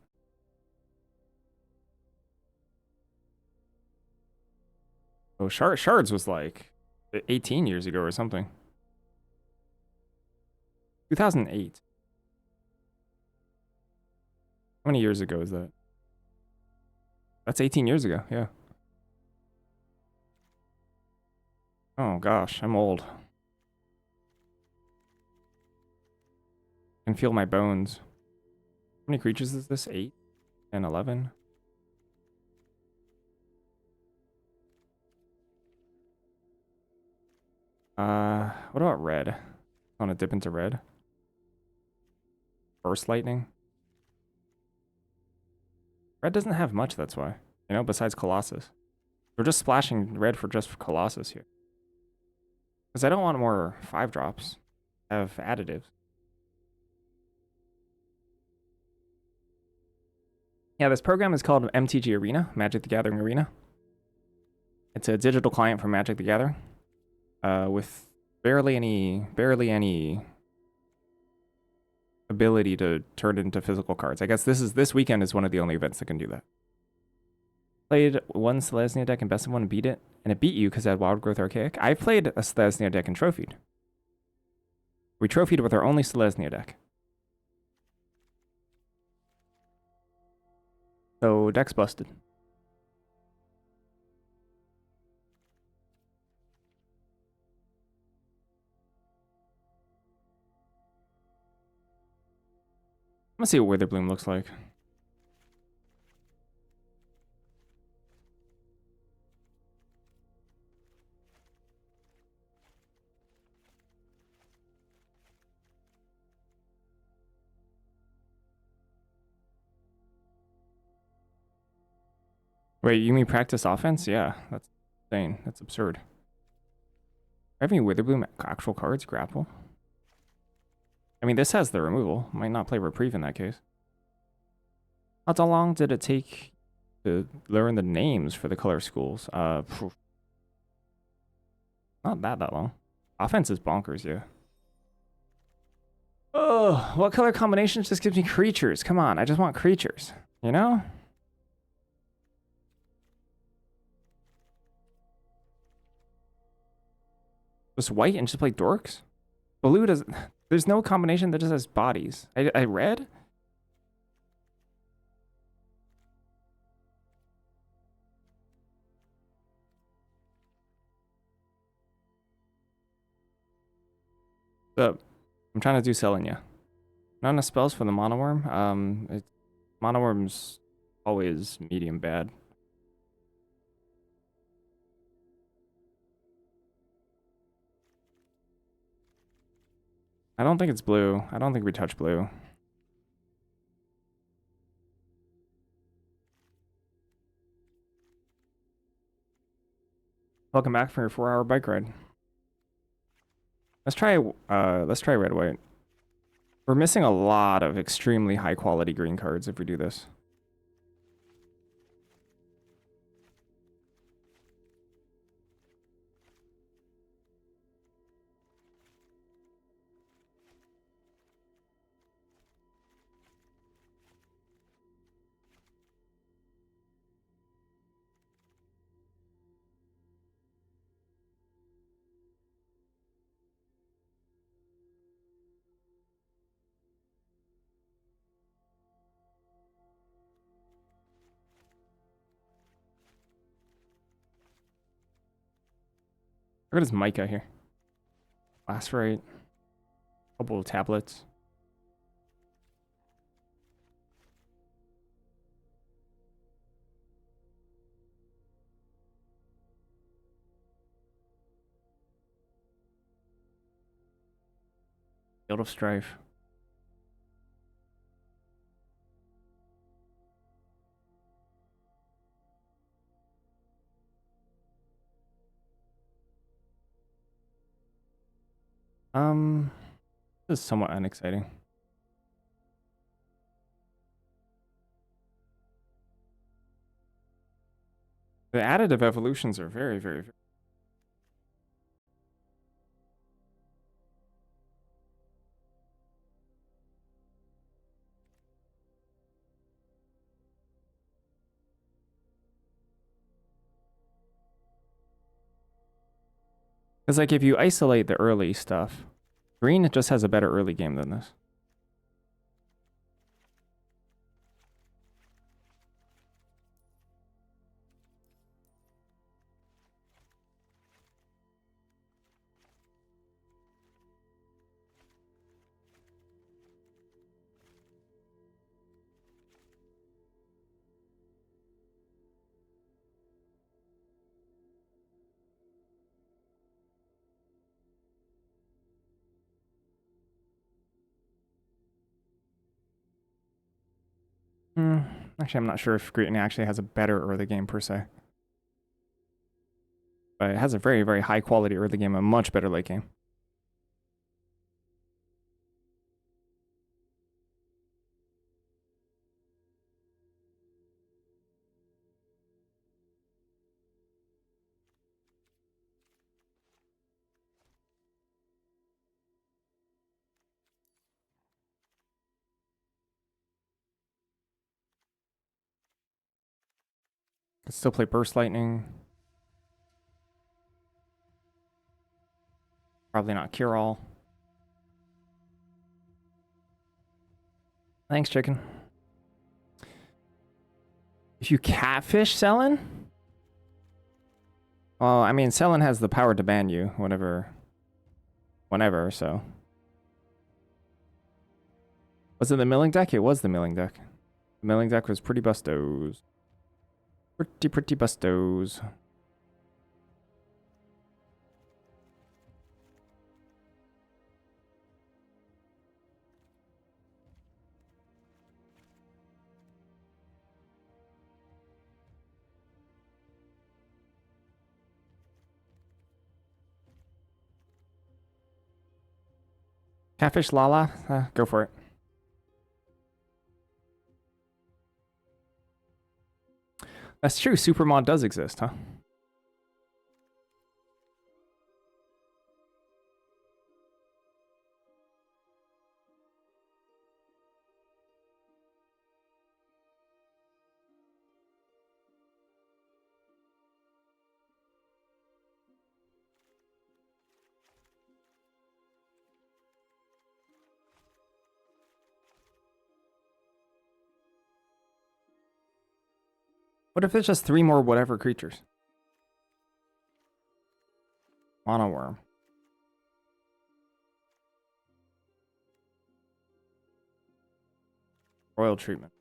Oh, Shards was like 18 years ago or something. 2008. How many years ago is that? That's 18 years ago, yeah. Oh gosh, I'm old. I can feel my bones. How many creatures is this? 8 and 11? What about red? I want to dip into red. Burst lightning. Red doesn't have much, that's why. You know, besides Colossus. We're just splashing red for just Colossus here. Because I don't want more 5-drops. I have additives. Yeah, this program is called MTG Arena, Magic the Gathering Arena. It's a digital client for Magic the Gathering. With barely any ability to turn it into physical cards. I guess this weekend is one of the only events that can do that. Played one Selesnya deck in best of one and beat it, and it beat you because it had Wild Growth Archaic. I played a Selesnya deck and trophied. We trophied with our only Selesnya deck. So deck's busted. I'm gonna see what Witherbloom looks like. Wait, you mean practice offense? Yeah, that's insane. That's absurd. Having Witherbloom actual cards, grapple. I mean, this has the removal. Might not play Reprieve in that case. How long did it take to learn the names for the color schools? Not that long. Offense is bonkers, yeah. Oh, what color combinations just gives me creatures? Come on, I just want creatures. You know? Just white and just play dorks? Blue doesn't... There's no combination that just has bodies. I read? I'm trying to do Selenia. Not enough spells for the Monoworm. Monoworm's always medium bad. I don't think it's blue. I don't think we touch blue. Welcome back for your 4-hour bike ride. Let's try red white. We're missing a lot of extremely high quality green cards if we do this. Look at his Micah here. Phosphorite. Couple of tablets. Field of Strife. This is somewhat unexciting. The additive evolutions are very, very, very... Because like if you isolate the early stuff, green just has a better early game than this. Hmm. Actually, I'm not sure if Greetany actually has a better early game per se. But it has a very, very high quality early game, a much better late game. Could still play Burst Lightning. Probably not Cure All. Thanks, chicken. If you catfish Selen? Well, I mean, Selen has the power to ban you whenever, so. Was it the milling deck? It was the milling deck. The milling deck was pretty bustos. Pretty bustos. Catfish Lala? Go for it. That's true. Supermod does exist, huh? What if it's just 3 more whatever creatures? Mono Worm. Royal Treatment.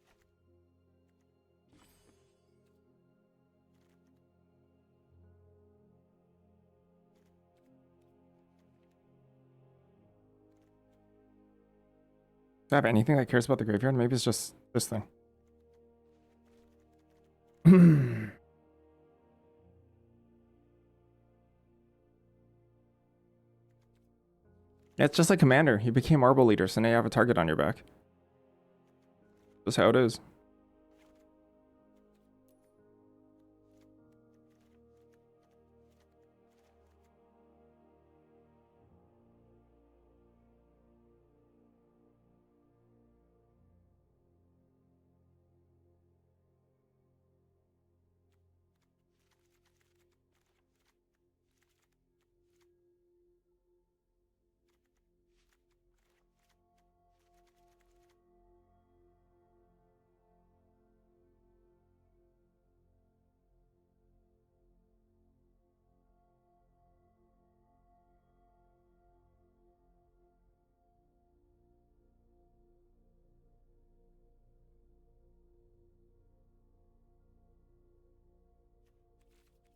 Do I have anything that cares about the graveyard? Maybe it's just this thing. Yeah, it's just like Commander. You became Marble Leader, so now you have a target on your back. That's how it is.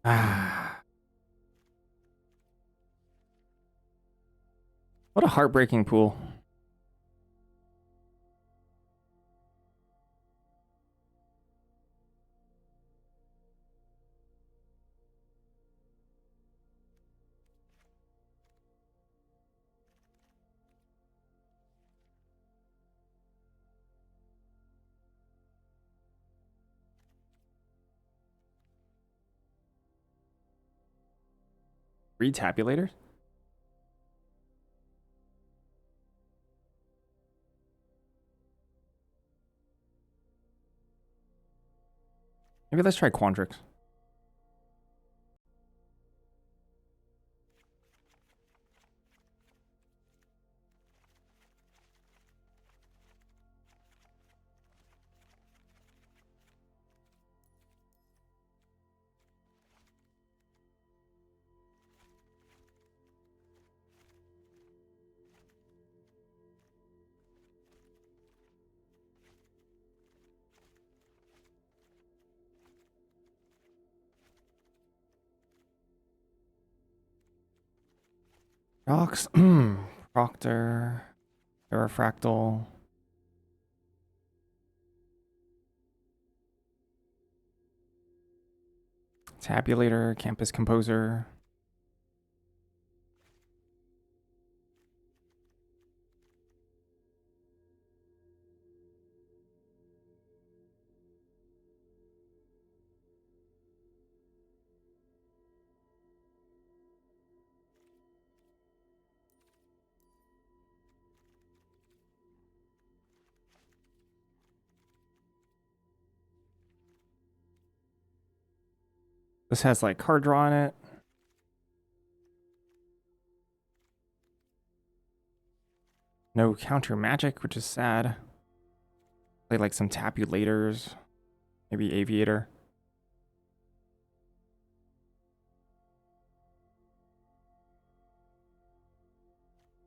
Ah. What a heartbreaking pool. Retabulator? Maybe let's try Quandrix. Rocks. Proctor. Aerofractal. Tabulator, Campus Composer. This has like card draw in it. No counter magic, which is sad. Play like some tabulators. Maybe Aviator.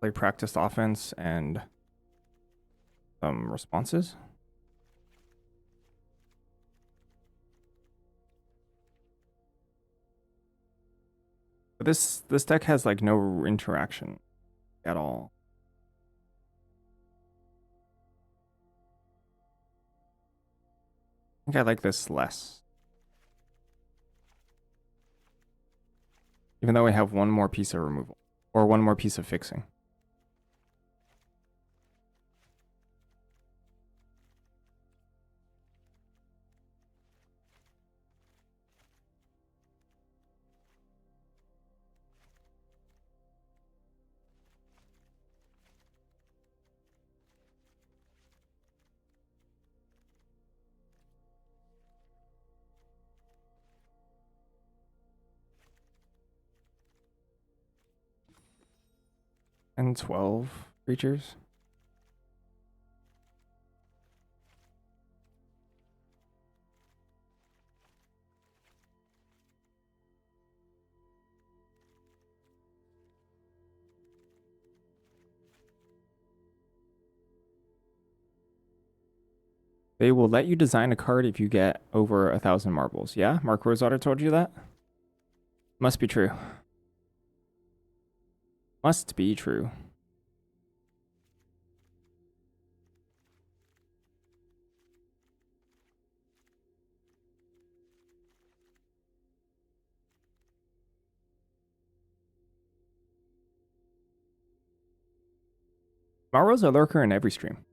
Play practiced offense and some responses. But this deck has like no interaction at all. I think I like this less. Even though I have one more piece of removal. Or one more piece of fixing. And 12 creatures. They will let you design a card if you get over 1,000 marbles. Yeah, Mark Rosewater told you that? Must be true. Must be true. Tomorrow's a lurker in every stream.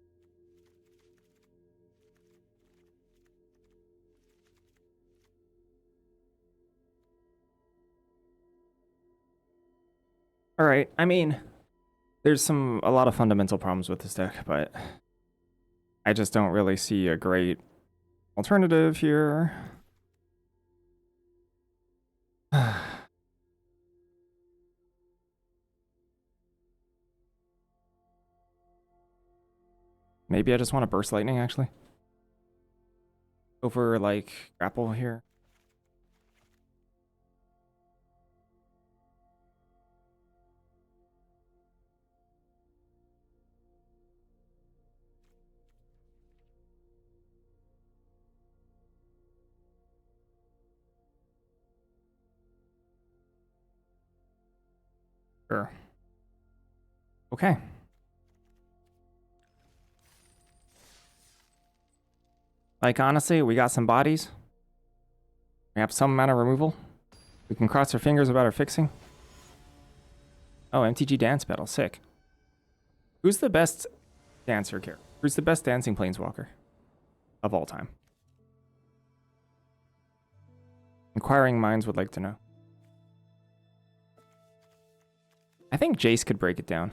All right. I mean, there's a lot of fundamental problems with this deck, but I just don't really see a great alternative here. Maybe I just want to burst lightning actually. Over like grapple here. Sure. Okay. Like, honestly, we got some bodies. We have some amount of removal. We can cross our fingers about our fixing. Oh, MTG Dance Battle. Sick. Who's the best dancer character? Who's the best dancing planeswalker of all time? Inquiring minds would like to know. I think Jace could break it down.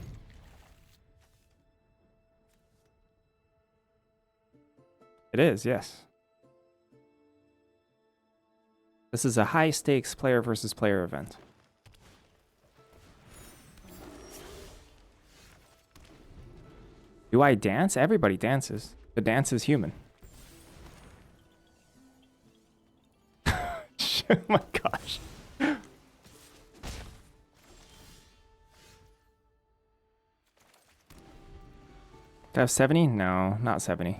It is, yes. This is a high-stakes player versus player event. Do I dance? Everybody dances. The dance is human. Oh my gosh. Do I have 70? No, not 70.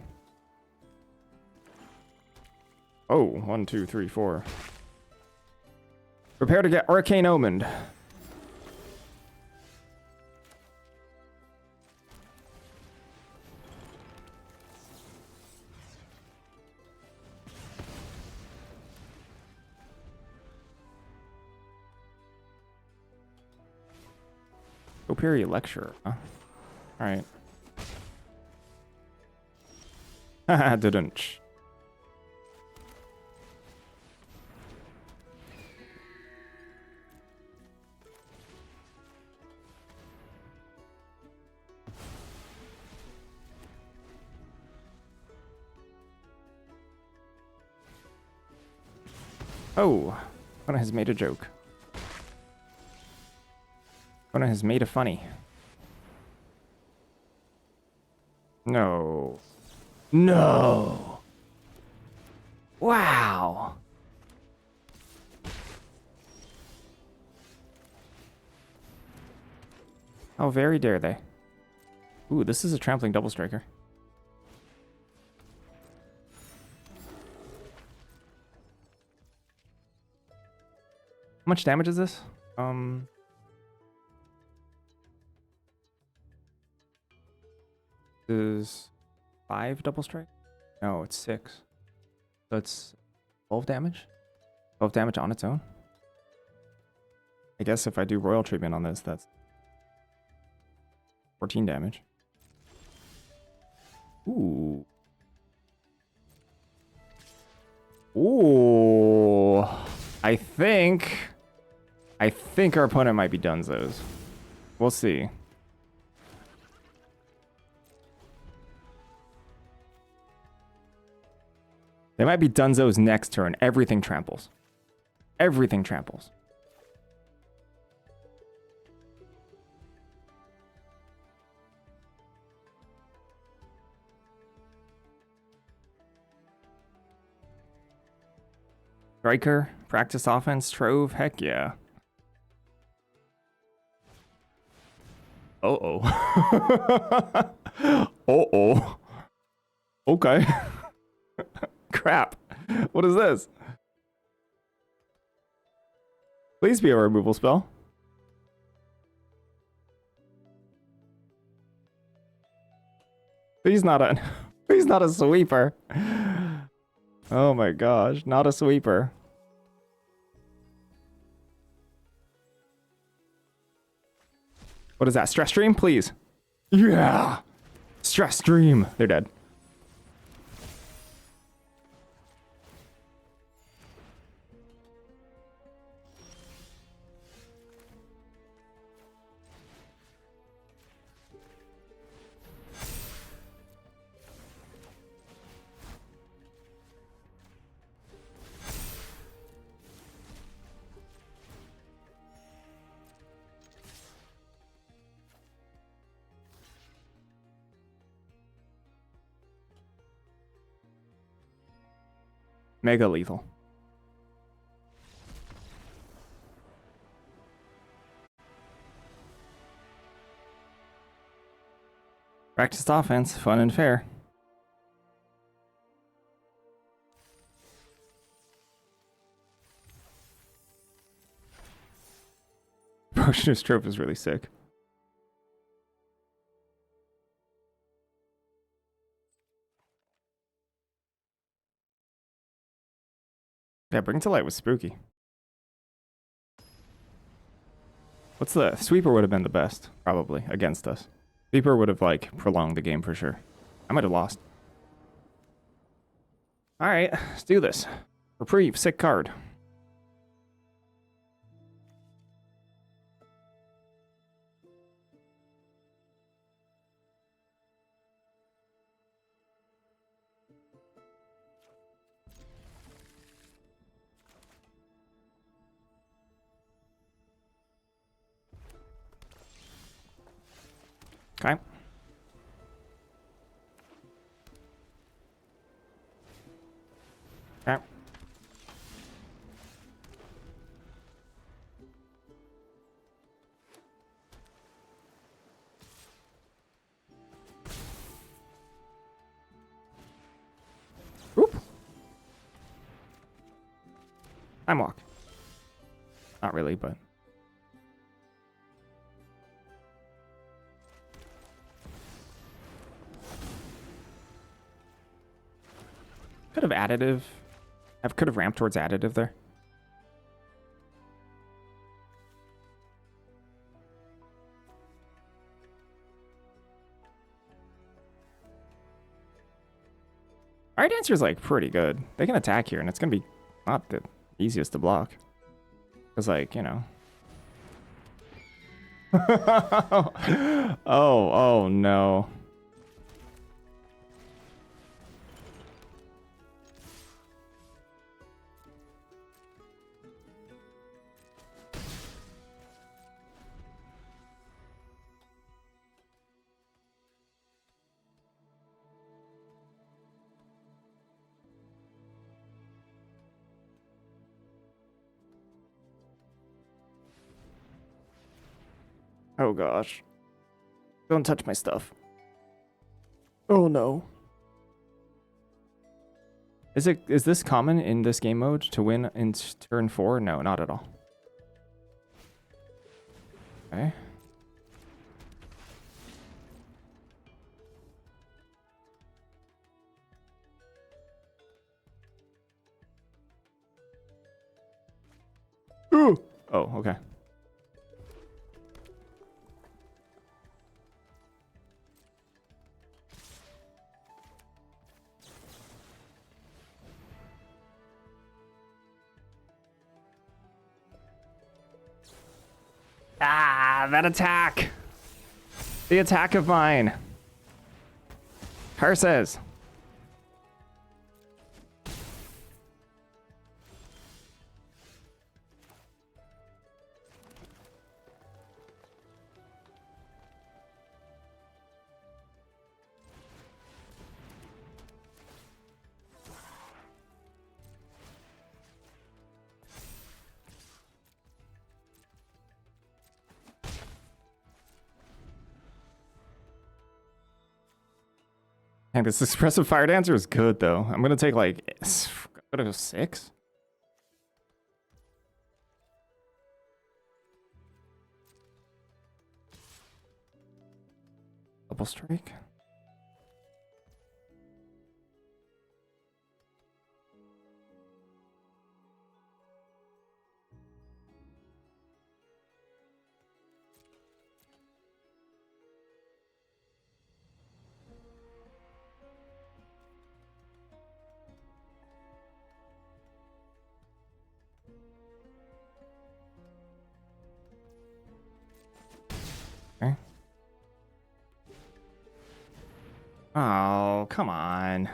Oh, 1, 2, 3, 4. Prepare to get Arcane Omened. Operi lecturer. Huh? All right. Haha, didn't. Oh, Kona has made a joke. Kona has made a funny. No. No. Wow. How very dare they? Ooh, this is a trampling double striker. How much damage is this? Is 5 double strike? No, it's 6. So it's 12 damage? 12 damage on its own? I guess if I do royal treatment on this, that's 14 damage. Ooh. Ooh. I think our opponent might be Dunzos. We'll see. They might be Dunzo's next turn. Everything tramples. Everything tramples. Striker, practice offense, Trove, heck yeah. Uh-oh. Uh-oh. Okay. Crap. What is this? Please be a removal spell. Please not a sweeper. Oh my gosh, not a sweeper. What is that? Stress stream, please. Yeah. Stress stream. They're dead. Mega lethal. Practiced offense, fun and fair. Potioner's Trope is really sick. Yeah, Bring to Light was spooky. What's the sweeper would have been the best, probably, against us. Sweeper would have like prolonged the game for sure. I might have lost. Alright, let's do this. Reprieve, sick card. Okay. Okay. Oop. Time walk. Not really, but... Could have additive. I could have ramped towards additive there. Fire Dancer's like pretty good. They can attack here, and it's gonna be not the easiest to block. Cause like, you know. Oh no. Oh gosh. Don't touch my stuff. Oh no. Is this common in this game mode to win in turn 4? No, not at all. Okay. Ooh. Oh, okay. Ah, that attack. The attack of mine. Curses. Dang, this expressive fire dancer is good though. I'm gonna take like, I'm gonna go 6. Double strike. Okay. Oh, come on.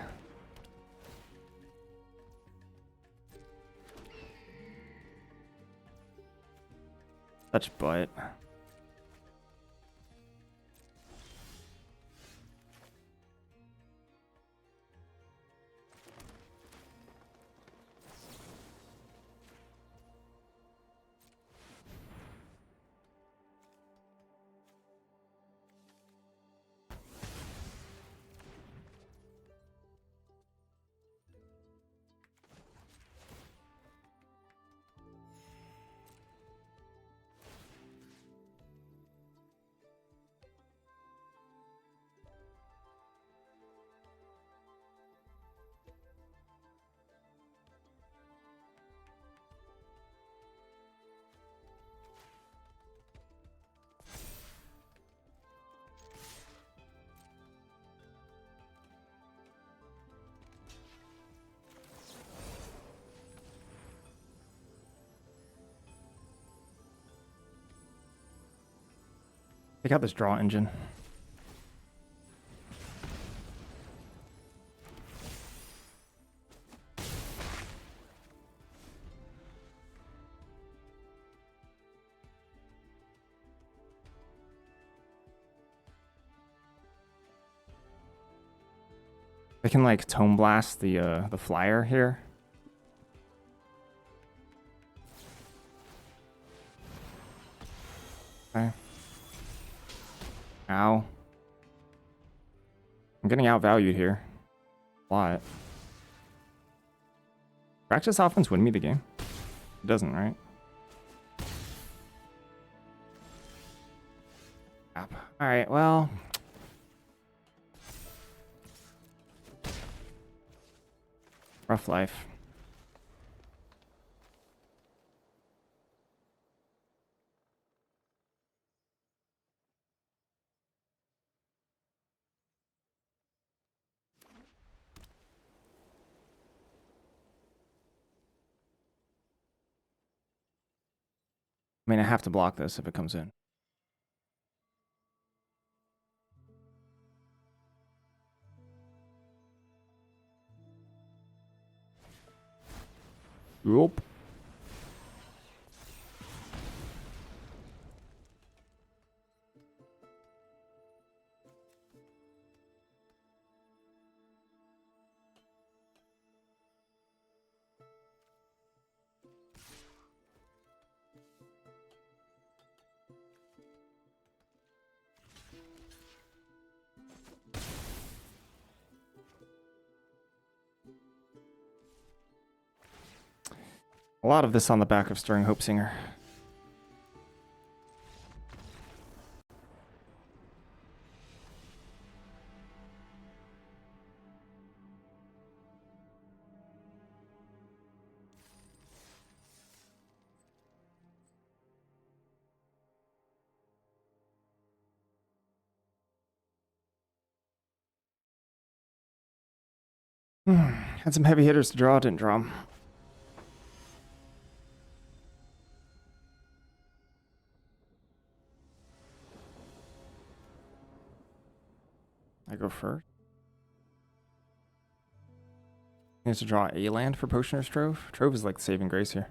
Such butt. Take out this draw engine. I can like tome blast the flyer here. Okay. Ow. I'm getting outvalued here. A lot. Practice offense win me the game? It doesn't, right? Alright, well. Rough life. I mean, I have to block this if it comes in. Oop. A lot of this on the back of Stirring Hope Singer. Had some heavy hitters to draw, didn't draw 'em. I go first. He has to draw a land for Potioner's Trove. Trove is like the saving grace here.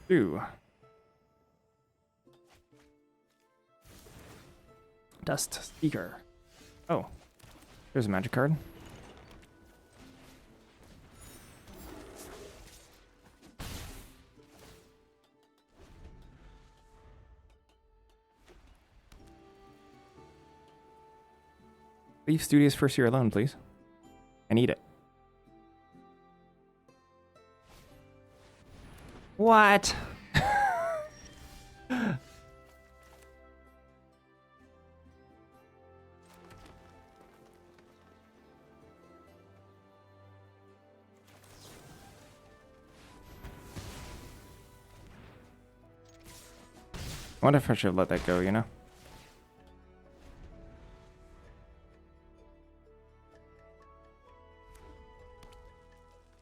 Ooh. Dust Seeker. Oh. There's a magic card. Leave Studious first year alone, please. And eat it. What? I wonder if I should let that go, you know?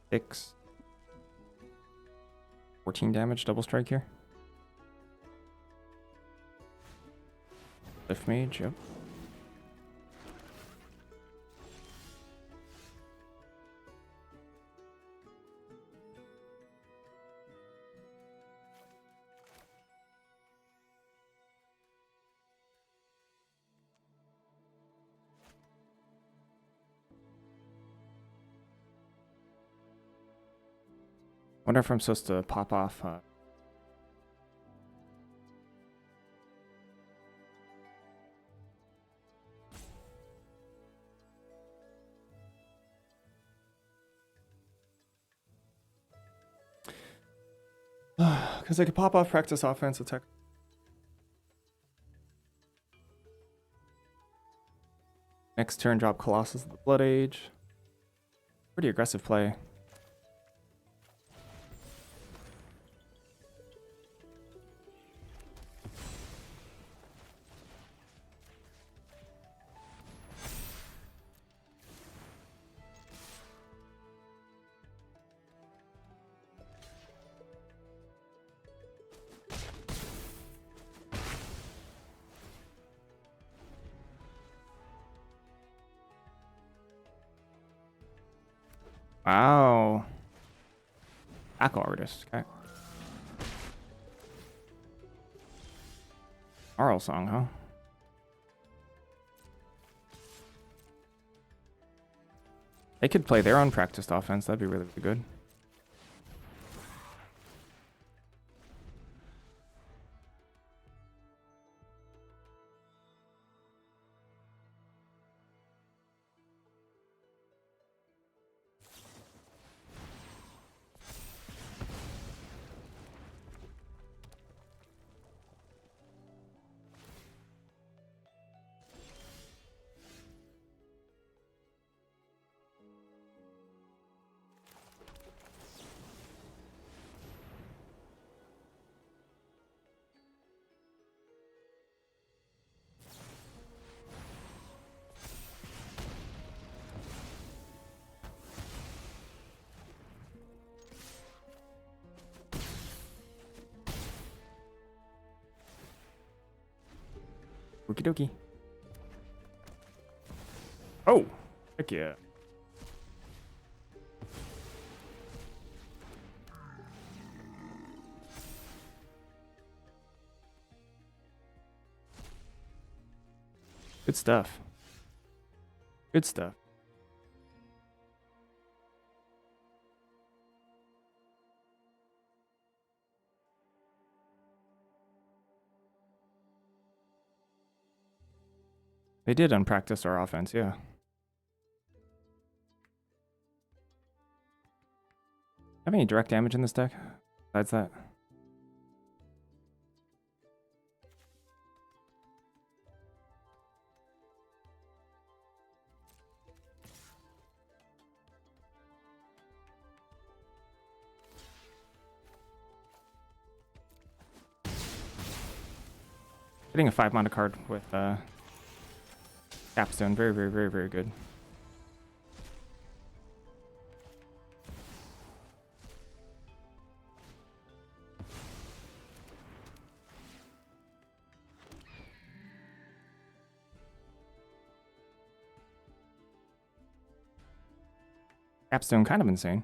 Six. 14 damage, double strike here. Lift mage, yep. Wonder if I'm supposed to pop off. Because I could pop off practice offense attack. Next turn, drop Colossus of the Blood Age. Pretty aggressive play. Wow. Tackle artist. Okay. Oral song, huh? They could play their own practiced offense. That'd be really, really good. Okie dokie. Oh, heck yeah. Good stuff. Good stuff. They did unpractice our offense, yeah. Have any direct damage in this deck? Besides that? Getting a 5-mana card with Capstone, very, very, very, very good. Capstone kind of insane.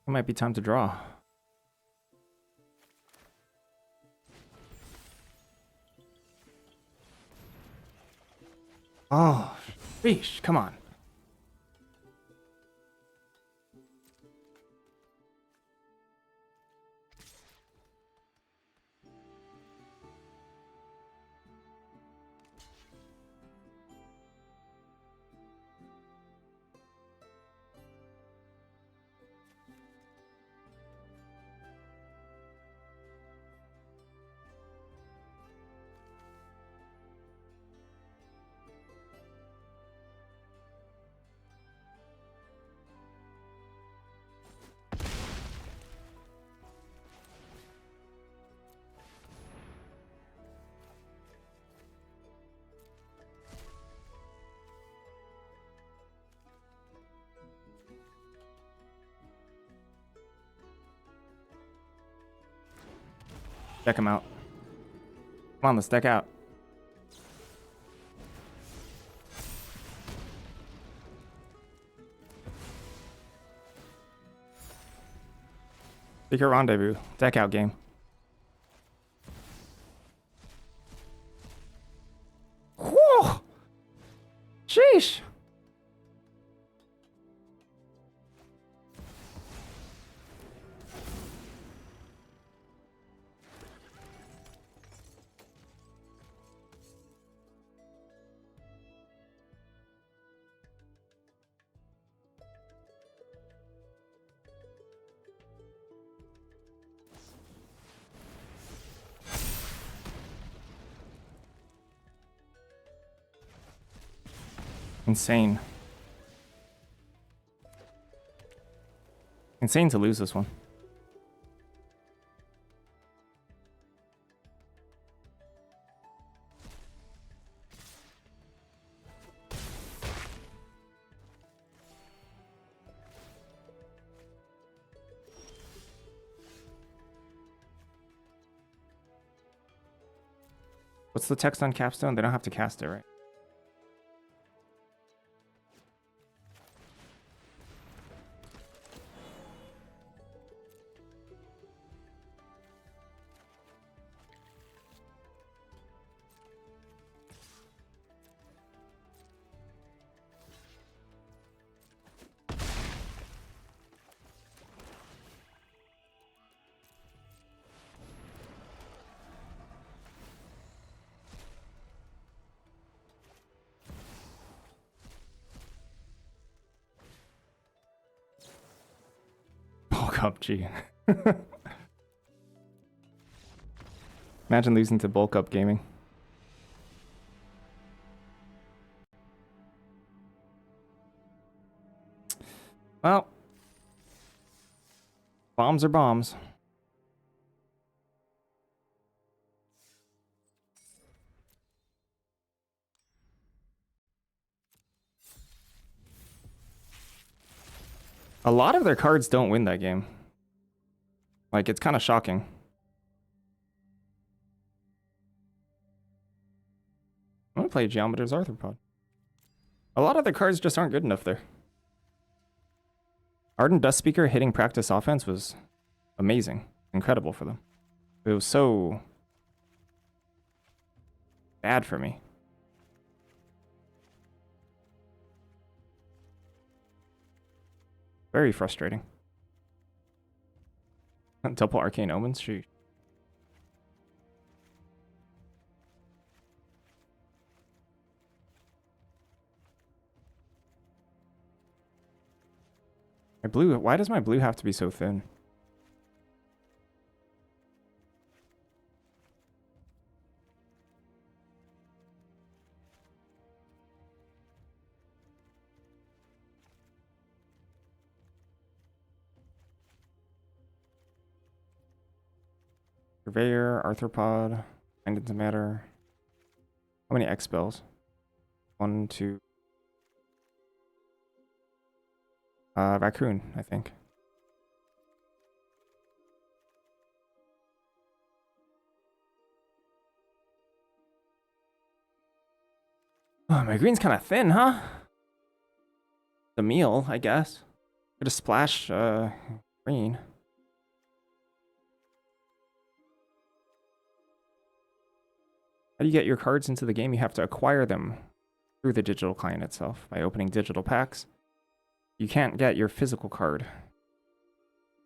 It might be time to draw. Oh, sheesh, come on. Check him out. Come on, let's deck out. Secret Rendezvous. Deck out game. Whew! Sheesh! Insane. Insane to lose this one. What's the text on Capstone? They don't have to cast it, right? Bulk up, gee. Imagine losing to bulk up gaming. Well, bombs are bombs. A lot of their cards don't win that game. Like, it's kind of shocking. I'm gonna play Geometer's Arthropod. A lot of their cards just aren't good enough there. Ardent Dust Speaker hitting practice offense was amazing. Incredible for them. It was so bad for me. Very frustrating. Double Arcane Omens? Shoot. My blue, why does my blue have to be so thin? Purveyor, Arthropod, Ended to Matter. How many X spells? 1, 2. Raccoon, I think. Oh, my green's kind of thin, huh? The meal, I guess. Could have splashed green. How do you get your cards into the game? You have to acquire them through the digital client itself by opening digital packs. You can't get your physical card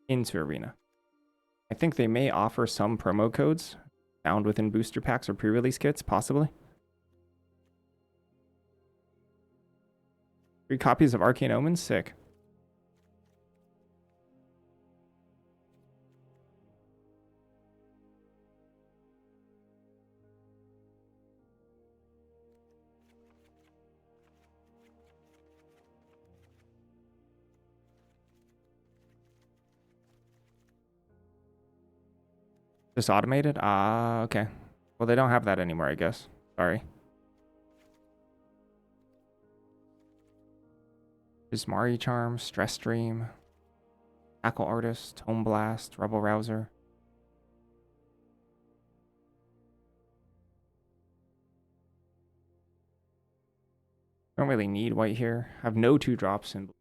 into Arena. I think they may offer some promo codes found within booster packs or pre-release kits, possibly. 3 copies of Arcane Omens? Sick. Just automated? Ah, okay. Well, they don't have that anymore, I guess. Sorry. Ismari Charm, Stress Stream, Tackle Artist, Tome Blast, Rebel Rouser. Don't really need white here. I have no 2-drops and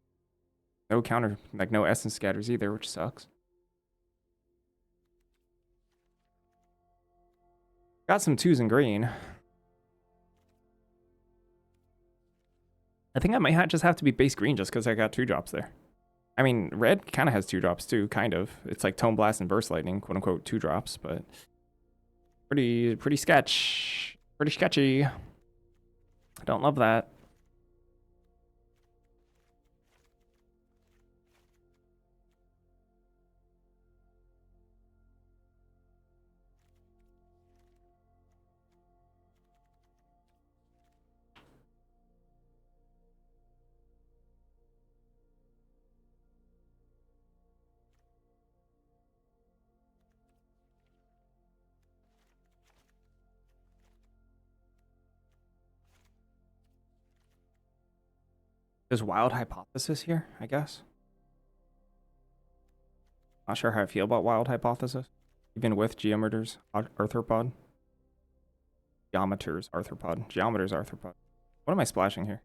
no counter, like no Essence Scatters either, which sucks. Got some 2s in green. I think I might just have to be base green just because I got 2-drops there. I mean, red kind of has 2-drops too, kind of. It's like Tome Blast and Burst Lightning, quote unquote 2-drops, but pretty sketch. Pretty sketchy. I don't love that. There's Wild Hypothesis here, I guess. Not sure how I feel about Wild Hypothesis. Even with Geometer's Arthropod. Geometer's Arthropod. Geometer's Arthropod. What am I splashing here?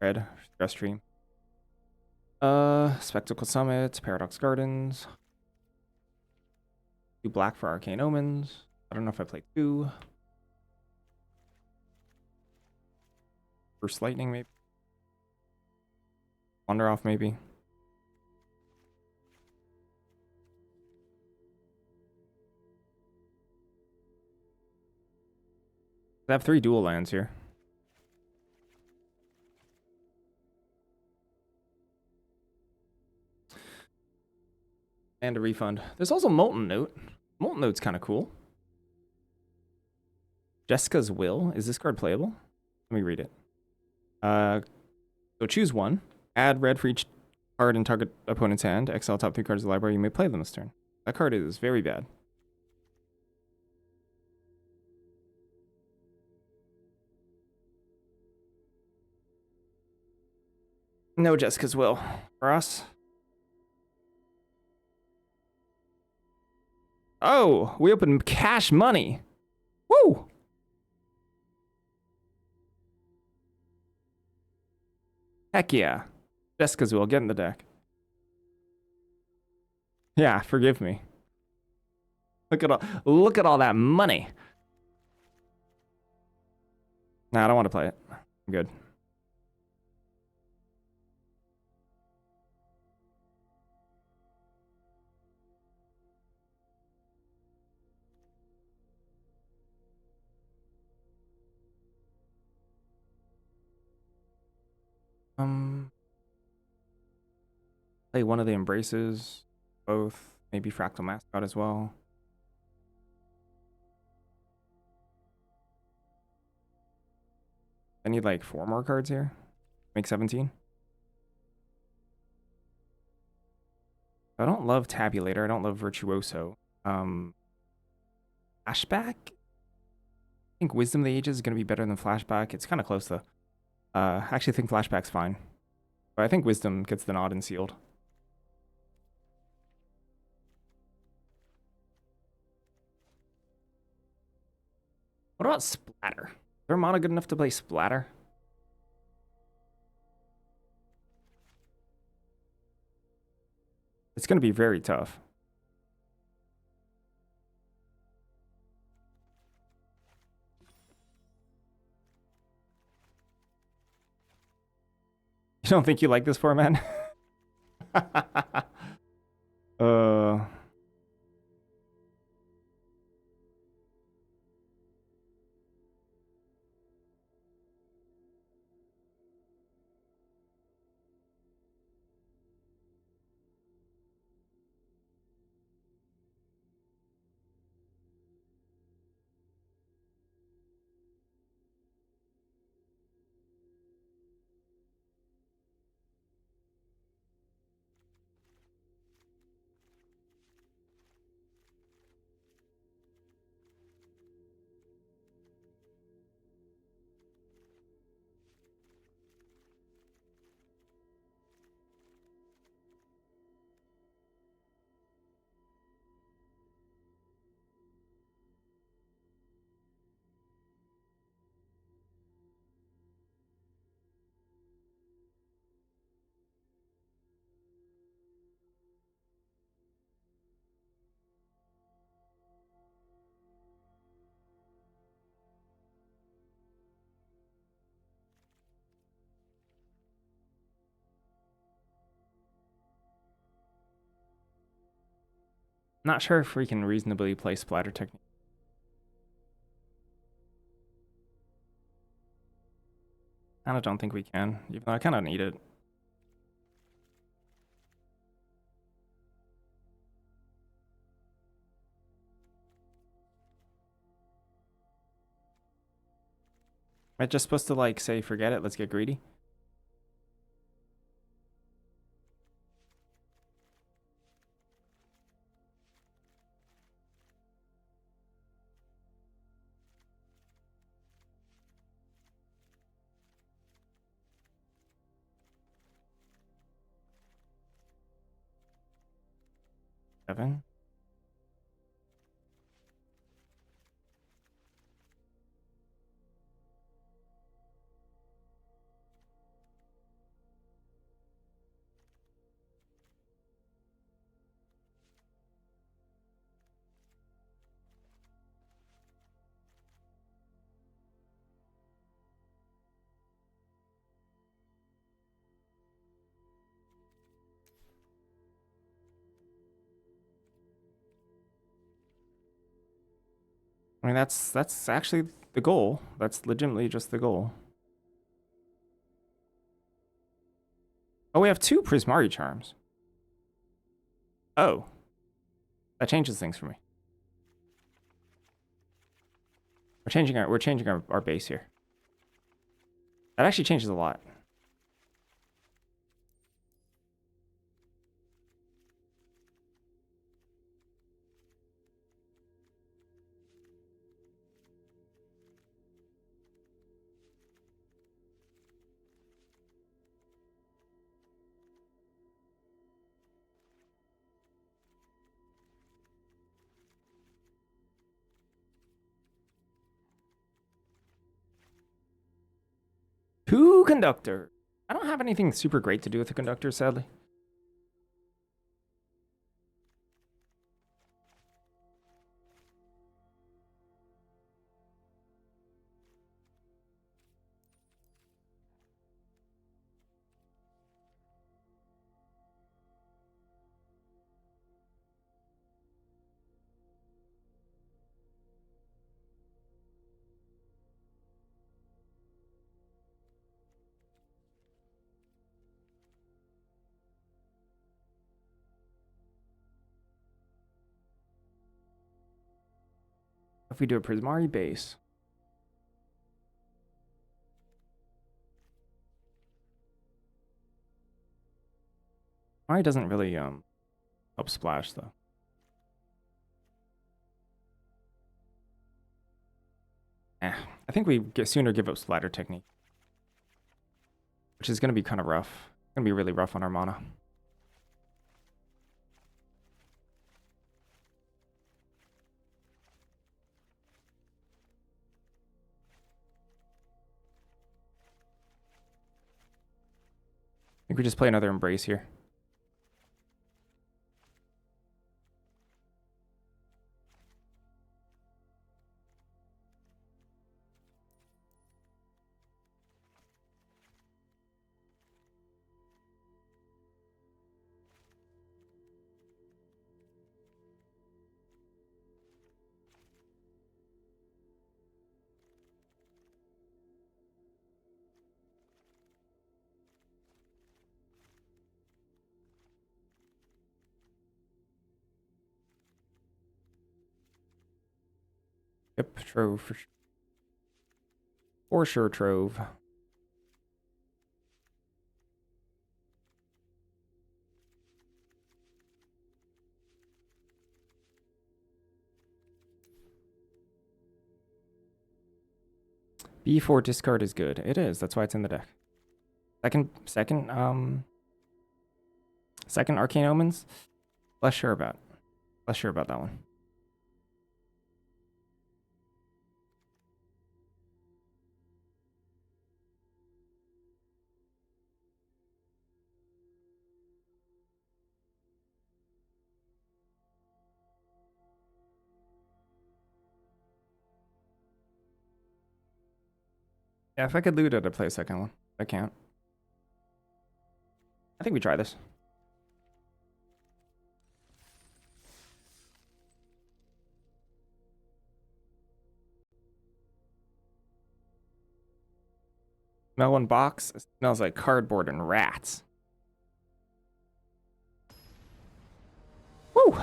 Red. Stress Stream. Spectacle Summit. Paradox Gardens. 2 black for Arcane Omens. I don't know if I played 2. Burst Lightning, maybe. Wander Off, maybe. I have 3 dual lands here. And a refund. There's also Molten Note. Molten Note's kind of cool. Jessica's Will. Is this card playable? Let me read it. So choose 1. Add red for each card in target opponent's hand. Exile top 3 cards of the library. You may play them this turn. That card is very bad. No Jessica's Will. For us. Oh, we opened cash money. Woo! Heck yeah. Jessica's Will, get in the deck. Yeah, forgive me. Look at all that money. Nah, I don't want to play it. I'm good. Play one of the Embraces. Both. Maybe Fractal Mascot as well. I need like 4 more cards here. Make 17. I don't love Tabulator. I don't love Virtuoso. Flashback? I think Wisdom of the Ages is going to be better than Flashback. It's kind of close though. I actually think Flashback's fine. But I think Wisdom gets the nod and sealed. What about Splatter? Is their mana good enough to play Splatter? It's going to be very tough. You don't think you like this format? Not sure if we can reasonably play Splatter Technique. I don't think we can, even though I kind of need it. Am I just supposed to like say, forget it, let's get greedy? Seven. I mean, that's actually the goal. That's legitimately just the goal. Oh, we have 2 Prismari charms. Oh. That changes things for me. We're changing our base here. That actually changes a lot. Two conductor. I don't have anything super great to do with the conductor, sadly. If we do a Prismari base. Prismari doesn't really help splash though. I think we sooner give up Splatter Technique. Which is gonna be kind of rough. Gonna be really rough on our mana. I think we just play another Embrace here. Yep, Trove for sure. For sure, Trove. B4 discard is good. It is. That's why it's in the deck. Second Arcane Omens. Less sure about that one. Yeah, if I could loot it, I'd play a second one. I can't. I think we try this. Smell one box. It smells like cardboard and rats. Woo!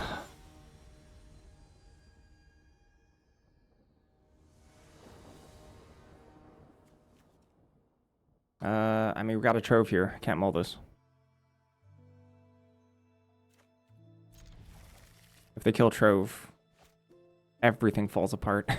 I mean, we got a Trove here. Can't mull this. If they kill Trove, everything falls apart.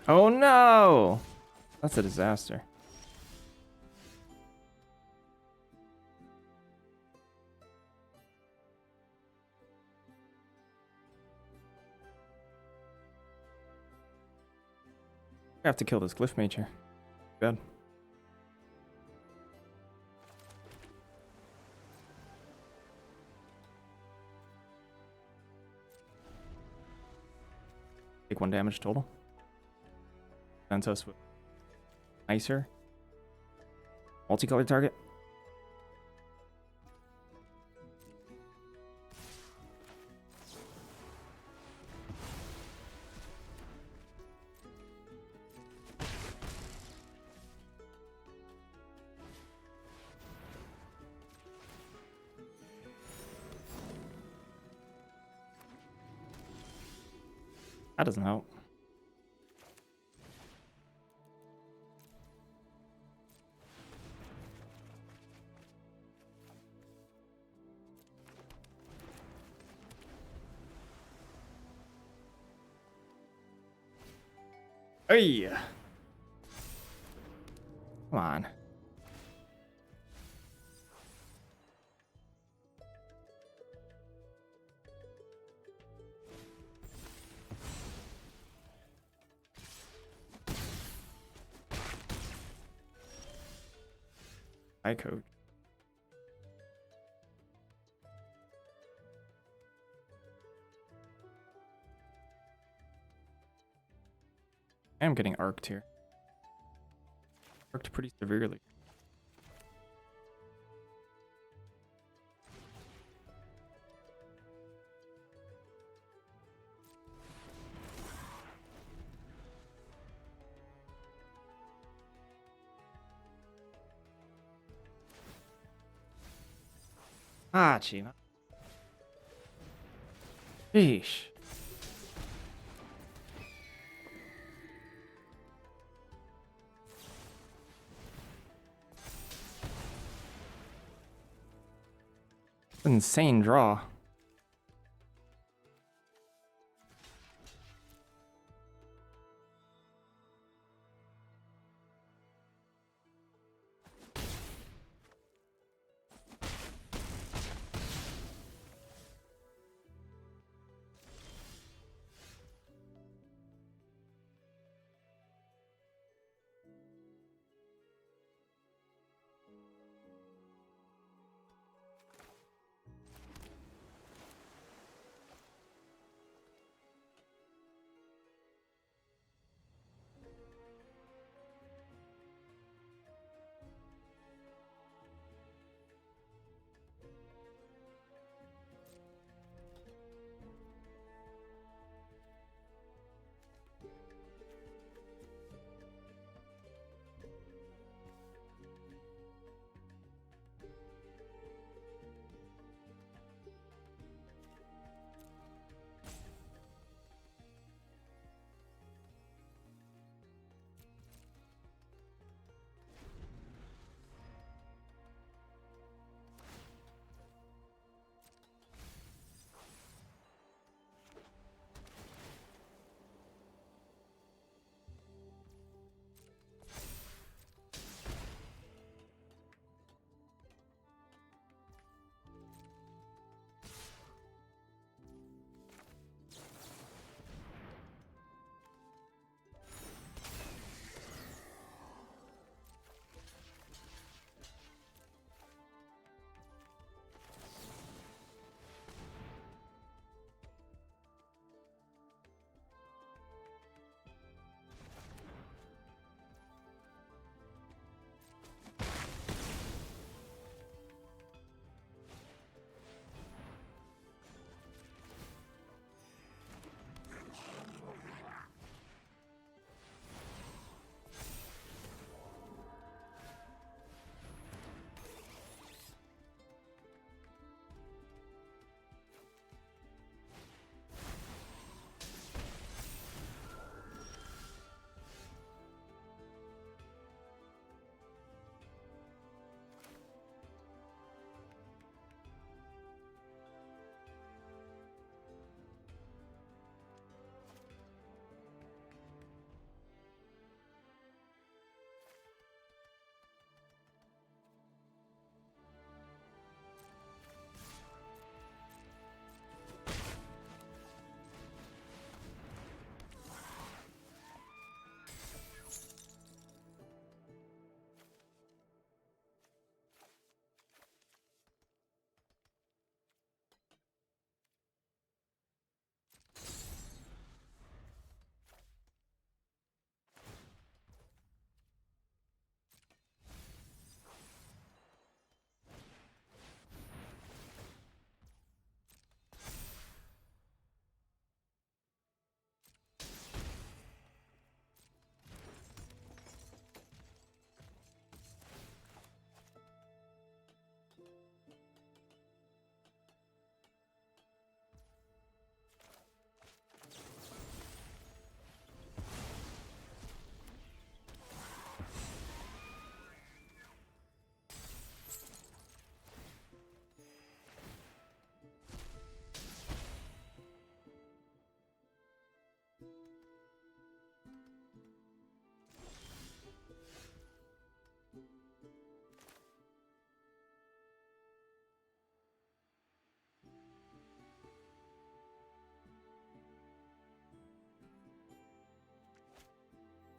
Oh no! That's a disaster. I have to kill this glyph mage here. Good. Take 1 damage total. Santos with nicer. Multicolored target. That doesn't help. Hey! Come on. Hi, coach. I am getting arced here. Arced pretty severely. Ah, Chima. Sheesh. Insane draw.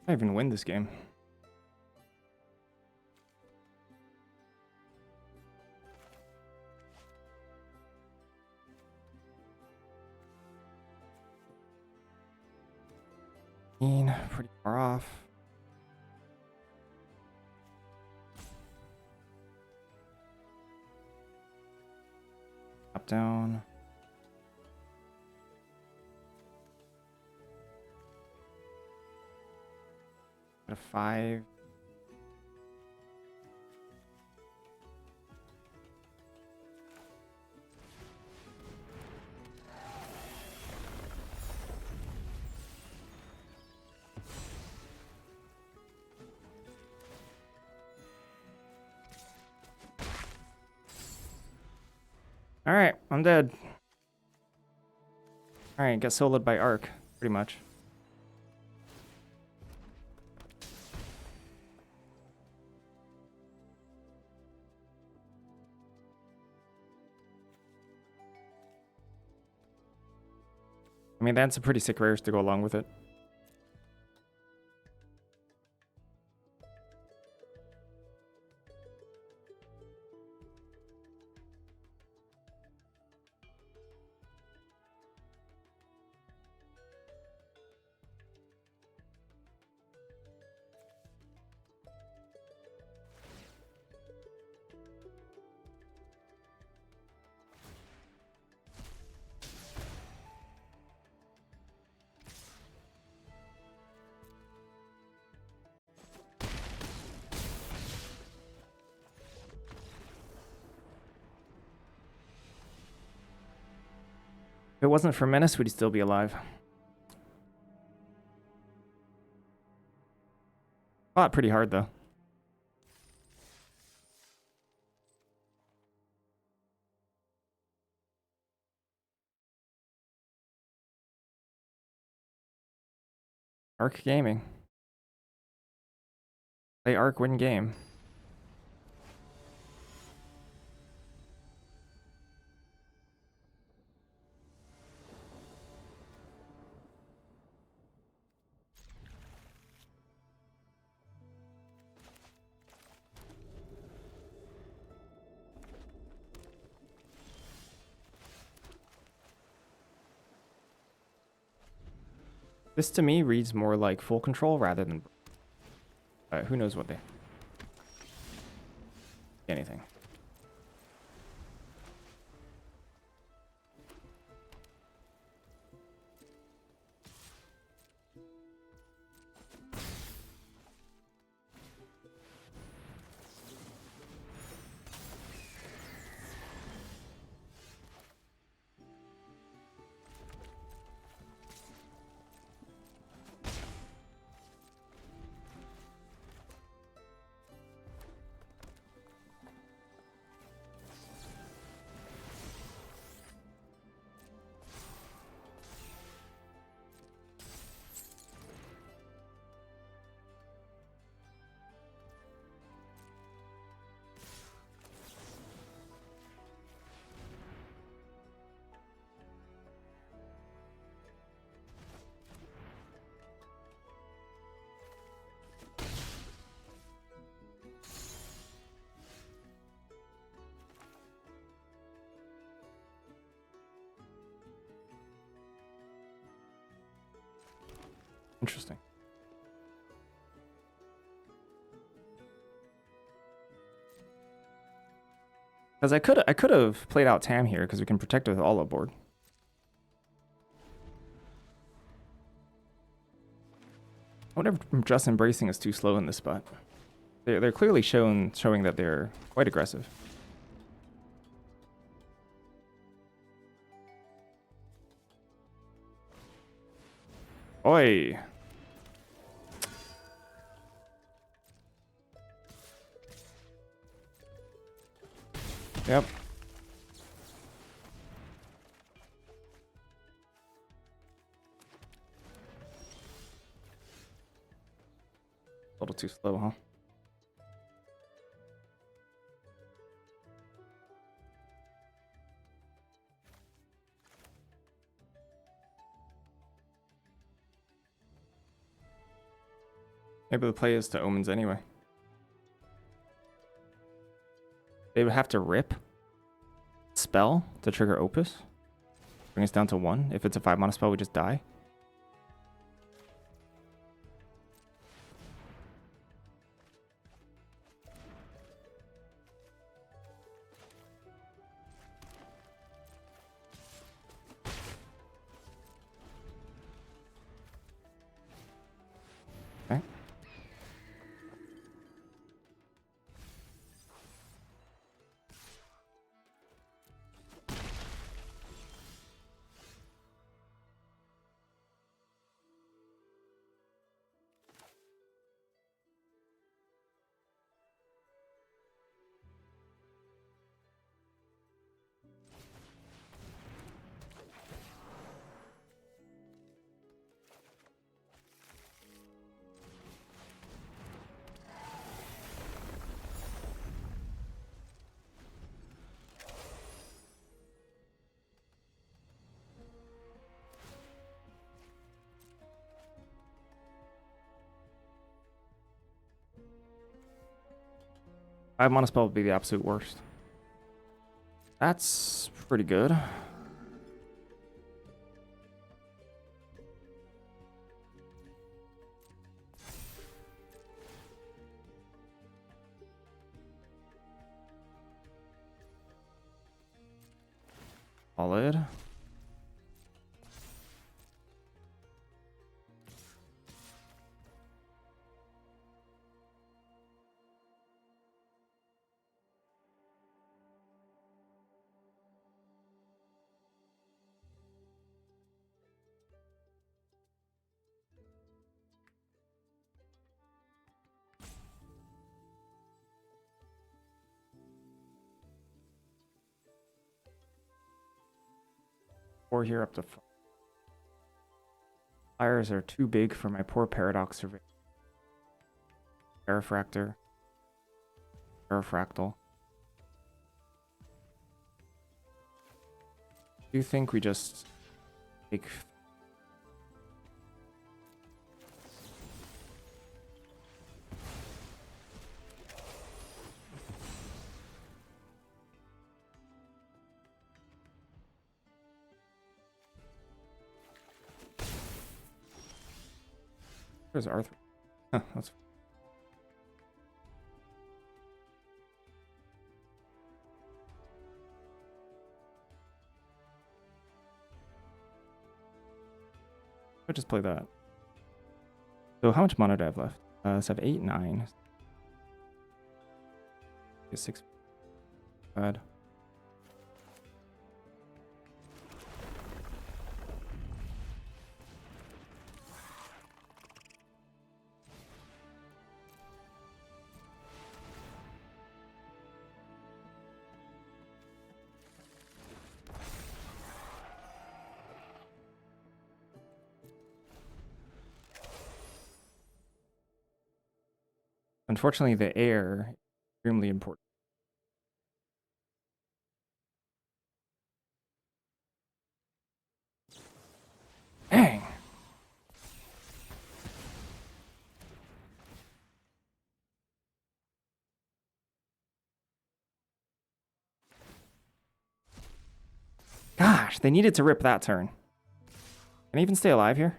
I even win this game. Pretty far off. Up, down. Got a 5. Alright, I'm dead. Alright, got soloed by Arc, pretty much. I mean, that's a pretty sick rares to go along with it. If it wasn't for Menace, we'd still be alive. Fought pretty hard, though. Arc Gaming. Play Arc, win game. This to me reads more like full control rather than... who knows what they... anything. Interesting. Because I could have played out Tam here because we can protect with all aboard. I wonder if just embracing is too slow in this spot. They're clearly showing that they're quite aggressive. Oi. Yep. A little too slow, huh? Maybe the play is to Omens anyway. They would have to rip spell to trigger Opus. Bring us down to 1. If it's a 5 mana spell, we just die. Okay. Five mana spell would be the absolute worst. That's pretty good. Solid. Four here up to 5. Fires are too big for my poor Paradox Survey. Parafractor. Parafractal. Do you think we just take... Where's Arthur? Huh, that's... I'll just play that. So how much mana do I have left? So I have 8, 9. 6. Bad. Unfortunately, the air is extremely important. Dang! Gosh, they needed to rip that turn. Can I even stay alive here?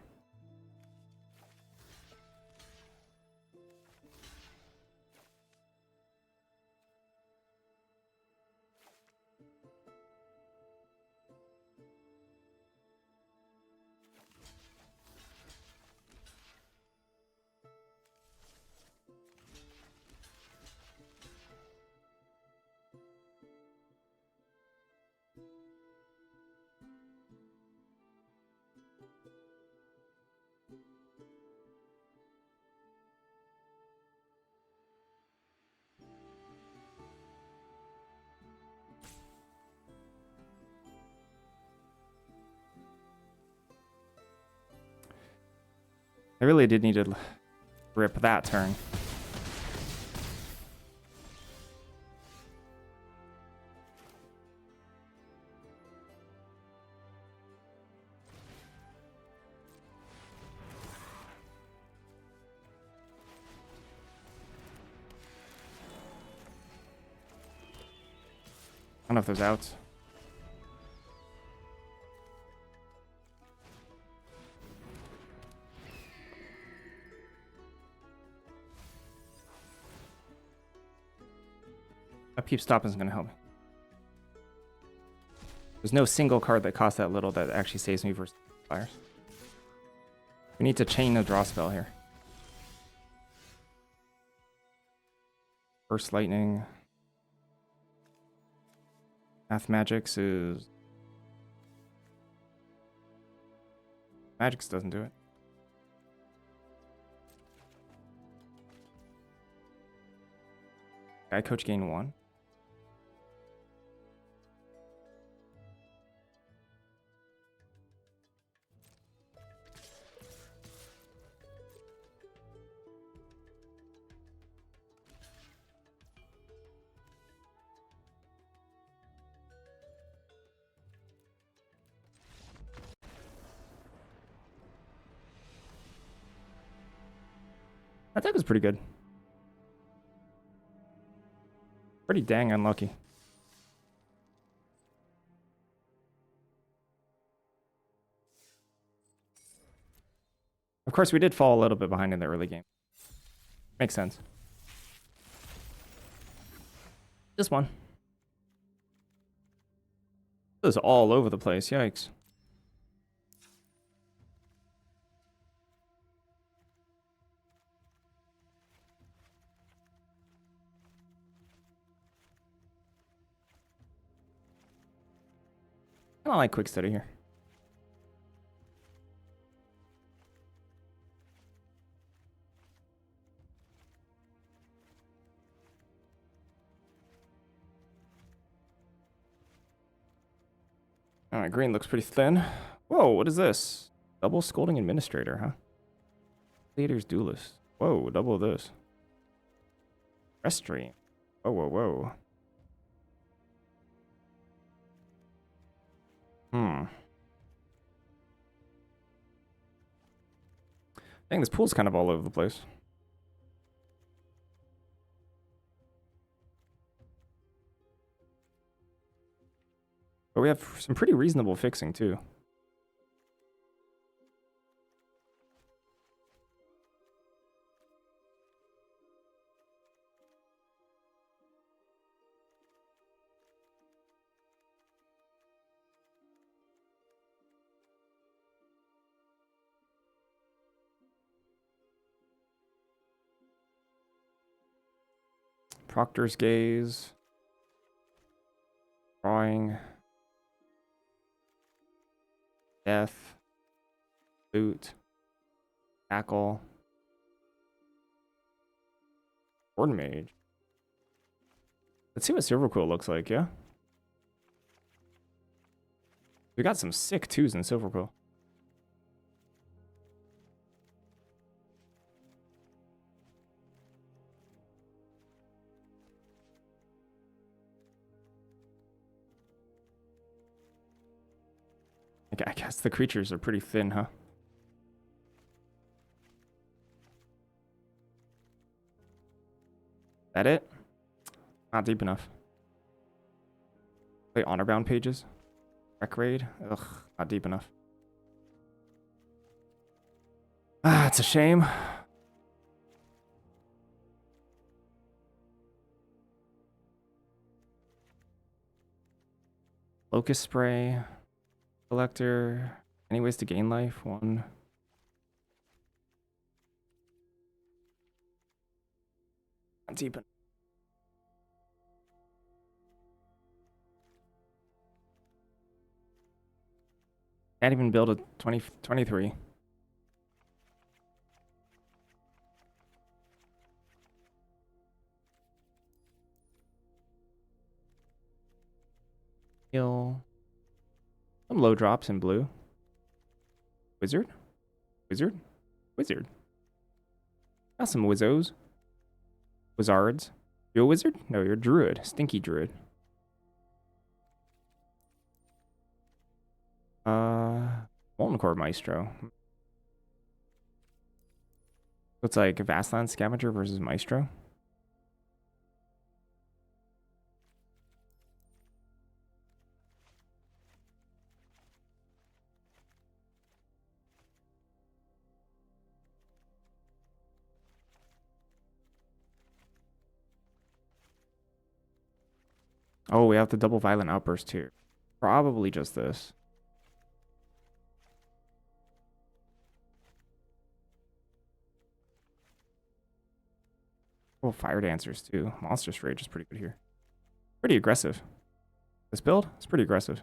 I really did need to rip that turn. don't know if there's outs. Upkeep stop isn't gonna help me. There's no single card that costs that little that actually saves me versus fires. We need to chain a draw spell here. First lightning. Math Magix is... Magix doesn't do it. Guy Coach gain 1. That deck was pretty good. Pretty dang unlucky. Of course, we did fall a little bit behind in the early game. Makes sense. This one. This is all over the place. Yikes. I don't like quick study here. All right, green looks pretty thin. Whoa, what is this? Double Scolding Administrator, huh? Leader's Duelist. Whoa, double this. Restream. Whoa, whoa, whoa. I think this pool's kind of all over the place. But we have some pretty reasonable fixing, too. Proctor's Gaze. Drawing. Death. Boot. Tackle. Board Mage. Let's see what Silverquill looks like, yeah? We got some sick 2s in Silverquill. I guess the creatures are pretty thin, huh? That it? Not deep enough. Play honor-bound pages? Rec raid? Ugh, not deep enough. Ah, it's a shame. Locust Spray. Collector. Any ways to gain life? 1. Not deep enough. Can't even build a 23. Heal. Some low drops in blue. Wizard? Wizard? Wizard. Got some wizzos. Wizards. You a wizard? No, you're a druid. Stinky druid. Molten Core Maestro. Looks like Vastland Scavenger versus Maestro. Oh, we have the double violent outburst here. Probably just this. Oh, fire dancers too. Monstrous Rage is pretty good here. Pretty aggressive. This build is pretty aggressive.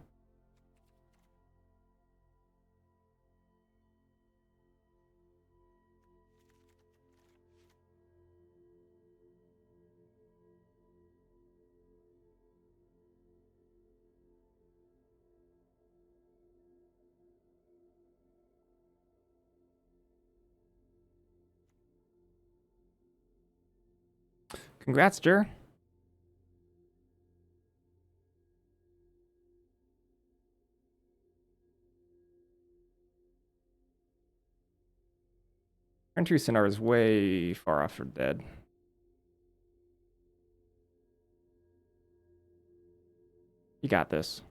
Congrats, Jer. Turn 2 Sinar is way far off for dead. You got this.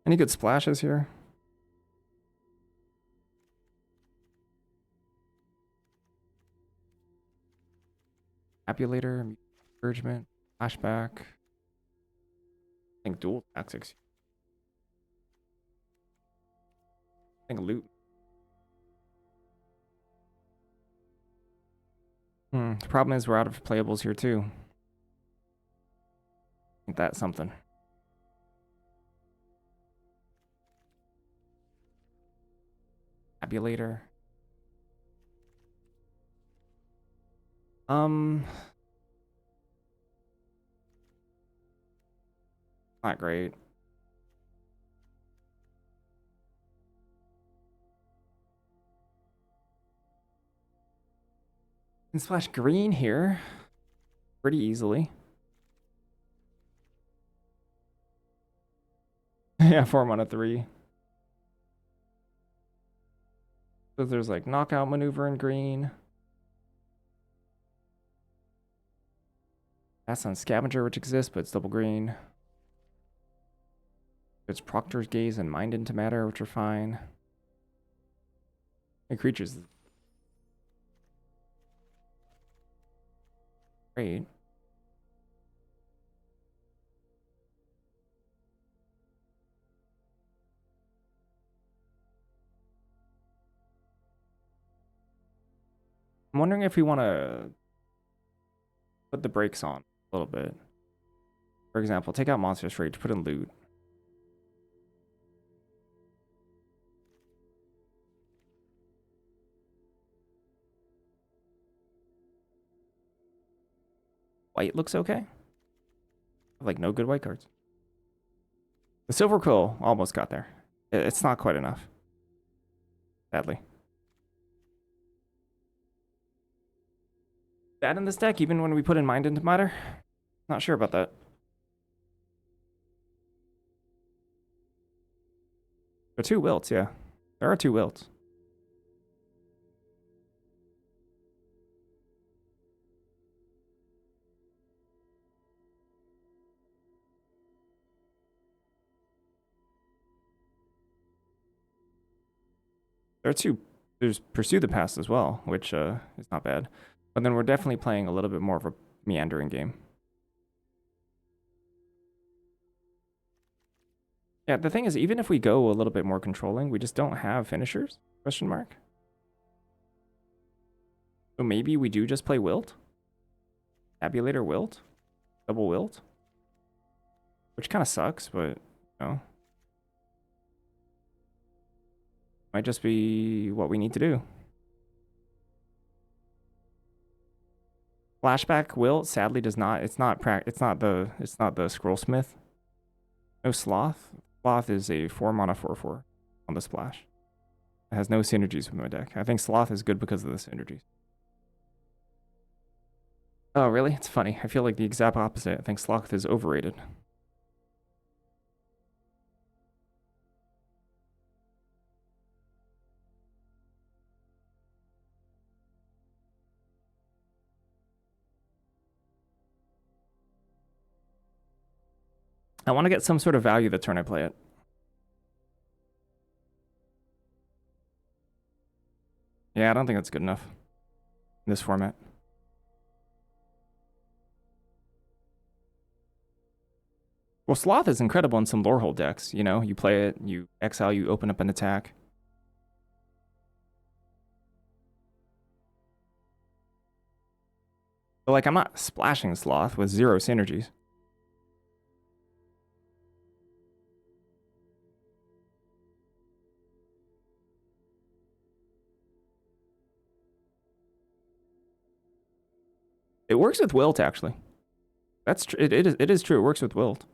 Any good splashes here? Apulator, encouragement, flashback. I think dual tactics. I think loot. The problem is we're out of playables here too. I think that's something. Tabulator. Not great. Can splash green here pretty easily. Yeah, 4 mana 3. So there's like knockout maneuver in green. That's on Scavenger, which exists, but it's double green. It's Proctor's Gaze and Mind into Matter, which are fine. And creatures. Great. I'm wondering if we want to put the brakes on a little bit. For example, take out Monstrous Rage, put in loot. White looks okay. Like no good white cards. The Silver Quill almost got there. It's not quite enough. Sadly. Bad in this deck, even when we put in Mind into Matter? Not sure about that. There are 2 wilts, yeah. There are 2 wilts. There are 2. There's Pursue the Past as well, which is not bad. But then we're definitely playing a little bit more of a meandering game. Yeah, the thing is, even if we go a little bit more controlling, we just don't have finishers? Question mark. So maybe we do just play Wilt? Tabulator Wilt? Double Wilt? Which kind of sucks, but, you know. Might just be what we need to do. Flashback Wilt sadly does not. It's not the Scrollsmith. No Sloth. Sloth is a 4 mana 4/4 on the splash. It has no synergies with my deck. I think Sloth is good because of the synergies. Oh, really? It's funny. I feel like the exact opposite. I think Sloth is overrated. I want to get some sort of value the turn I play it. Yeah, I don't think that's good enough in this format. Well, Sloth is incredible in some Lorehold decks. You know, you play it, you exile, you open up an attack. But like, I'm not splashing Sloth with 0 synergies. It works with Wilt, actually. That's true. It is true. It works with Wilt.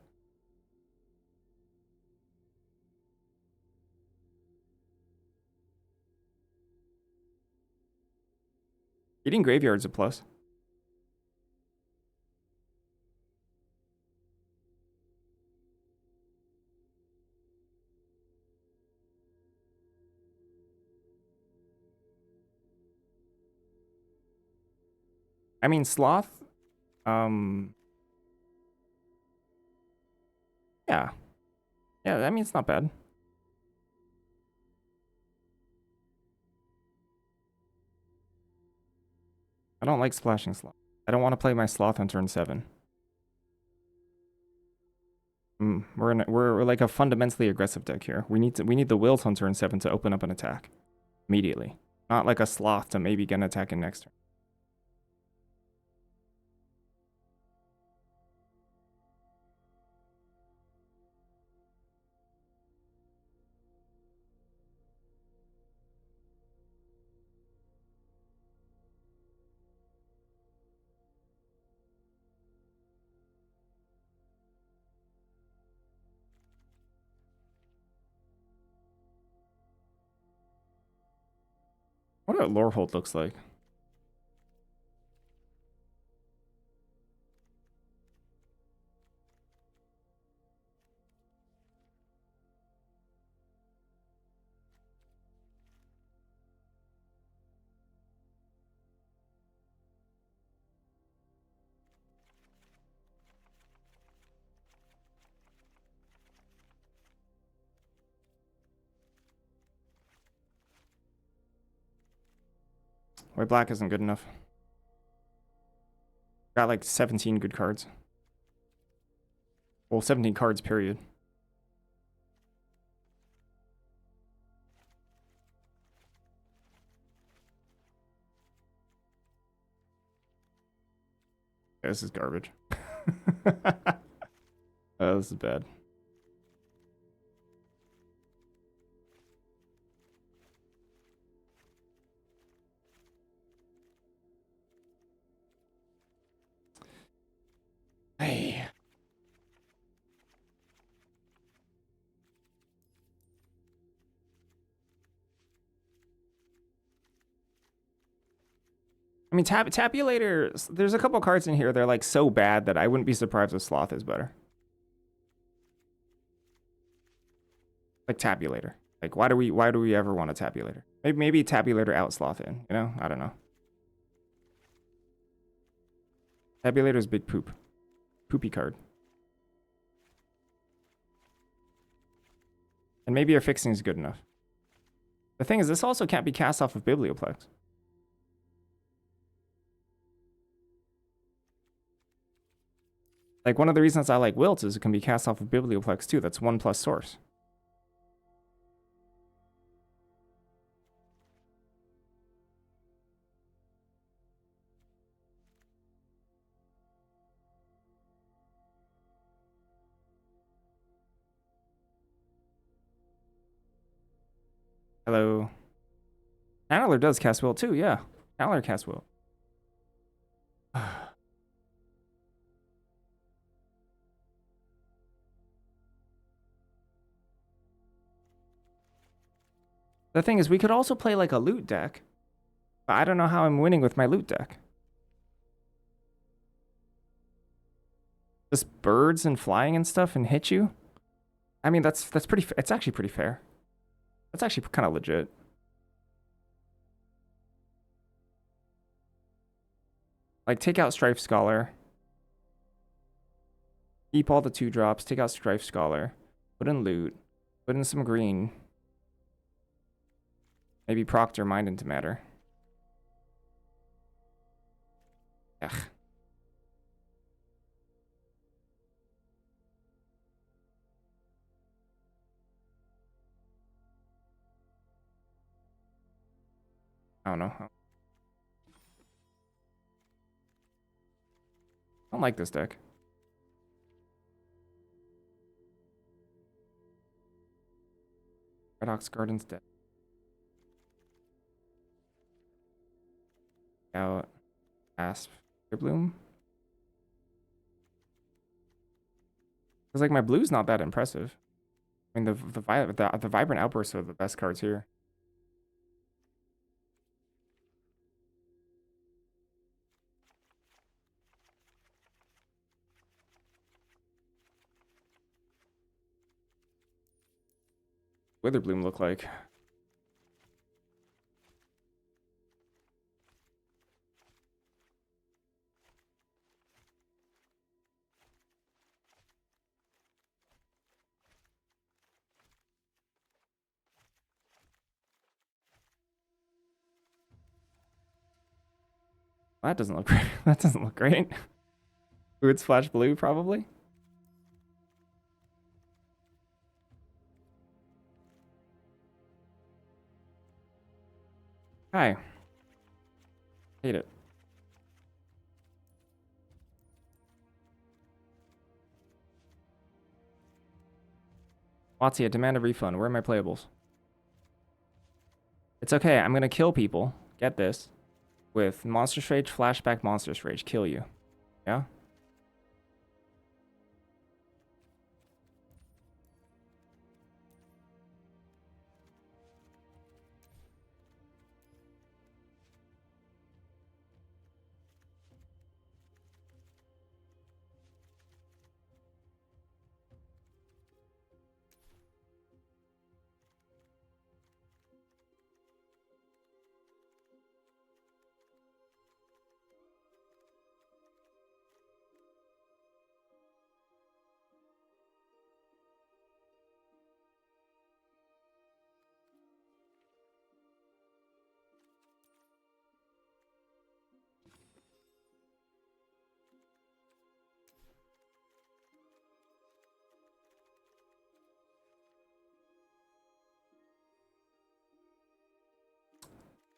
Eating Graveyard's a plus. I mean, Sloth, yeah. Yeah, I mean, it's not bad. I don't like splashing Sloth. I don't want to play my Sloth on turn 7. We're like a fundamentally aggressive deck here. We need the Wilt on turn 7 to open up an attack immediately. Not like a Sloth to maybe get an attack in next turn. What a Lorehold looks like. White black isn't good enough. Got like 17 good cards. Well, 17 cards, period. Yeah, this is garbage. Oh, this is bad. Hey. I mean, Tabulator, there's a couple cards in here, they're like so bad that I wouldn't be surprised if Sloth is better. Like Tabulator. Like, why do we ever want a Tabulator? Maybe Tabulator out Sloth in, you know? I don't know. Tabulator's big poop. Poopy card. And maybe your fixing is good enough. The thing is, this also can't be cast off of Biblioplex. Like, one of the reasons I like Wilt is it can be cast off of Biblioplex too. That's 1+ source. Hello. Channeler does cast Wilt too, yeah. Channeler casts Wilt. The thing is, we could also play like a loot deck. But I don't know how I'm winning with my loot deck. Just birds and flying and stuff and hit you? I mean, that's pretty, it's actually pretty fair. That's actually kind of legit. Like, take out Strife Scholar. Keep all the 2-drops, take out Strife Scholar. Put in loot. Put in some green. Maybe Proctor Mind into Matter. Ugh. I don't know. I don't like this deck. Red Ox Garden's dead. Out. Asp. Bloom. Because like my blue's not that impressive. I mean the vibrant outbursts are the best cards here. Witherbloom look like? That doesn't look great. That doesn't look great. Fluid Splash Blue, probably. Hi. Hate it. Watsy, I demand a refund. Where are my playables? It's okay. I'm gonna kill people. Get this. With Monstrous Rage, Flashback Monstrous Rage. Kill you. Yeah?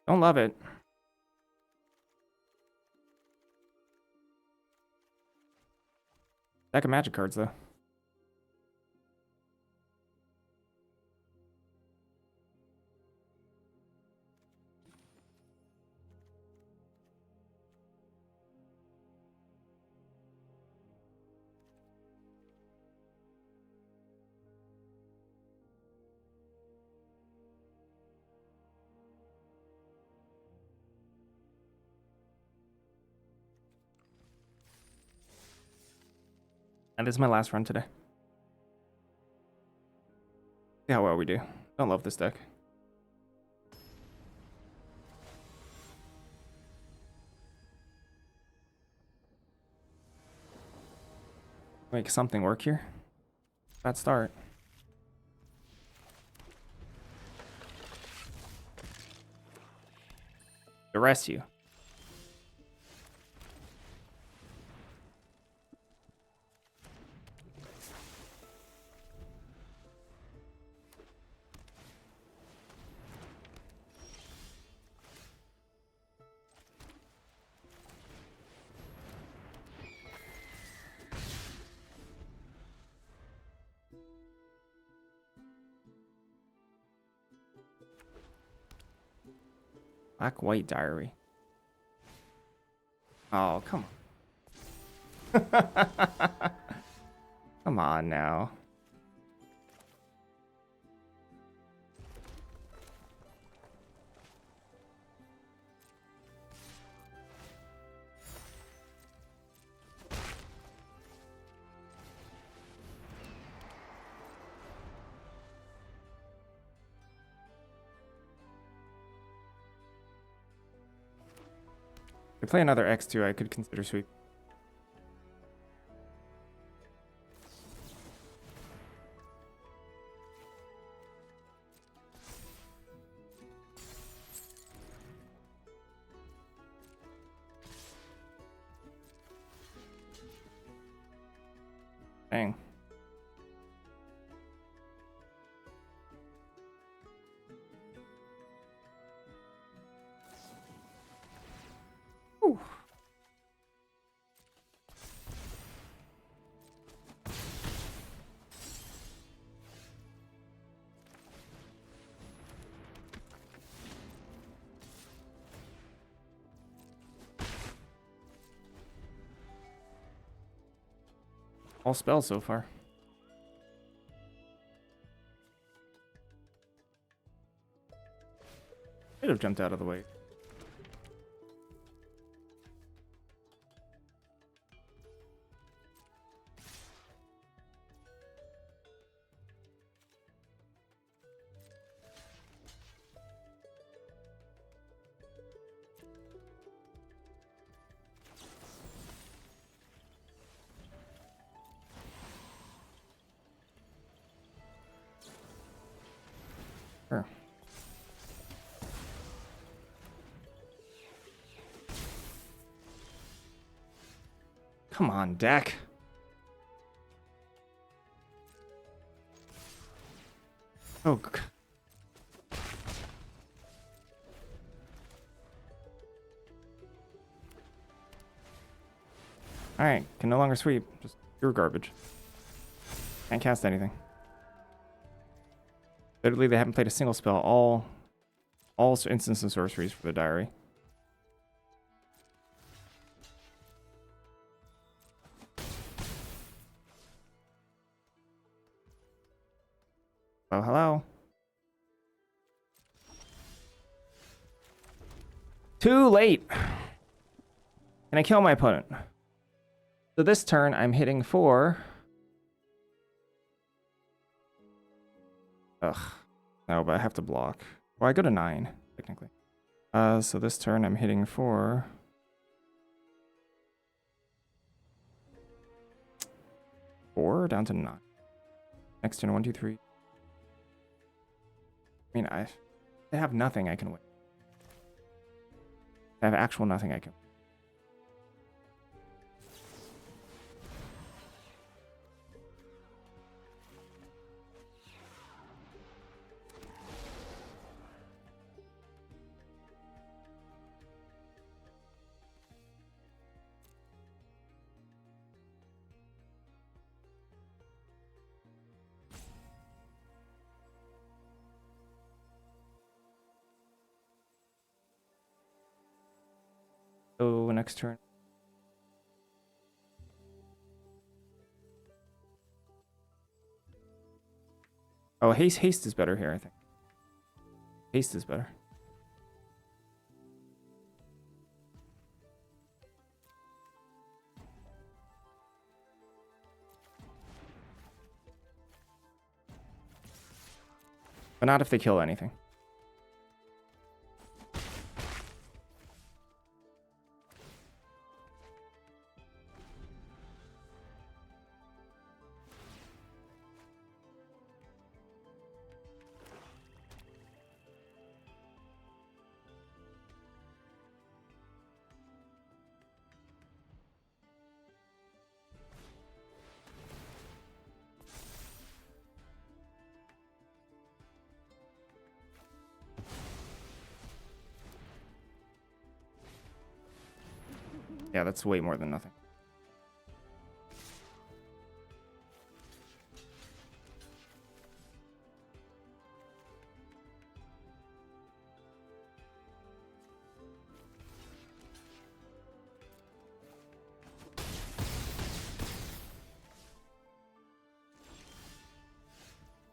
Don't love it. Deck of magic cards, though. And this is my last run today. See how well we do. Don't love this deck. Make something work here. Bad start. Arrest you. Black White Diary. Oh, come on. Come on now. If I play another X2, I could consider sweep. Dang. Whew. All spells so far. Could have jumped out of the way. Sure. Come on, deck. Oh. Alright, can no longer sweep. Just pure garbage. Can't cast anything. Literally, they haven't played a single spell. All instants and sorceries for the diary. Oh, hello. Too late. Can I kill my opponent? So this turn, I'm hitting for... Ugh. No, but I have to block. Well, I go to 9, technically. So this turn, I'm hitting for... 4 down to 9. Next turn, 1, 2, 3. I mean, I have nothing I can win. I have actual nothing I can win. So next turn. Oh, haste is better here, I think. Haste is better. But not if they kill anything. Yeah, that's way more than nothing.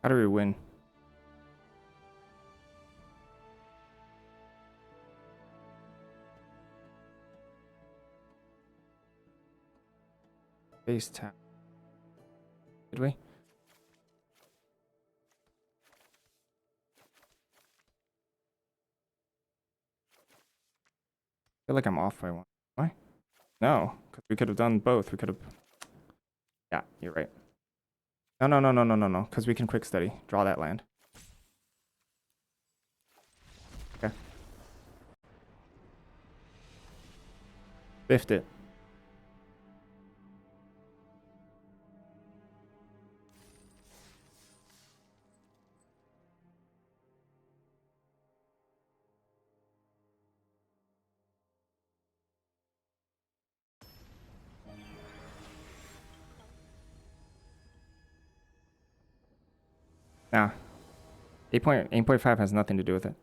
How do we win? Base tap. Did we? I feel like I'm off by 1. Why? No, because we could have done both. We could have... Yeah, you're right. No, because we can quick study. Draw that land. Okay. Biffed it. Nah. 8.5 has nothing to do with it.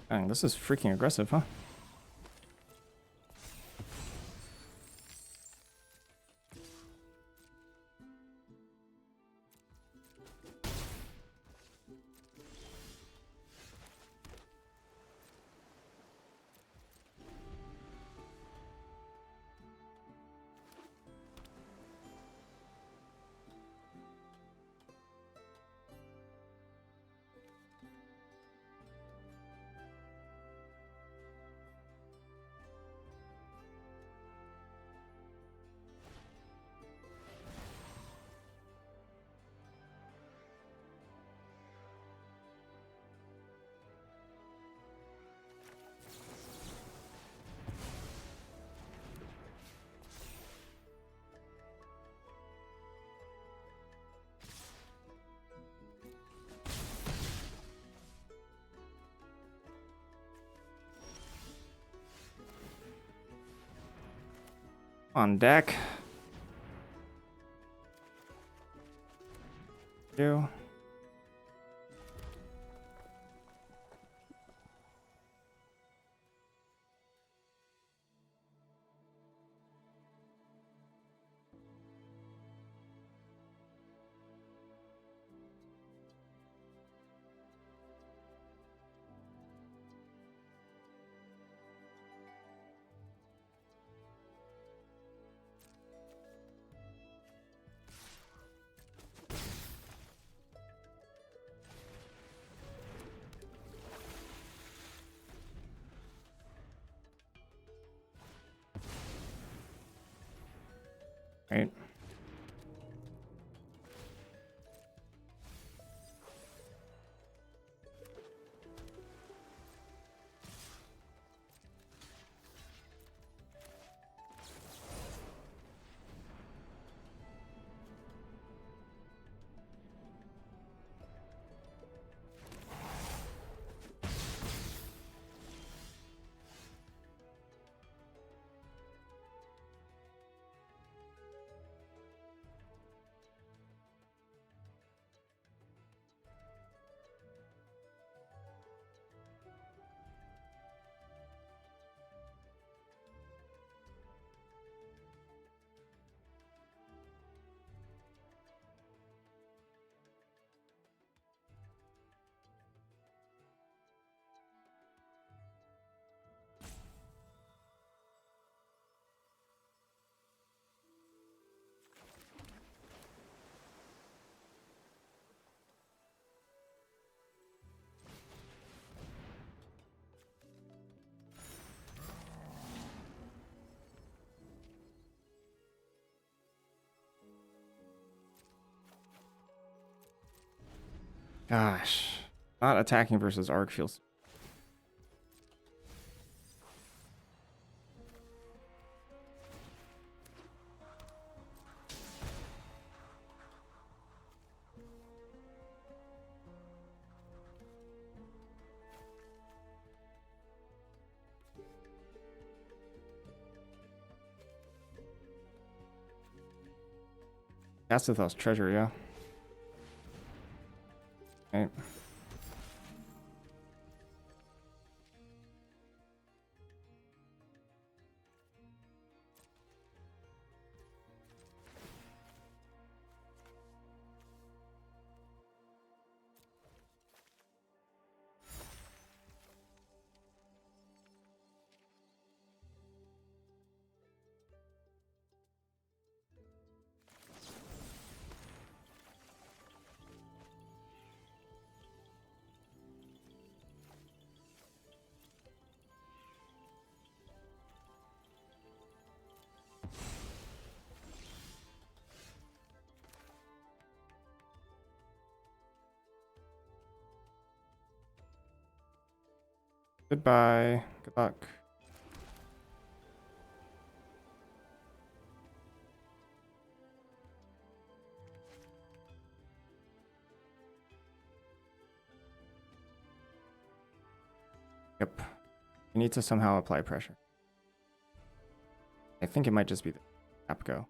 Dang, this is freaking aggressive, huh? On deck. You. Right. Gosh. Not attacking versus arc feels. Castethos treasure, yeah. Right. Goodbye. Good luck. Yep. You need to somehow apply pressure. I think it might just be the tap go.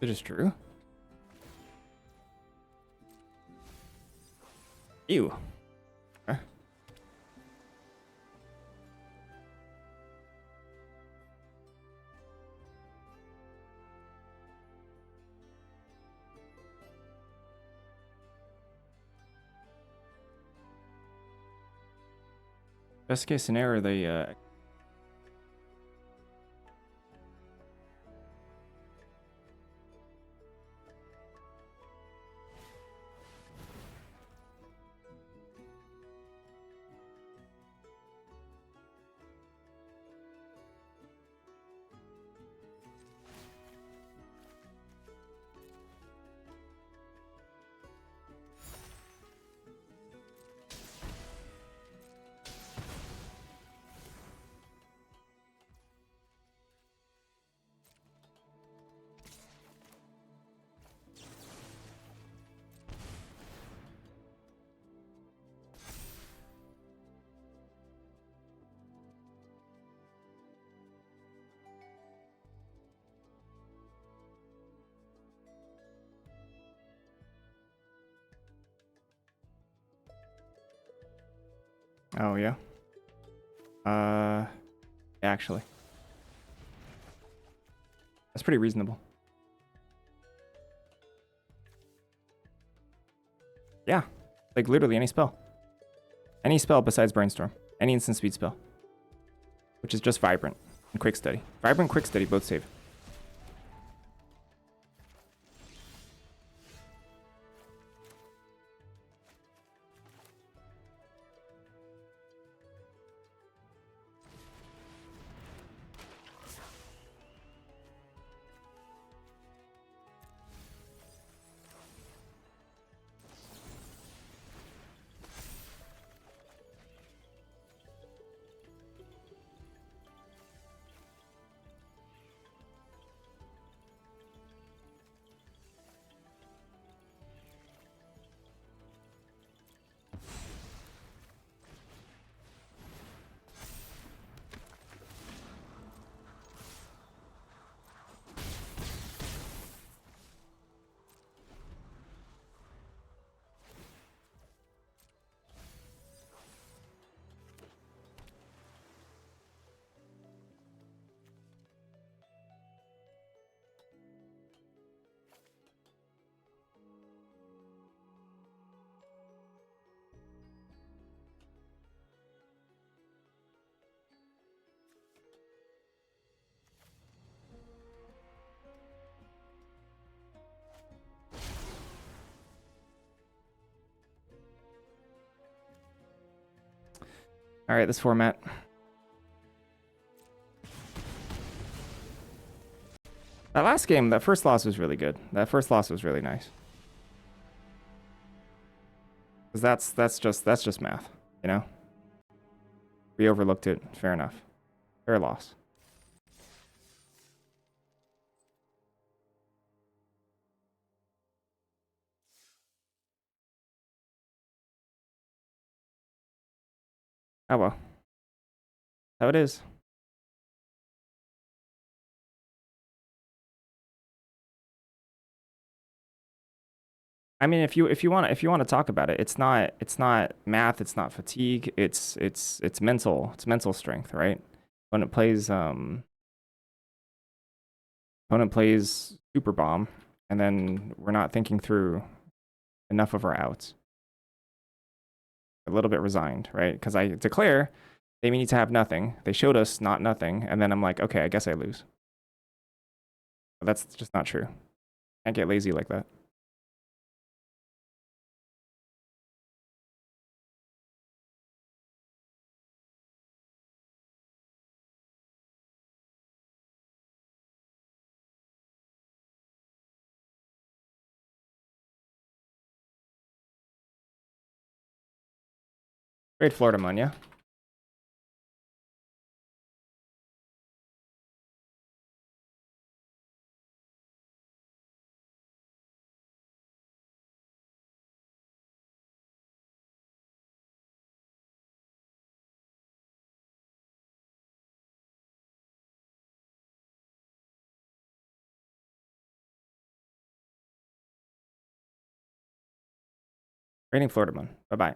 It is true. Ew. Okay. Best case scenario, they Oh yeah. Actually, that's pretty reasonable. Yeah, like literally any spell. Any spell besides Brainstorm. Any instant speed spell. Which is just Vibrant and Quick Study. Vibrant, Quick Study, both save. All right, this format. That last game, that first loss was really good. That first loss was really nice. Because that's just math, you know? We overlooked it. Fair enough. Fair loss. Oh well. How it is. I mean, if you want to talk about it, it's not math, it's not fatigue, it's mental. It's mental strength, right? When opponent plays super bomb, and then we're not thinking through enough of our outs. A little bit resigned, right? Because I declare they need to have nothing. They showed us not nothing, and then I'm like, okay, I guess I lose. But that's just not true. Can't get lazy like that. Great Florida Mun, yeah. Rating Florida Mun. Bye bye.